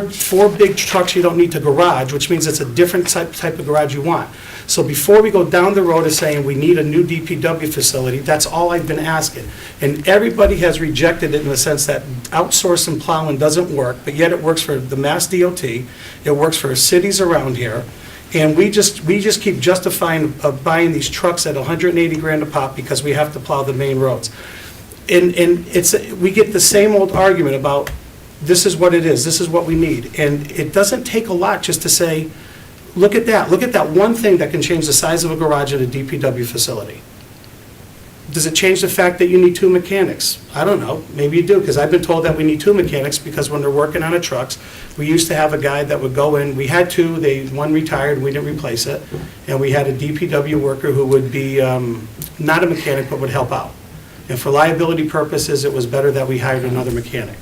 G: big trucks you don't need to garage, which means it's a different type of garage you want. So before we go down the road of saying we need a new DPW facility, that's all I've been asking. And everybody has rejected it in the sense that outsourcing plowing doesn't work, but yet it works for the Mass DOT, it works for cities around here, and we just keep justifying buying these trucks at 180 grand a pop because we have to plow the main roads. And we get the same old argument about, this is what it is, this is what we need. And it doesn't take a lot just to say, look at that one thing that can change the size of a garage at a DPW facility. Does it change the fact that you need 2 mechanics? I don't know, maybe you do, because I've been told that we need 2 mechanics because when they're working on the trucks, we used to have a guy that would go in, we had 2, one retired, we didn't replace it, and we had a DPW worker who would be not a mechanic, but would help out. And for liability purposes, it was better that we hired another mechanic.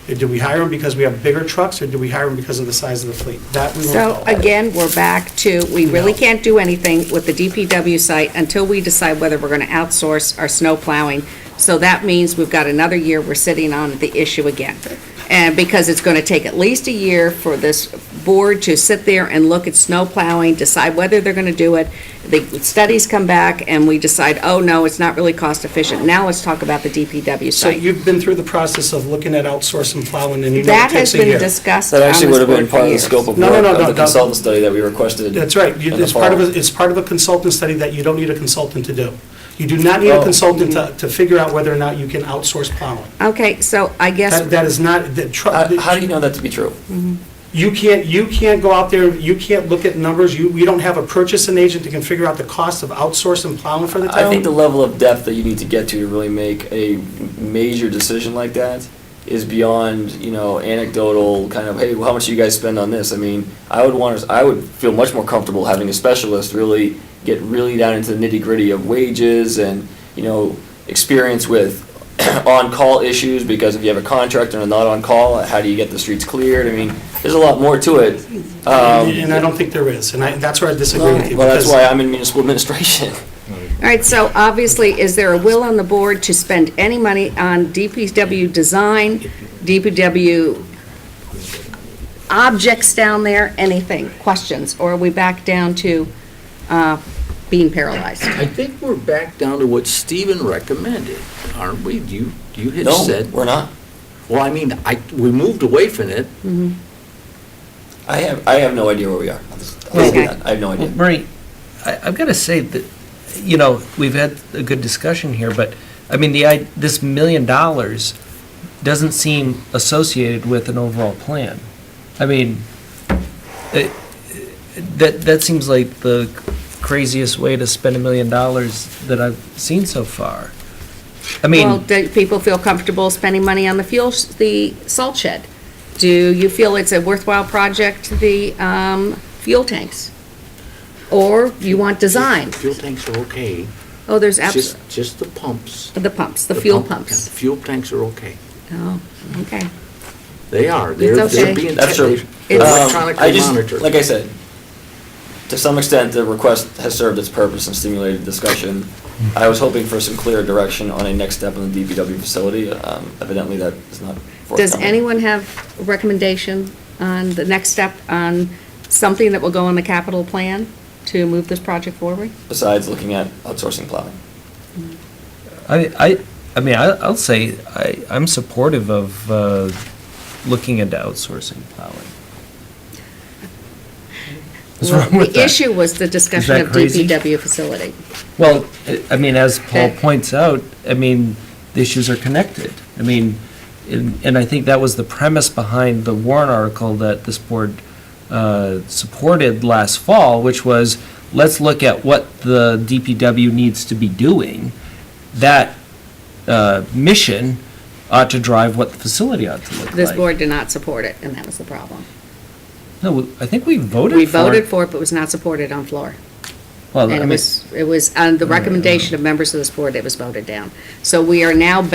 G: Did we hire him because we have bigger trucks, or did we hire him because of the size of the fleet? That we won't
B: So
G: know.
B: again, we're back to, we really
G: No.
B: can't do anything with the DPW site until we decide whether we're going to outsource our snow plowing. So that means we've got another year we're sitting on the issue again. And because it's going to take at least a year for this board to sit there and look at snow plowing, decide whether they're going to do it. The studies come back and we decide, oh, no, it's not really cost efficient. Now let's talk about the DPW
G: So
B: site.
G: you've been through the process of looking at outsourcing plowing, and you know
B: That
G: it
B: has
G: takes a year.
B: been discussed
C: That
B: on
C: actually
B: this
C: would have been
B: board for
C: part of the
B: years.
C: scope of
G: No,
C: work
G: no,
C: of
G: no,
C: the
G: no.
C: consultant study that we requested.
G: That's right.
C: in the
G: It's part of,
C: fall.
G: it's part of a consultant study that you don't need a consultant to do. You do not need a
C: Oh.
G: consultant to figure out whether or not you can outsource plowing.
B: Okay, so I guess,
G: That is not, the
C: How do you know that to be true?
G: you can't go out there, you can't look at numbers, we don't have a purchasing agent that can figure out the cost of outsourcing plowing for the town.
C: I think the level of depth that you need to get to really make a major decision like that is beyond, anecdotal kind of, hey, well, how much do you guys spend on this? I mean, I would feel much more comfortable having a specialist really get really down into the nitty-gritty of wages and, experience with on-call issues, because if you have a contractor and not on call, how do you get the streets cleared? I mean, there's a lot more to it.
G: And I don't think there is, and that's where I disagree with you.
C: Well, that's
G: because-
C: why I'm in municipal administration.
B: all right, so obviously, is there a will on the board to spend any money on DPW design, DPW objects down there, anything? Questions? Or are we back down to being paralyzed?
D: I think we're back down to what Stephen recommended, aren't we? You had
C: No,
D: said,
C: we're not.
D: well, I mean, we moved away from it.
C: I have no idea where we are.
B: Okay.
C: I have no idea.
F: Marie, I've got to say that, we've had a good discussion here, but, I mean, this $1 million doesn't seem associated with an overall plan. I mean, that seems like the craziest way to spend $1 million that I've seen so far. I
B: Well,
F: mean,
B: do people feel comfortable spending money on the salt shed? Do you feel it's a worthwhile project, the fuel tanks? Or you want design?
D: Fuel tanks are okay,
B: Oh, there's
D: just the pumps.
B: the pumps, the fuel
D: pump-
B: pumps.
D: Fuel tanks are okay.
B: Oh, okay.
D: They are.
B: It's
D: They're
B: okay.
D: being.
C: That's true.
B: It's-
D: Electronically monitored.
C: Like I said, to some extent, the request has served its purpose and stimulated discussion. I was hoping for some clear direction on a next step in the DPW facility. Evidently, that is not forthcoming.
B: Does anyone have a recommendation on the next step on something that will go on the capital plan to move this project forward?
C: Besides looking at outsourcing plowing.
F: I mean, I'll say I'm supportive of looking into outsourcing plowing. What's wrong with
B: The
F: that?
B: issue was the discussion
F: that
B: of
F: crazy?
B: DPW facility.
F: Well, I mean, as Paul
B: Okay.
F: points out, I mean, the issues are connected. I mean, and I think that was the premise behind the warrant article that this board supported last fall, which was, let's look at what the DPW needs to be doing. That mission ought to drive what the facility ought to look like.
B: This board did not support it, and that was the problem.
F: No, I think we voted for it.
B: We voted for it, but was not supported on floor.
F: Well, I
B: And
F: mean,
B: it was on the recommendation of members of this board, it was voted down. So we are now back